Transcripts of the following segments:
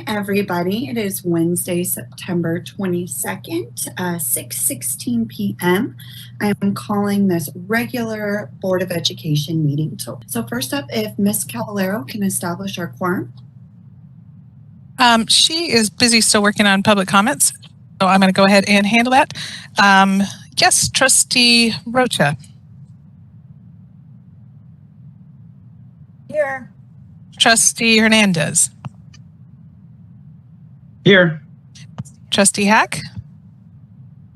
Everybody. It is Wednesday, September 22nd, 6:16 p.m. I am calling this regular Board of Education meeting. So first up, if Ms. Cavallero can establish our quorum. She is busy still working on public comments, so I'm going to go ahead and handle that. Yes, Trustee Rocha. Here. Trustee Hernandez. Here. Trustee Hack.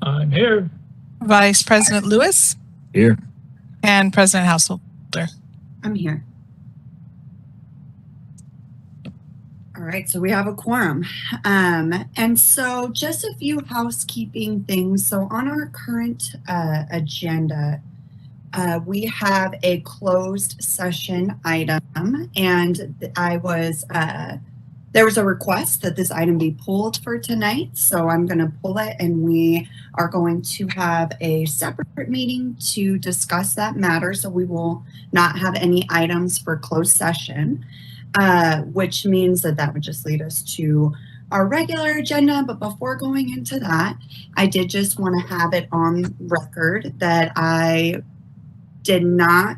I'm here. Vice President Lewis. Here. And President Householder. I'm here. All right, so we have a quorum. And so just a few housekeeping things. So on our current agenda, we have a closed session item, and there was a request that this item be pulled for tonight. So I'm going to pull it, and we are going to have a separate meeting to discuss that matter. So we will not have any items for closed session, which means that would just lead us to our regular agenda. But before going into that, I did just want to have it on record that I did not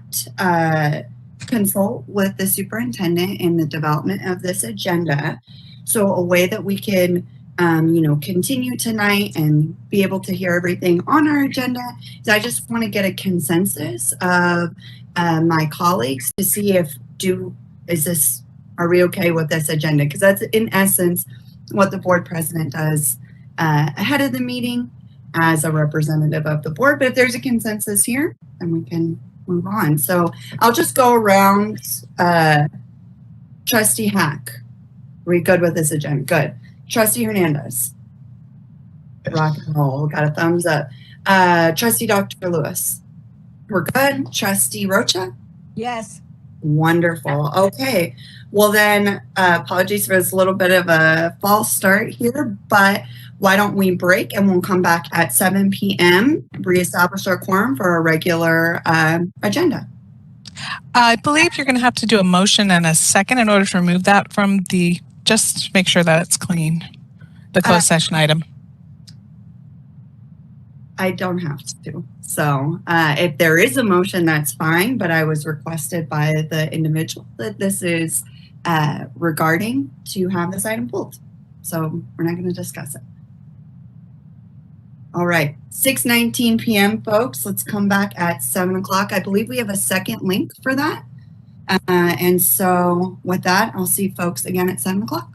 consult with the superintendent in the development of this agenda. So a way that we can, continue tonight and be able to hear everything on our agenda is I just want to get a consensus of my colleagues to see are we okay with this agenda? Because that's in essence what the board president does ahead of the meeting as a representative of the board. But if there's a consensus here, then we can move on. So I'll just go around. Trustee Hack, are we good with this agenda? Good. Trustee Hernandez. Rock and roll. Got a thumbs up. Trustee Dr. Lewis. We're good. Trustee Rocha. Yes. Wonderful. Okay. Well then, apologies for this little bit of a false start here, but why don't we break and we'll come back at 7 p.m., reestablish our quorum for our regular agenda. I believe you're going to have to do a motion and a second in order to remove that from just make sure that it's clean, the closed session item. I don't have to. So if there is a motion, that's fine, but I was requested by the individual that this is regarding to have this item pulled. So we're not going to discuss it. All right, 6:19 p.m., folks. Let's come back at 7 o'clock. I believe we have a second link for that. And so with that, I'll see folks again at 7 o'clock.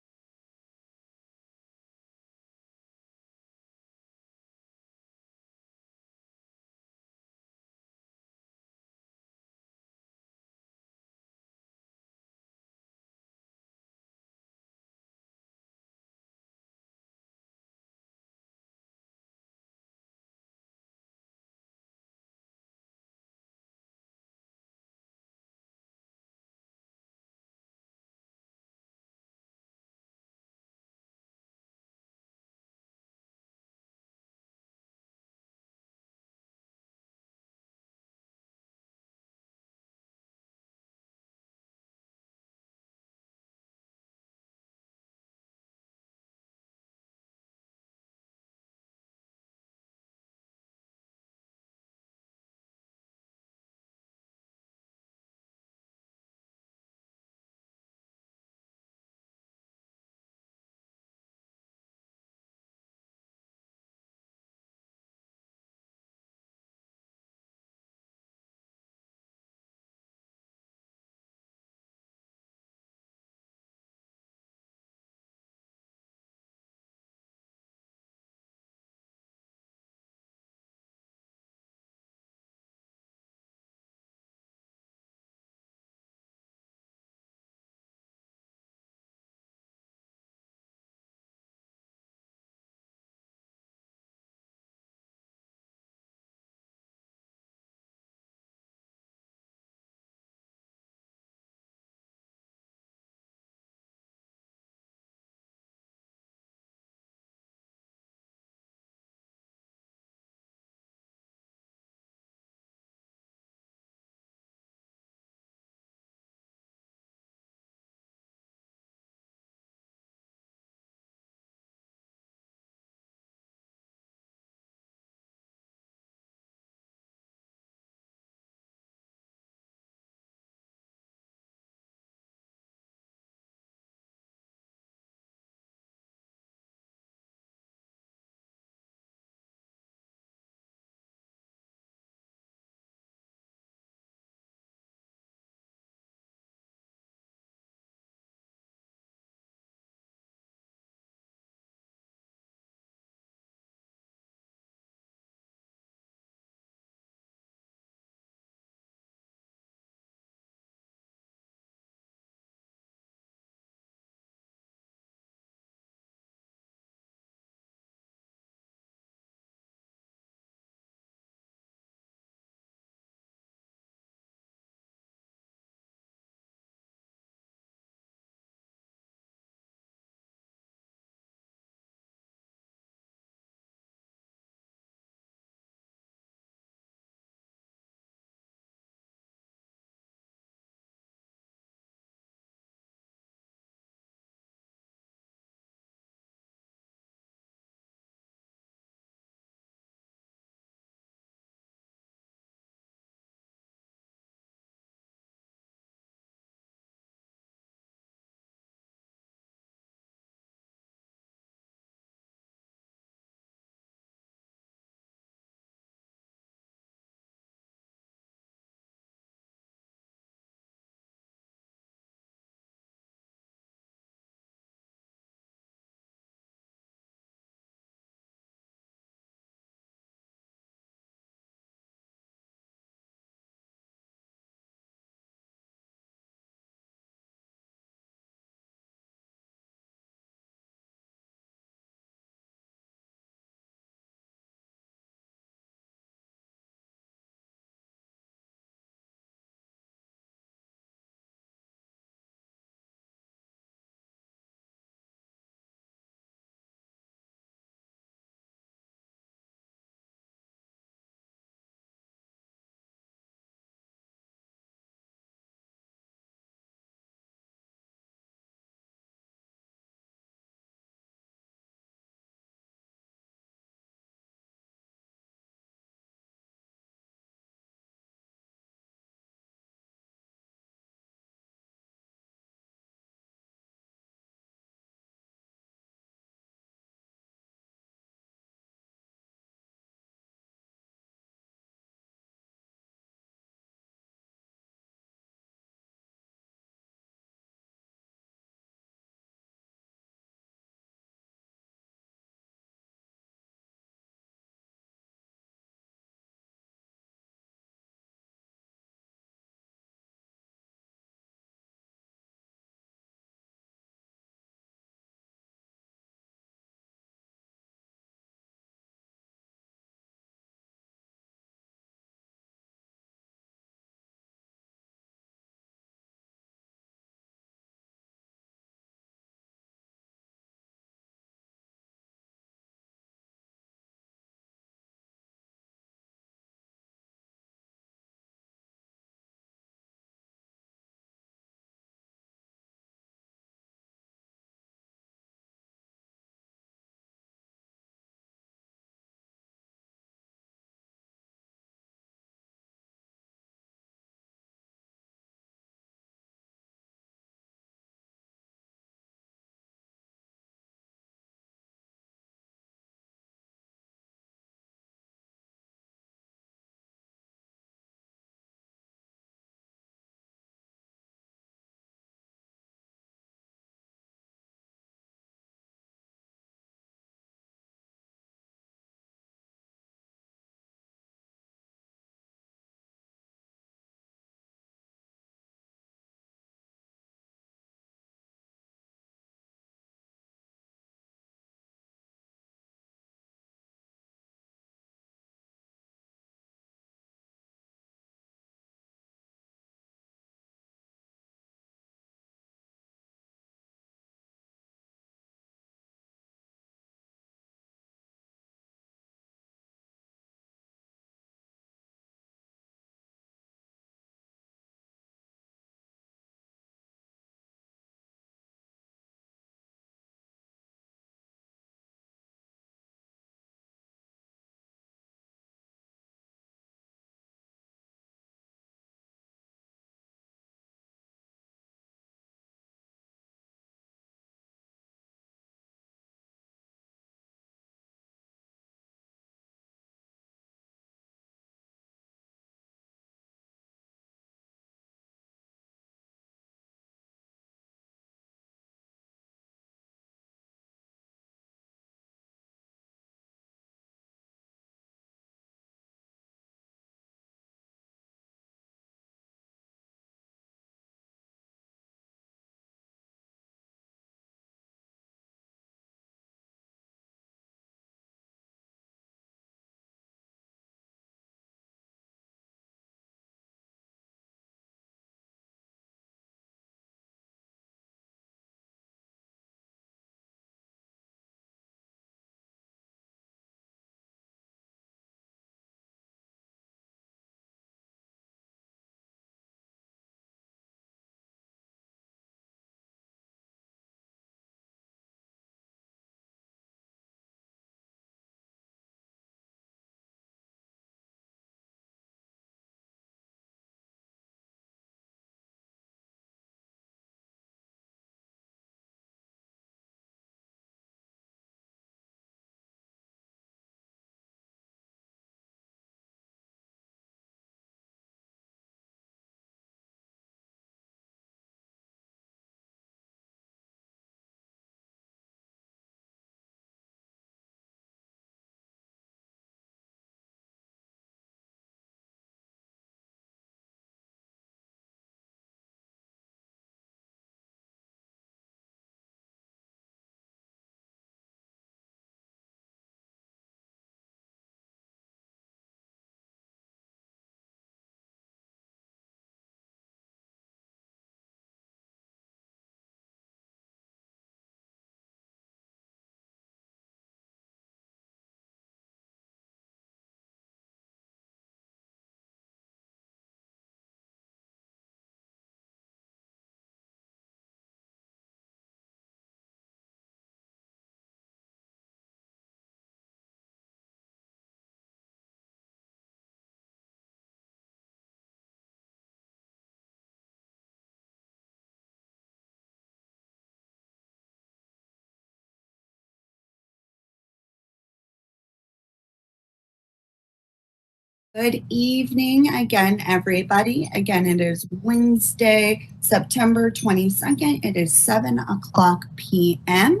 Good evening again, everybody. Again, it is Wednesday, September 22nd. It is 7:00 p.m.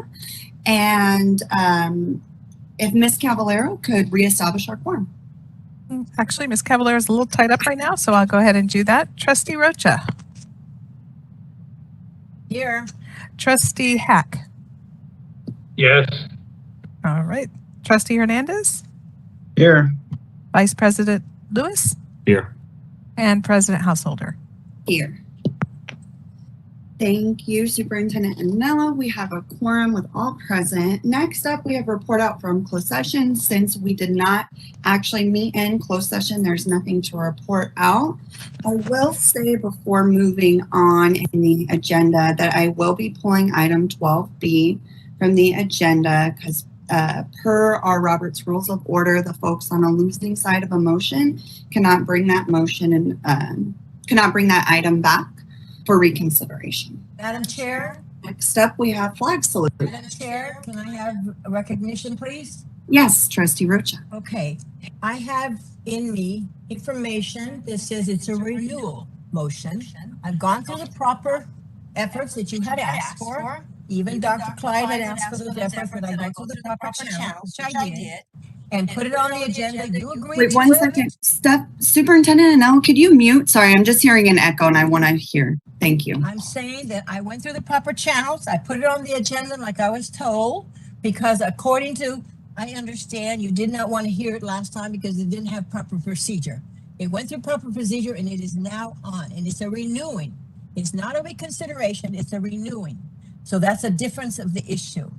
And if Ms. Cavallero could reestablish our quorum. Actually, Ms. Cavallero is a little tied up right now, so I'll go ahead and do that. Trustee Rocha. Here. Trustee Hack. Yes. All right. Trustee Hernandez. Here. Vice President Lewis. Here. And President Householder. Here. Thank you, Superintendent Anello. We have a quorum with all present. Next up, we have a report out from closed session. Since we did not actually meet in closed session, there's nothing to report out. I will say before moving on in the agenda that I will be pulling item 12B from the agenda because per our Robert's Rules of Order, the folks on the losing side of a motion cannot bring that motion and cannot bring that item back for reconsideration. Madam Chair. Next up, we have flag salute. Madam Chair, can I have a recognition, please? Yes, Trustee Rocha. Okay. I have in me information that says it's a renewal motion. I've gone through the proper efforts that you had asked for. Even Dr. Clyde had asked for those efforts, but I went through the proper channels, which I did, and put it on the agenda. You agreed Wait, to one it? second. Superintendent Anel, could you mute? Sorry, I'm just hearing an echo and I want to hear. Thank you. I'm saying that I went through the proper channels. I put it on the agenda like I was told, because according to, I understand you did not want to hear it last time because it didn't have proper procedure. It went through proper procedure and it is now on, and it's a renewing. It's not a reconsideration, it's a renewing. So that's a difference of the issue.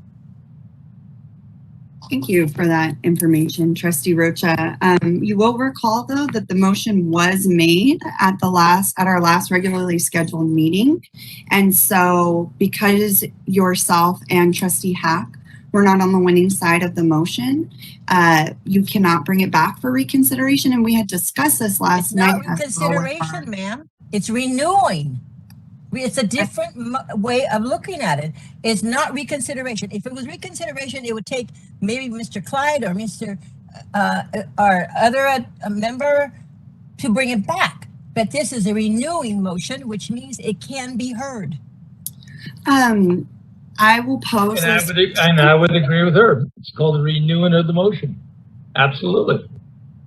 Thank you for that information, Trustee Rocha. You will recall, though, that the motion was made at our last regularly scheduled meeting. And so because yourself and Trustee Hack were not on the winning side of the motion, you cannot bring it back for reconsideration. And we had discussed this last night. It's not reconsideration, ma'am. It's renewing. It's a different way of looking at it. It's not reconsideration. If it was reconsideration, it would take maybe Mr. Clyde or Mr. Or other member to bring it back. But this is a renewing motion, which means it can be heard. I will pose this. And I would agree with her. It's called the renewing of the motion. Absolutely.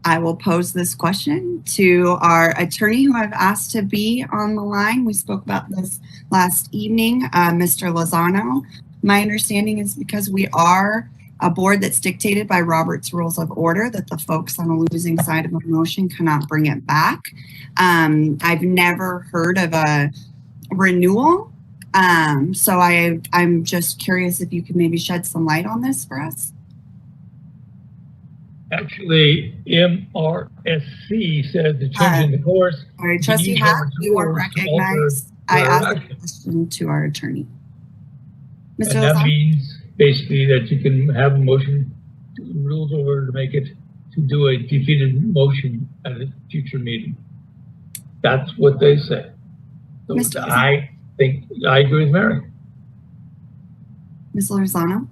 I will pose this question to our attorney who I've asked to be on the line. We spoke about this last evening, Mr. Lozano. My understanding is because we are a board that's dictated by Robert's Rules of Order that the folks on the losing side of a motion cannot bring it back. I've never heard of a renewal. So I'm just curious if you could maybe shed some light on this for us. Actually, MRSC says the change in the course. All right, Trustee Hack, you are recognized. I asked a question to our attorney. Mr. And that means basically that you can have a motion, rules of order to make it to do a defeated motion at a future meeting. That's what they say. So I think I agree with Mary. Ms. Lozano?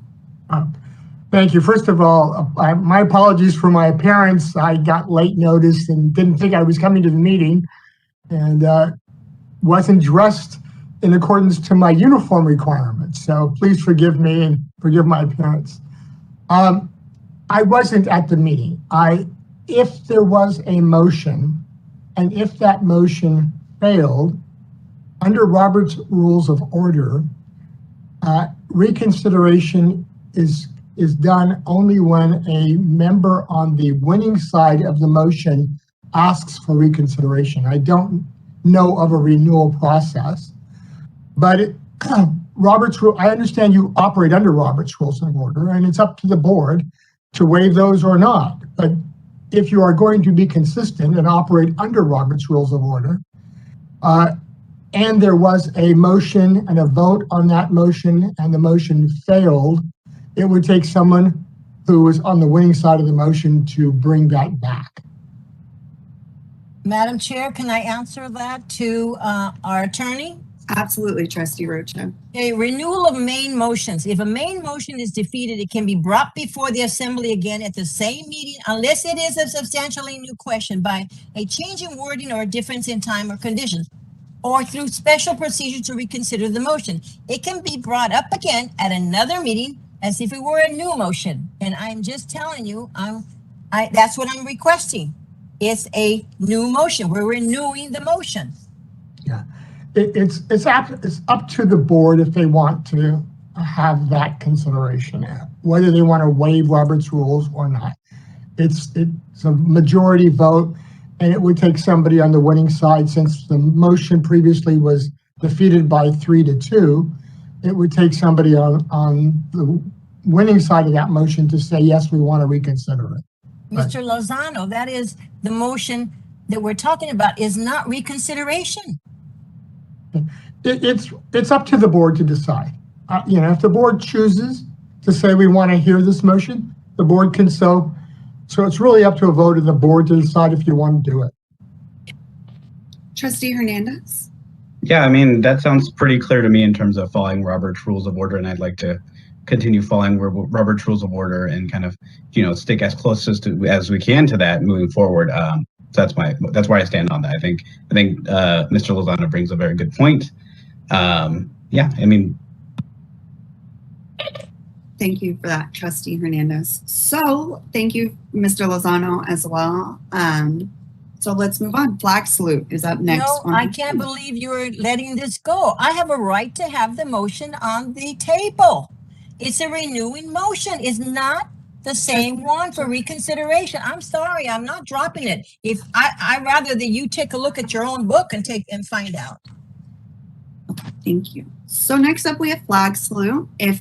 Thank you. First of all, my apologies for my appearance. I got late notice and didn't think I was coming to the meeting and wasn't dressed in accordance to my uniform requirements. So please forgive me and forgive my appearance. I wasn't at the meeting. If there was a motion and if that motion failed, under Robert's Rules of Order, reconsideration is done only when a member on the winning side of the motion asks for reconsideration. I don't know of a renewal process, but I understand you operate under Robert's Rules of Order, and it's up to the board to waive those or not. But if you are going to be consistent and operate under Robert's Rules of Order, and there was a motion and a vote on that motion and the motion failed, it would take someone who was on the winning side of the motion to bring that back. Madam Chair, can I answer that to our attorney? Absolutely, Trustee Rocha. A renewal of main motions. If a main motion is defeated, it can be brought before the assembly again at the same meeting unless it is a substantially new question by a change in wording or a difference in time or conditions, or through special procedure to reconsider the motion. It can be brought up again at another meeting as if it were a new motion. And I'm just telling you, that's what I'm requesting. It's a new motion. We're renewing the motion. Yeah. It's up to the board if they want to have that consideration, whether they want to waive Robert's rules or not. It's a majority vote, and it would take somebody on the winning side, since the motion previously was defeated by 3-2. It would take somebody on the winning side of that motion to say, yes, we want to reconsider it. Mr. Lozano, that is the motion that we're talking about is not reconsideration. It's up to the board to decide. If the board chooses to say we want to hear this motion, the board can so it's really up to a vote of the board to decide if you want to do it. Trustee Hernandez? Yeah, I mean, that sounds pretty clear to me in terms of following Robert's Rules of Order, and I'd like to continue following Robert's Rules of Order and kind of, stick as close as we can to that moving forward. So that's where I stand on that. I think Mr. Lozano brings a very good point. Yeah, I mean. Thank you for that, Trustee Hernandez. So thank you, Mr. Lozano, as well. So let's move on. Flag salute is up next. No, I can't believe you're letting this go. I have a right to have the motion on the table. It's a renewing motion. It's not the same one for reconsideration. I'm sorry, I'm not dropping it. If I'd rather that you take a look at your own book and find out. Okay, thank you. So next up we have flag salute. If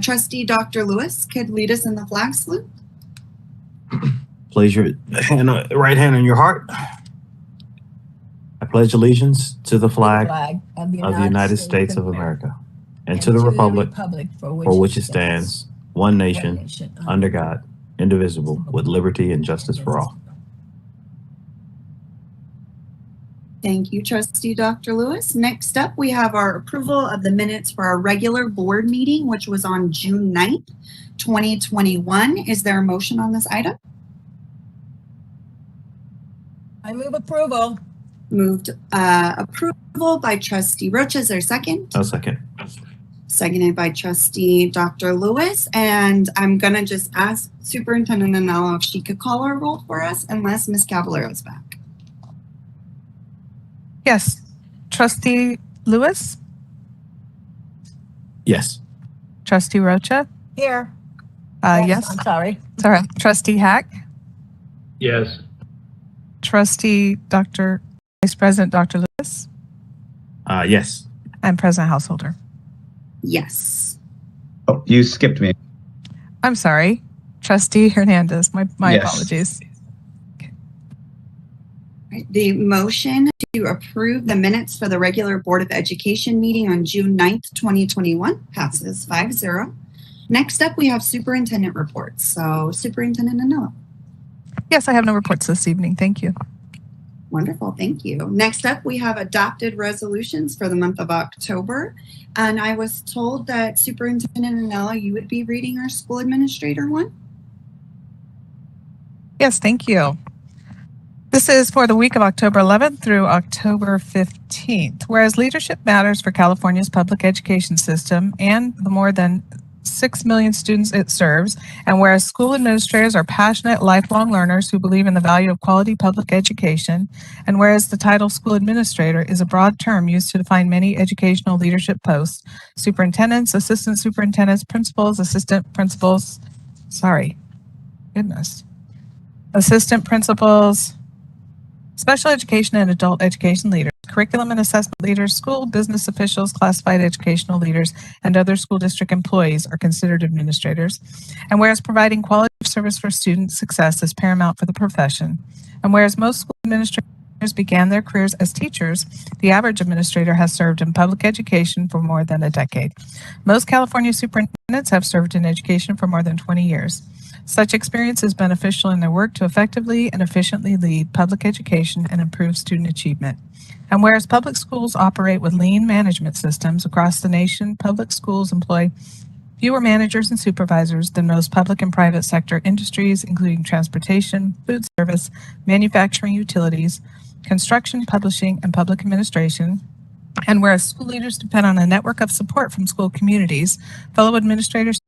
Trustee Dr. Lewis could lead us in the flag salute. Place your right hand on your heart. I pledge allegiance to the flag of the United States of America and to the republic for which it stands, one nation, under God, indivisible, with liberty and justice for all. Thank you, Trustee Dr. Lewis. Next up, we have our approval of the minutes for our regular board meeting, which was on June 9th, 2021. Is there a motion on this item? I move approval. Moved approval by Trustee Rocha. Is there a second? I'll second. Seconded by Trustee Dr. Lewis. And I'm going to just ask Superintendent Anello if she could call our roll for us, unless Ms. Caballero is back. Yes. Trustee Lewis? Yes. Trustee Rocha? Here. Yes. I'm sorry. Sorry. Trustee Hack? Yes. Trustee Vice President Dr. Lewis? Yes. And President Householder? Yes. Oh, you skipped me. I'm sorry. Trustee Hernandez. My Yes. apologies. The motion to approve the minutes for the regular Board of Education meeting on June 9th, 2021 passes 5-0. Next up, we have Superintendent Reports. So Superintendent Anello. Yes, I have no reports this evening. Thank you. Wonderful, thank you. Next up, we have adopted resolutions for the month of October. And I was told that Superintendent Anello, you would be reading our school administrator one. Yes, thank you. This is for the week of October 11th through October 15th. Whereas leadership matters for California's public education system and the more than 6 million students it serves, and whereas school administrators are passionate, lifelong learners who believe in the value of quality public education, and whereas the title school administrator is a broad term used to define many educational leadership posts, superintendents, assistant superintendents, principals, assistant principals, assistant principals, special education and adult education leaders, curriculum and assessment leaders, school business officials, classified educational leaders, and other school district employees are considered administrators. And whereas providing quality of service for student success is paramount for the profession, and whereas most school administrators began their careers as teachers, the average administrator has served in public education for more than a decade. Most California superintendents have served in education for more than 20 years. Such experience is beneficial in their work to effectively and efficiently lead public education and improve student achievement. And whereas public schools operate with lean management systems across the nation, public schools employ fewer managers and supervisors than most public and private sector industries, including transportation, food service, manufacturing, utilities, construction, publishing, and public administration. And whereas school leaders depend on a network of support from school communities, fellow administrators,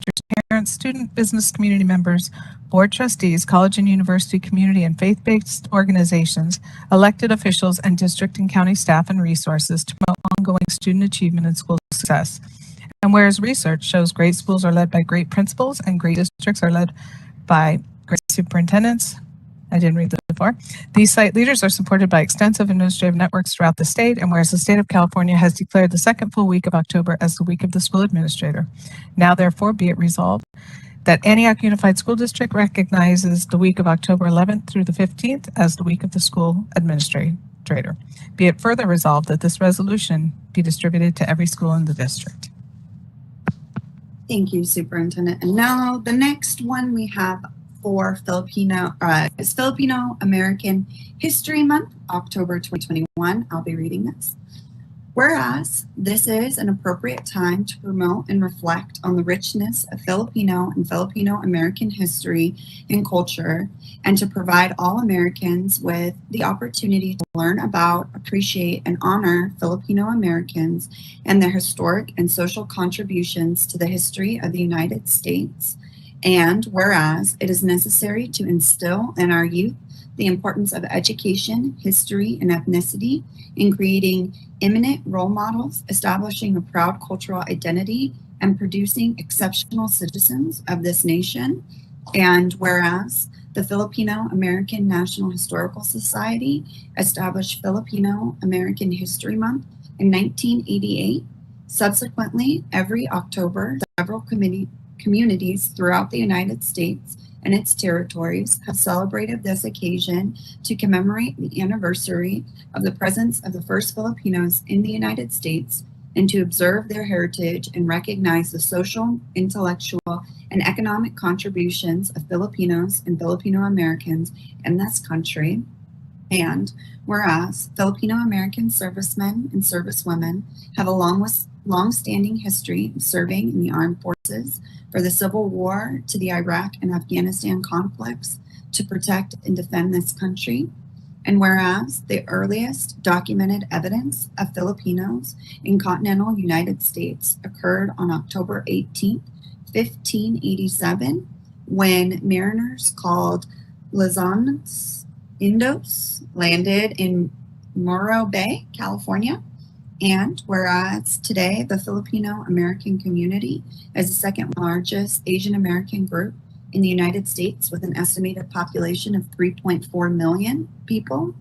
parents, student business community members, board trustees, college and university community and faith-based organizations, elected officials, and district and county staff and resources to promote ongoing student achievement and school success. And whereas research shows great schools are led by great principals and great districts are led by great superintendents, I didn't read this before. These site leaders are supported by extensive administrative networks throughout the state, and whereas the state of California has declared the second full week of October as the week of the school administrator. Now, therefore, be it resolved that Antioch Unified School District recognizes the week of October 11th through the 15th as the week of the school administrator. Be it further resolved that this resolution be distributed to every school in the district. Thank you, Superintendent. And now the next one we have for Filipino is Filipino American History Month, October 2021. I'll be reading this. Whereas this is an appropriate time to promote and reflect on the richness of Filipino and Filipino American history and culture, and to provide all Americans with the opportunity to learn about, appreciate, and honor Filipino Americans and their historic and social contributions to the history of the United States. And whereas it is necessary to instill in our youth the importance of education, history, and ethnicity in creating eminent role models, establishing a proud cultural identity, and producing exceptional citizens of this nation. And whereas the Filipino American National Historical Society established Filipino American History Month in 1988. Subsequently, every October, several communities throughout the United States and its territories have celebrated this occasion to commemorate the anniversary of the presence of the first Filipinos in the United States and to observe their heritage and recognize the social, intellectual, and economic contributions of Filipinos and Filipino Americans in this country. And whereas Filipino American servicemen and servicewomen have a long-standing history of serving in the armed forces, for the Civil War to the Iraq and Afghanistan conflicts to protect and defend this country. And whereas the earliest documented evidence of Filipinos in continental United States occurred on October 18, 1587, when mariners called Luzon's Indos landed in Morro Bay, California. And whereas today the Filipino American community is the second largest Asian American group in the United States with an estimated population of 3.4 million people.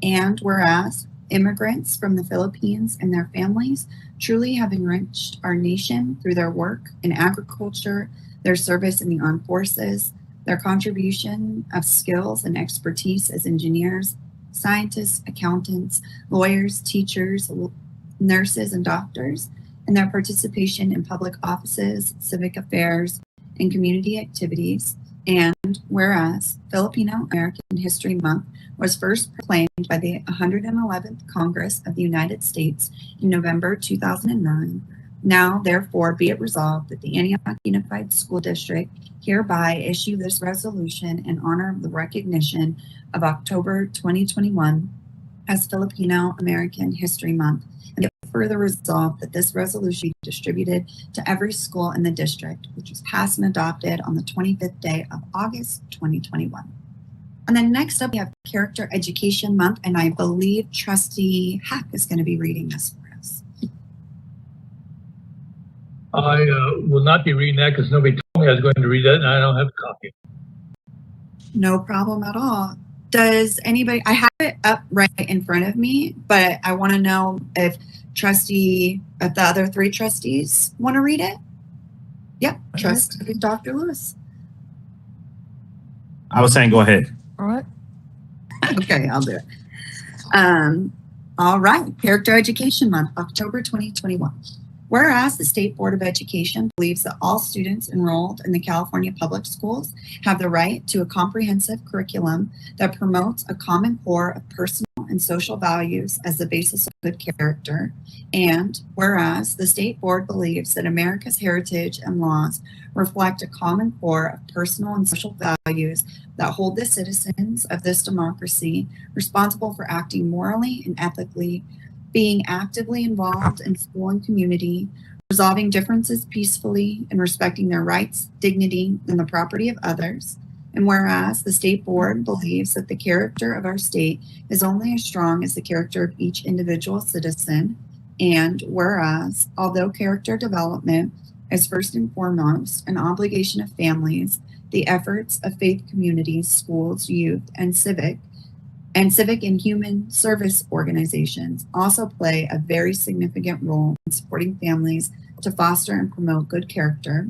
And whereas immigrants from the Philippines and their families truly have enriched our nation through their work in agriculture, their service in the armed forces, their contribution of skills and expertise as engineers, scientists, accountants, lawyers, teachers, nurses, and doctors, and their participation in public offices, civic affairs, and community activities. And whereas Filipino American History Month was first proclaimed by the 111th Congress of the United States in November 2009, now therefore be it resolved that the Antioch Unified School District hereby issue this resolution in honor of the recognition of October 2021 as Filipino American History Month. And it further resolved that this resolution be distributed to every school in the district, which was passed and adopted on the 25th day of August 2021. And then next up, we have Character Education Month, and I believe Trustee Hack is going to be reading this for us. I will not be reading that because nobody told me I was going to read that, and I don't have a copy. No problem at all. Does anybody, I have it up right in front of me, but I want to know if the other three trustees want to read it. Yep, Trustee Dr. Lewis. I was saying go ahead. All right. Okay, I'll do it. All right, Character Education Month, October 2021. Whereas the State Board of Education believes that all students enrolled in the California public schools have the right to a comprehensive curriculum that promotes a common core of personal and social values as the basis of good character. And whereas the State Board believes that America's heritage and laws reflect a common core of personal and social values that hold the citizens of this democracy responsible for acting morally and ethically, being actively involved in school and community, resolving differences peacefully, and respecting their rights, dignity, and the property of others. And whereas the State Board believes that the character of our state is only as strong as the character of each individual citizen, and whereas, although character development is first and foremost an obligation of families, the efforts of faith communities, schools, youth, and civic and human service organizations also play a very significant role in supporting families to foster and promote good character.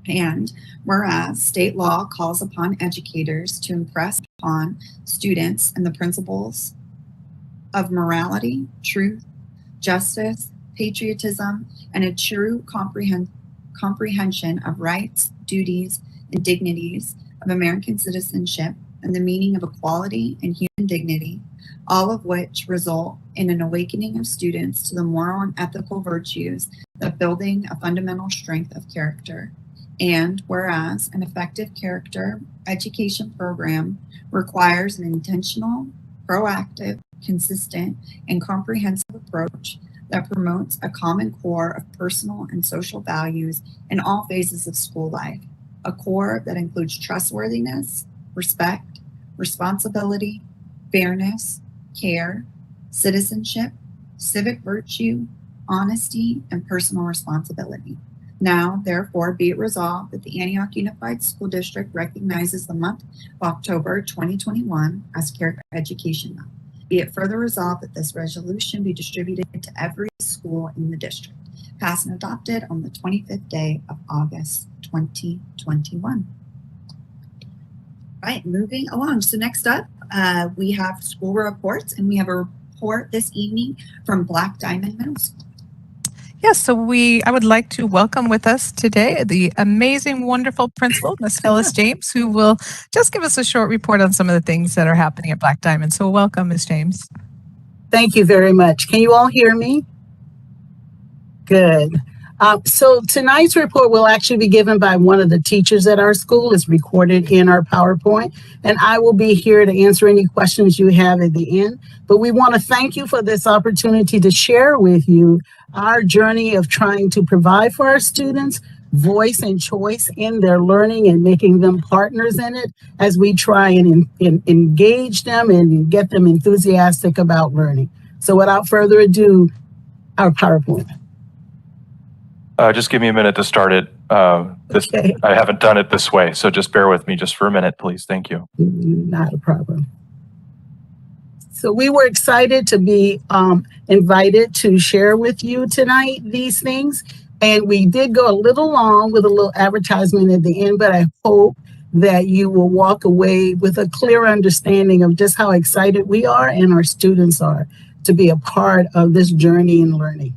And whereas state law calls upon educators to impress upon students and the principles of morality, truth, justice, patriotism, and a true comprehension of rights, duties, and dignities of American citizenship and the meaning of equality and human dignity, all of which result in an awakening of students to the moral and ethical virtues of building a fundamental strength of character. And whereas an effective character education program requires an intentional, proactive, consistent, and comprehensive approach that promotes a common core of personal and social values in all phases of school life, a core that includes trustworthiness, respect, responsibility, fairness, care, citizenship, civic virtue, honesty, and personal responsibility. Now, therefore, be it resolved that the Antioch Unified School District recognizes the month of October 2021 as Character Education Month. Be it further resolved that this resolution be distributed to every school in the district, passed and adopted on the 25th day of August 2021. Right, moving along. So next up, we have school reports, and we have a report this evening from Black Diamond Middle School. Yes, so I would like to welcome with us today the amazing, wonderful principal, Ms. Phyllis James, who will just give us a short report on some of the things that are happening at Black Diamond. So welcome, Ms. James. Thank you very much. Can you all hear me? Good. So tonight's report will actually be given by one of the teachers at our school. It's recorded in our PowerPoint, and I will be here to answer any questions you have at the end. But we want to thank you for this opportunity to share with you our journey of trying to provide for our students voice and choice in their learning and making them partners in it as we try and engage them and get them enthusiastic about learning. So without further ado, our PowerPoint. Just give me a minute to start it. Okay. I haven't done it this way, so just bear with me just for a minute, please. Thank you. Not a problem. So we were excited to be invited to share with you tonight these things. And we did go a little long with a little advertisement at the end, but I hope that you will walk away with a clear understanding of just how excited we are and our students are to be a part of this journey in learning.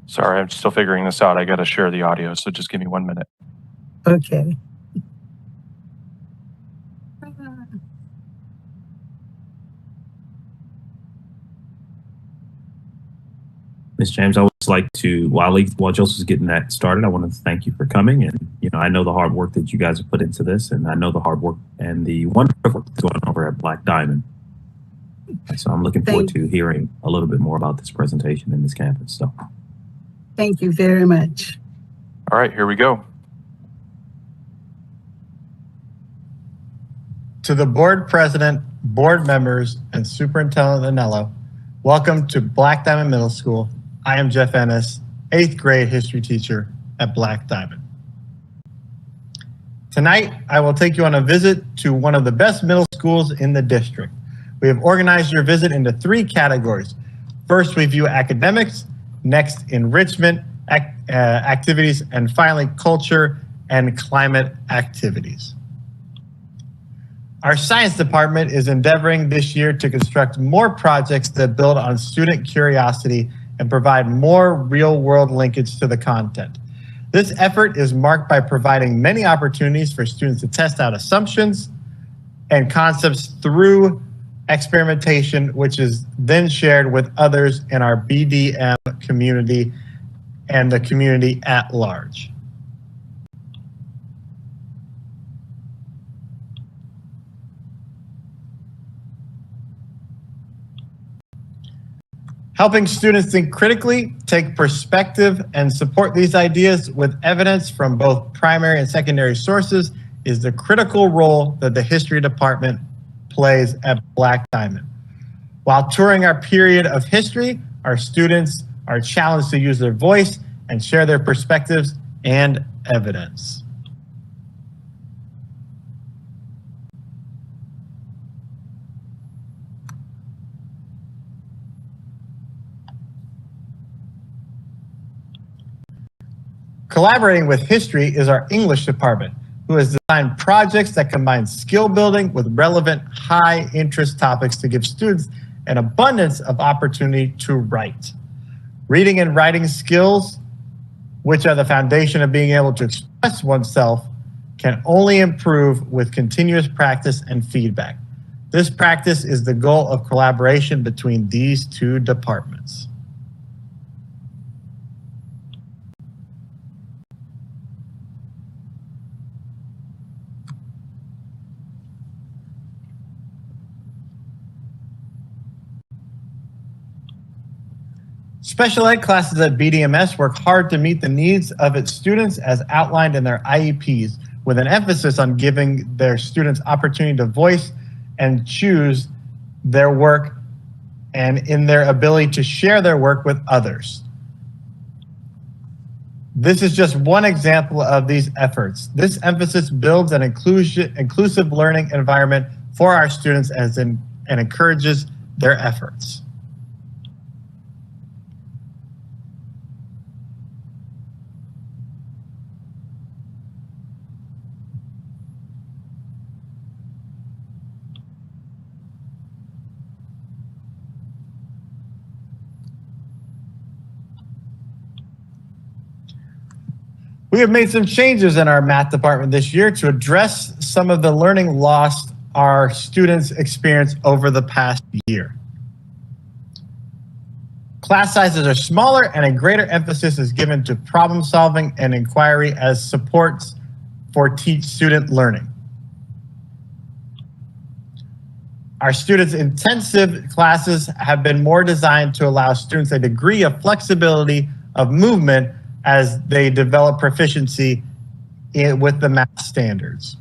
Sorry, I'm still figuring this out. I got to share the audio, so just give me 1 minute. Okay. Ms. James, I would just like to, while Joseph's getting that started, I want to thank you for coming. And, I know the hard work that you guys have put into this, and I know the hard work and the wonderful work that's going on over at Black Diamond. So I'm looking forward to hearing a little bit more about this presentation in this campus. So thank you very much. All right, here we go. To the board president, board members, and Superintendent Anello, welcome to Black Diamond Middle School. I am Jeff Ennis, 8th grade history teacher at Black Diamond. Tonight, I will take you on a visit to one of the best middle schools in the district. We have organized your visit into 3 categories. First, review academics, next, enrichment activities, and finally, culture and climate activities. Our science department is endeavoring this year to construct more projects that build on student curiosity and provide more real-world linkage to the content. This effort is marked by providing many opportunities for students to test out assumptions and concepts through experimentation, which is then shared with others in our BDM community and the community at large. Helping students think critically, take perspective, and support these ideas with evidence from both primary and secondary sources is the critical role that the history department plays at Black Diamond. While touring our period of history, our students are challenged to use their voice and share their perspectives and evidence. Collaborating with history is our English department, who has designed projects that combine skill building with relevant high interest topics to give students an abundance of opportunity to write. Reading and writing skills, which are the foundation of being able to express oneself, can only improve with continuous practice and feedback. This practice is the goal of collaboration between these 2 departments. Special ed classes at BDMS work hard to meet the needs of its students as outlined in their IEPs, with an emphasis on giving their students opportunity to voice and choose their work and in their ability to share their work with others. This is just one example of these efforts. This emphasis builds an inclusive learning environment for our students and encourages their efforts. We have made some changes in our math department this year to address some of the learning loss our students experienced over the past year. Class sizes are smaller and a greater emphasis is given to problem solving and inquiry as supports for student learning. Our students' intensive classes have been more designed to allow students a degree of flexibility of movement as they develop proficiency with the math standards.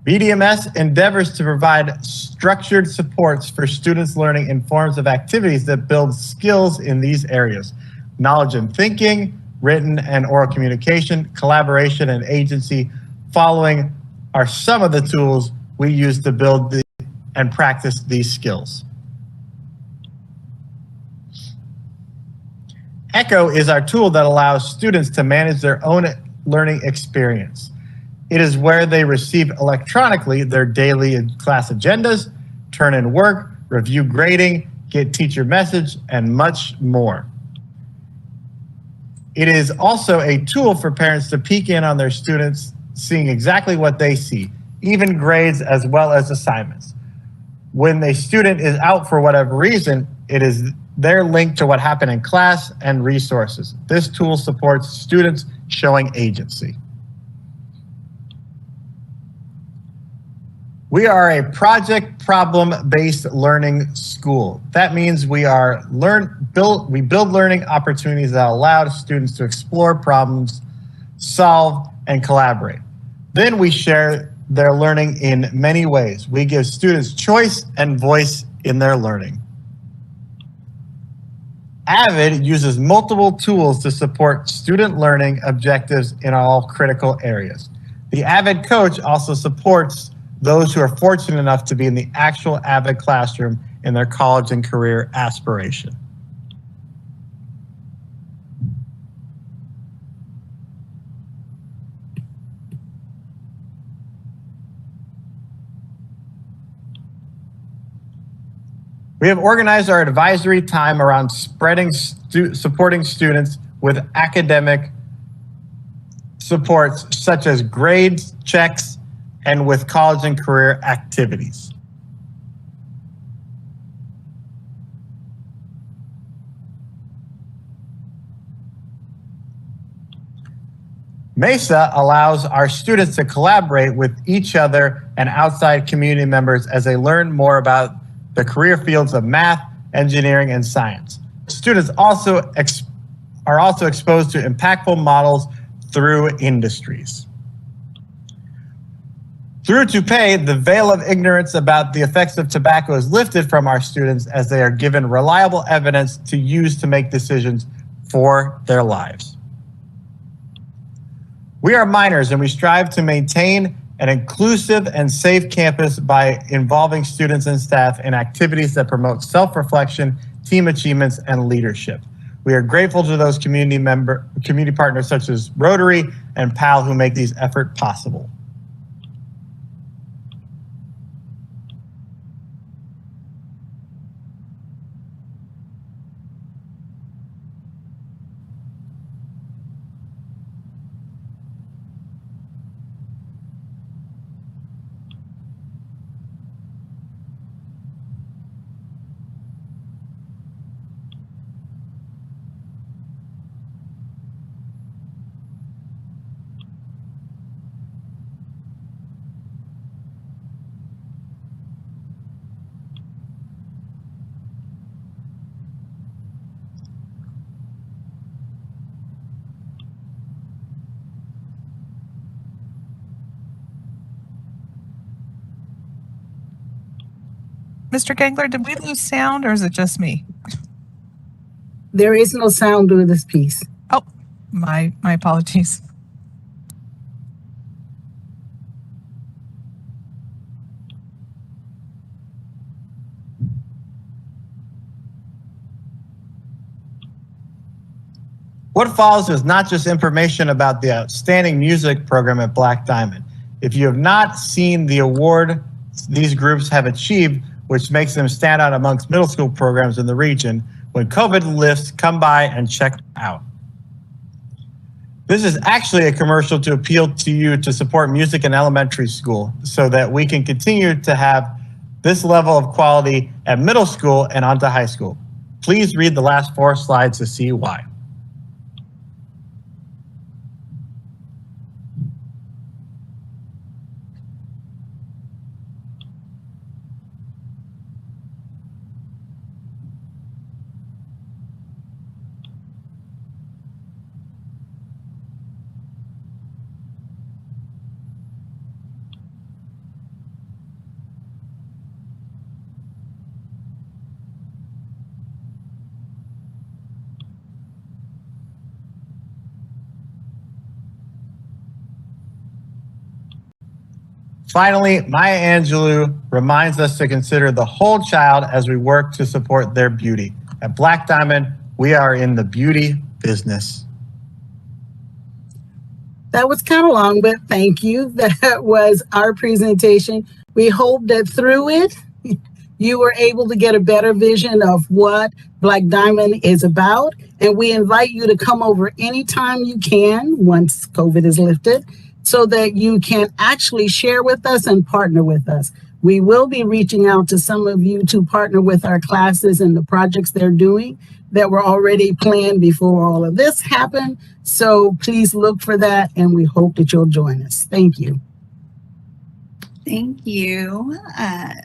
BDMS endeavors to provide structured supports for students learning in forms of activities that build skills in these areas: knowledge and thinking, written and oral communication, collaboration, and agency. Following are some of the tools we use to build and practice these skills. Echo is our tool that allows students to manage their own learning experience. It is where they receive electronically their daily class agendas, turn in work, review grading, get teacher message, and much more. It is also a tool for parents to peek in on their students, seeing exactly what they see, even grades as well as assignments. When a student is out for whatever reason, it is their link to what happened in class and resources. This tool supports students showing agency. We are a project problem-based learning school. That means we build learning opportunities that allow students to explore problems, solve, and collaborate. Then we share their learning in many ways. We give students choice and voice in their learning. AVID uses multiple tools to support student learning objectives in all critical areas. The AVID coach also supports those who are fortunate enough to be in the actual AVID classroom in their college and career aspiration. We have organized our advisory time around supporting students with academic supports such as grades, checks, and with college and career activities. MESA allows our students to collaborate with each other and outside community members as they learn more about the career fields of math, engineering, and science. Students are also exposed to impactful models through industries. Through To Pay, the veil of ignorance about the effects of tobacco is lifted from our students as they are given reliable evidence to use to make decisions for their lives. We are Miners, and we strive to maintain an inclusive and safe campus by involving students and staff in activities that promote self-reflection, team achievements, and leadership. We are grateful to those community partners such as Rotary and PAL who make these efforts possible. Mr. Gangler, did we lose sound or is it just me? There is no sound during this piece. Oh, my apologies. What follows is not just information about the outstanding music program at Black Diamond. If you have not seen the award these groups have achieved, which makes them stand out amongst middle school programs in the region, when COVID lifts, come by and check out. This is actually a commercial to appeal to you to support music in elementary school so that we can continue to have this level of quality at middle school and onto high school. Please read the last 4 slides to see why. Finally, Maya Angelou reminds us to consider the whole child as we work to support their beauty. At Black Diamond, we are in the beauty business. That was kind of long, but thank you. That was our presentation. We hope that through it, you were able to get a better vision of what Black Diamond is about. And we invite you to come over anytime you can once COVID is lifted, so that you can actually share with us and partner with us. We will be reaching out to some of you to partner with our classes and the projects they're doing that were already planned before all of this happened. So please look for that, and we hope that you'll join us. Thank you. Thank you,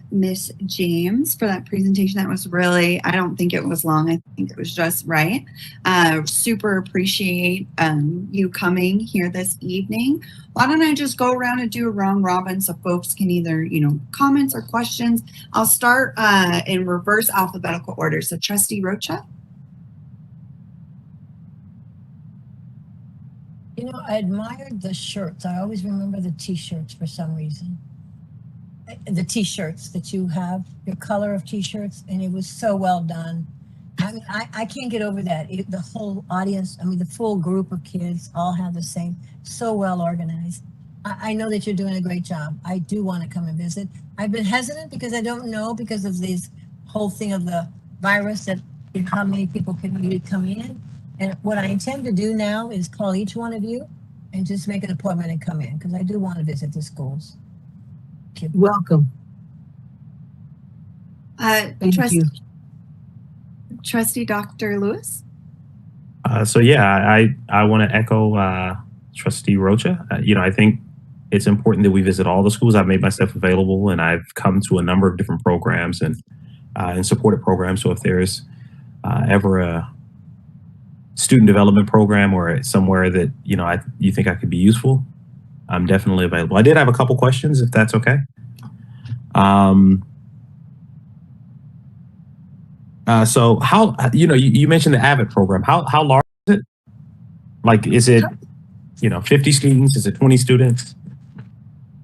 Miss James, for that presentation. That was really, I don't think it was long. I think it was just right. Super appreciate you coming here this evening. Why don't I just go around and do a round robin so folks can either, comments or questions. I'll start in reverse alphabetical order. So Trustee Rocha. I admired the shirts. I always remember the t-shirts for some reason. The t-shirts that you have, your color of t-shirts, and it was so well done. I mean, I can't get over that. The whole audience, the full group of kids all have the same, so well organized. I know that you're doing a great job. I do want to come and visit. I've been hesitant because I don't know, because of this whole thing of the virus, that how many people can really come in. And what I intend to do now is call each one of you and just make an appointment and come in, because I do want to visit the schools. Welcome. Trustee Dr. Lewis. So yeah, I want to echo Trustee Rocha. I think it's important that we visit all the schools. I've made myself available, and I've come to a number of different programs and supported programs. So if there's ever a student development program or somewhere that you think I could be useful, I'm definitely available. I did have a couple questions, if that's okay. So how, you mentioned the AVID program. How large is it? Like, is it, 50 students? Is it 20 students?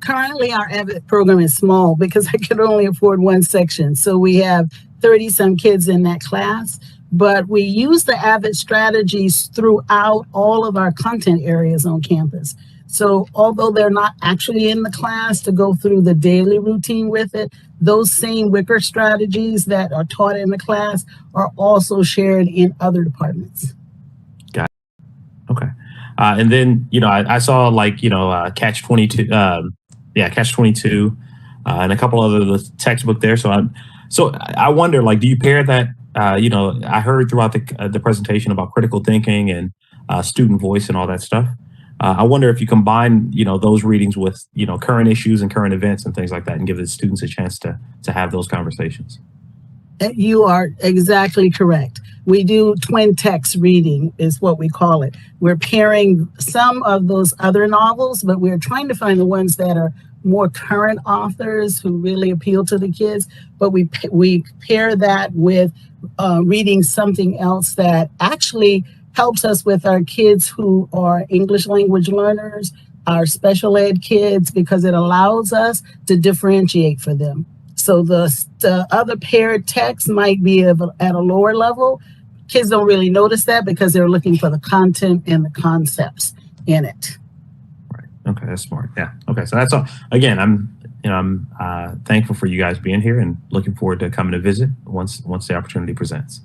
Currently, our AVID program is small because I could only afford one section. So we have 30 some kids in that class, but we use the AVID strategies throughout all of our content areas on campus. So although they're not actually in the class to go through the daily routine with it, those same Wicker strategies that are taught in the class are also shared in other departments. Got it. Okay. And then, I saw Catch 22, Catch 22, and a couple other the textbook there. So I wonder, do you pair that? I heard throughout the presentation about critical thinking and student voice and all that stuff. I wonder if you combine, those readings with, current issues and current events and things like that, and give the students a chance to have those conversations. You are exactly correct. We do twin text reading is what we call it. We're pairing some of those other novels, but we're trying to find the ones that are more current authors who really appeal to the kids. But we pair that with reading something else that actually helps us with our kids who are English language learners, our special ed kids, because it allows us to differentiate for them. So the other paired text might be at a lower level. Kids don't really notice that because they're looking for the content and the concepts in it. Right. Okay, that's smart. Yeah. Okay, so that's all. Again, I'm thankful for you guys being here and looking forward to coming to visit once the opportunity presents.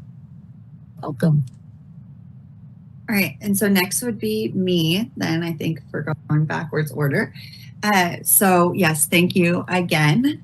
Welcome. All right, and so next would be me, then, I think, for going backwards order. So yes, thank you again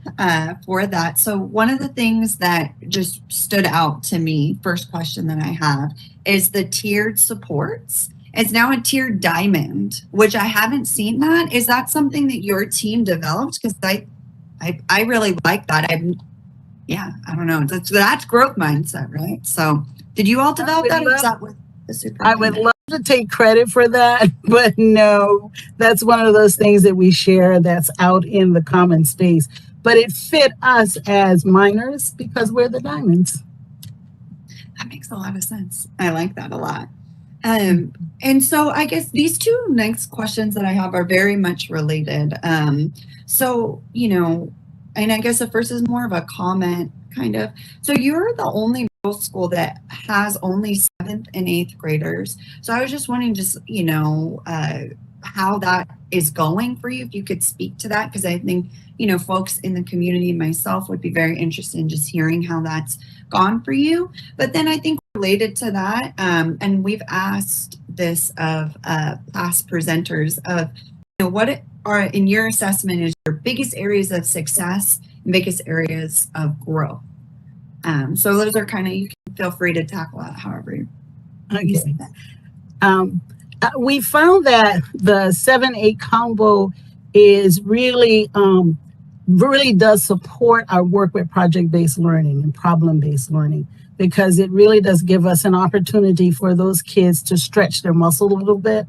for that. So one of the things that just stood out to me, first question that I have, is the tiered supports. It's now a tiered diamond, which I haven't seen that. Is that something that your team developed? Because I really like that. I don't know. That's growth mindset, right? So did you all develop that, or was that with the superintendent? I would love to take credit for that, but no, that's one of those things that we share that's out in the common space. But it fit us as minors because we're the diamonds. That makes a lot of sense. I like that a lot. And so I guess these two next questions that I have are very much related. So, and I guess the first is more of a comment, kind of. So you're the only middle school that has only 7th and 8th graders. So I was just wondering, how that is going for you, if you could speak to that, because I think, folks in the community and myself would be very interested in just hearing how that's gone for you. But then I think related to that, and we've asked this of past presenters of, what are, in your assessment, is your biggest areas of success and biggest areas of growth? So those are kind of, you can feel free to tackle that however you say that. We found that the 7-8 combo is really really does support our work with project-based learning and problem-based learning, because it really does give us an opportunity for those kids to stretch their muscle a little bit.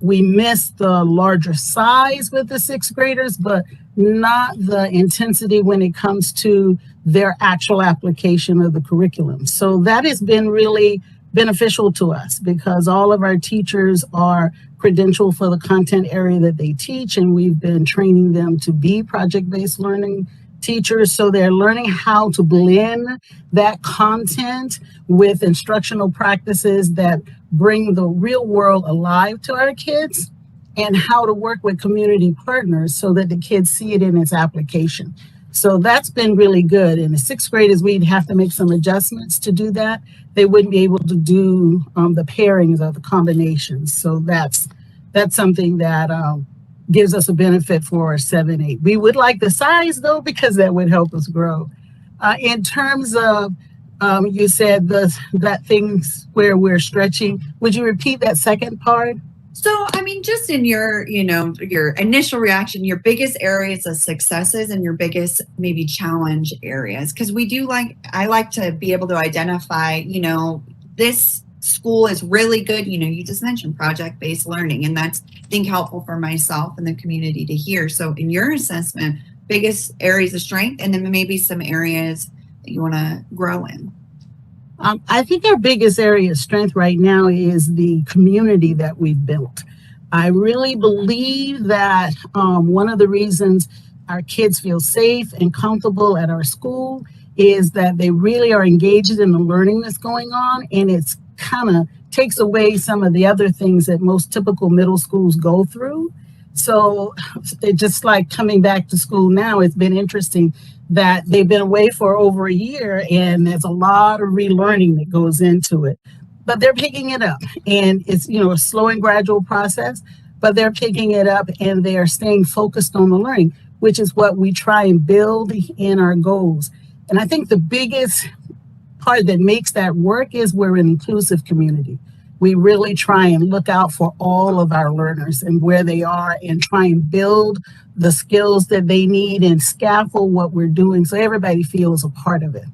We missed the larger size with the sixth graders, but not the intensity when it comes to their actual application of the curriculum. So that has been really beneficial to us, because all of our teachers are credentialed for the content area that they teach, and we've been training them to be project-based learning teachers. So they're learning how to blend that content with instructional practices that bring the real world alive to our kids, and how to work with community partners so that the kids see it in its application. So that's been really good. In the sixth graders, we'd have to make some adjustments to do that. They wouldn't be able to do the pairings or the combinations. So that's something that gives us a benefit for 7-8. We would like the size though, because that would help us grow. In terms of, you said that things where we're stretching, would you repeat that second part? So, I mean, just in your, your initial reaction, your biggest areas of successes and your biggest maybe challenge areas, because I like to be able to identify, this school is really good. You just mentioned project-based learning, and that's, I think, helpful for myself and the community to hear. So in your assessment, biggest areas of strength, and then maybe some areas that you want to grow in. I think our biggest area of strength right now is the community that we've built. I really believe that one of the reasons our kids feel safe and comfortable at our school is that they really are engaged in the learning that's going on, and it's kind of takes away some of the other things that most typical middle schools go through. So it just like coming back to school now, it's been interesting that they've been away for over a year, and there's a lot of relearning that goes into it. But they're picking it up, and it's a slow and gradual process, but they're picking it up and they're staying focused on the learning, which is what we try and build in our goals. And I think the biggest part that makes that work is we're an inclusive community. We really try and look out for all of our learners and where they are, and try and build the skills that they need and scaffold what we're doing so everybody feels a part of it.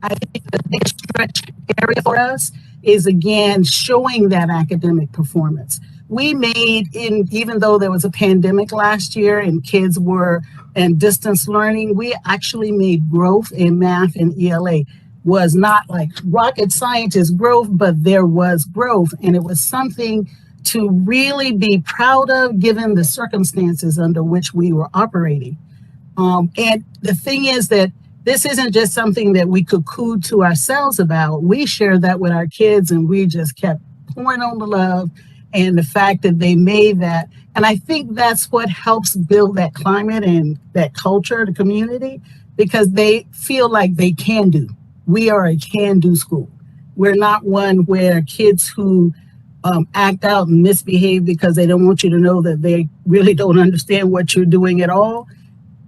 I think the big stretch area for us is, again, showing that academic performance. We made, even though there was a pandemic last year and kids were in distance learning, we actually made growth in math and ELA. Was not like rocket scientist growth, but there was growth, and it was something to really be proud of given the circumstances under which we were operating. And the thing is that this isn't just something that we could coo to ourselves about. We shared that with our kids, and we just kept pouring on the love and the fact that they made that. And I think that's what helps build that climate and that culture, the community, because they feel like they can do. We are a can-do school. We're not one where kids who act out and misbehave because they don't want you to know that they really don't understand what you're doing at all.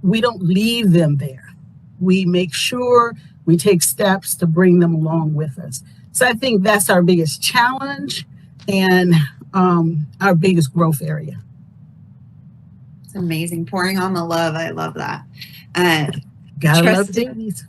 We don't leave them there. We make sure we take steps to bring them along with us. So I think that's our biggest challenge and our biggest growth area. It's amazing. Pouring on the love. I love that. Gotta love babies.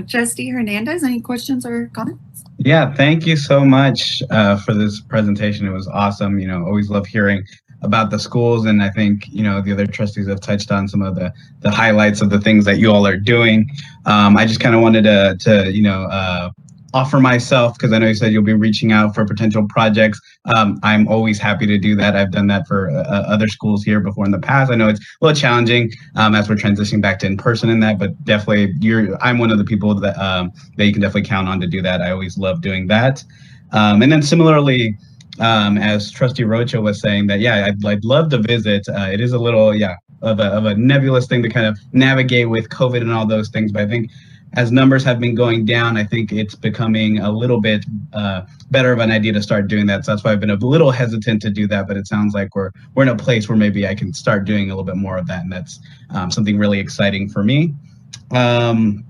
Trustee Hernandez, any questions or comments? Yeah, thank you so much for this presentation. It was awesome. Always love hearing about the schools, and I think the other trustees have touched on some of the highlights of the things that you all are doing. I just kind of wanted to offer myself, because I know you said you'll be reaching out for potential projects. I'm always happy to do that. I've done that for other schools here before in the past. I know it's a little challenging as we're transitioning back to in-person in that, but definitely I'm one of the people that that you can definitely count on to do that. I always love doing that. And then similarly, as Trustee Rocha was saying that, I'd love to visit. It is a little, of a nebulous thing to kind of navigate with COVID and all those things, but I think as numbers have been going down, I think it's becoming a little bit better of an idea to start doing that. So that's why I've been a little hesitant to do that, but it sounds like we're in a place where maybe I can start doing a little bit more of that, and that's something really exciting for me. And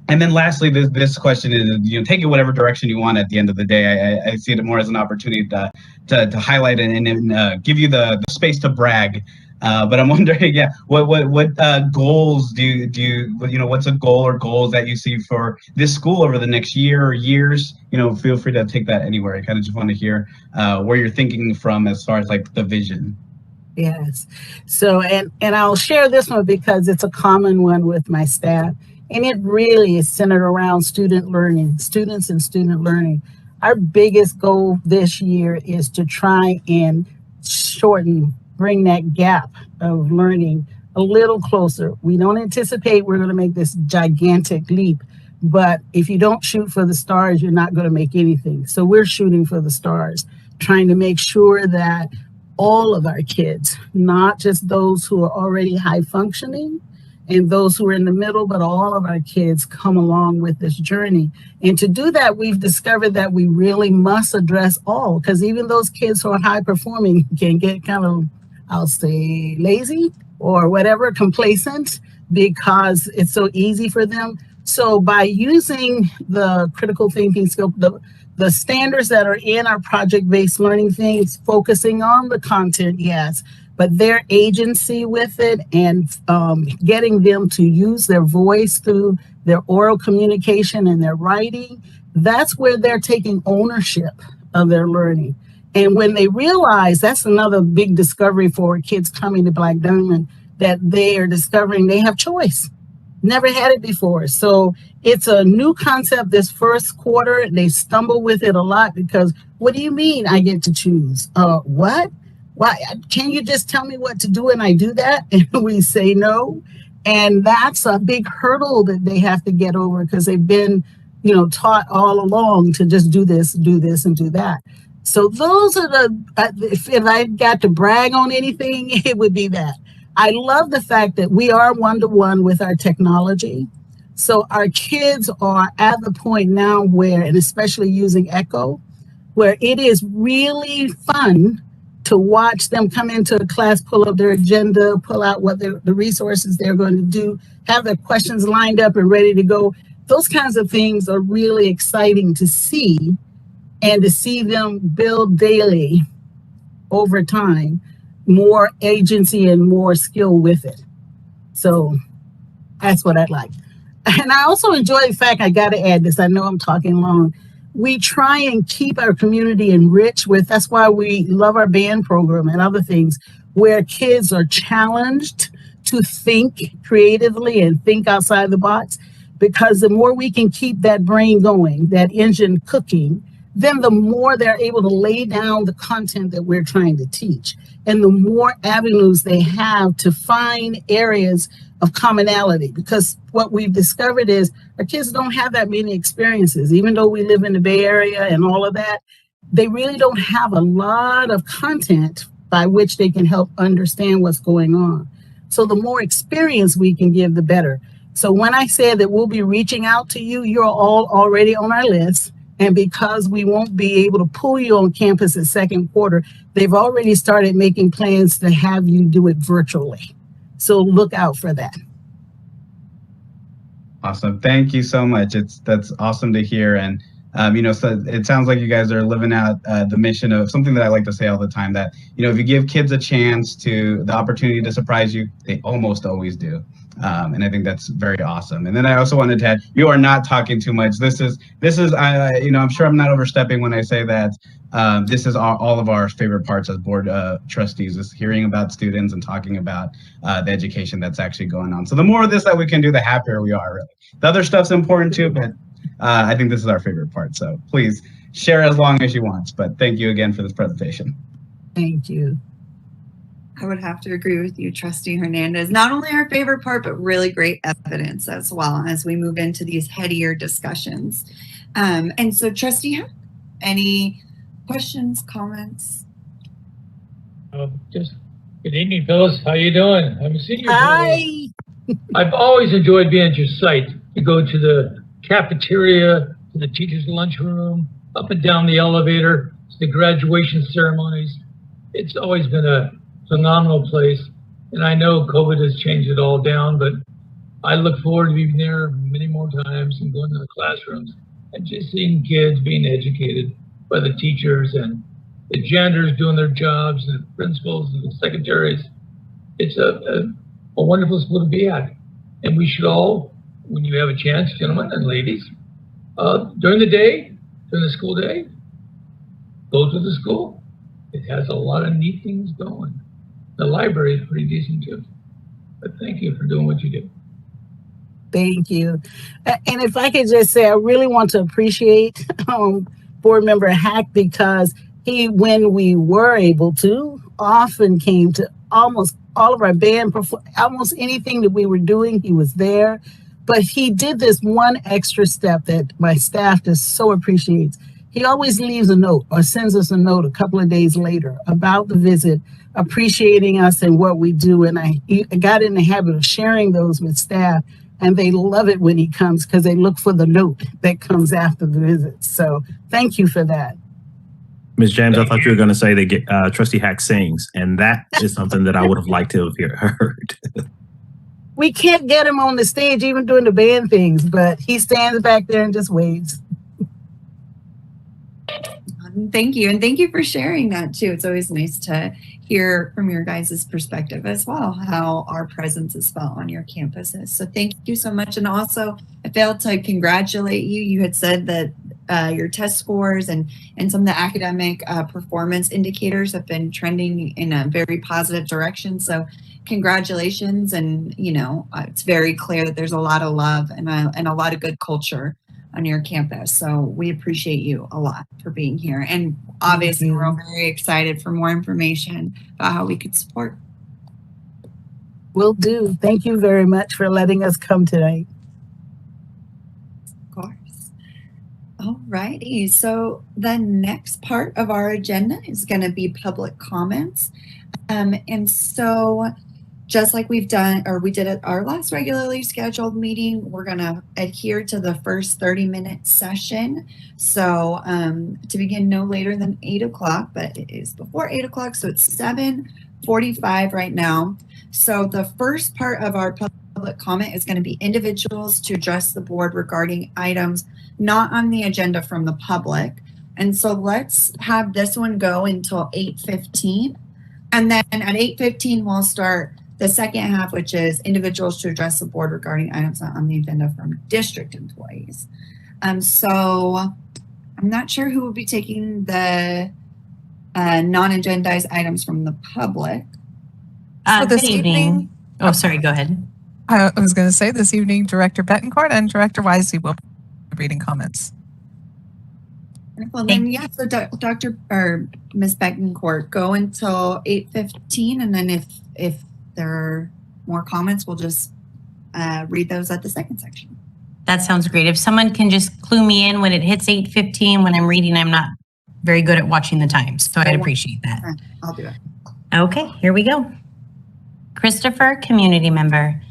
then lastly, this question is, take it whatever direction you want at the end of the day. I see it more as an opportunity to highlight and give you the space to brag But I'm wondering, yeah, what goals do you what's a goal or goals that you see for this school over the next year or years? Feel free to take that anywhere. I kind of just want to hear where you're thinking from as far as like the vision. Yes. So, and I'll share this one because it's a common one with my staff. And it really is centered around student learning, students and student learning. Our biggest goal this year is to try and bring that gap of learning a little closer. We don't anticipate we're going to make this gigantic leap, but if you don't shoot for the stars, you're not going to make anything. So we're shooting for the stars, trying to make sure that all of our kids, not just those who are already high functioning and those who are in the middle, but all of our kids come along with this journey. And to do that, we've discovered that we really must address all, because even those kids who are high performing can get kind of, I'll say, lazy or whatever, complacent, because it's so easy for them. So by using the critical thinking skill, the standards that are in our project-based learning things, focusing on the content, yes, but their agency with it and getting them to use their voice through their oral communication and their writing, that's where they're taking ownership of their learning. And when they realize, that's another big discovery for kids coming to Black Diamond, that they are discovering they have choice. Never had it before. So it's a new concept this first quarter. They stumble with it a lot because, what do you mean I get to choose? What? Why? Can you just tell me what to do and I do that? And we say no. And that's a big hurdle that they have to get over because they've been, taught all along to just do this, and do that. So those are if I got to brag on anything, it would be that. I love the fact that we are one-to-one with our technology. So our kids are at the point now where, and especially using Echo, where it is really fun to watch them come into a class, pull up their agenda, pull out what the resources they're going to do, have their questions lined up and ready to go. Those kinds of things are really exciting to see, and to see them build daily over time, more agency and more skill with it. So that's what I'd like. And I also enjoy the fact, I got to add this, I know I'm talking long. We try and keep our community enriched with, that's why we love our band program and other things, where kids are challenged to think creatively and think outside the box. Because the more we can keep that brain going, that engine cooking, then the more they're able to lay down the content that we're trying to teach. And the more avenues they have to find areas of commonality. Because what we've discovered is our kids don't have that many experiences. Even though we live in the Bay Area and all of that, they really don't have a lot of content by which they can help understand what's going on. So the more experience we can give, the better. So when I said that we'll be reaching out to you, you're all already on our list. And because we won't be able to pull you on campus at second quarter, they've already started making plans to have you do it virtually. So look out for that. Awesome. Thank you so much. That's awesome to hear. And, so it sounds like you guys are living out the mission of something that I like to say all the time, that, if you give kids a chance the opportunity to surprise you, they almost always do. And I think that's very awesome. And then I also wanted to add, you are not talking too much. This is I'm sure I'm not overstepping when I say that this is all of our favorite parts as board trustees, is hearing about students and talking about the education that's actually going on. So the more of this that we can do, the happier we are, really. The other stuff's important too, but I think this is our favorite part. So please share as long as you want. But thank you again for this presentation. Thank you. I would have to agree with you, Trustee Hernandez. Not only our favorite part, but really great evidence as well as we move into these headier discussions. And so, Trustee, any questions, comments? Just good evening, Phyllis. How you doing? I haven't seen you. Hi. I've always enjoyed being at your site. You go to the cafeteria, to the teacher's lunchroom, up and down the elevator, to the graduation ceremonies. It's always been a phenomenal place, and I know COVID has changed it all down, but I look forward to being there many more times and going to the classrooms and just seeing kids being educated by the teachers and the janitors doing their jobs and the principals and the secretaries. it's a wonderful school to be at. And we should all, when you have a chance, gentlemen and ladies, during the day, during the school day, go to the school. It has a lot of neat things going. The library is pretty decent too. But thank you for doing what you do. Thank you. And if I could just say, I really want to appreciate Board Member Hack, because he, when we were able to, often came to almost all of our band, almost anything that we were doing, he was there. But he did this one extra step that my staff just so appreciates. He always leaves a note or sends us a note a couple of days later about the visit, appreciating us and what we do. And I got in the habit of sharing those with staff, and they love it when he comes because they look for the note that comes after the visit. So thank you for that. Ms. James, I thought you were going to say that Trustee Hack sings, and that is something that I would have liked to have heard. We can't get him on the stage even doing the band things, but he stands back there and just waves. Thank you. And thank you for sharing that too. It's always nice to hear from your guys' perspective as well, how our presence is felt on your campuses. So thank you so much. And also, I failed to congratulate you. You had said that your test scores and some of the academic performance indicators have been trending in a very positive direction. So congratulations. And, you know, it's very clear that there's a lot of love and a lot of good culture on your campus. So we appreciate you a lot for being here. And obviously we're all very excited for more information about how we could support. Will do. Thank you very much for letting us come tonight. Of course. All righty. So the next part of our agenda is going to be public comments. And so just like we've done, or we did at our last regularly scheduled meeting, we're going to adhere to the first 30-minute session. So to begin no later than 8 o'clock, but it is before 8 o'clock. So it's 7:45 right now. So the first part of our public comment is going to be individuals to address the board regarding items not on the agenda from the public. And so let's have this one go until 8:15. And then at 8:15, we'll start the second half, which is individuals to address the board regarding items not on the agenda from district employees. So I'm not sure who will be taking the non-agendized items from the public. So Good evening. Oh, sorry, go ahead. I was going to say this evening, Director Betancourt and Director Wisely will be reading comments. Well, then, yeah, so Dr. or Ms. Betancourt, go until 8:15, and then if there are more comments, we'll just read those at the second section. That sounds great. If someone can just clue me in when it hits 8:15 when I'm reading, I'm not very good at watching the times, so I'd appreciate that. I'll do it. Okay, here we go. Christopher, community member.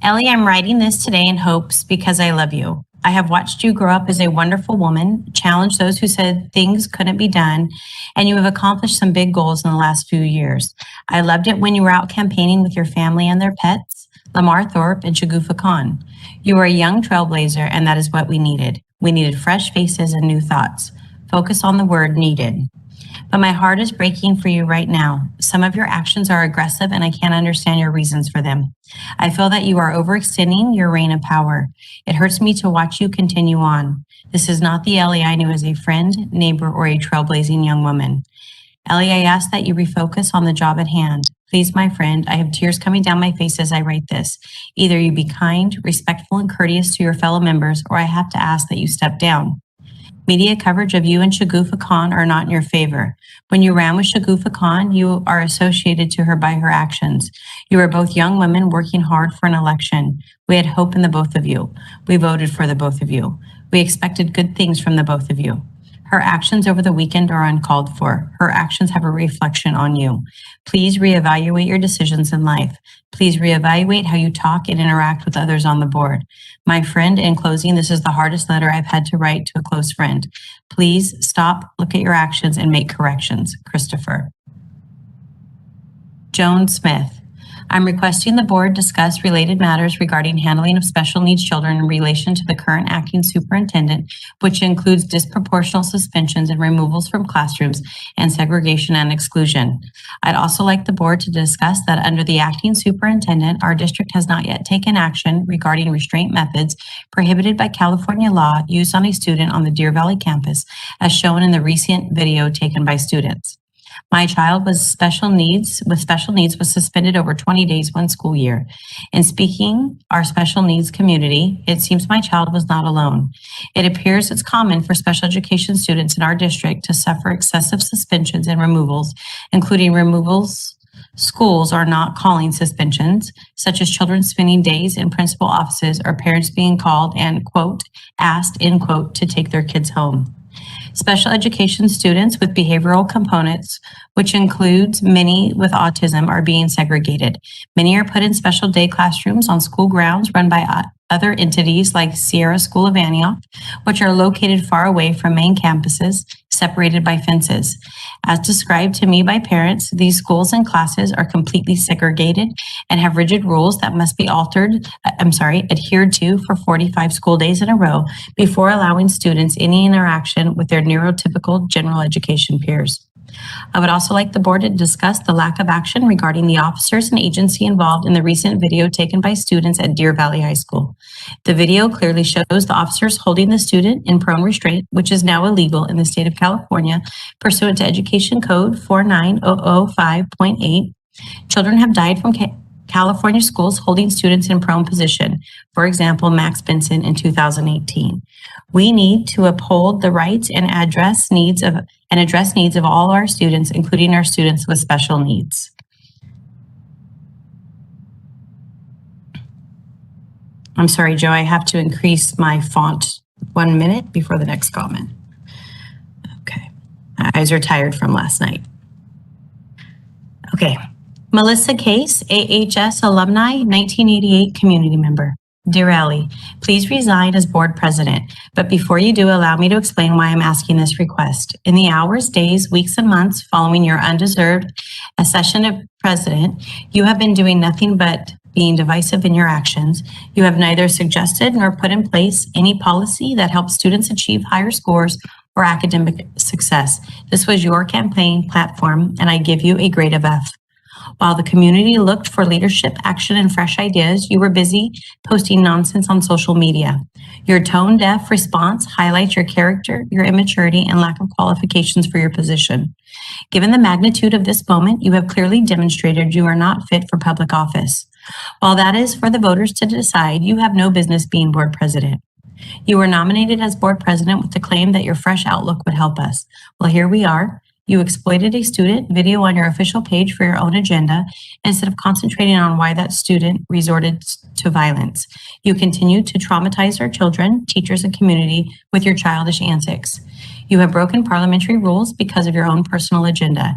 Ellie, I'm writing this today in hopes because I love you. I have watched you grow up as a wonderful woman, challenge those who said things couldn't be done, and you have accomplished some big goals in the last few years. I loved it when you were out campaigning with your family and their pets, Lamar Thorpe and Shagufa Khan. You were a young trailblazer, and that is what we needed. We needed fresh faces and new thoughts. Focus on the word needed. But my heart is breaking for you right now. Some of your actions are aggressive, and I can't understand your reasons for them. I feel that you are overextending your reign of power. It hurts me to watch you continue on. This is not the Ellie I knew as a friend, neighbor, or a trailblazing young woman. Ellie, I ask that you refocus on the job at hand. Please, my friend, I have tears coming down my face as I write this. Either you be kind, respectful, and courteous to your fellow members, or I have to ask that you step down. Media coverage of you and Shagufa Khan are not in your favor. When you ran with Shagufa Khan, you are associated to her by her actions. You are both young women working hard for an election. We had hope in the both of you. We voted for the both of you. We expected good things from the both of you. Her actions over the weekend are uncalled for. Her actions have a reflection on you. Please reevaluate your decisions in life. Please reevaluate how you talk and interact with others on the board. My friend, in closing, this is the hardest letter I've had to write to a close friend. Please stop, look at your actions, and make corrections. Christopher. Joan Smith. I'm requesting the board discuss related matters regarding handling of special needs children in relation to the current acting superintendent, which includes disproportional suspensions and removals from classrooms and segregation and exclusion. I'd also like the board to discuss that under the acting superintendent, our district has not yet taken action regarding restraint methods prohibited by California law used on a student on the Deer Valley campus, as shown in the recent video taken by students. My child with special needs was suspended over 20 days one school year. In speaking our special needs community, it seems my child was not alone. It appears it's common for special education students in our district to suffer excessive suspensions and removals, including removals schools are not calling suspensions, such as children spending days in principal offices or parents being called and, quote, asked, end quote, to take their kids home. Special education students with behavioral components, which includes many with autism, are being segregated. Many are put in special day classrooms on school grounds run by other entities like Sierra School of Antioch, which are located far away from main campuses, separated by fences. As described to me by parents, these schools and classes are completely segregated and have rigid rules that must be adhered to for 45 school days in a row before allowing students any interaction with their neurotypical general education peers. I would also like the board to discuss the lack of action regarding the officers and agency involved in the recent video taken by students at Deer Valley High School. The video clearly shows the officers holding the student in prone restraint, which is now illegal in the state of California, pursuant to Education Code 49005.8. Children have died from California schools holding students in prone position. For example, Max Benson in 2018. We need to uphold the rights and address needs of all our students, including our students with special needs. I'm sorry, Joe, I have to increase my font 1 minute before the next comment. Okay, my eyes are tired from last night. Okay, Melissa Case, AHS alumni, 1988 community member. Dear Ellie, please resign as board president. But before you do, allow me to explain why I'm asking this request. In the hours, days, weeks, and months following your undeserved accession of president, you have been doing nothing but being divisive in your actions. You have neither suggested nor put in place any policy that helps students achieve higher scores or academic success. This was your campaign platform, and I give you a grade of F. While the community looked for leadership, action, and fresh ideas, you were busy posting nonsense on social media. Your tone-deaf response highlights your character, your immaturity, and lack of qualifications for your position. Given the magnitude of this moment, you have clearly demonstrated you are not fit for public office. While that is for the voters to decide, you have no business being board president. You were nominated as board president with the claim that your fresh outlook would help us. Well, here we are. You exploited a student video on your official page for your own agenda instead of concentrating on why that student resorted to violence. You continued to traumatize our children, teachers, and community with your childish antics. You have broken parliamentary rules because of your own personal agenda.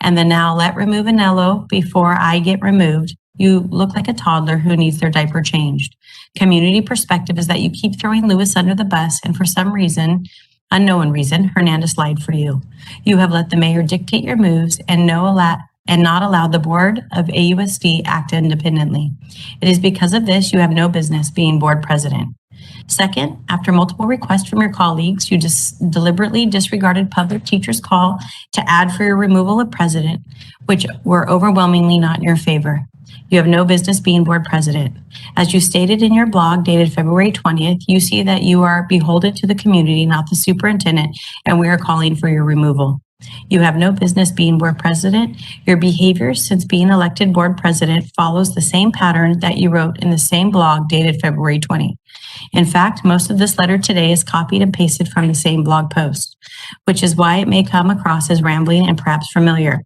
And the now let remove Anello before I get removed. You look like a toddler who needs their diaper changed. Community perspective is that you keep throwing Lewis under the bus, and for some reason, unknown reason, Hernandez lied for you. You have let the mayor dictate your moves and not allowed the board of AUSD act independently. It is because of this you have no business being board president. Second, after multiple requests from your colleagues, you deliberately disregarded public teachers' call to add for your removal of president, which were overwhelmingly not in your favor. You have no business being board president. As you stated in your blog dated February 20th, you see that you are beholden to the community, not the superintendent, and we are calling for your removal. You have no business being board president. Your behavior since being elected board president follows the same pattern that you wrote in the same blog dated February 20. In fact, most of this letter today is copied and pasted from the same blog post, which is why it may come across as rambling and perhaps familiar.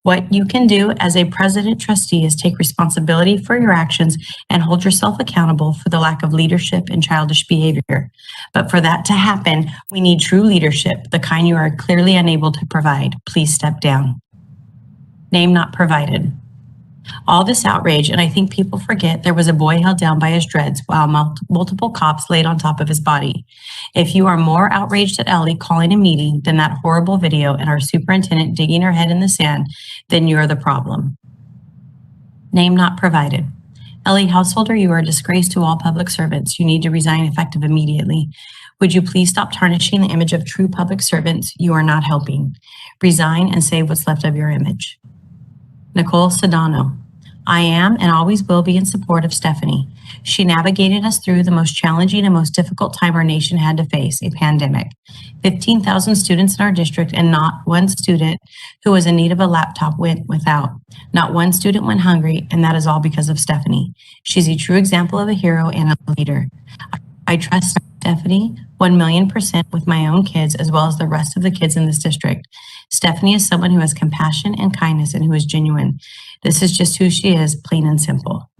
What you can do as a president trustee is take responsibility for your actions and hold yourself accountable for the lack of leadership and childish behavior. But for that to happen, we need true leadership, the kind you are clearly unable to provide. Please step down. Name not provided. All this outrage, and I think people forget there was a boy held down by his dreads while multiple cops laid on top of his body. If you are more outraged at Ellie calling a meeting than that horrible video and our superintendent digging her head in the sand, then you're the problem. Name not provided. Ellie Householder, you are a disgrace to all public servants. You need to resign effective immediately. Would you please stop tarnishing the image of true public servants? You are not helping. Resign and save what's left of your image. Nicole Sedano, I am and always will be in support of Stephanie. She navigated us through the most challenging and most difficult time our nation had to face, a pandemic. 15,000 students in our district and not one student who was in need of a laptop went without. Not one student went hungry, and that is all because of Stephanie. She's a true example of a hero and a leader. I trust Stephanie 1,000,000% with my own kids as well as the rest of the kids in this district. Stephanie is someone who has compassion and kindness and who is genuine. This is just who she is, plain and simple.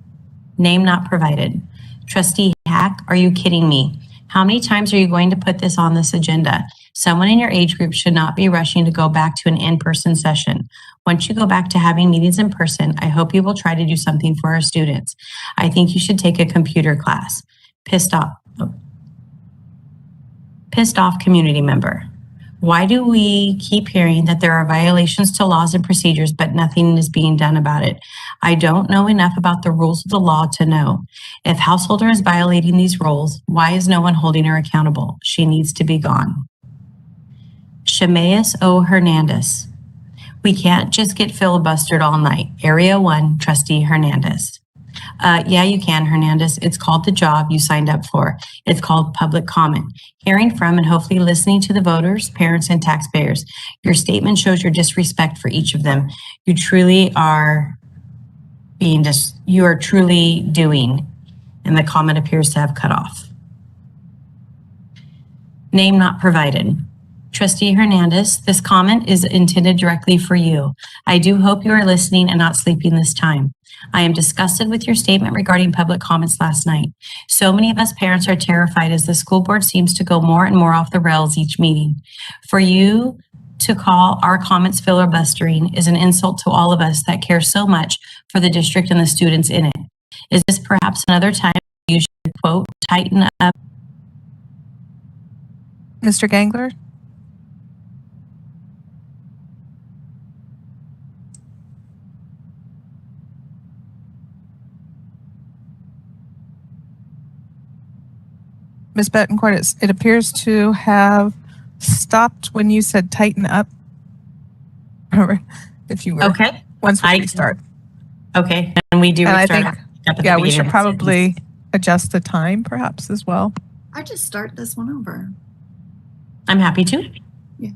Name not provided. Trustee Hack, are you kidding me? How many times are you going to put this on this agenda? Someone in your age group should not be rushing to go back to an in-person session. Once you go back to having meetings in person, I hope you will try to do something for our students. I think you should take a computer class. Pissed off community member. Why do we keep hearing that there are violations to laws and procedures, but nothing is being done about it? I don't know enough about the rules of the law to know. If Householder is violating these rules, why is no one holding her accountable? She needs to be gone. Shameas O. Hernandez. We can't just get filibustered all night. Area 1, Trustee Hernandez. Yeah, you can, Hernandez. It's called the job you signed up for. It's called public comment. Hearing from and hopefully listening to the voters, parents, and taxpayers. Your statement shows your disrespect for each of them. You truly are truly doing, and the comment appears to have cut off. Name not provided. Trustee Hernandez, this comment is intended directly for you. I do hope you are listening and not sleeping this time. I am disgusted with your statement regarding public comments last night. So many of us parents are terrified as the school board seems to go more and more off the rails each meeting. For you to call our comments filibustering is an insult to all of us that care so much for the district and the students in it. Is this perhaps another time you should, quote, tighten up? Mr. Gangler? Ms. Betancourt, it appears to have stopped when you said tighten up. If you were, okay. Once we restart. Okay, and we do restart. I think, yeah, we should probably adjust the time perhaps as well. I just start this one over. I'm happy to. Yeah.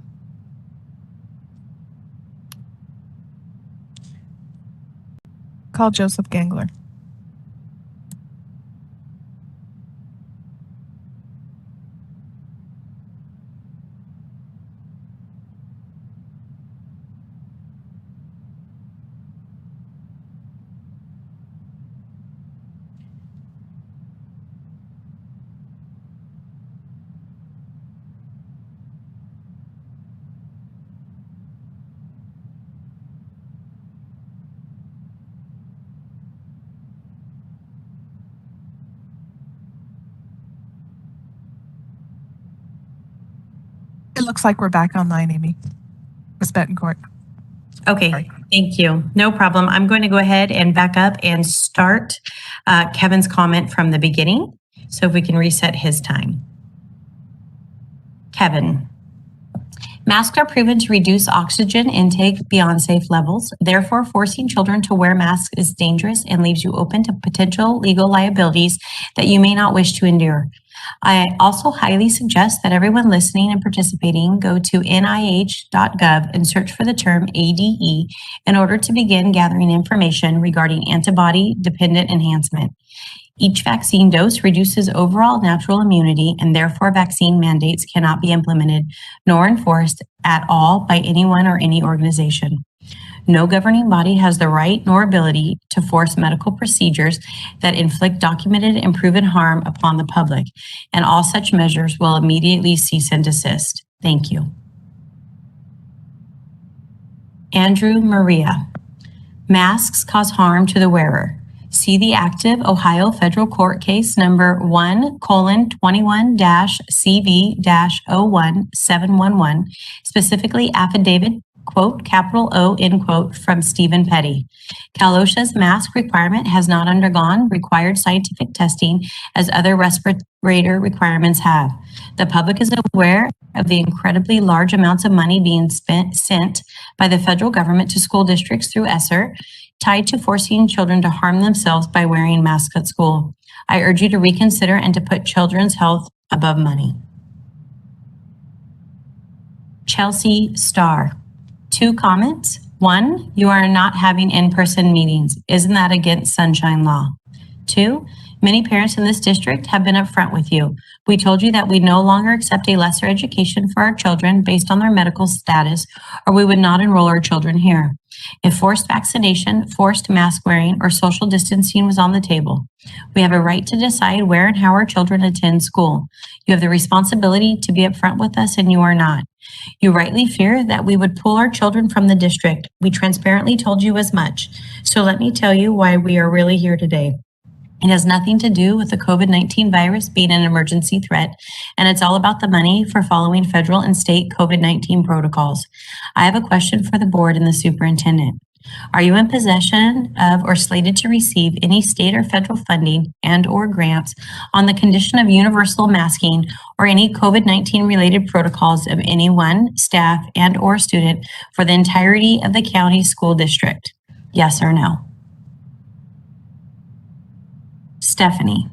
Call Joseph Gangler. It looks like we're back online, Amy. Ms. Betancourt. Okay, sorry. Thank you. No problem. I'm going to go ahead and back up and start Kevin's comment from the beginning. So if we can reset his time. Kevin. Masks are proven to reduce oxygen intake beyond safe levels. Therefore, forcing children to wear masks is dangerous and leaves you open to potential legal liabilities that you may not wish to endure. I also highly suggest that everyone listening and participating go to nih.gov and search for the term ADE in order to begin gathering information regarding antibody-dependent enhancement. Each vaccine dose reduces overall natural immunity, and therefore vaccine mandates cannot be implemented nor enforced at all by anyone or any organization. No governing body has the right nor ability to force medical procedures that inflict documented and proven harm upon the public, and all such measures will immediately cease and desist. Thank you. Andrew Maria. Masks cause harm to the wearer. See the active Ohio federal court case number 1:21-CV-01711, specifically affidavit quote, capital O, end quote, from Stephen Petty. Cal OSHA's mask requirement has not undergone required scientific testing as other respirator requirements have. The public is aware of the incredibly large amounts of money being sent by the federal government to school districts through ESSER, tied to forcing children to harm themselves by wearing masks at school. I urge you to reconsider and to put children's health above money. Chelsea Starr. 2 comments. 1, you are not having in-person meetings. Isn't that against sunshine law? 2, many parents in this district have been upfront with you. We told you that we no longer accept a lesser education for our children based on their medical status, or we would not enroll our children here. If forced vaccination, forced mask wearing, or social distancing was on the table, we have a right to decide where and how our children attend school. You have the responsibility to be upfront with us, and you are not. You rightly fear that we would pull our children from the district. We transparently told you as much. So let me tell you why we are really here today. It has nothing to do with the COVID-19 virus being an emergency threat, and it's all about the money for following federal and state COVID-19 protocols. I have a question for the board and the superintendent. Are you in possession of or slated to receive any state or federal funding and or grants on the condition of universal masking or any COVID-19 related protocols of anyone, staff, and or student for the entirety of the county school district? Yes or no? Stephanie.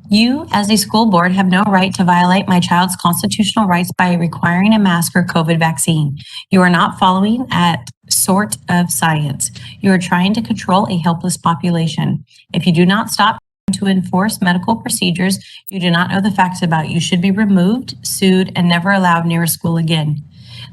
You, as a school board, have no right to violate my child's constitutional rights by requiring a mask or COVID vaccine. You are not following at sort of science. You are trying to control a helpless population. If you do not stop to enforce medical procedures you do not know the facts about, you should be removed, sued, and never allowed near a school again.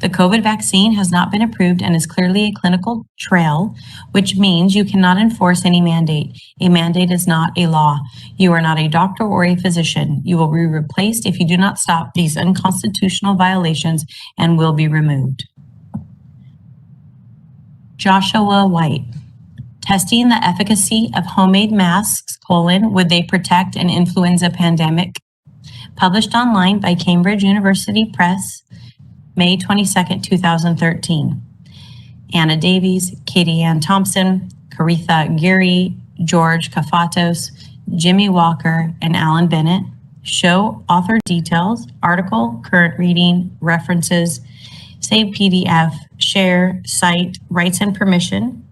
The COVID vaccine has not been approved and is clearly a clinical trial, which means you cannot enforce any mandate. A mandate is not a law. You are not a doctor or a physician. You will be replaced if you do not stop these unconstitutional violations and will be removed. Joshua White. Testing the efficacy of homemade masks, would they protect an influenza pandemic? Published online by Cambridge University Press, May 22nd, 2013. Anna Davies, Katie Ann Thompson, Caritha Geary, George Kafatos, Jimmy Walker, and Alan Bennett. Show author details, article, current reading, references, save PDF, share, cite, rights and permission,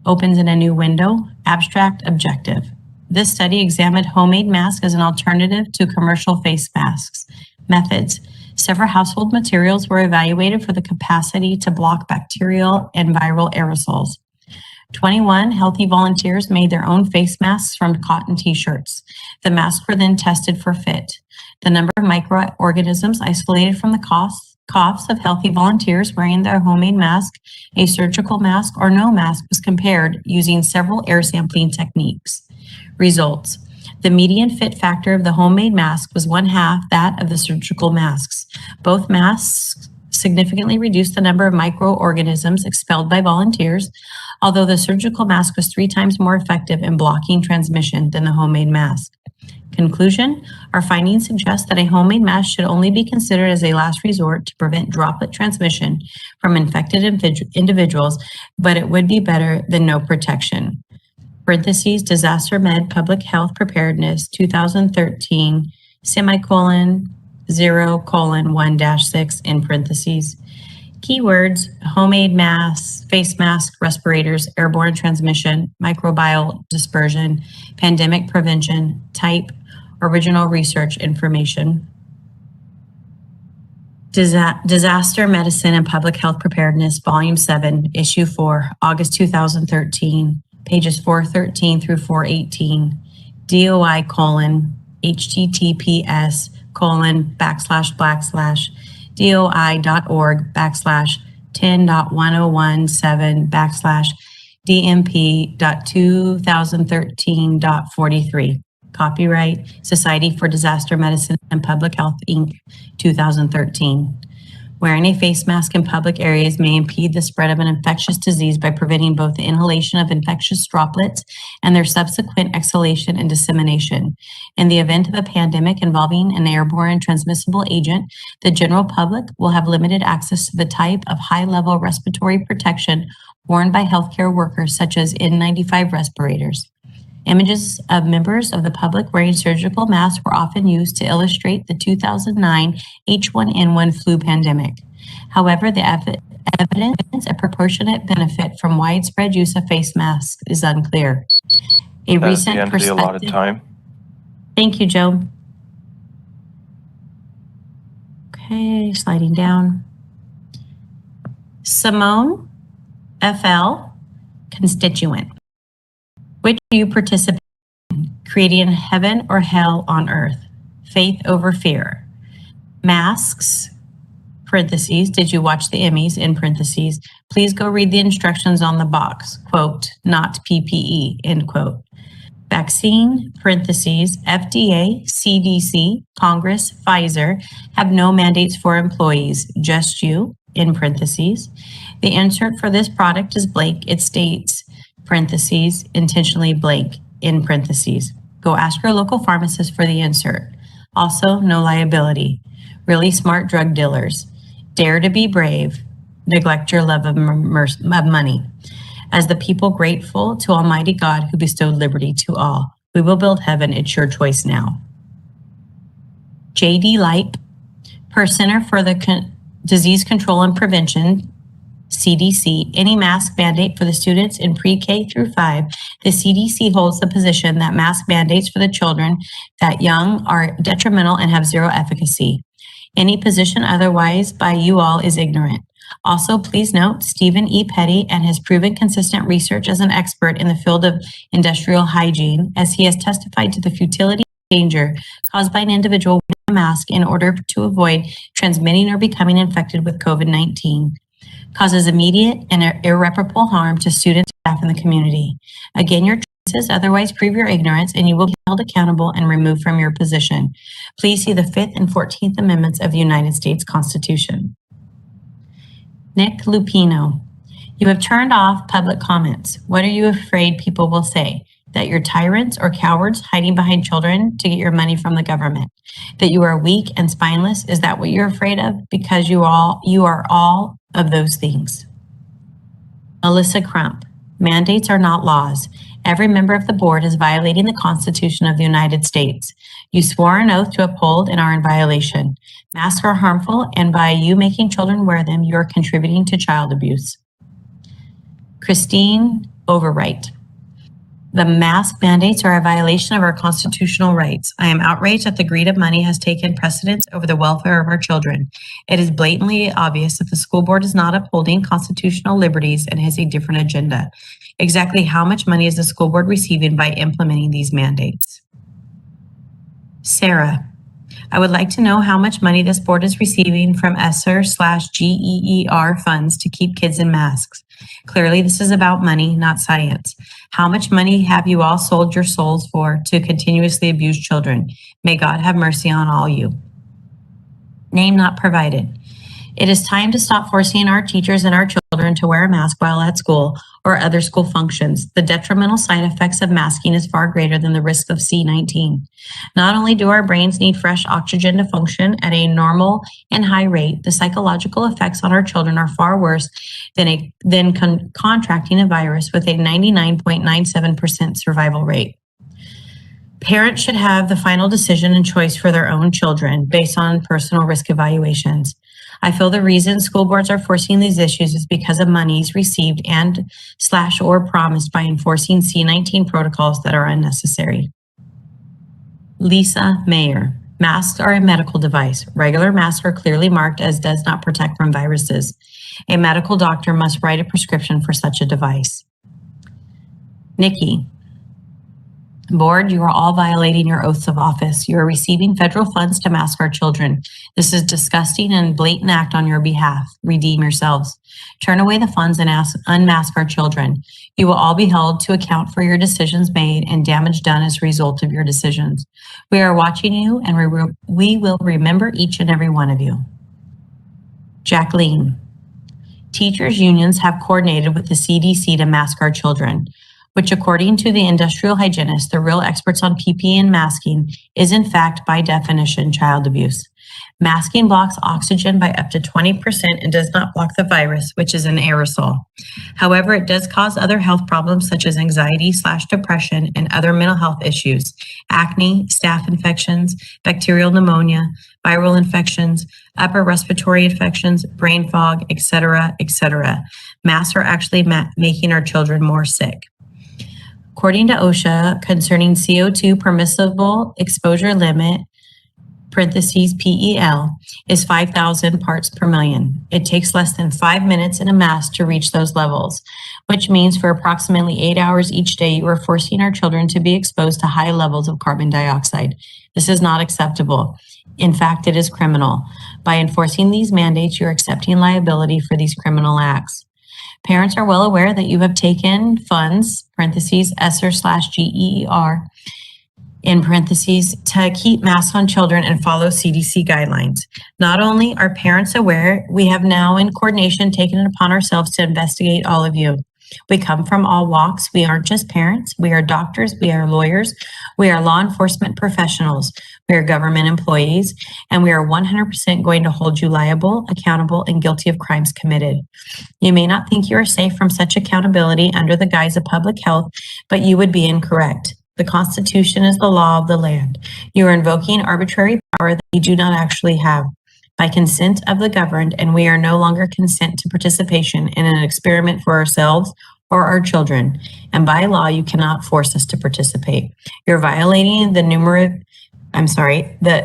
opens in a new window, abstract, objective. This study examined homemade masks as an alternative to commercial face masks. Methods. Several household materials were evaluated for the capacity to block bacterial and viral aerosols. 21 healthy volunteers made their own face masks from cotton t-shirts. The masks were then tested for fit. The number of microorganisms isolated from the coughs of healthy volunteers wearing their homemade mask, a surgical mask, or no mask was compared using several air sampling techniques. Results. The median fit factor of the homemade mask was 1/2 that of the surgical masks. Both masks significantly reduced the number of microorganisms expelled by volunteers, although the surgical mask was 3 times more effective in blocking transmission than the homemade mask. Conclusion, our findings suggest that a homemade mask should only be considered as a last resort to prevent droplet transmission from infected individuals, but it would be better than no protection. Parentheses, Disaster Med Public Health Preparedness 2013, semicolon, 0:1-6 in parentheses. Keywords, homemade masks, face mask, respirators, airborne transmission, microbial dispersion, pandemic prevention, type, original research information. Disaster Medicine and Public Health Preparedness, Volume 7, Issue 4, August 2013, pages 413 through 418, DOI : https://doi.org/10.1017/DMP.2013.43. Copyright Society for Disaster Medicine and Public Health, Inc., 2013. Wearing a face mask in public areas may impede the spread of an infectious disease by preventing both the inhalation of infectious droplets and their subsequent exhalation and dissemination. In the event of a pandemic involving an airborne transmissible agent, the general public will have limited access to the type of high-level respiratory protection worn by healthcare workers such as N95 respirators. Images of members of the public wearing surgical masks were often used to illustrate the 2009 H1N1 flu pandemic. However, the evidence of proportionate benefit from widespread use of face masks is unclear. That's the end of the allotted time. Thank you, Joe. Okay, sliding down. Simone FL, constituent. Which do you participate in? Creating heaven or hell on earth? Faith over fear? Masks, parentheses, did you watch the Emmys, in parentheses? Please go read the instructions on the box, quote, not PPE, end quote. Vaccine, parentheses, FDA, CDC, Congress, Pfizer have no mandates for employees, just you, in parentheses. The insert for this product is blank. It states, parentheses, intentionally blank, in parentheses. Go ask your local pharmacist for the insert. Also, no liability. Really smart drug dealers. Dare to be brave. Neglect your love of money. As the people grateful to Almighty God who bestowed liberty to all. We will build heaven. It's your choice now. J.D. Light, per Center for the Disease Control and Prevention, CDC, any mask mandate for the students in pre-K through 5, the CDC holds the position that mask mandates for the children that young are detrimental and have zero efficacy. Any position otherwise by you all is ignorant. Also, please note, Stephen E. Petty and his proven consistent research as an expert in the field of industrial hygiene, as he has testified to the futility and danger caused by an individual wearing a mask in order to avoid transmitting or becoming infected with COVID-19. Causes immediate and irreparable harm to students, staff, and the community. Again, your choices, otherwise prove your ignorance, and you will be held accountable and removed from your position. Please see the 5th and 14th Amendments of the United States Constitution. Nick Lupino, you have turned off public comments. What are you afraid people will say? That you're tyrants or cowards hiding behind children to get your money from the government? That you are weak and spineless? Is that what you're afraid of? Because you are all of those things. Melissa Crump, mandates are not laws. Every member of the board is violating the Constitution of the United States. You swore an oath to uphold and are in violation. Masks are harmful, and by you making children wear them, you are contributing to child abuse. Christine Overwright, the mask mandates are a violation of our constitutional rights. I am outraged that the greed of money has taken precedence over the welfare of our children. It is blatantly obvious that the school board is not upholding constitutional liberties and has a different agenda. Exactly how much money is the school board receiving by implementing these mandates? Sarah, I would like to know how much money this board is receiving from ESSER/GEER funds to keep kids in masks. Clearly, this is about money, not science. How much money have you all sold your souls for to continuously abuse children? May God have mercy on all you. Name not provided. It is time to stop forcing our teachers and our children to wear a mask while at school or other school functions. The detrimental side effects of masking is far greater than the risk of C-19. Not only do our brains need fresh oxygen to function at a normal and high rate, the psychological effects on our children are far worse than contracting a virus with a 99.97% survival rate. Parents should have the final decision and choice for their own children based on personal risk evaluations. I feel the reason school boards are forcing these issues is because of monies received and/or promised by enforcing C-19 protocols that are unnecessary. Lisa Mayer, masks are a medical device. Regular masks are clearly marked as does not protect from viruses. A medical doctor must write a prescription for such a device. Nikki, board, you are all violating your oaths of office. You are receiving federal funds to mask our children. This is disgusting and blatant act on your behalf. Redeem yourselves. Turn away the funds and unmask our children. You will all be held to account for your decisions made and damage done as a result of your decisions. We are watching you, and we will remember each and every one of you. Jacqueline. Teachers' unions have coordinated with the CDC to mask our children, which according to the industrial hygienists, the real experts on PPE and masking, is in fact by definition child abuse. Masking blocks oxygen by up to 20% and does not block the virus, which is an aerosol. However, it does cause other health problems such as anxiety/depression and other mental health issues, acne, staph infections, bacterial pneumonia, viral infections, upper respiratory infections, brain fog, etc., etc. Masks are actually making our children more sick. According to OSHA, concerning CO2 permissible exposure limit, parentheses PEL, is 5,000 parts per million. It takes less than 5 minutes in a mask to reach those levels, which means for approximately 8 hours each day, you are forcing our children to be exposed to high levels of carbon dioxide. This is not acceptable. In fact, it is criminal. By enforcing these mandates, you're accepting liability for these criminal acts. Parents are well aware that you have taken funds, parentheses, ESSER/GEER, in parentheses, to keep masks on children and follow CDC guidelines. Not only are parents aware, we have now in coordination taken it upon ourselves to investigate all of you. We come from all walks. We aren't just parents. We are doctors. We are lawyers. We are law enforcement professionals. We are government employees, and we are 100% going to hold you liable, accountable, and guilty of crimes committed. You may not think you are safe from such accountability under the guise of public health, but you would be incorrect. The Constitution is the law of the land. You are invoking arbitrary power that you do not actually have. By consent of the governed, and we are no longer consent to participation in an experiment for ourselves or our children. And by law, you cannot force us to participate. You're violating the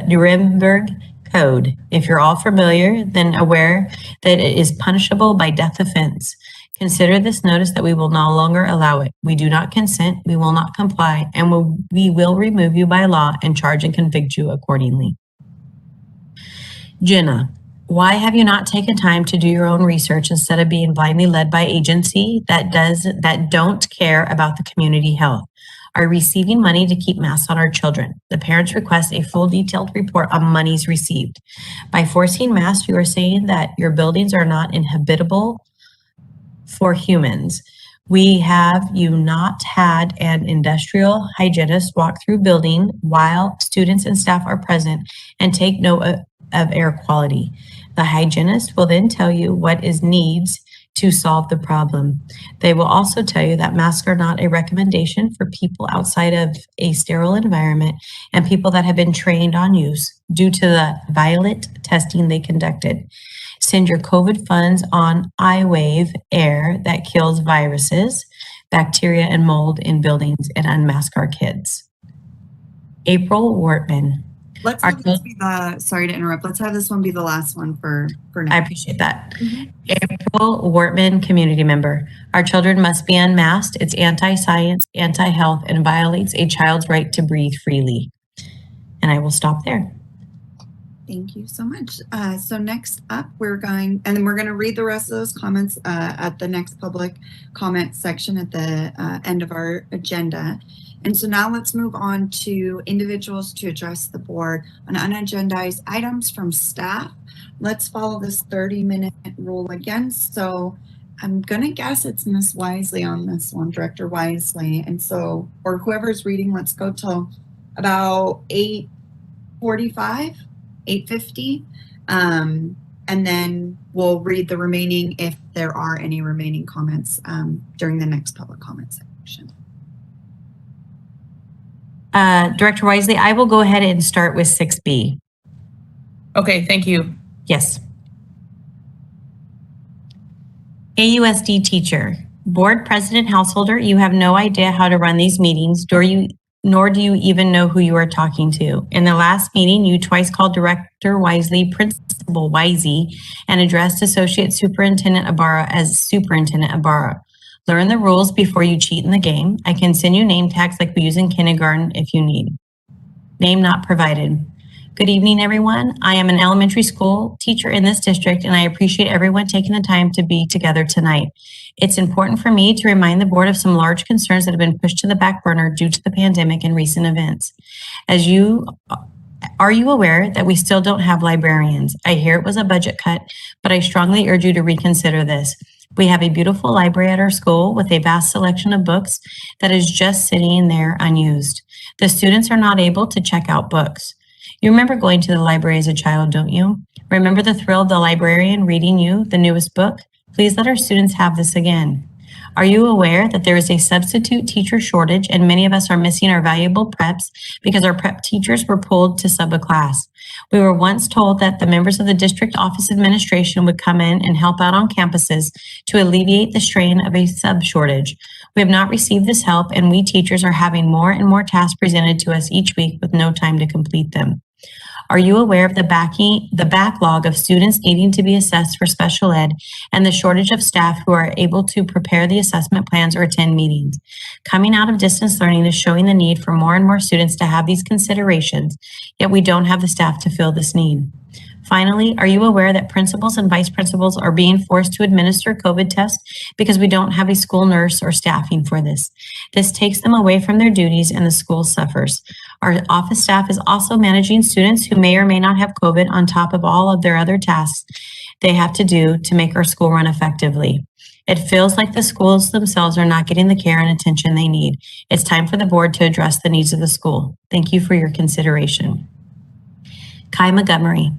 Nuremberg Code. If you're all familiar, then aware that it is punishable by death offense. Consider this notice that we will no longer allow it. We do not consent, we will not comply, and we will remove you by law and charge and convict you accordingly. Jenna, why have you not taken time to do your own research instead of being blindly led by agency that don't care about the community health? Are receiving money to keep masks on our children. The parents request a full detailed report on monies received. By forcing masks, you are saying that your buildings are not inhabitable for humans. We have you not had an industrial hygienist walk through building while students and staff are present and take note of air quality. The hygienist will then tell you what is needs to solve the problem. They will also tell you that masks are not a recommendation for people outside of a sterile environment and people that have been trained on use due to the violet testing they conducted. Send your COVID funds on iWave air that kills viruses, bacteria, and mold in buildings and unmask our kids. April Wortman. Let's have this be sorry to interrupt. Let's have this one be the last one for now. I appreciate that. April Wortman, community member. Our children must be unmasked. It's anti-science, anti-health, and violates a child's right to breathe freely. And I will stop there. Thank you so much. So next up, we're going to read the rest of those comments at the next public comment section at the end of our agenda. And so now let's move on to individuals to address the board on unagendized items from staff. Let's follow this 30-minute rule again. So I'm gonna guess it's Ms. Wisely on this one, Director Wisely. And so, or whoever's reading, let's go till about 8:45, 8:50. And then we'll read the remaining if there are any remaining comments during the next public comment section. Director Wisely, I will go ahead and start with 6B. Okay, thank you. Yes. AUSD teacher, board president householder, you have no idea how to run these meetings, nor do you even know who you are talking to. In the last meeting, you twice called Director Wisely Principal Wisey and addressed Associate Superintendent Ibarra as Superintendent Ibarra. Learn the rules before you cheat in the game. I can send you name tags like we use in kindergarten if you need. Name not provided. Good evening, everyone. I am an elementary school teacher in this district, and I appreciate everyone taking the time to be together tonight. It's important for me to remind the board of some large concerns that have been pushed to the back burner due to the pandemic and recent events. As Are you aware that we still don't have librarians? I hear it was a budget cut, but I strongly urge you to reconsider this. We have a beautiful library at our school with a vast selection of books that is just sitting there unused. The students are not able to check out books. You remember going to the library as a child, don't you? Remember the thrill of the librarian reading you the newest book? Please let our students have this again. Are you aware that there is a substitute teacher shortage and many of us are missing our valuable preps because our prep teachers were pulled to sub a class? We were once told that the members of the district office administration would come in and help out on campuses to alleviate the strain of a sub shortage. We have not received this help, and we teachers are having more and more tasks presented to us each week with no time to complete them. Are you aware of the backlog of students needing to be assessed for special ed and the shortage of staff who are able to prepare the assessment plans or attend meetings? Coming out of distance learning is showing the need for more and more students to have these considerations, yet we don't have the staff to fill this need. Finally, are you aware that principals and vice principals are being forced to administer COVID tests because we don't have a school nurse or staffing for this? This takes them away from their duties and the school suffers. Our office staff is also managing students who may or may not have COVID on top of all of their other tasks they have to do to make our school run effectively. It feels like the schools themselves are not getting the care and attention they need. It's time for the board to address the needs of the school. Thank you for your consideration. Kai Montgomery.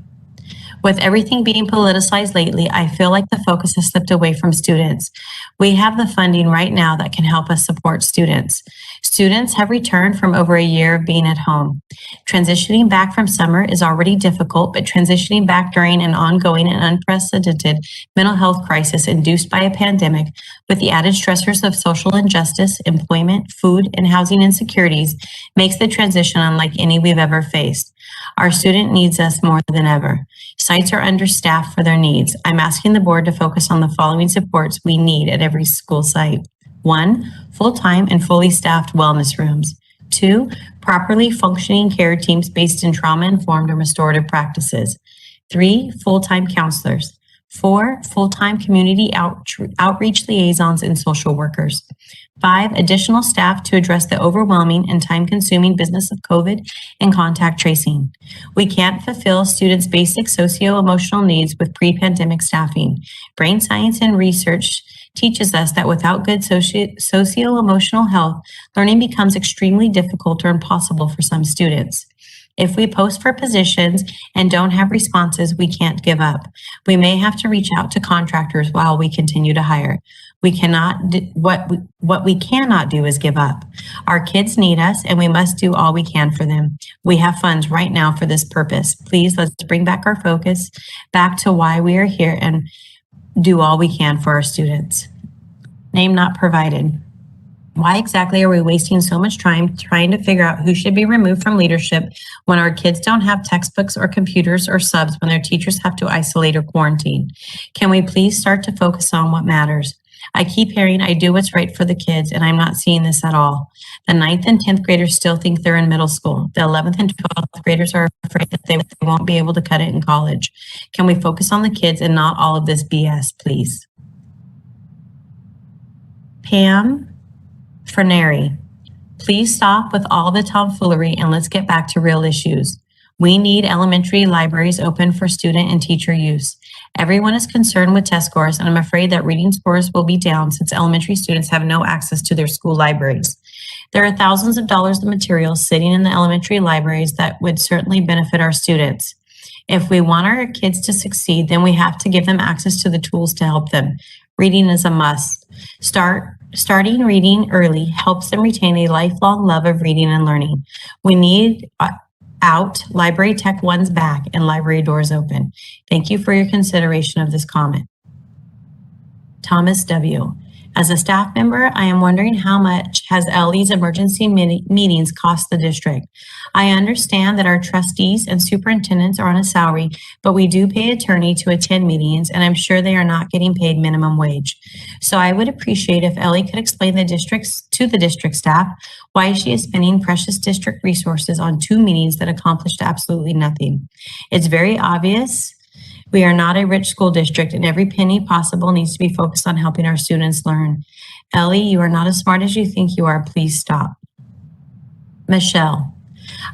With everything being politicized lately, I feel like the focus has slipped away from students. We have the funding right now that can help us support students. Students have returned from over a year of being at home. Transitioning back from summer is already difficult, but transitioning back during an ongoing and unprecedented mental health crisis induced by a pandemic with the added stressors of social injustice, employment, food, and housing insecurities makes the transition unlike any we've ever faced. Our student needs us more than ever. Sites are understaffed for their needs. I'm asking the board to focus on the following supports we need at every school site. 1, full-time and fully staffed wellness rooms. 2, properly functioning care teams based in trauma-informed and restorative practices. 3, full-time counselors. 4, full-time community outreach liaisons and social workers. 5, additional staff to address the overwhelming and time-consuming business of COVID and contact tracing. We can't fulfill students' basic socio-emotional needs with pre-pandemic staffing. Brain science and research teaches us that without good socio-emotional health, learning becomes extremely difficult or impossible for some students. If we post for positions and don't have responses, we can't give up. We may have to reach out to contractors while we continue to hire. What we cannot do is give up. Our kids need us and we must do all we can for them. We have funds right now for this purpose. Please, let's bring back our focus back to why we are here and do all we can for our students. Name not provided. Why exactly are we wasting so much time trying to figure out who should be removed from leadership when our kids don't have textbooks or computers or subs when their teachers have to isolate or quarantine? Can we please start to focus on what matters? I keep hearing I do what's right for the kids, and I'm not seeing this at all. The 9th and 10th graders still think they're in middle school. The 11th and 12th graders are afraid that they won't be able to cut it in college. Can we focus on the kids and not all of this BS, please? Pam Fernary, please stop with all the tomfoolery and let's get back to real issues. We need elementary libraries open for student and teacher use. Everyone is concerned with test scores, and I'm afraid that reading scores will be down since elementary students have no access to their school libraries. There are thousands of dollars of materials sitting in the elementary libraries that would certainly benefit our students. If we want our kids to succeed, then we have to give them access to the tools to help them. Reading is a must. Starting reading early helps them retain a lifelong love of reading and learning. We need out Library Tech 1's back and library doors open. Thank you for your consideration of this comment. Thomas W. As a staff member, I am wondering how much has Ellie's emergency meetings cost the district? I understand that our trustees and superintendents are on a salary, but we do pay attorney to attend meetings, and I'm sure they are not getting paid minimum wage. So I would appreciate if Ellie could explain to the district staff why she is spending precious district resources on 2 meetings that accomplished absolutely nothing. It's very obvious we are not a rich school district, and every penny possible needs to be focused on helping our students learn. Ellie, you are not as smart as you think you are. Please stop. Michelle,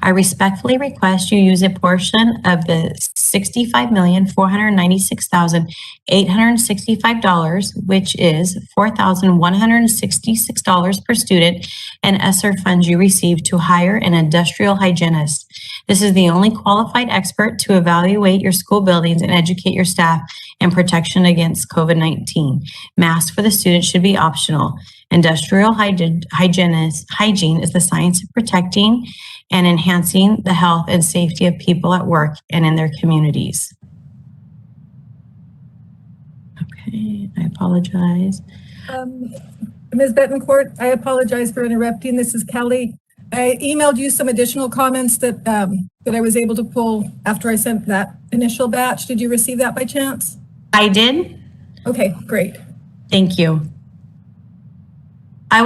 I respectfully request you use a portion of the $65,496,865, which is $4,166 per student, and ESSER funds you received to hire an industrial hygienist. This is the only qualified expert to evaluate your school buildings and educate your staff in protection against COVID-19. Masks for the students should be optional. Industrial hygiene is the science of protecting and enhancing the health and safety of people at work and in their communities. Okay, I apologize. Ms. Betancourt, I apologize for interrupting. This is Kelly. I emailed you some additional comments that I was able to pull after I sent that initial batch. Did you receive that by chance? I did. Okay, great. Thank you. I'm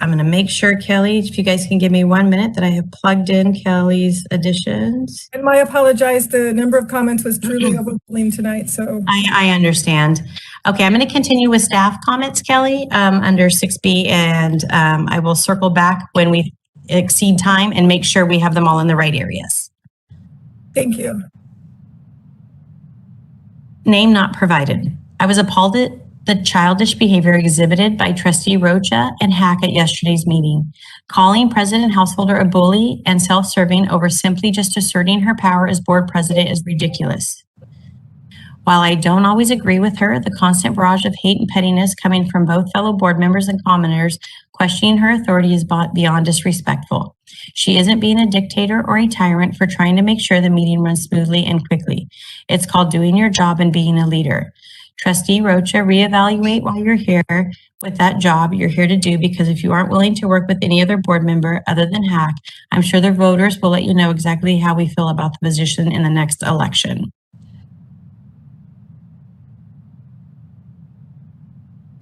going to make sure, Kelly, if you guys can give me 1 minute, that I have plugged in Kelly's additions. And I apologize. The number of comments was truly overwhelming tonight. So I understand. Okay, I'm going to continue with staff comments, Kelly, under 6B, and I will circle back when we exceed time and make sure we have them all in the right areas. Thank you. Name not provided. I was appalled at the childish behavior exhibited by Trustee Rocha and Hack at yesterday's meeting. Calling President Householder a bully and self-serving over simply just asserting her power as board president is ridiculous. While I don't always agree with her, the constant barrage of hate and pettiness coming from both fellow board members and commoners questioning her authority is beyond disrespectful. She isn't being a dictator or a tyrant for trying to make sure the meeting runs smoothly and quickly. It's called doing your job and being a leader. Trustee Rocha, reevaluate while you're here with that job you're here to do, because if you aren't willing to work with any other board member other than Hack, I'm sure the voters will let you know exactly how we feel about the position in the next election.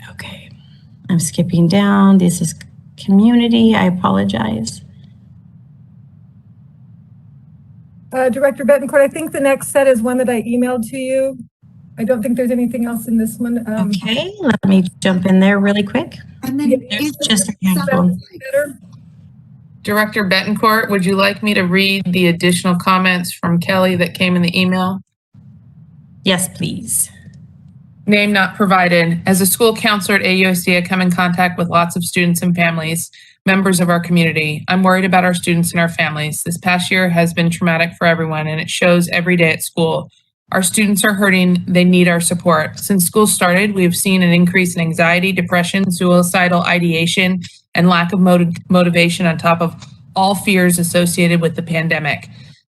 Okay, I'm skipping down. This is community. I apologize. Director Betancourt, I think the next set is one that I emailed to you. I don't think there's anything else in this one. Okay, let me jump in there really quick. And then There's just a handful. Director Betancourt, would you like me to read the additional comments from Kelly that came in the email? Yes, please. Name not provided. As a school counselor at AUSD, I come in contact with lots of students and families, members of our community. I'm worried about our students and our families. This past year has been traumatic for everyone, and it shows every day at school. Our students are hurting. They need our support. Since school started, we have seen an increase in anxiety, depression, suicidal ideation, and lack of motivation on top of all fears associated with the pandemic.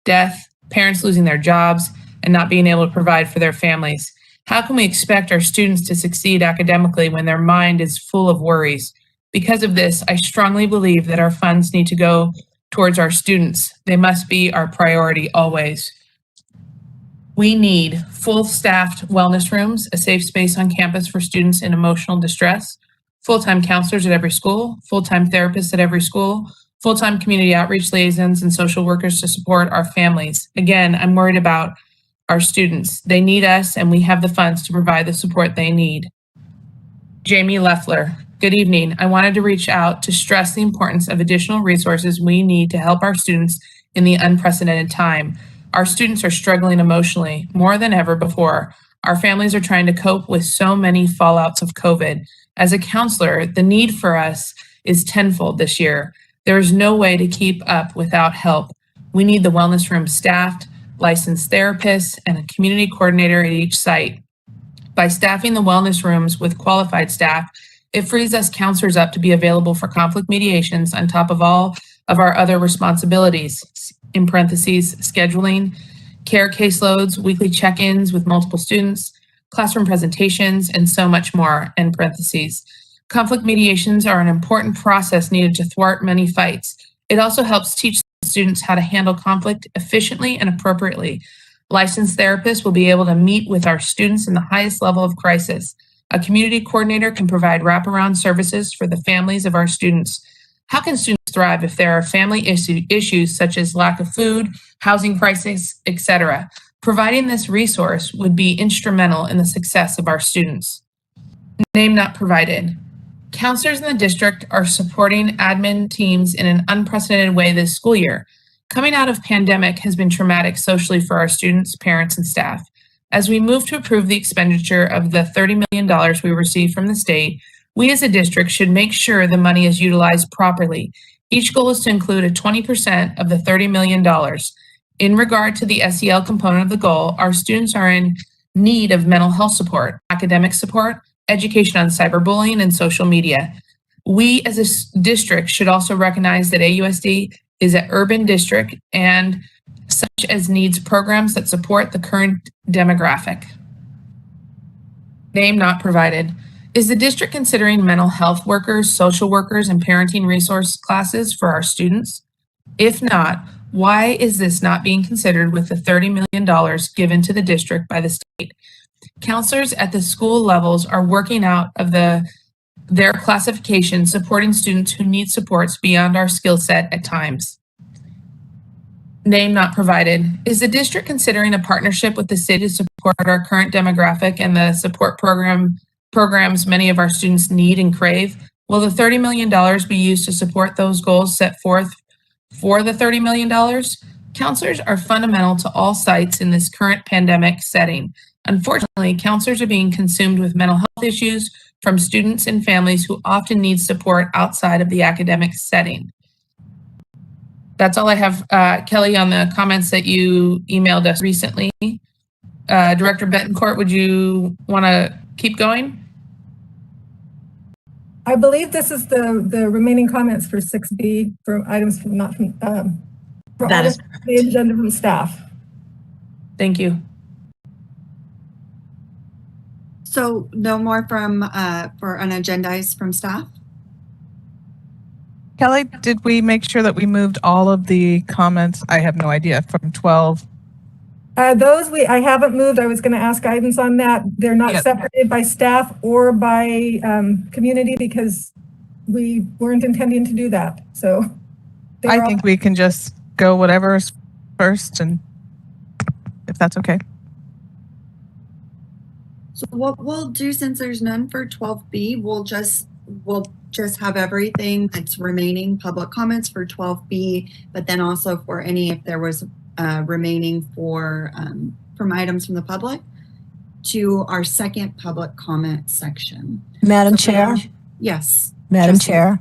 Death, parents losing their jobs, and not being able to provide for their families. How can we expect our students to succeed academically when their mind is full of worries? Because of this, I strongly believe that our funds need to go towards our students. They must be our priority always. We need full staffed wellness rooms, a safe space on campus for students in emotional distress, full-time counselors at every school, full-time therapists at every school, full-time community outreach liaisons and social workers to support our families. Again, I'm worried about our students. They need us, and we have the funds to provide the support they need. Jamie Leffler, good evening. I wanted to reach out to stress the importance of additional resources we need to help our students in the unprecedented time. Our students are struggling emotionally more than ever before. Our families are trying to cope with so many fallouts of COVID. As a counselor, the need for us is tenfold this year. There is no way to keep up without help. We need the wellness room staffed, licensed therapists, and a community coordinator at each site. By staffing the wellness rooms with qualified staff, it frees us counselors up to be available for conflict mediations on top of all of our other responsibilities, in parentheses, scheduling, care caseloads, weekly check-ins with multiple students, classroom presentations, and so much more, in parentheses. Conflict mediations are an important process needed to thwart many fights. It also helps teach students how to handle conflict efficiently and appropriately. Licensed therapists will be able to meet with our students in the highest level of crisis. A community coordinator can provide wraparound services for the families of our students. How can students thrive if there are family issues such as lack of food, housing crisis, etc.? Providing this resource would be instrumental in the success of our students. Name not provided. Counselors in the district are supporting admin teams in an unprecedented way this school year. Coming out of pandemic has been traumatic socially for our students, parents, and staff. As we move to approve the expenditure of the $30 million we received from the state, we as a district should make sure the money is utilized properly. Each goal is to include a 20% of the $30 million. In regard to the SEL component of the goal, our students are in need of mental health support, academic support, education on cyberbullying and social media. We as a district should also recognize that AUSD is an urban district and such as needs programs that support the current demographic. Name not provided. Is the district considering mental health workers, social workers, and parenting resource classes for our students? If not, why is this not being considered with the $30 million given to the district by the state? Counselors at the school levels are working out of their classification, supporting students who need supports beyond our skill set at times. Name not provided. Is the district considering a partnership with the city to support our current demographic and the support programs many of our students need and crave? Will the $30 million be used to support those goals set forth for the $30 million? Counselors are fundamental to all sites in this current pandemic setting. Unfortunately, counselors are being consumed with mental health issues from students and families who often need support outside of the academic setting. That's all I have, Kelly, on the comments that you emailed us recently. Director Betancourt, would you want to keep going? I believe this is the remaining comments for 6B for items from not from for That is the agenda from staff. Thank you. So no more from for unagendized from staff? Kelly, did we make sure that we moved all of the comments? I have no idea, from 12. Those I haven't moved. I was going to ask guidance on that. They're not separated by staff or by community because we weren't intending to do that. So I think we can just go whatever's first, and if that's okay. So what we'll do, since there's none for 12B, we'll just have everything that's remaining public comments for 12B, but then also for if there was remaining from items from the public to our second public comment section. Madam Chair? Yes. Madam Chair?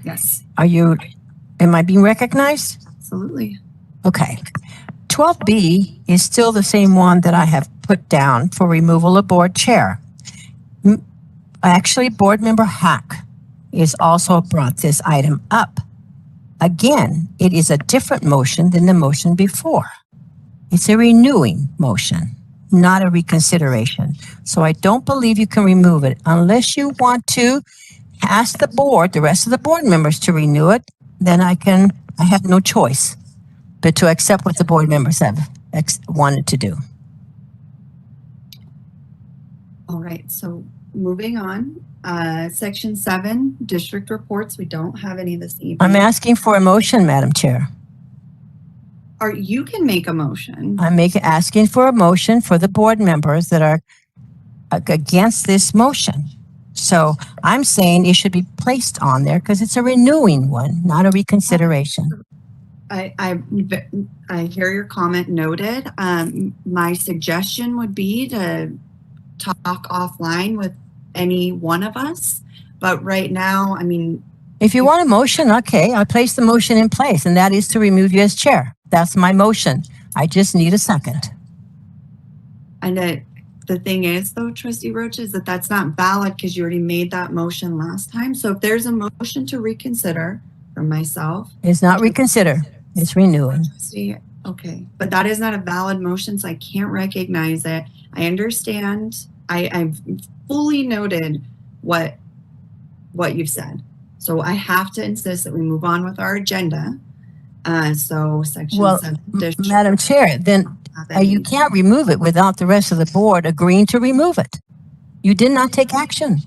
Yes. Am I being recognized? Absolutely. Okay. 12B is still the same one that I have put down for removal of board chair. Actually, board member Hack is also brought this item up. Again, it is a different motion than the motion before. It's a renewing motion, not a reconsideration. So I don't believe you can remove it unless you want to ask the rest of the board members to renew it. Then I have no choice but to accept what the board members have wanted to do. All right, so moving on, section 7, district reports. We don't have any this evening. I'm asking for a motion, Madam Chair. You can make a motion. I'm asking for a motion for the board members that are against this motion. So I'm saying it should be placed on there because it's a renewing one, not a reconsideration. I hear your comment noted. My suggestion would be to talk offline with any one of us, but right now, I mean, if you want a motion, okay, I'll place the motion in place, and that is to remove you as chair. That's my motion. I just need a second. And the thing is, though, Trustee Roach, is that that's not valid because you already made that motion last time. So if there's a motion to reconsider from myself, it's not reconsider. It's renewing. Okay, but that is not a valid motion, so I can't recognize it. I understand. I've fully noted what you've said. So I have to insist that we move on with our agenda. So section 7. Madam Chair, then you can't remove it without the rest of the board agreeing to remove it. You did not take action.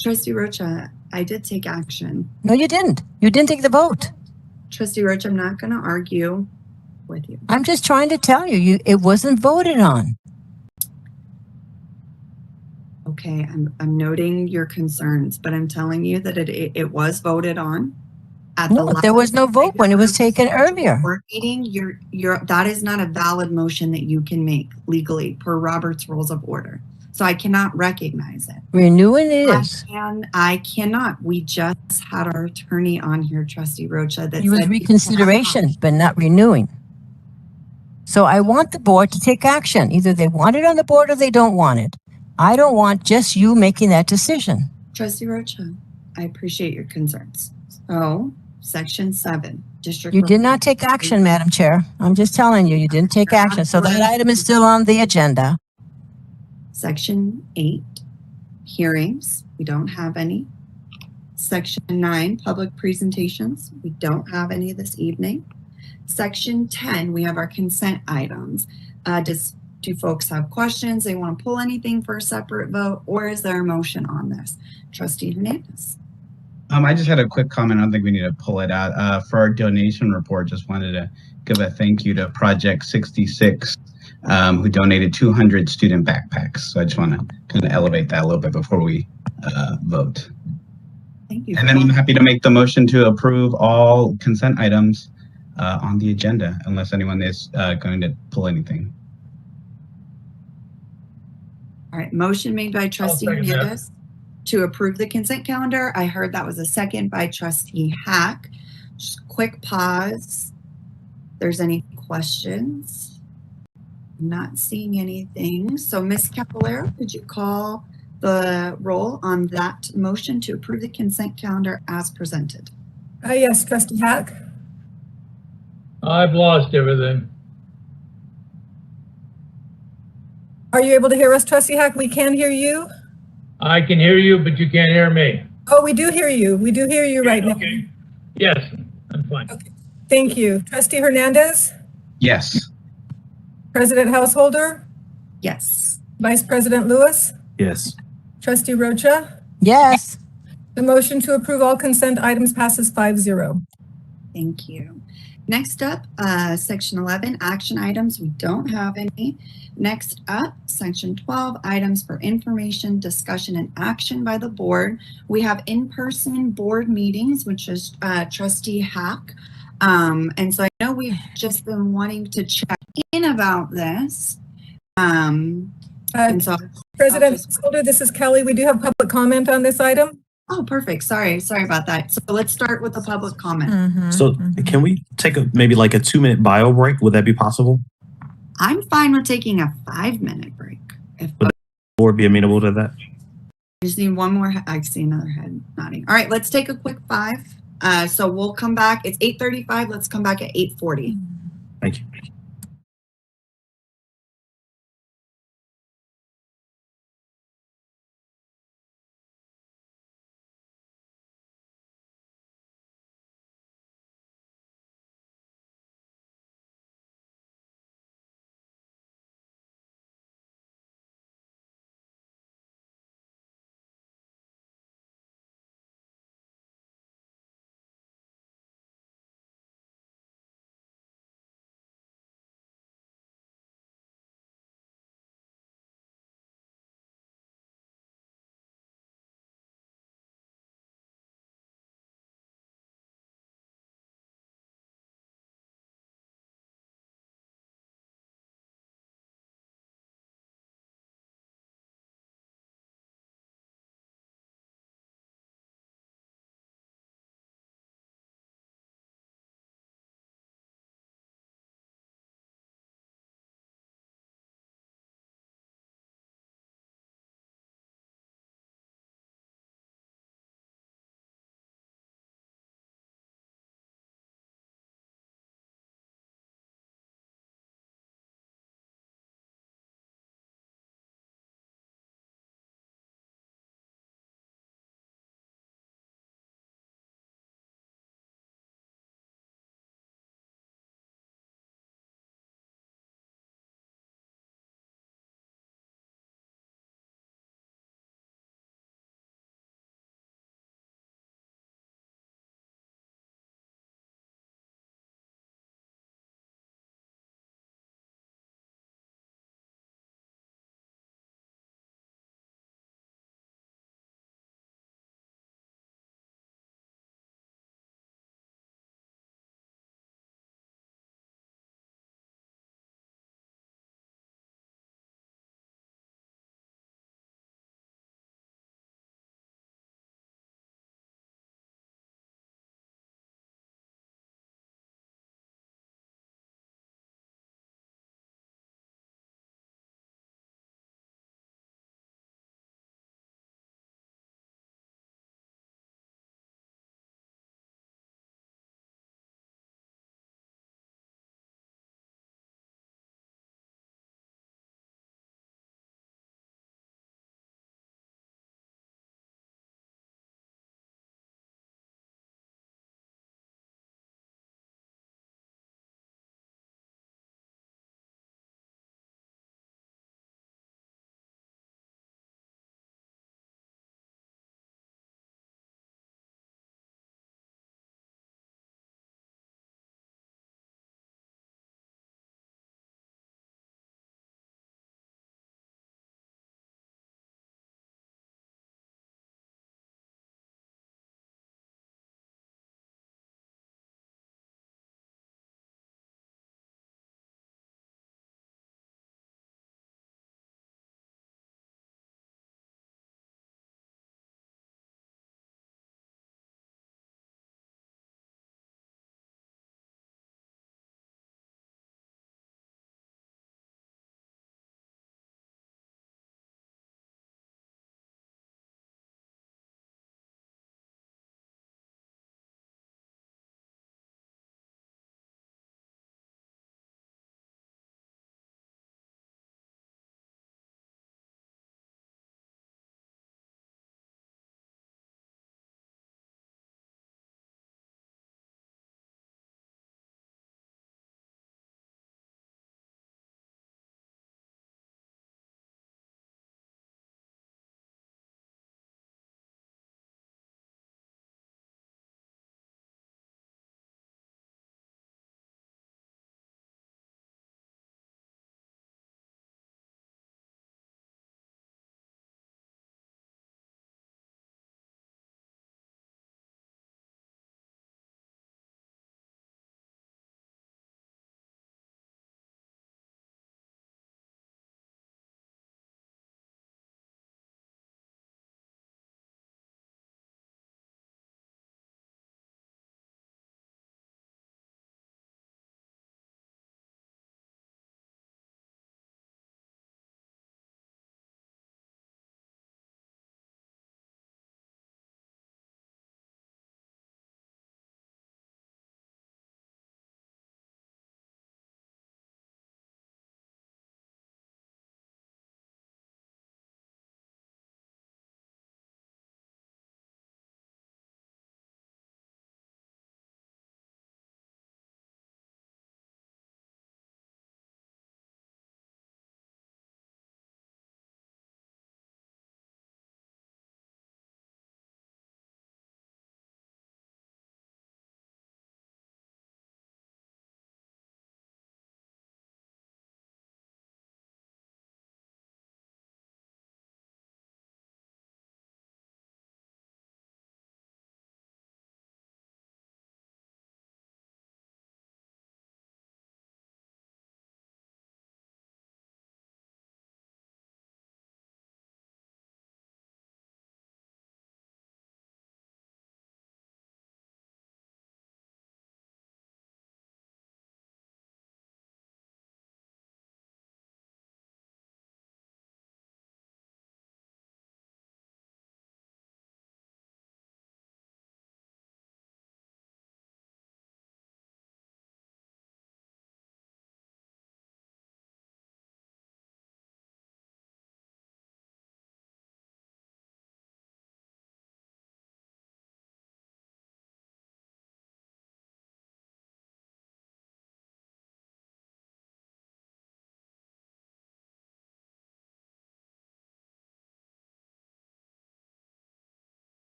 Trustee Rocha, I did take action. No, you didn't. You didn't take the vote. Trustee Rocha, I'm not going to argue with you. I'm just trying to tell you, it wasn't voted on. Okay, I'm noting your concerns, but I'm telling you that it was voted on. No, there was no vote when it was taken earlier. Board meeting, that is not a valid motion that you can make legally per Robert's Rules of Order. So I cannot recognize it. Renewing is. I cannot. We just had our attorney on here, Trustee Rocha, that It was said reconsideration, but not renewing. So I want the board to take action. Either they want it on the board or they don't want it. I don't want just you making that decision. Trustee Rocha, I appreciate your concerns. So, Section 7, District. You did not take action, Madam Chair. I'm just telling you, you didn't take action. So that item is still on the agenda. Section 8, hearings. We don't have any. Section 9, public presentations. We don't have any this evening. Section 10, we have our consent items. Do folks have questions? They want to pull anything for a separate vote, or is there a motion on this? Trustee Hernandez. I just had a quick comment. I don't think we need to pull it out. For our donation report, just wanted to give a thank you to Project 66, who donated 200 student backpacks. So I just want to kind of elevate that a little bit before we vote. Thank you. And then I'm happy to make the motion to approve all consent items on the agenda, unless anyone is going to pull anything. All right, motion made by Trustee Hernandez to approve the consent calendar. I heard that was a second by Trustee Hack. Just quick pause. If there's any questions? I'm not seeing anything. So Ms. Capillero, could you call the roll on that motion to approve the consent calendar as presented? Yes, Trustee Hack. I've lost everything. Are you able to hear us, Trustee Hack? We can hear you. I can hear you, but you can't hear me. Oh, we do hear you. We do hear you right now. Okay. Yes, I'm fine. Okay. Thank you. Trustee Hernandez? Yes. President Householder? Yes. Vice President Lewis? Yes. Trustee Rocha? Yes. The motion to approve all consent items passes 5-0. Thank you. Next up, Section 11, action items. We don't have any. Next up, Section 12, items for information, discussion, and action by the board. We have in-person board meetings, which is Trustee Hack. And so I know we've just been wanting to check in about this. And so President Holder, this is Kelly. We do have public comment on this item. Oh, perfect. Sorry about that. So let's start with the public comment. So can we take maybe like a 2-minute bio break? Would that be possible? I'm fine with taking a 5-minute break. If Would the board be amenable to that? I just need one more. I see another head nodding. All right, let's take a quick 5. So we'll come back. It's 8:35. Let's come back at 8:40. Thank you.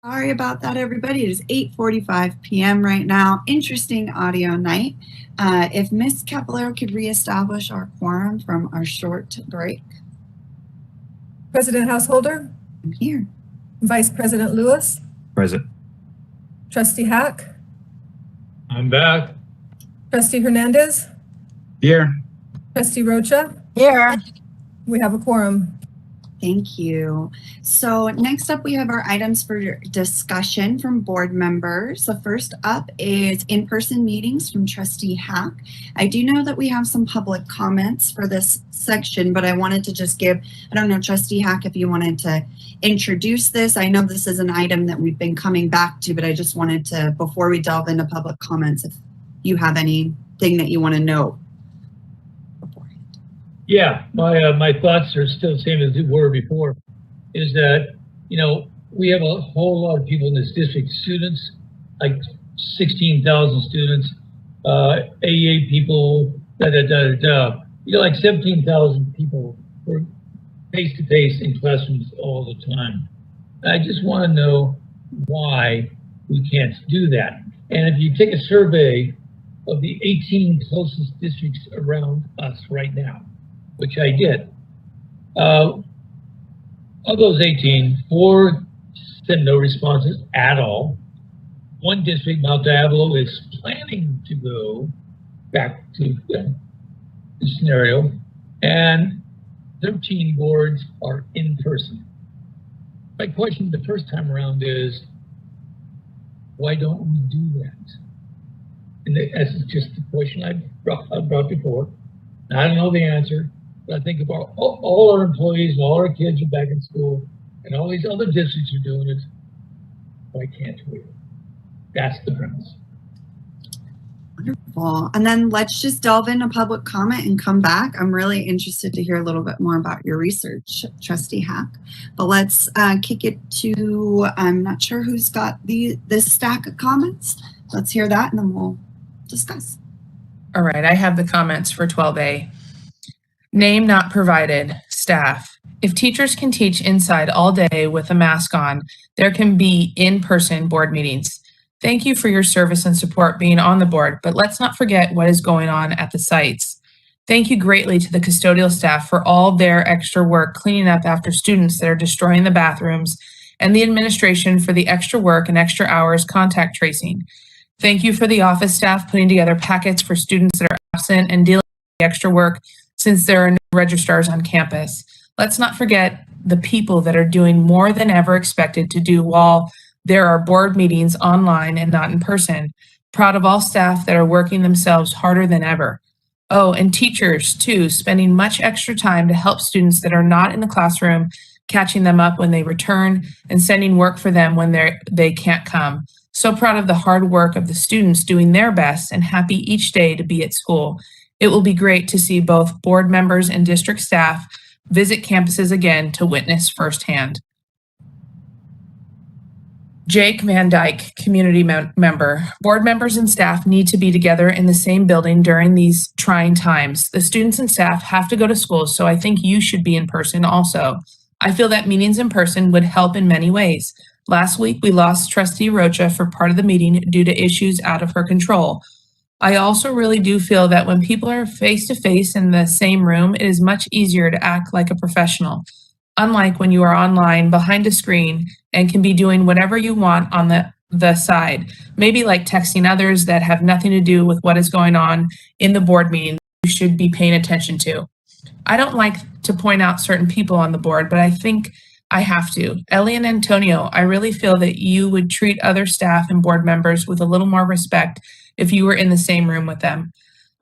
Sorry about that, everybody. It is 8:45 p.m. right now. Interesting audio night. If Ms. Caballero could reestablish our quorum from our short break. President Householder, I'm here. Vice President Lewis, Present. Trustee Hack, I'm back. Trustee Hernandez, Here. Trustee Rocha. Here. We have a quorum. Thank you. So next up, we have our items for discussion from board members. The first up is in-person meetings from Trustee Hack. I do know that we have some public comments for this section, but I wanted to just give, I don't know, Trustee Hack, if you wanted to introduce this. I know this is an item that we've been coming back to, but I just wanted to, before we delve into public comments, if you have anything that you want to note. Yeah, my thoughts are still the same as they were before, is that, we have a whole lot of people in this district, students, like 16,000 students, AEA people, like 17,000 people were face-to-face in classrooms all the time. I just want to know why we can't do that. And if you take a survey of the 18 closest districts around us right now, which I did. Of those 18, 4 sent no responses at all. One district, Mount Diablo, is planning to go back to the scenario, and 13 boards are in person. My question the first time around is, why don't we do that? And that's just the question I brought before. I don't know the answer. I think about all our employees and all our kids are back in school, and all these other districts are doing it. Why can't we? That's the premise. Wonderful. And then let's just delve into public comment and come back. I'm really interested to hear a little bit more about your research, Trustee Hack. But let's kick it to, I'm not sure who's got this stack of comments. Let's hear that, and then we'll discuss. All right, I have the comments for 12A. Name not provided, staff. If teachers can teach inside all day with a mask on, there can be in-person board meetings. Thank you for your service and support being on the board, but let's not forget what is going on at the sites. Thank you greatly to the custodial staff for all their extra work cleaning up after students that are destroying the bathrooms, and the administration for the extra work and extra hours contact tracing. Thank you for the office staff putting together packets for students that are absent and dealing with the extra work since there are no registrars on campus. Let's not forget the people that are doing more than ever expected to do while there are board meetings online and not in person. Proud of all staff that are working themselves harder than ever. Oh, and teachers too, spending much extra time to help students that are not in the classroom, catching them up when they return and sending work for them when they can't come. So proud of the hard work of the students doing their best and happy each day to be at school. It will be great to see both board members and district staff visit campuses again to witness firsthand. Jake Van Dyke, community member. Board members and staff need to be together in the same building during these trying times. The students and staff have to go to school, so I think you should be in person also. I feel that meetings in person would help in many ways. Last week, we lost Trustee Rocha for part of the meeting due to issues out of her control. I also really do feel that when people are face-to-face in the same room, it is much easier to act like a professional, unlike when you are online behind a screen and can be doing whatever you want on the side, maybe like texting others that have nothing to do with what is going on in the board meeting you should be paying attention to. I don't like to point out certain people on the board, but I think I have to. Ellie and Antonio, I really feel that you would treat other staff and board members with a little more respect if you were in the same room with them.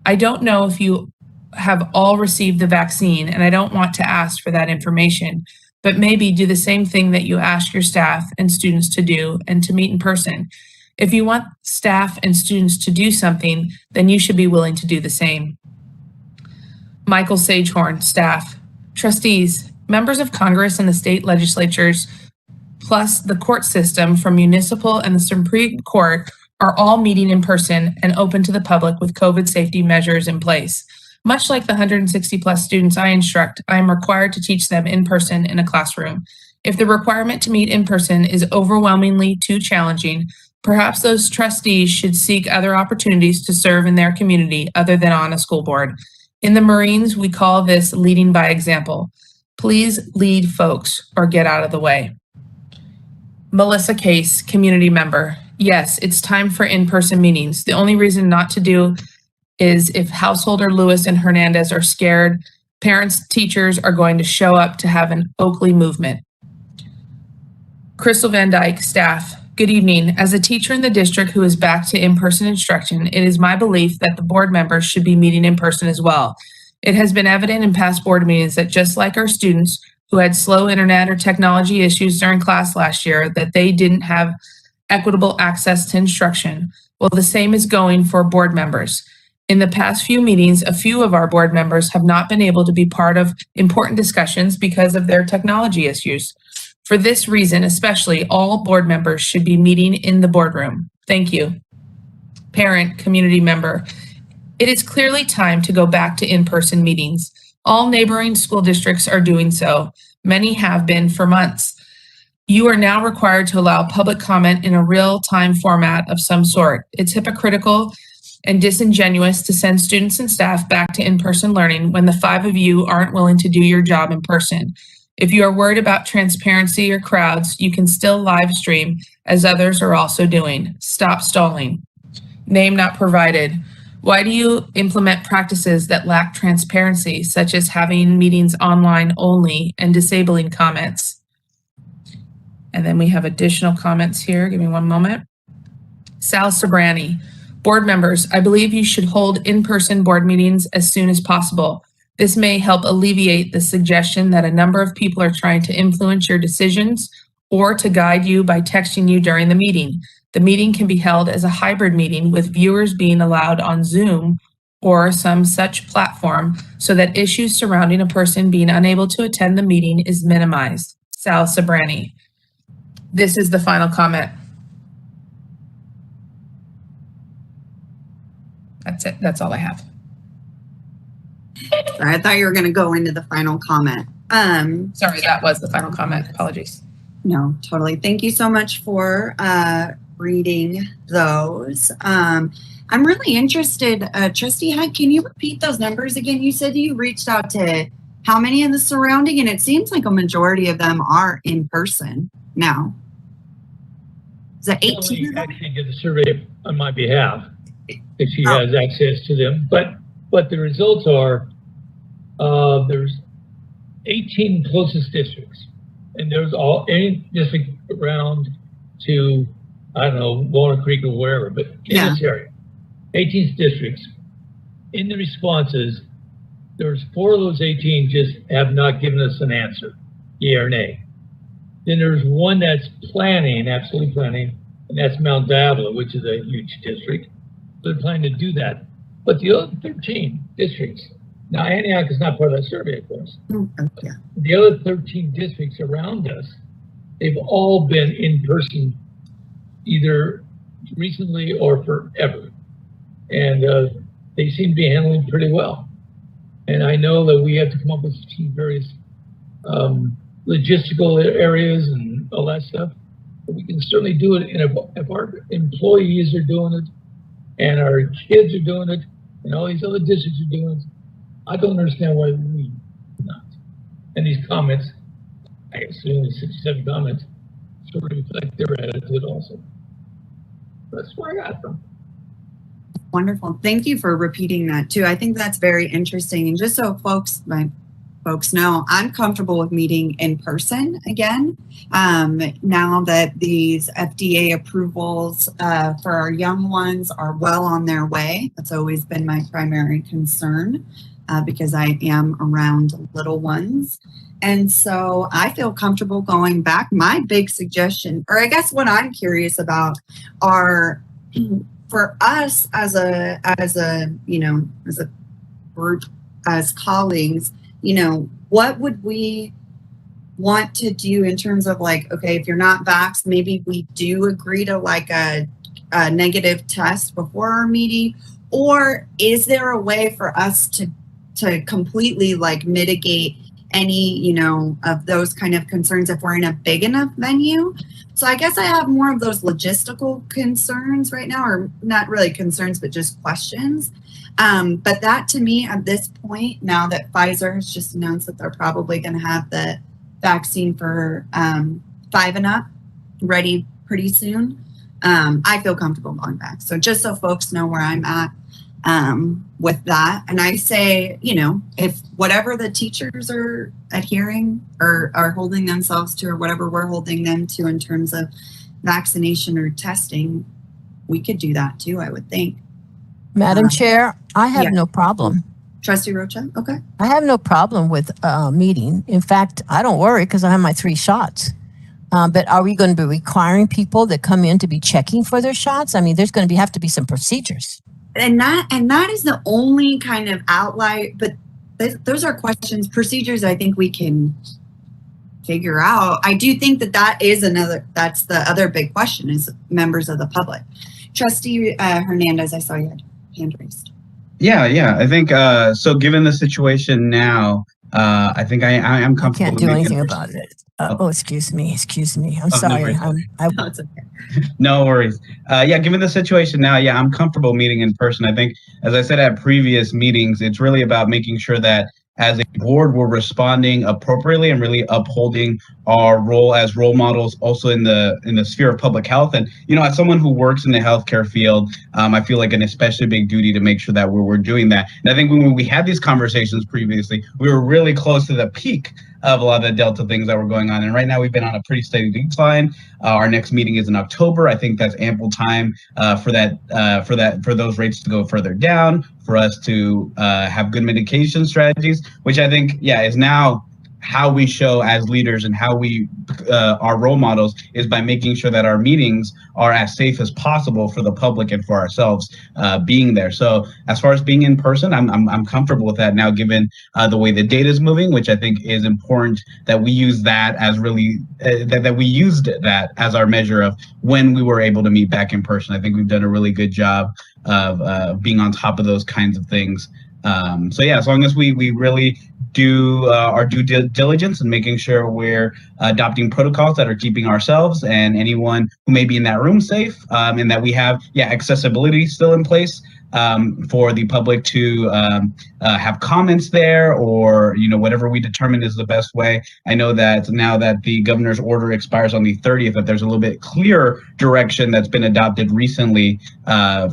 I don't know if you have all received the vaccine, and I don't want to ask for that information, but maybe do the same thing that you ask your staff and students to do and to meet in person. If you want staff and students to do something, then you should be willing to do the same. Michael Sagehorn, staff. Trustees, members of Congress and the state legislatures, plus the court system from municipal and the Supreme Court are all meeting in person and open to the public with COVID safety measures in place. Much like the 160 plus students I instruct, I am required to teach them in person in a classroom. If the requirement to meet in person is overwhelmingly too challenging, perhaps those trustees should seek other opportunities to serve in their community other than on a school board. In the Marines, we call this leading by example. Please lead folks or get out of the way. Melissa Case, community member. Yes, it's time for in-person meetings. The only reason not to do is if Householder Lewis and Hernandez are scared, parents, teachers are going to show up to have an Oakley movement. Crystal Van Dyke, staff. Good evening. As a teacher in the district who is back to in-person instruction, it is my belief that the board members should be meeting in person as well. It has been evident in past board meetings that just like our students who had slow internet or technology issues during class last year, that they didn't have equitable access to instruction. Well, the same is going for board members. In the past few meetings, a few of our board members have not been able to be part of important discussions because of their technology issues. For this reason, especially, all board members should be meeting in the boardroom. Thank you. Parent, community member. It is clearly time to go back to in-person meetings. All neighboring school districts are doing so. Many have been for months. You are now required to allow public comment in a real-time format of some sort. It's hypocritical and disingenuous to send students and staff back to in-person learning when the 5 of you aren't willing to do your job in person. If you are worried about transparency or crowds, you can still live stream as others are also doing. Stop stalling. Name not provided. Why do you implement practices that lack transparency, such as having meetings online only and disabling comments? And then we have additional comments here. Give me one moment. Sal Sobrani. Board members, I believe you should hold in-person board meetings as soon as possible. This may help alleviate the suggestion that a number of people are trying to influence your decisions or to guide you by texting you during the meeting. The meeting can be held as a hybrid meeting with viewers being allowed on Zoom or some such platform so that issues surrounding a person being unable to attend the meeting is minimized. Sal Sobrani. This is the final comment. That's it. That's all I have. I thought you were going to go into the final comment. Sorry, that was the final comment. Apologies. No, totally. Thank you so much for reading those. I'm really interested. Trustee Hyde, can you repeat those numbers again? You said you reached out to how many in the surrounding, and it seems like a majority of them are in person now. Is that 18? She actually did the survey on my behalf if she has access to them. But the results are there's 18 closest districts, and there's any district around to, I don't know, Walnut Creek or wherever, but in this area, 18 districts. In the responses, there's 4 of those 18 just have not given us an answer, yay or nay. Then there's one that's planning, absolutely planning, and that's Mount Diablo, which is a huge district. They're planning to do that. But the other 13 districts, now Antioch is not part of that survey, of course. Yeah. The other 13 districts around us, they've all been in person either recently or forever. And they seem to be handling pretty well. And I know that we have to come up with some various logistical areas and all that stuff. But we can certainly do it if our employees are doing it and our kids are doing it and all these other districts are doing it. I don't understand why we not. And these comments, I assume the 67 comments, sort of reflect their attitude also. That's where I got them. Wonderful. Thank you for repeating that too. I think that's very interesting. And just so my folks know, I'm comfortable with meeting in person again. Now that these FDA approvals for our young ones are well on their way, that's always been my primary concern because I am around little ones. And so I feel comfortable going back. My big suggestion, or I guess what I'm curious about are for us as a group, as colleagues, what would we want to do in terms of like, okay, if you're not vaxxed, maybe we do agree to like a negative test before our meeting, or is there a way for us to completely like mitigate any, you know, of those kind of concerns if we're in a big enough venue. So I guess I have more of those logistical concerns right now, or not really concerns, but just questions. But that to me at this point, now that Pfizer has just announced that they're probably going to have the vaccine for 5 and up ready pretty soon, I feel comfortable going back. So just so folks know where I'm at with that. And I say, you know, if whatever the teachers are adhering or are holding themselves to, or whatever we're holding them to in terms of vaccination or testing, we could do that too, I would think. Madam Chair, I have yeah. no problem. Trustee Rocha, okay. I have no problem with meeting. In fact, I don't worry because I have my 3 shots. But are we going to be requiring people that come in to be checking for their shots? I mean, there's going to have to be some procedures. And that is the only kind of outlier, but those are questions, procedures I think we can figure out. I do think that is that's the other big question, is members of the public. Trustee Hernandez, I saw you had hand raised. Yeah. I think, so given the situation now, I think I am comfortable. I can't do anything about it. Excuse me. I'm sorry. No, it's okay. No worries. Given the situation now, I'm comfortable meeting in person. I think, as I said at previous meetings, it's really about making sure that as a board, we're responding appropriately and really upholding our role as role models also in the sphere of public health. And, you know, as someone who works in the healthcare field, I feel like an especially big duty to make sure that we're doing that. And I think when we had these conversations previously, we were really close to the peak of a lot of the Delta things that were going on. And right now we've been on a pretty steady decline. Our next meeting is in October. I think that's ample time for those rates to go further down, for us to have good mitigation strategies, which I think, is now how we show as leaders and how we our role models, is by making sure that our meetings are as safe as possible for the public and for ourselves being there. So as far as being in person, I'm comfortable with that now, given the way the data is moving, which I think is important that we use that as really that we used that as our measure of when we were able to meet back in person. I think we've done a really good job of being on top of those kinds of things. As long as we really do our due diligence and making sure we're adopting protocols that are keeping ourselves and anyone who may be in that room safe, and that we have accessibility still in place for the public to have comments there, or whatever we determine is the best way. I know that now that the governor's order expires on the 30th, that there's a little bit clearer direction that's been adopted recently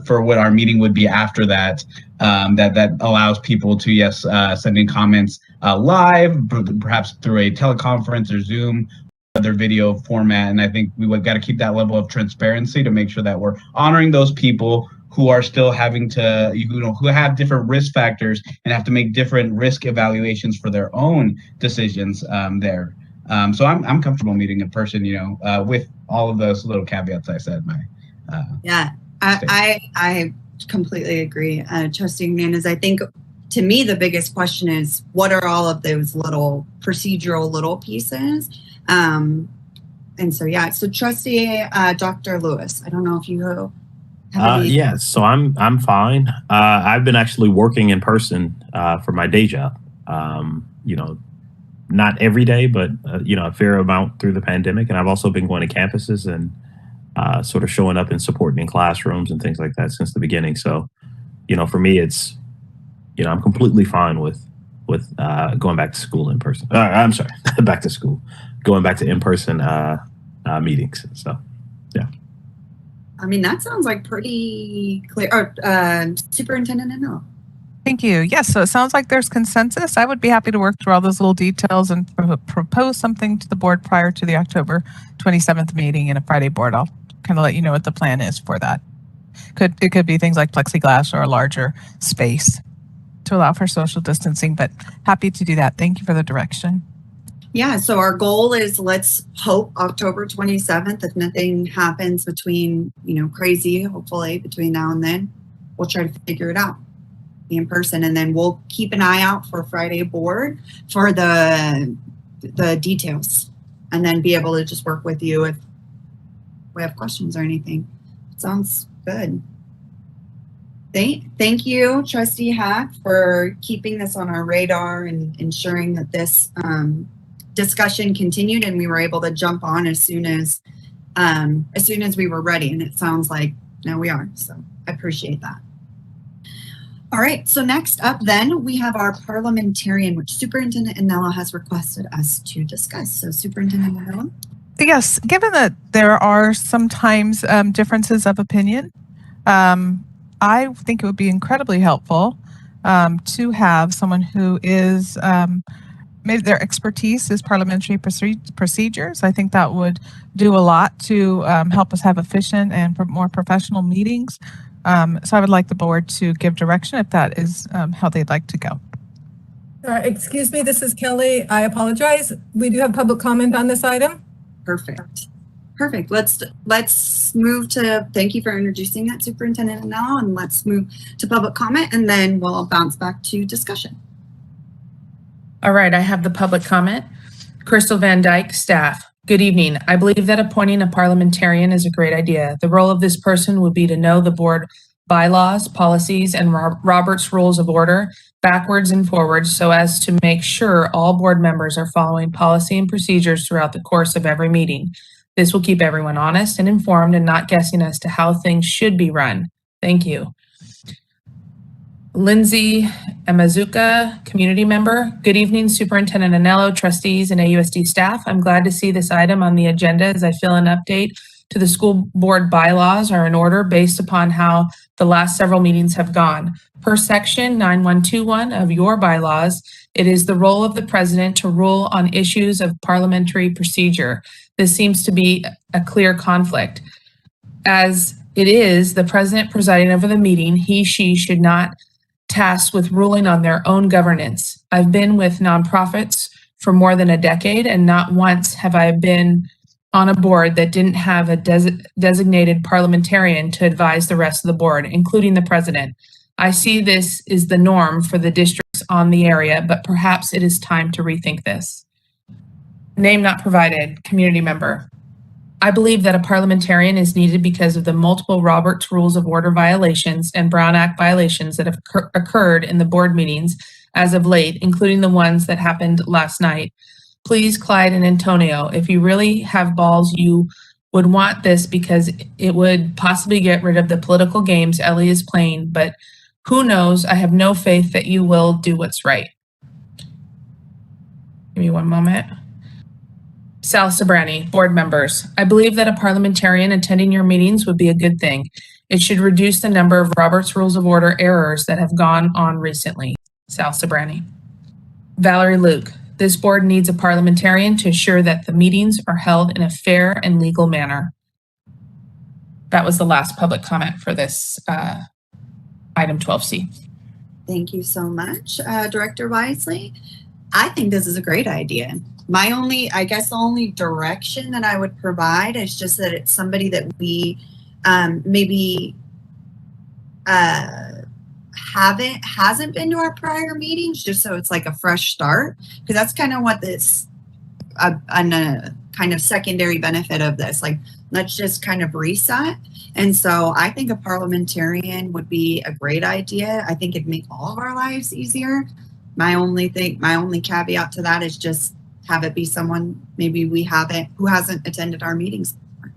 for what our meeting would be after that. That allows people to send in comments live, perhaps through a teleconference or Zoom, other video format. And I think we got to keep that level of transparency to make sure that we're honoring those people who are still having to, who have different risk factors and have to make different risk evaluations for their own decisions there. So I'm comfortable meeting in person, with all of those little caveats I said. I completely agree. Trustee Hernandez, I think to me, the biggest question is, what are all of those little procedural little pieces? So Trustee Dr. Lewis, I don't know if you have so I'm fine. I've been actually working in person for my day job. Not every day, but a fair amount through the pandemic. And I've also been going to campuses and sort of showing up and supporting in classrooms and things like that since the beginning. So, for me, it's, I'm completely fine with going back to school in person. I'm sorry, back to school, going back to in-person meetings. So, yeah. I mean, that sounds like pretty clear. Superintendent Renewal. Thank you. Yes, so it sounds like there's consensus. I would be happy to work through all those little details and propose something to the board prior to the October 27th meeting in a Friday board. I'll kind of let you know what the plan is for that. It could be things like plexiglass or a larger space to allow for social distancing, but happy to do that. Thank you for the direction. Yeah, so our goal is, let's hope October 27th. If nothing happens between, crazy, hopefully between now and then, we'll try to figure it out in person, and then we'll keep an eye out for Friday board for the details, and then be able to just work with you if we have questions or anything. Sounds good. Thank you, Trustee Hack, for keeping this on our radar and ensuring that this discussion continued and we were able to jump on as soon as we were ready. And it sounds like now we are. So I appreciate that. All right. So next up, then we have our parliamentarian, which Superintendent Anello has requested us to discuss. So Superintendent Anello. Yes, given that there are sometimes differences of opinion, I think it would be incredibly helpful to have someone who is maybe their expertise is parliamentary procedures. I think that would do a lot to help us have efficient and more professional meetings. So I would like the board to give direction if that is how they'd like to go. Excuse me, this is Kelly. I apologize. We do have public comment on this item. Perfect. Let's move to, thank you for introducing that, Superintendent Anello, and let's move to public comment, and then we'll bounce back to discussion. All right, I have the public comment. Crystal Van Dyke, staff. Good evening. I believe that appointing a parliamentarian is a great idea. The role of this person would be to know the board bylaws, policies, and Robert's Rules of Order backwards and forwards so as to make sure all board members are following policy and procedures throughout the course of every meeting. This will keep everyone honest and informed and not guessing as to how things should be run. Thank you. Lindsay Amazuka, community member. Good evening, Superintendent Anello, trustees, and AUSD staff. I'm glad to see this item on the agenda as I feel an update to the school board bylaws are in order based upon how the last several meetings have gone. Per section 9121 of your bylaws, it is the role of the president to rule on issues of parliamentary procedure. This seems to be a clear conflict. As it is the president presiding over the meeting, she should not tasked with ruling on their own governance. I've been with nonprofits for more than a decade, and not once have I been on a board that didn't have a designated parliamentarian to advise the rest of the board, including the president. I see this is the norm for the districts on the area, but perhaps it is time to rethink this. Name not provided, community member. I believe that a parliamentarian is needed because of the multiple Robert's Rules of Order violations and Brown Act violations that have occurred in the board meetings as of late, including the ones that happened last night. Please, Clyde and Antonio, if you really have balls, you would want this because it would possibly get rid of the political games Ellie is playing, but who knows? I have no faith that you will do what's right. Give me one moment. Sal Sobrani, board members. I believe that a parliamentarian attending your meetings would be a good thing. It should reduce the number of Robert's Rules of Order errors that have gone on recently. Sal Sobrani. Valerie Luke. This board needs a parliamentarian to ensure that the meetings are held in a fair and legal manner. That was the last public comment for this item 12C. Thank you so much, Director Wisely. I think this is a great idea. The only direction that I would provide is just that it's somebody that we maybe hasn't been to our prior meetings, just so it's like a fresh start, because that's kind of what this a kind of secondary benefit of this, like, let's just kind of reset. And so I think a parliamentarian would be a great idea. I think it'd make all of our lives easier. My only caveat to that is just have it be someone maybe who hasn't attended our meetings before.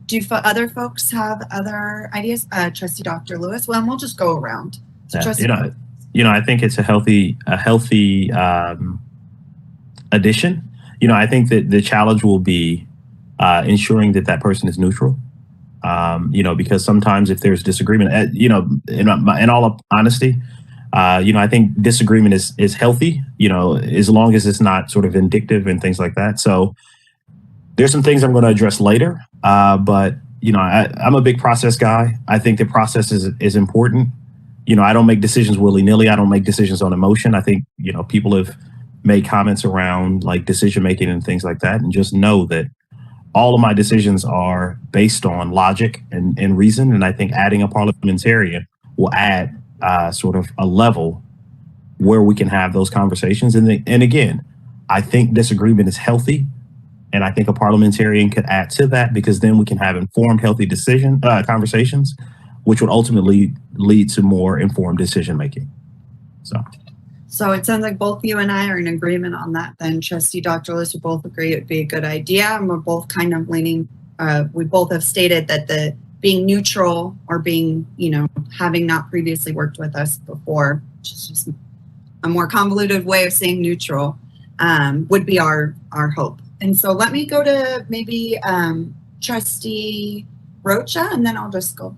Do other folks have other ideas? Trustee Dr. Lewis? Well, and we'll just go around. So I think it's a healthy addition. I think that the challenge will be ensuring that person is neutral. Because sometimes if there's disagreement, in all honesty, I think disagreement is healthy, as long as it's not sort of vindictive and things like that. So there's some things I'm going to address later. But I'm a big process guy. I think the process is important. I don't make decisions willy-nilly. I don't make decisions on emotion. I think, people have made comments around like decision-making and things like that. And just know that all of my decisions are based on logic and reason. And I think adding a parliamentarian will add sort of a level where we can have those conversations. And again, I think disagreement is healthy. And I think a parliamentarian could add to that, because then we can have informed, healthy conversations. which would ultimately lead to more informed decision making. So it sounds like both you and I are in agreement on that then. Trustee Dr. Lewis, we both agree it'd be a good idea, and we're both kind of leaning, we both have stated that the being neutral or being, having not previously worked with us before, which is just a more convoluted way of saying neutral, would be our hope. And so let me go to maybe Trustee Rocha, and then I'll just go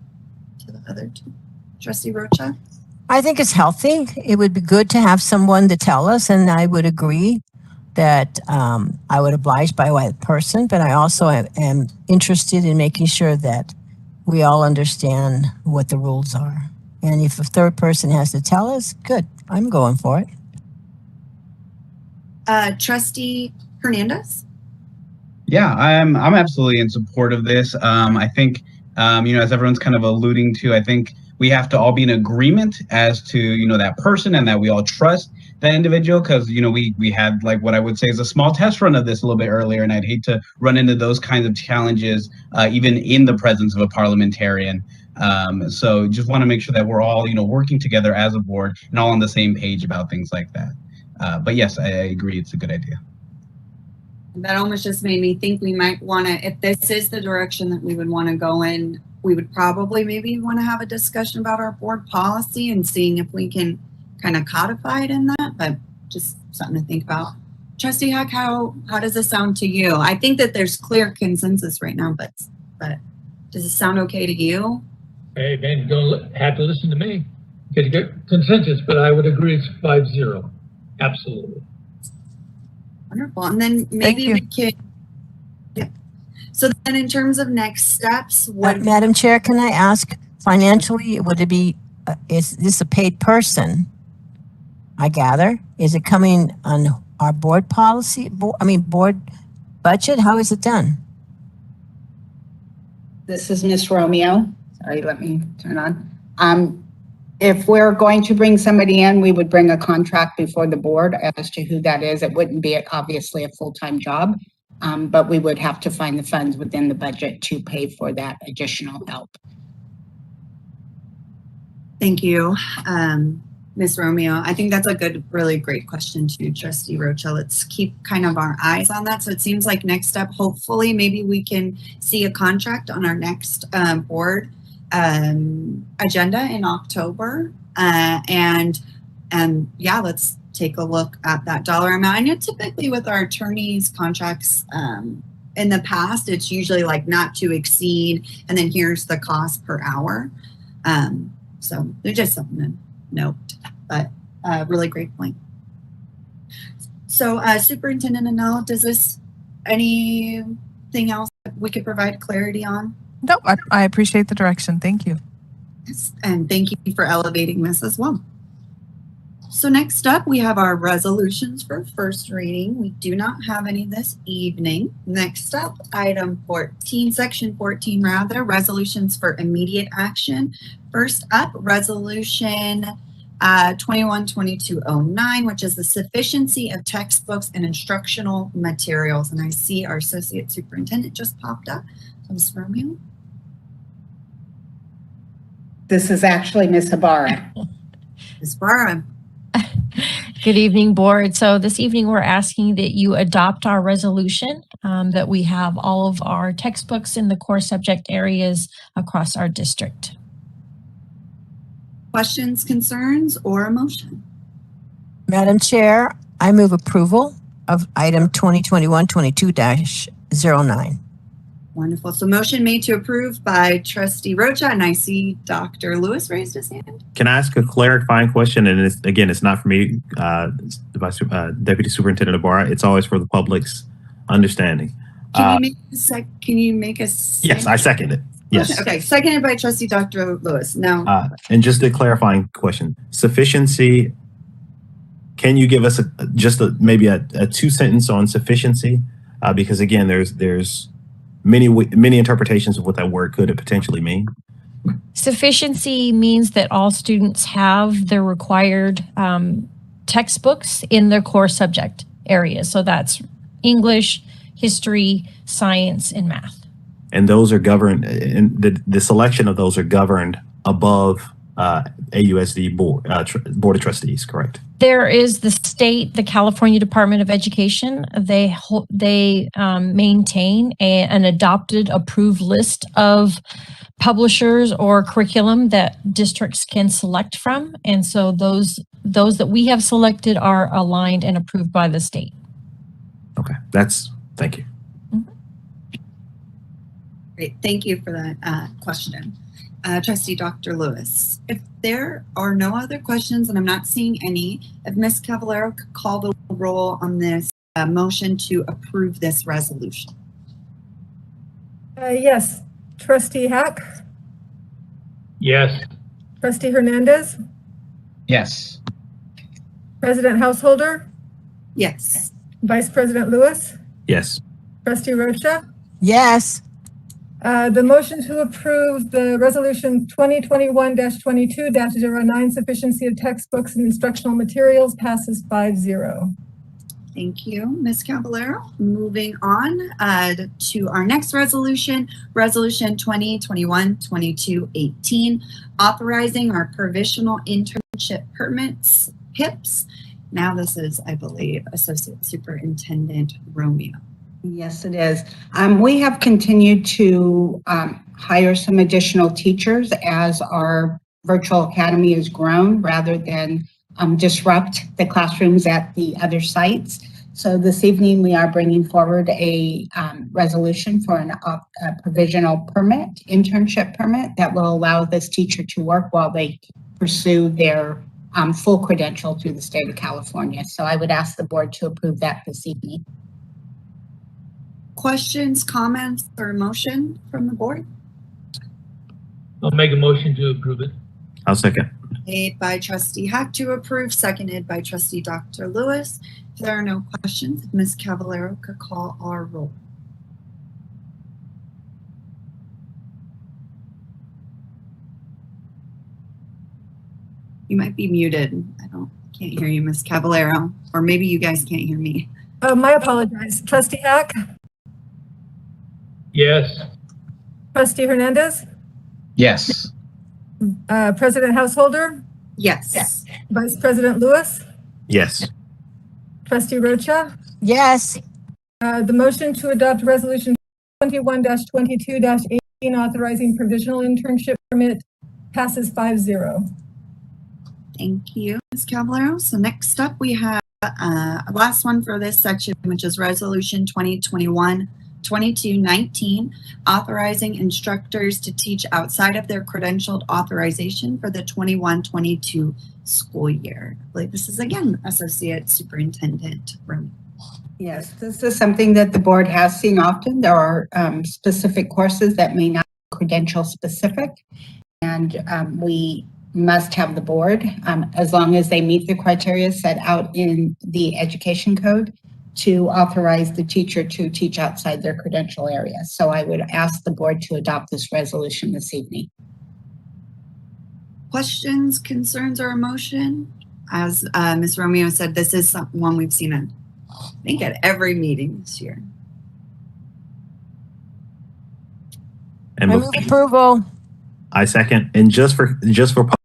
to the other two. Trustee Rocha? I think it's healthy. It would be good to have someone to tell us, and I would agree that I would oblige by a person, but I also am interested in making sure that we all understand what the rules are. And if a third person has to tell us, good, I'm going for it. Trustee Hernandez? Yeah, I'm absolutely in support of this. I think, as everyone's kind of alluding to, I think we have to all be in agreement as to, that person, and that we all trust that individual, because, we had like what I would say is a small test run of this a little bit earlier, and I'd hate to run into those kinds of challenges even in the presence of a parliamentarian. So just want to make sure that we're all, working together as a board and all on the same page about things like that. But yes, I agree. It's a good idea. That almost just made me think we might want to, if this is the direction that we would want to go in, we would probably maybe want to have a discussion about our board policy and seeing if we can kind of codify it in that, but just something to think about. Trustee Huck, how does this sound to you? I think that there's clear consensus right now, but does it sound okay to you? Hey, man, you don't have to listen to me. You get consensus, but I would agree it's 5-0. Absolutely. Wonderful. And then maybe we can, yeah. So then in terms of next steps, Madam Chair, can I ask financially, would it be, is this a paid person? I gather. Is it coming on our board policy, board budget? How is it done? This is Miss Romeo. Sorry, let me turn on. If we're going to bring somebody in, we would bring a contract before the board as to who that is. It wouldn't be obviously a full-time job, but we would have to find the funds within the budget to pay for that additional help. Thank you, Ms. Romeo. I think that's a really great question too, Trustee Rocha. Let's keep kind of our eyes on that. So it seems like next step, hopefully, maybe we can see a contract on our next board agenda in October, and yeah, let's take a look at that dollar amount. I know typically with our attorneys contracts in the past, it's usually like not to exceed, and then here's the cost per hour. So there's just something to note, but really great point. So Superintendent Anel, does this anything else that we could provide clarity on? No, I appreciate the direction. Thank you. Yes, and thank you for elevating this as well. So next up, we have our resolutions for first reading. We do not have any this evening. Next up, item 14, section 14 rather, resolutions for immediate action. First up, resolution 21-2209, which is the sufficiency of textbooks and instructional materials. And I see our associate superintendent just popped up. Ms. Romeo. This is actually Ms. Ibarra. Ms. Ibarra. Good evening, board. So this evening we're asking that you adopt our resolution, that we have all of our textbooks in the core subject areas across our district. Questions, concerns, or a motion? Madam Chair, I move approval of item 2021-22-09. Wonderful. So motion made to approve by Trustee Rocha, and I see Dr. Lewis raised his hand. Can I ask a clarifying question? And it's not for me, Deputy Superintendent Ibarra. It's always for the public's understanding. Can you make a Yes, I second it. Yes. Okay, seconded by Trustee Dr. Lewis. Now, and just a clarifying question: sufficiency. Can you give us maybe a 2-sentence on sufficiency? Because again, there's many interpretations of what that word could potentially mean. Sufficiency means that all students have the required textbooks in their core subject areas. So that's English, history, science, and math. And those are governed, and the selection of those are governed above AUSD board board of trustees, correct? There is the state, the California Department of Education. They maintain an adopted, approved list of publishers or curriculum that districts can select from, and so those that we have selected are aligned and approved by the state. Okay, thank you. Great, thank you for that question. Trustee Dr. Lewis, if there are no other questions, and I'm not seeing any, if Ms. Cavallaro could call the roll on this motion to approve this resolution. Yes. Trustee Hack? Yes. Trustee Hernandez? Yes. President Householder? Yes. Vice President Lewis? Yes. Trustee Rocha? Yes. The motion to approve the resolution 2021-22-09 sufficiency of textbooks and instructional materials passes 5-0. Thank you, Ms. Cavallaro. Moving on to our next resolution, Resolution 2021-22-18, authorizing our provisional internship permits, PIPs. Now this is, I believe, Associate Superintendent Romeo. Yes, it is. We have continued to hire some additional teachers as our virtual academy has grown rather than disrupt the classrooms at the other sites. So this evening we are bringing forward a resolution for a provisional permit, internship permit that will allow this teacher to work while they pursue their full credential through the state of California. So I would ask the board to approve that this evening. Questions, comments, or motion from the board? I'll make a motion to approve it. I'll second. Made by Trustee Hack to approve, seconded by Trustee Dr. Lewis. If there are no questions, if Ms. Cavallaro could call our roll. You might be muted. Can't hear you, Ms. Cavallaro, or maybe you guys can't hear me. My apologies. Trustee Hack? Yes. Trustee Hernandez? Yes. President Householder? Yes. Vice President Lewis? Yes. Trustee Rocha? Yes. The motion to adopt resolution 21-22-18 authorizing provisional internship permit passes 5-0. Thank you, Ms. Cavallaro. So next up, we have a last one for this section, which is Resolution 2021-22-19, authorizing instructors to teach outside of their credentialed authorization for the 21-22 school year. I believe this is, again, Associate Superintendent Romeo. Yes, this is something that the board has seen often. There are specific courses that may not be credential specific, and we must have the board, as long as they meet the criteria set out in the education code, to authorize the teacher to teach outside their credential area. So I would ask the board to adopt this resolution this evening. Questions, concerns, or motion? As Ms. Romeo said, this is one we've seen, I think, at every meeting this year. And I move approval. I second. And just for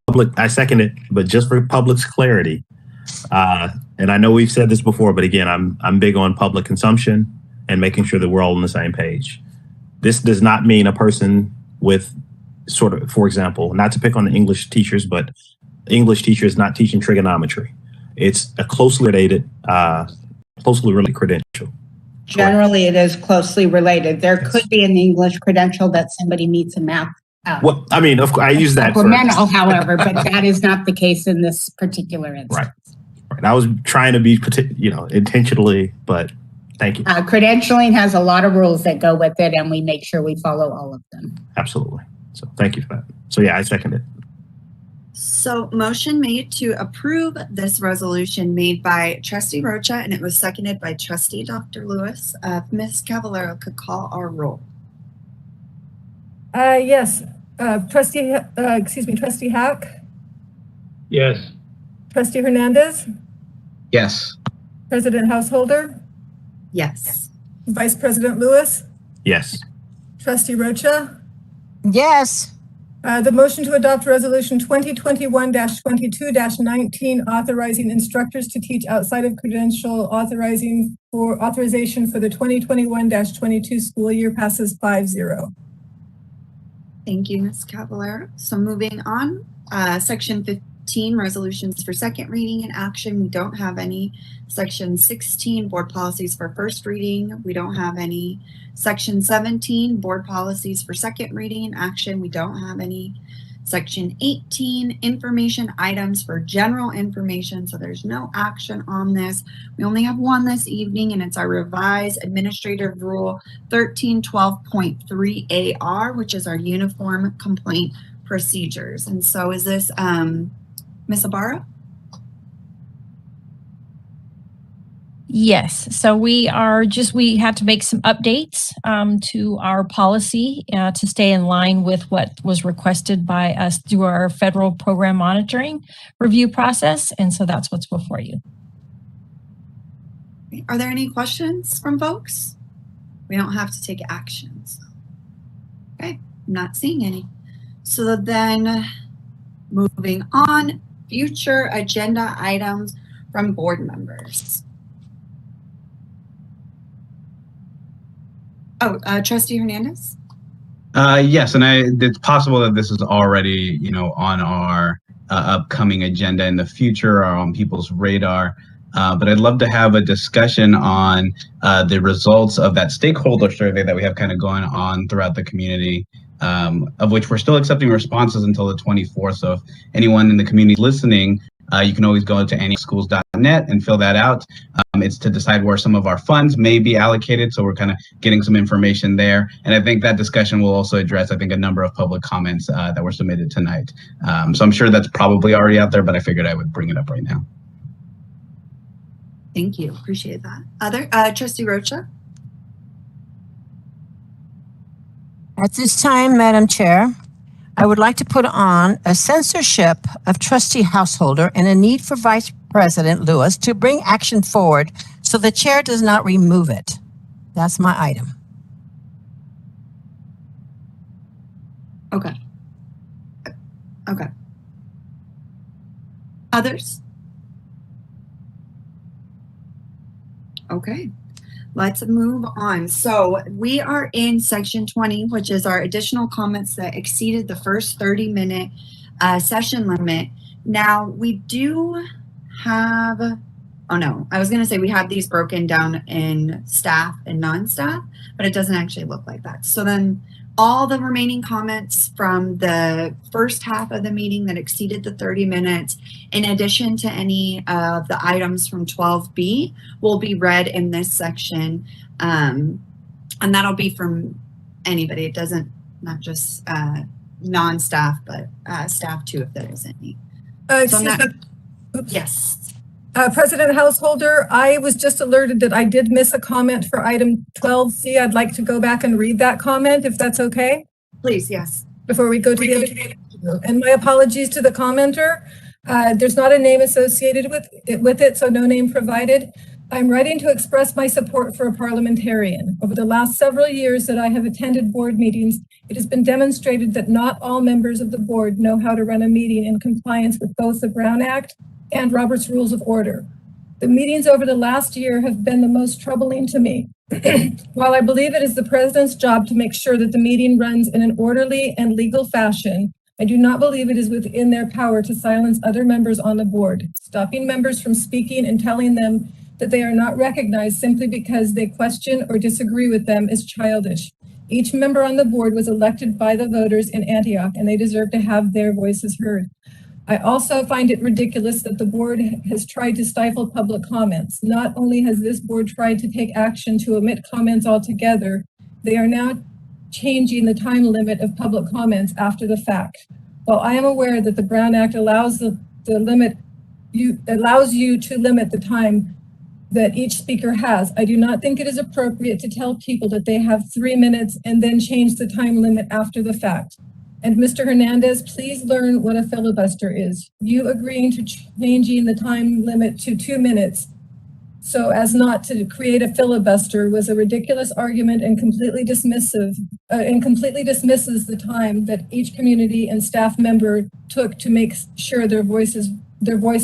public, I second it, but just for public's clarity, and I know we've said this before, but again, I'm big on public consumption and making sure that we're all on the same page. This does not mean a person with sort of, for example, not to pick on the English teachers, but English teachers not teaching trigonometry. It's a closely related credential. Generally, it is closely related. There could be an English credential that somebody meets a math. Well, I mean, of course, I use that supplemental, however, but that is not the case in this particular instance. Right. I was trying to be, intentionally, but thank you. Credentialing has a lot of rules that go with it, and we make sure we follow all of them. Absolutely. So thank you for that. So yeah, I second it. So motion made to approve this resolution made by Trustee Rocha, and it was seconded by Trustee Dr. Lewis. Ms. Cavallaro could call our roll. Yes. Trustee Hack? Yes. Trustee Hernandez? Yes. President Householder? Yes. Vice President Lewis? Yes. Trustee Rocha? Yes. The motion to adopt resolution 2021-22-19, authorizing instructors to teach outside of credential authorization for the 2021-22 school year passes 5-0. Thank you, Ms. Cavallaro. So moving on, section 15, resolutions for second reading and action. We don't have any. Section 16, board policies for first reading. We don't have any. Section 17, board policies for second reading and action. We don't have any. Section 18, information items for general information. So there's no action on this. We only have one this evening, and it's our revised administrative rule 1312.3 AR, which is our uniform complaint procedures. And so is this Ms. Ibarra? Yes, so we had to make some updates to our policy to stay in line with what was requested by us through our federal program monitoring review process. And so that's what's before you. Are there any questions from folks? We don't have to take actions. Okay, I'm not seeing any. So then moving on, future agenda items from board members. Oh, Trustee Hernandez? Yes, and it's possible that this is already, on our upcoming agenda in the future or on people's radar. But I'd love to have a discussion on the results of that stakeholder survey that we have kind of going on throughout the community, of which we're still accepting responses until the 24th. So if anyone in the community listening, you can always go to anyschools.net and fill that out. It's to decide where some of our funds may be allocated. So we're kind of getting some information there. And I think that discussion will also address, a number of public comments that were submitted tonight. So I'm sure that's probably already out there, but I figured I would bring it up right now. Thank you. Appreciate that. Trustee Rocha? At this time, Madam Chair, I would like to put on a censorship of Trustee Householder and a need for Vice President Lewis to bring action forward so the chair does not remove it. That's my item. Okay. Okay. Others? Okay. Let's move on. So we are in section 20, which is our additional comments that exceeded the first 30-minute session limit. Now we do have, oh no, I was going to say we have these broken down in staff and non-staff, but it doesn't actually look like that. So then all the remaining comments from the first half of the meeting that exceeded the 30 minutes, in addition to any of the items from 12B, will be read in this section. And that'll be from anybody. It doesn't, not just non-staff, but staff too, if there is any. Yes. President Householder, I was just alerted that I did miss a comment for item 12C. I'd like to go back and read that comment, if that's okay. Please, yes. Before we go to the other. And my apologies to the commenter. There's not a name associated with it, so no name provided. I'm writing to express my support for a parliamentarian. Over the last several years that I have attended board meetings, it has been demonstrated that not all members of the board know how to run a meeting in compliance with both the Brown Act and Robert's Rules of Order. The meetings over the last year have been the most troubling to me. While I believe it is the president's job to make sure that the meeting runs in an orderly and legal fashion, I do not believe it is within their power to silence other members on the board. Stopping members from speaking and telling them that they are not recognized simply because they question or disagree with them is childish. Each member on the board was elected by the voters in Antioch, and they deserve to have their voices heard. I also find it ridiculous that the board has tried to stifle public comments. Not only has this board tried to take action to omit comments altogether, they are now changing the time limit of public comments after the fact. While I am aware that the Brown Act allows you to limit the time that each speaker has, I do not think it is appropriate to tell people that they have 3 minutes and then change the time limit after the fact. And Mr. Hernandez, please learn what a filibuster is. You agreeing to changing the time limit to 2 minutes so as not to create a filibuster, was a ridiculous argument and completely dismisses the time that each community and staff member took to make sure their voice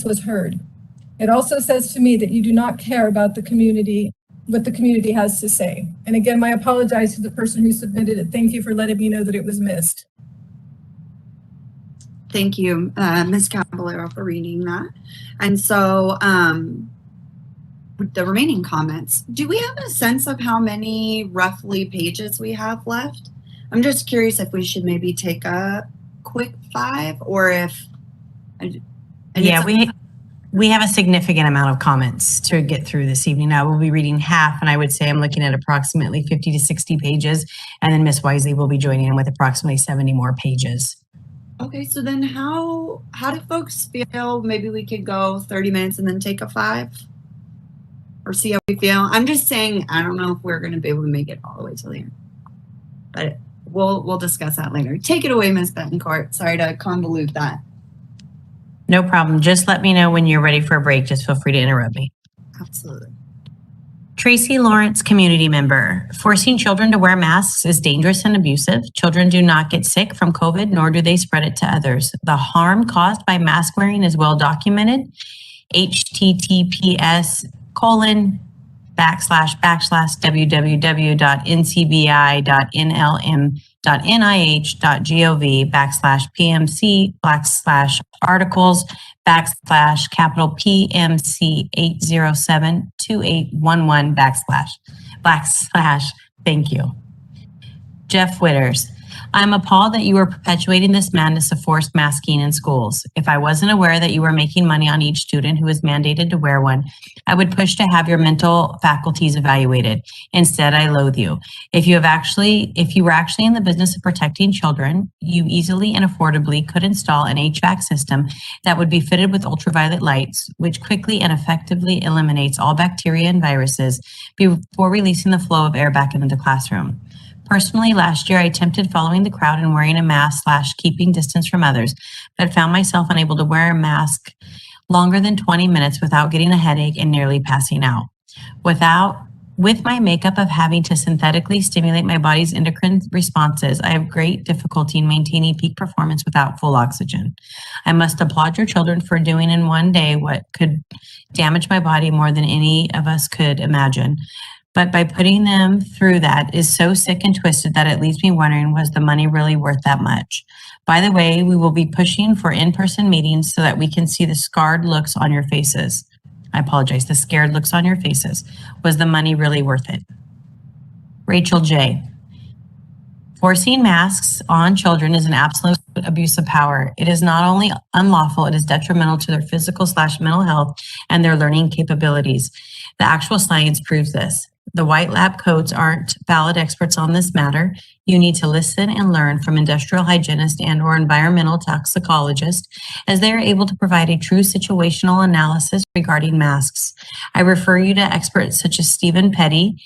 was heard. It also says to me that you do not care about the community, what the community has to say. And again, my apologies to the person who submitted it. Thank you for letting me know that it was missed. Thank you, Ms. Caballero, for reading that. And so the remaining comments, do we have a sense of how many roughly pages we have left? I'm just curious if we should maybe take a quick 5 or if... Yeah, we have a significant amount of comments to get through this evening. I will be reading half, and I would say I'm looking at approximately 50 to 60 pages, and then Ms. Wisely will be joining in with approximately 70 more pages. Okay, so then how do folks feel? Maybe we could go 30 minutes and then take a 5? Or see how we feel. I'm just saying, I don't know if we're going to be able to make it all the way to the end, but we'll discuss that later. Take it away, Ms. Betancourt. Sorry to convolute that. No problem. Just let me know when you're ready for a break. Just feel free to interrupt me. Absolutely. Tracy Lawrence, community member. Forcing children to wear masks is dangerous and abusive. Children do not get sick from COVID, nor do they spread it to others. The harm caused by mask wearing is well documented. https://www.ncbi.nlm.nih.gov/PMC/articles/PMC/PMC8072811 / thank you. Jeff Witters. I'm appalled that you are perpetuating this madness of forced masking in schools. If I wasn't aware that you were making money on each student who is mandated to wear one, I would push to have your mental faculties evaluated. Instead, I loathe you. If you were actually in the business of protecting children, you easily and affordably could install an HVAC system that would be fitted with ultraviolet lights, which quickly and effectively eliminates all bacteria and viruses before releasing the flow of air back into the classroom. Personally, last year, I attempted following the crowd and wearing a mask / keeping distance from others, but found myself unable to wear a mask longer than 20 minutes without getting a headache and nearly passing out. With my makeup of having to synthetically stimulate my body's endocrine responses, I have great difficulty in maintaining peak performance without full oxygen. I must applaud your children for doing in one day what could damage my body more than any of us could imagine. But by putting them through that is so sick and twisted that it leaves me wondering, was the money really worth that much? By the way, we will be pushing for in-person meetings so that we can see the scarred looks on your faces. I apologize, the scared looks on your faces. Was the money really worth it? Rachel J. Forcing masks on children is an absolute abuse of power. It is not only unlawful, it is detrimental to their physical / mental health and their learning capabilities. The actual science proves this. The white lab coats aren't valid experts on this matter. You need to listen and learn from industrial hygienists and/or environmental toxicologists, as they are able to provide a true situational analysis regarding masks. I refer you to experts such as Stephen Petty,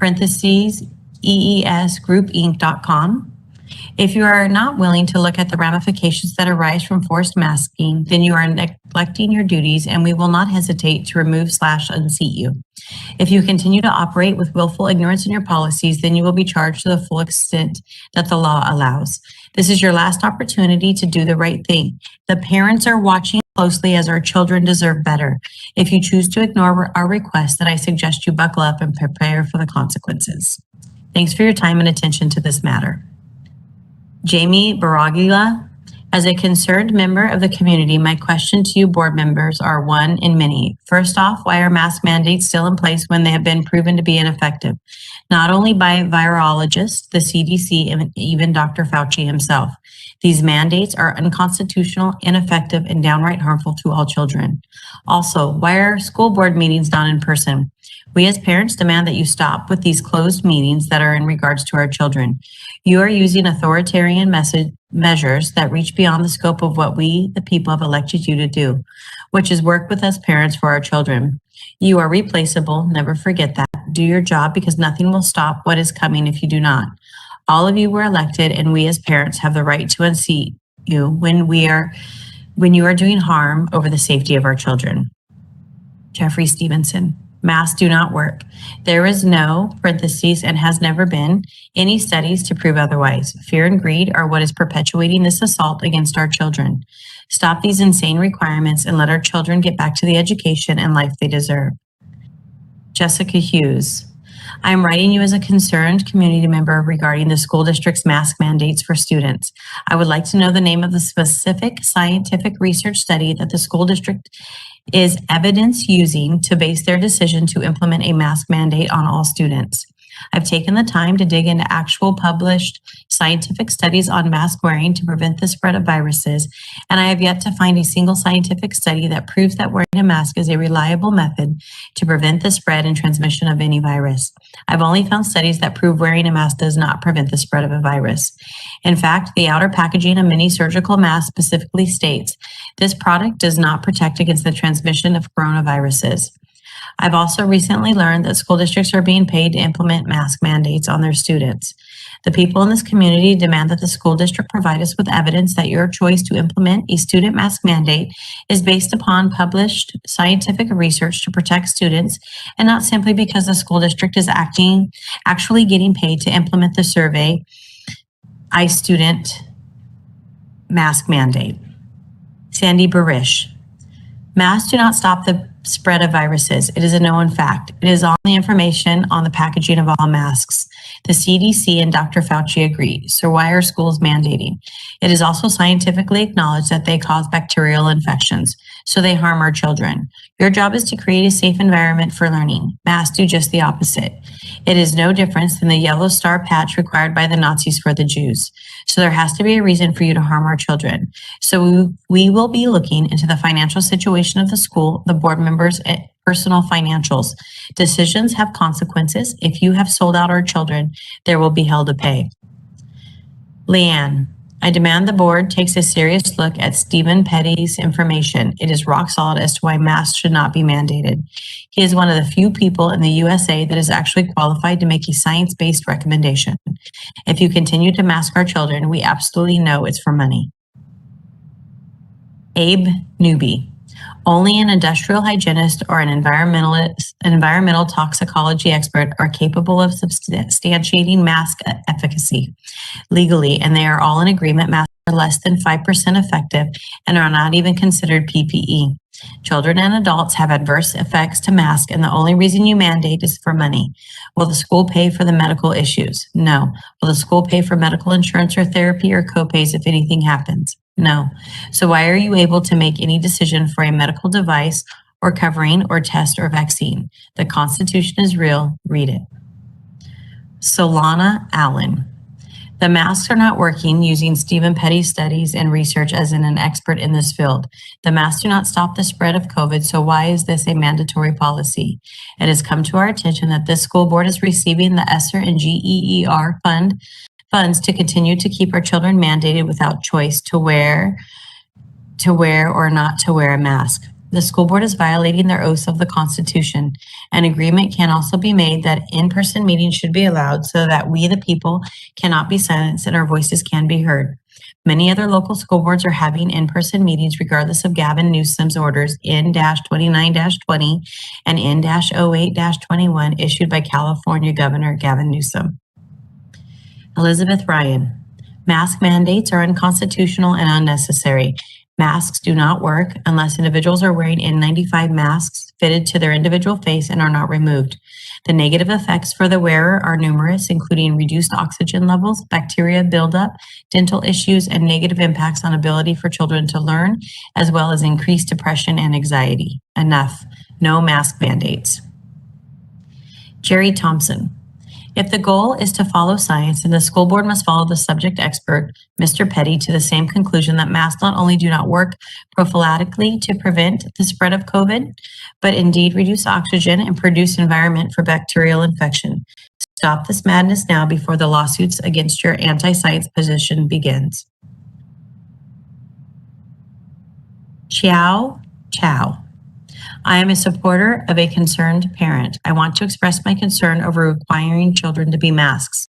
EESgroupinc.com. If you are not willing to look at the ramifications that arise from forced masking, then you are neglecting your duties, and we will not hesitate to remove / unseat you. If you continue to operate with willful ignorance in your policies, then you will be charged to the full extent that the law allows. This is your last opportunity to do the right thing. The parents are watching closely, as our children deserve better. If you choose to ignore our request, then I suggest you buckle up and prepare for the consequences. Thanks for your time and attention to this matter. Jamie Baragila. As a concerned member of the community, my question to you board members are one in many. First off, why are mask mandates still in place when they have been proven to be ineffective? Not only by virologists, the CDC, and even Dr. Fauci himself. These mandates are unconstitutional, ineffective, and downright harmful to all children. Also, why are school board meetings not in person? We as parents demand that you stop with these closed meetings that are in regards to our children. You are using authoritarian measures that reach beyond the scope of what we, the people, have elected you to do, which is work with us parents for our children. You are replaceable. Never forget that. Do your job, because nothing will stop what is coming if you do not. All of you were elected, and we as parents have the right to unseat you when you are doing harm over the safety of our children. Jeffrey Stevenson. Masks do not work. There is no, parentheses, and has never been, any studies to prove otherwise. Fear and greed are what is perpetuating this assault against our children. Stop these insane requirements and let our children get back to the education and life they deserve. Jessica Hughes. I am writing you as a concerned community member regarding the school district's mask mandates for students. I would like to know the name of the specific scientific research study that the school district is evidence using to base their decision to implement a mask mandate on all students. I've taken the time to dig into actual published scientific studies on mask wearing to prevent the spread of viruses, and I have yet to find a single scientific study that proves that wearing a mask is a reliable method to prevent the spread and transmission of any virus. I've only found studies that prove wearing a mask does not prevent the spread of a virus. In fact, the outer packaging of many surgical masks specifically states, this product does not protect against the transmission of coronaviruses. I've also recently learned that school districts are being paid to implement mask mandates on their students. The people in this community demand that the school district provide us with evidence that your choice to implement a student mask mandate is based upon published scientific research to protect students and not simply because the school district is actually getting paid to implement the survey student mask mandate. Sandy Barish. Masks do not stop the spread of viruses. It is a known fact. It is on the information on the packaging of all masks. The CDC and Dr. Fauci agree. So why are schools mandating? It is also scientifically acknowledged that they cause bacterial infections, so they harm our children. Your job is to create a safe environment for learning. Masks do just the opposite. It is no different than the yellow star patch required by the Nazis for the Jews. So there has to be a reason for you to harm our children. So we will be looking into the financial situation of the school, the board members, and personal financials. Decisions have consequences. If you have sold out our children, there will be hell to pay. Leanne, I demand the board takes a serious look at Stephen Petty's information. It is rock solid as to why masks should not be mandated. He is one of the few people in the USA that is actually qualified to make a science-based recommendation. If you continue to mask our children, we absolutely know it's for money. Abe Newby. Only an industrial hygienist or an environmental toxicology expert are capable of substantiating mask efficacy legally, and they are all in agreement masks are less than 5% effective and are not even considered PPE. Children and adults have adverse effects to masks, and the only reason you mandate is for money. Will the school pay for the medical issues? No. Will the school pay for medical insurance or therapy or copays if anything happens? No. So why are you able to make any decision for a medical device or covering or test or vaccine? The Constitution is real. Read it. Solana Allen. The masks are not working using Stephen Petty's studies and research as an expert in this field. The masks do not stop the spread of COVID, so why is this a mandatory policy? It has come to our attention that this school board is receiving the ESSER and GEER funds to continue to keep our children mandated without choice to wear or not to wear a mask. The school board is violating their oaths of the Constitution. An agreement can also be made that in-person meetings should be allowed so that we, the people, cannot be silenced and our voices can be heard. Many other local school boards are having in-person meetings regardless of Gavin Newsom's orders N-29-20 and N-08-21 issued by California Governor Gavin Newsom. Elizabeth Ryan. Mask mandates are unconstitutional and unnecessary. Masks do not work unless individuals are wearing N95 masks fitted to their individual face and are not removed. The negative effects for the wearer are numerous, including reduced oxygen levels, bacteria buildup, dental issues, and negative impacts on ability for children to learn, as well as increased depression and anxiety. Enough. No mask mandates. Jerry Thompson. If the goal is to follow science, then the school board must follow the subject expert, Mr. Petty, to the same conclusion that masks not only do not work prophylactically to prevent the spread of COVID, but indeed reduce oxygen and produce environment for bacterial infection. Stop this madness now before the lawsuits against your anti-science position begins. Chow. I am a supporter of a concerned parent. I want to express my concern over requiring children to be masked.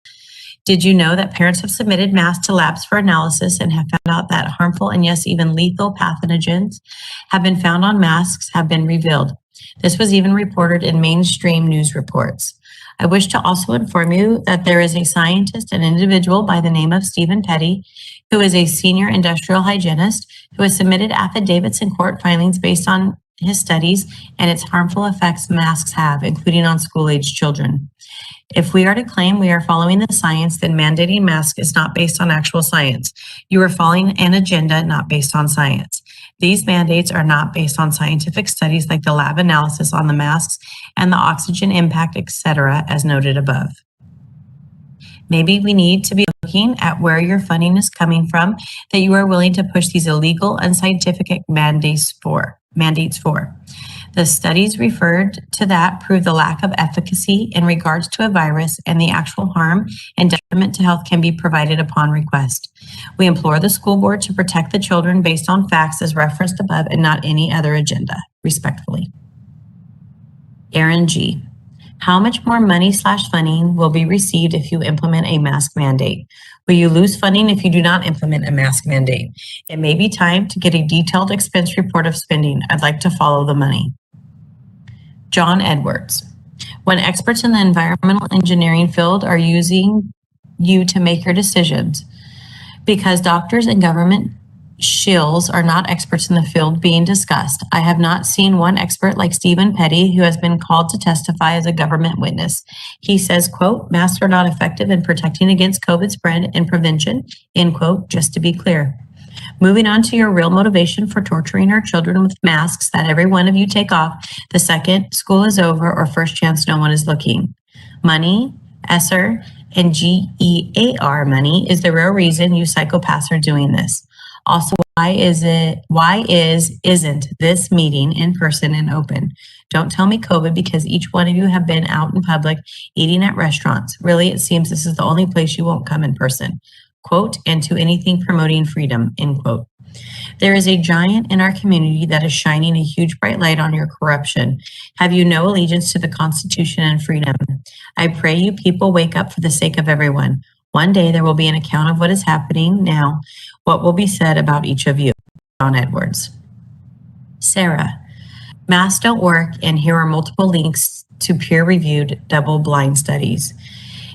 Did you know that parents have submitted masks to labs for analysis and have found out that harmful and yes, even lethal pathogens have been found on masks have been revealed? This was even reported in mainstream news reports. I wish to also inform you that there is a scientist, an individual by the name of Stephen Petty, who is a senior industrial hygienist, who has submitted affidavits and court filings based on his studies and its harmful effects masks have, including on school-aged children. If we are to claim we are following the science, then mandating masks is not based on actual science. You are following an agenda not based on science. These mandates are not based on scientific studies like the lab analysis on the masks and the oxygen impact, etc., as noted above. Maybe we need to be looking at where your funding is coming from that you are willing to push these illegal, unscientific mandates for. The studies referred to that prove the lack of efficacy in regards to a virus, and the actual harm and detriment to health can be provided upon request. We implore the school board to protect the children based on facts as referenced above and not any other agenda. Respectfully. Aaron G. How much more money/funding will be received if you implement a mask mandate? Will you lose funding if you do not implement a mask mandate? It may be time to get a detailed expense report of spending. I'd like to follow the money. John Edwards. When experts in the environmental engineering field are using you to make your decisions, because doctors and government shills are not experts in the field being discussed. I have not seen one expert like Stephen Petty, who has been called to testify as a government witness. He says, quote, masks are not effective in protecting against COVID spread and prevention, end quote, just to be clear. Moving on to your real motivation for torturing our children with masks that every one of you take off the second school is over or first chance no one is looking. Money, ESSER, and GEAR money is the real reason you psychopaths are doing this. Also, why isn't this meeting in person and open? Don't tell me COVID, because each one of you have been out in public eating at restaurants. Really, it seems this is the only place you won't come in person. Quote, and to anything promoting freedom, end quote. There is a giant in our community that is shining a huge bright light on your corruption. Have you no allegiance to the Constitution and freedom? I pray you people wake up for the sake of everyone. One day there will be an account of what is happening now. What will be said about each of you? John Edwards. Sarah, masks don't work, and here are multiple links to peer-reviewed double-blind studies.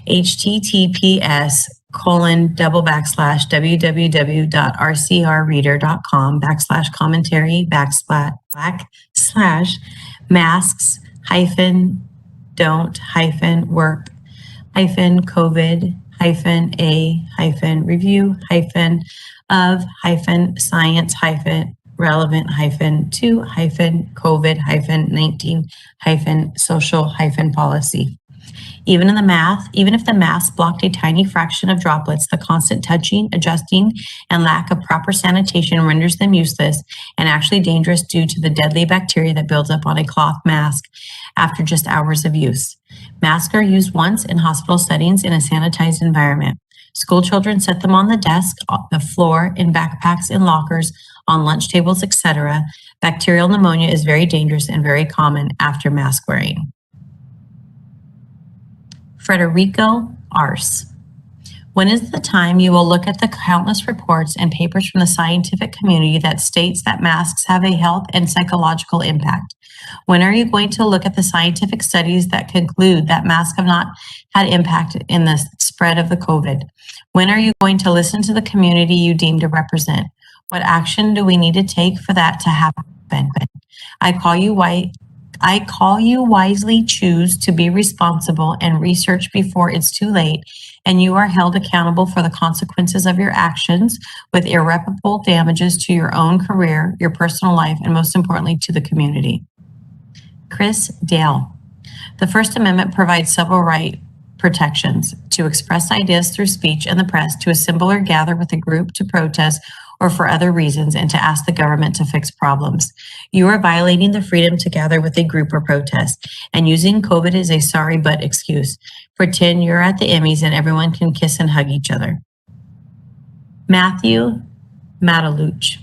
https://masks-covid-masks-of-covid-of-covid-19-social-policy. Even if the mask blocked a tiny fraction of droplets, the constant touching, adjusting, and lack of proper sanitation renders them useless and actually dangerous due to the deadly bacteria that builds up on a cloth mask after just hours of use. Masks are used once in hospital settings in a sanitized environment. School children set them on the desk, on the floor, in backpacks, in lockers, on lunch tables, etc. Bacterial pneumonia is very dangerous and very common after mask wearing. Frederico Arce. When is the time you will look at the countless reports and papers from the scientific community that states that masks have a health and psychological impact? When are you going to look at the scientific studies that conclude that masks have not had impact in the spread of the COVID? When are you going to listen to the community you deem to represent? What action do we need to take for that to happen? I call you wisely choose to be responsible and research before it's too late, and you are held accountable for the consequences of your actions with irreparable damages to your own career, your personal life, and most importantly, to the community. Chris Dale. The First Amendment provides several right protections: to express ideas through speech and the press, to assemble or gather with a group to protest or for other reasons, and to ask the government to fix problems. You are violating the freedom to gather with a group or protest, and using COVID as a sorry but excuse. Pretend you're at the Emmys and everyone can kiss and hug each other. Matthew Matalich.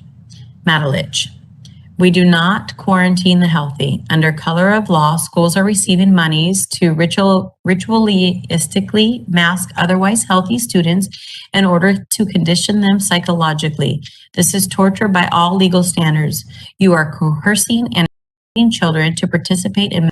We do not quarantine the healthy. Under color of law, schools are receiving monies to ritualistically mask otherwise healthy students in order to condition them psychologically. This is torture by all legal standards. You are coercing and children to participate in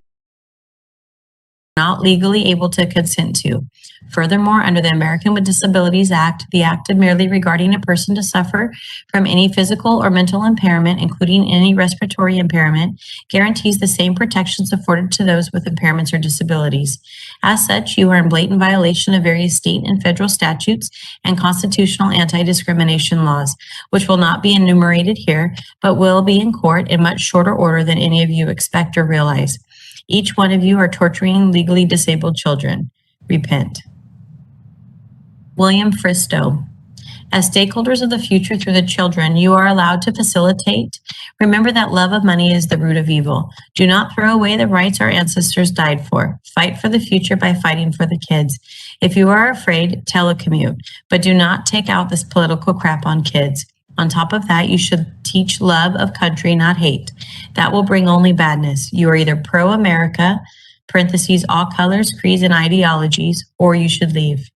not legally able to consent to. Furthermore, under the American with Disabilities Act, the act merely regarding a person to suffer from any physical or mental impairment, including any respiratory impairment, guarantees the same protections afforded to those with impairments or disabilities. As such, you are in blatant violation of various state and federal statutes and constitutional anti-discrimination laws, which will not be enumerated here, but will be in court in much shorter order than any of you expect or realize. Each one of you are torturing legally disabled children. Repent. William Fristow. As stakeholders of the future through the children, you are allowed to facilitate. Remember that love of money is the root of evil. Do not throw away the rights our ancestors died for. Fight for the future by fighting for the kids. If you are afraid, telecommute, but do not take out this political crap on kids. On top of that, you should teach love of country, not hate. That will bring only badness. You are either pro-America, parentheses, all colors, creeds, and ideologies, or you should leave.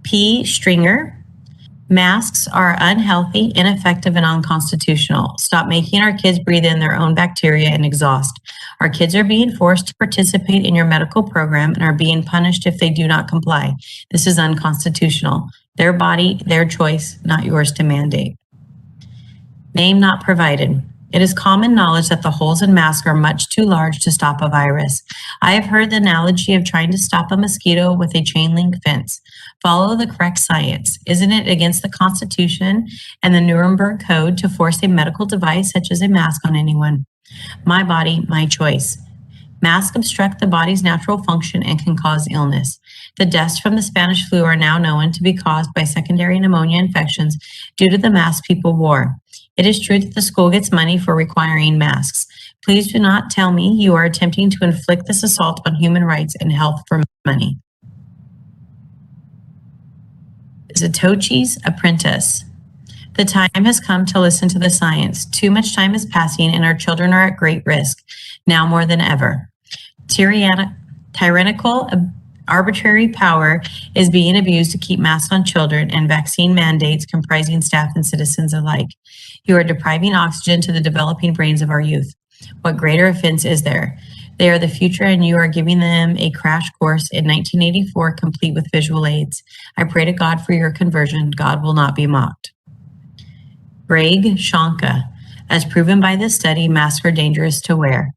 P. Stringer. Masks are unhealthy, ineffective, and unconstitutional. Stop making our kids breathe in their own bacteria and exhaust. Our kids are being forced to participate in your medical program and are being punished if they do not comply. This is unconstitutional. Their body, their choice, not yours to mandate. Name not provided. It is common knowledge that the holes in masks are much too large to stop a virus. I have heard the analogy of trying to stop a mosquito with a chain link fence. Follow the correct science. Isn't it against the Constitution and the Nuremberg Code to force a medical device such as a mask on anyone? My body, my choice. Masks obstruct the body's natural function and can cause illness. The deaths from the Spanish flu are now known to be caused by secondary pneumonia infections due to the mask people wore. It is true that the school gets money for requiring masks. Please do not tell me you are attempting to inflict this assault on human rights and health for money. Zatochi's Apprentice. The time has come to listen to the science. Too much time is passing and our children are at great risk, now more than ever. Tyrannical, arbitrary power is being abused to keep masks on children and vaccine mandates comprising staff and citizens alike. You are depriving oxygen to the developing brains of our youth. What greater offense is there? They are the future and you are giving them a crash course in 1984 complete with visual aids. I pray to God for your conversion. God will not be mocked. Greg Shonka. As proven by this study, masks are dangerous to wear.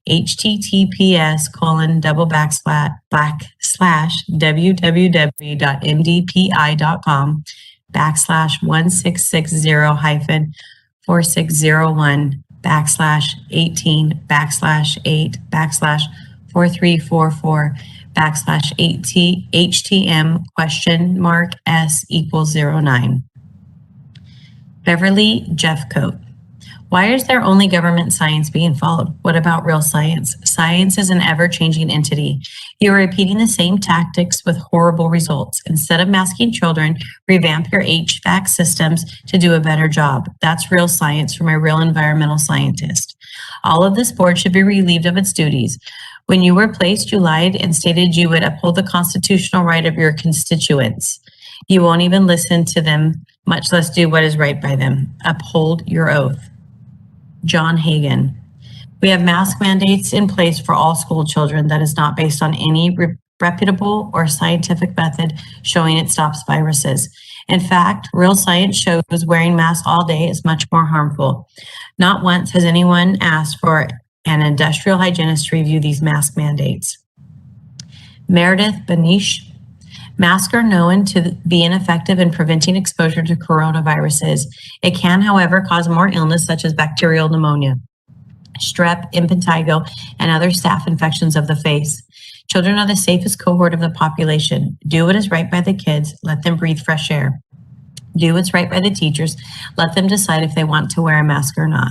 https://www.mdpi.com/1601/8/460/HTM?S=09. Beverly Jeffcoat. Why is there only government science being followed? What about real science? Science is an ever-changing entity. You are repeating the same tactics with horrible results. Instead of masking children, revamp your HVAC systems to do a better job. That's real science from a real environmental scientist. All of this board should be relieved of its duties. When you were placed, you lied and stated you would uphold the constitutional right of your constituents. You won't even listen to them, much less do what is right by them. Uphold your oath. John Hagan. We have mask mandates in place for all school children that is not based on any reputable or scientific method showing it stops viruses. In fact, real science shows wearing masks all day is much more harmful. Not once has anyone asked for an industrial hygienist to review these mask mandates. Meredith Benish. Masks are known to be ineffective in preventing exposure to coronaviruses. It can, however, cause more illness such as bacterial pneumonia, strep, impetigo, and other staph infections of the face. Children are the safest cohort of the population. Do what is right by the kids. Let them breathe fresh air. Do what's right by the teachers. Let them decide if they want to wear a mask or not.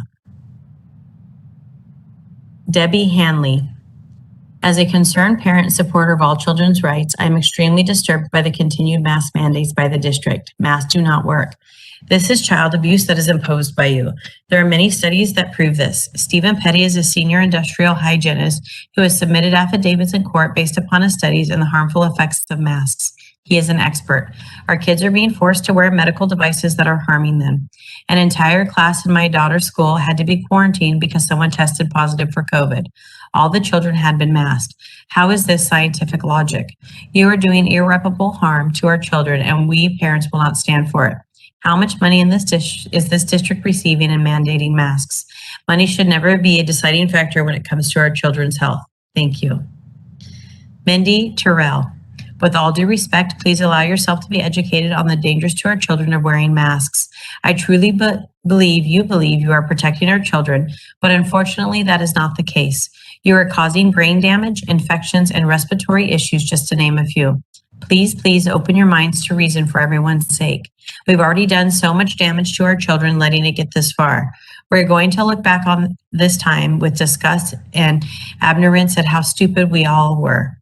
Debbie Hanley. As a concerned parent and supporter of all children's rights, I am extremely disturbed by the continued mask mandates by the district. Masks do not work. This is child abuse that is imposed by you. There are many studies that prove this. Stephen Petty is a senior industrial hygienist who has submitted affidavits in court based upon his studies and the harmful effects of masks. He is an expert. Our kids are being forced to wear medical devices that are harming them. An entire class in my daughter's school had to be quarantined because someone tested positive for COVID. All the children had been masked. How is this scientific logic? You are doing irreparable harm to our children, and we parents will not stand for it. How much money is this district receiving in mandating masks? Money should never be a deciding factor when it comes to our children's health. Thank you. Mindy Terrell. With all due respect, please allow yourself to be educated on the dangers to our children of wearing masks. I truly believe you are protecting our children, but unfortunately that is not the case. You are causing brain damage, infections, and respiratory issues, just to name a few. Please open your minds to reason for everyone's sake. We've already done so much damage to our children letting it get this far. We're going to look back on this time with disgust and abhorrence at how stupid we all were.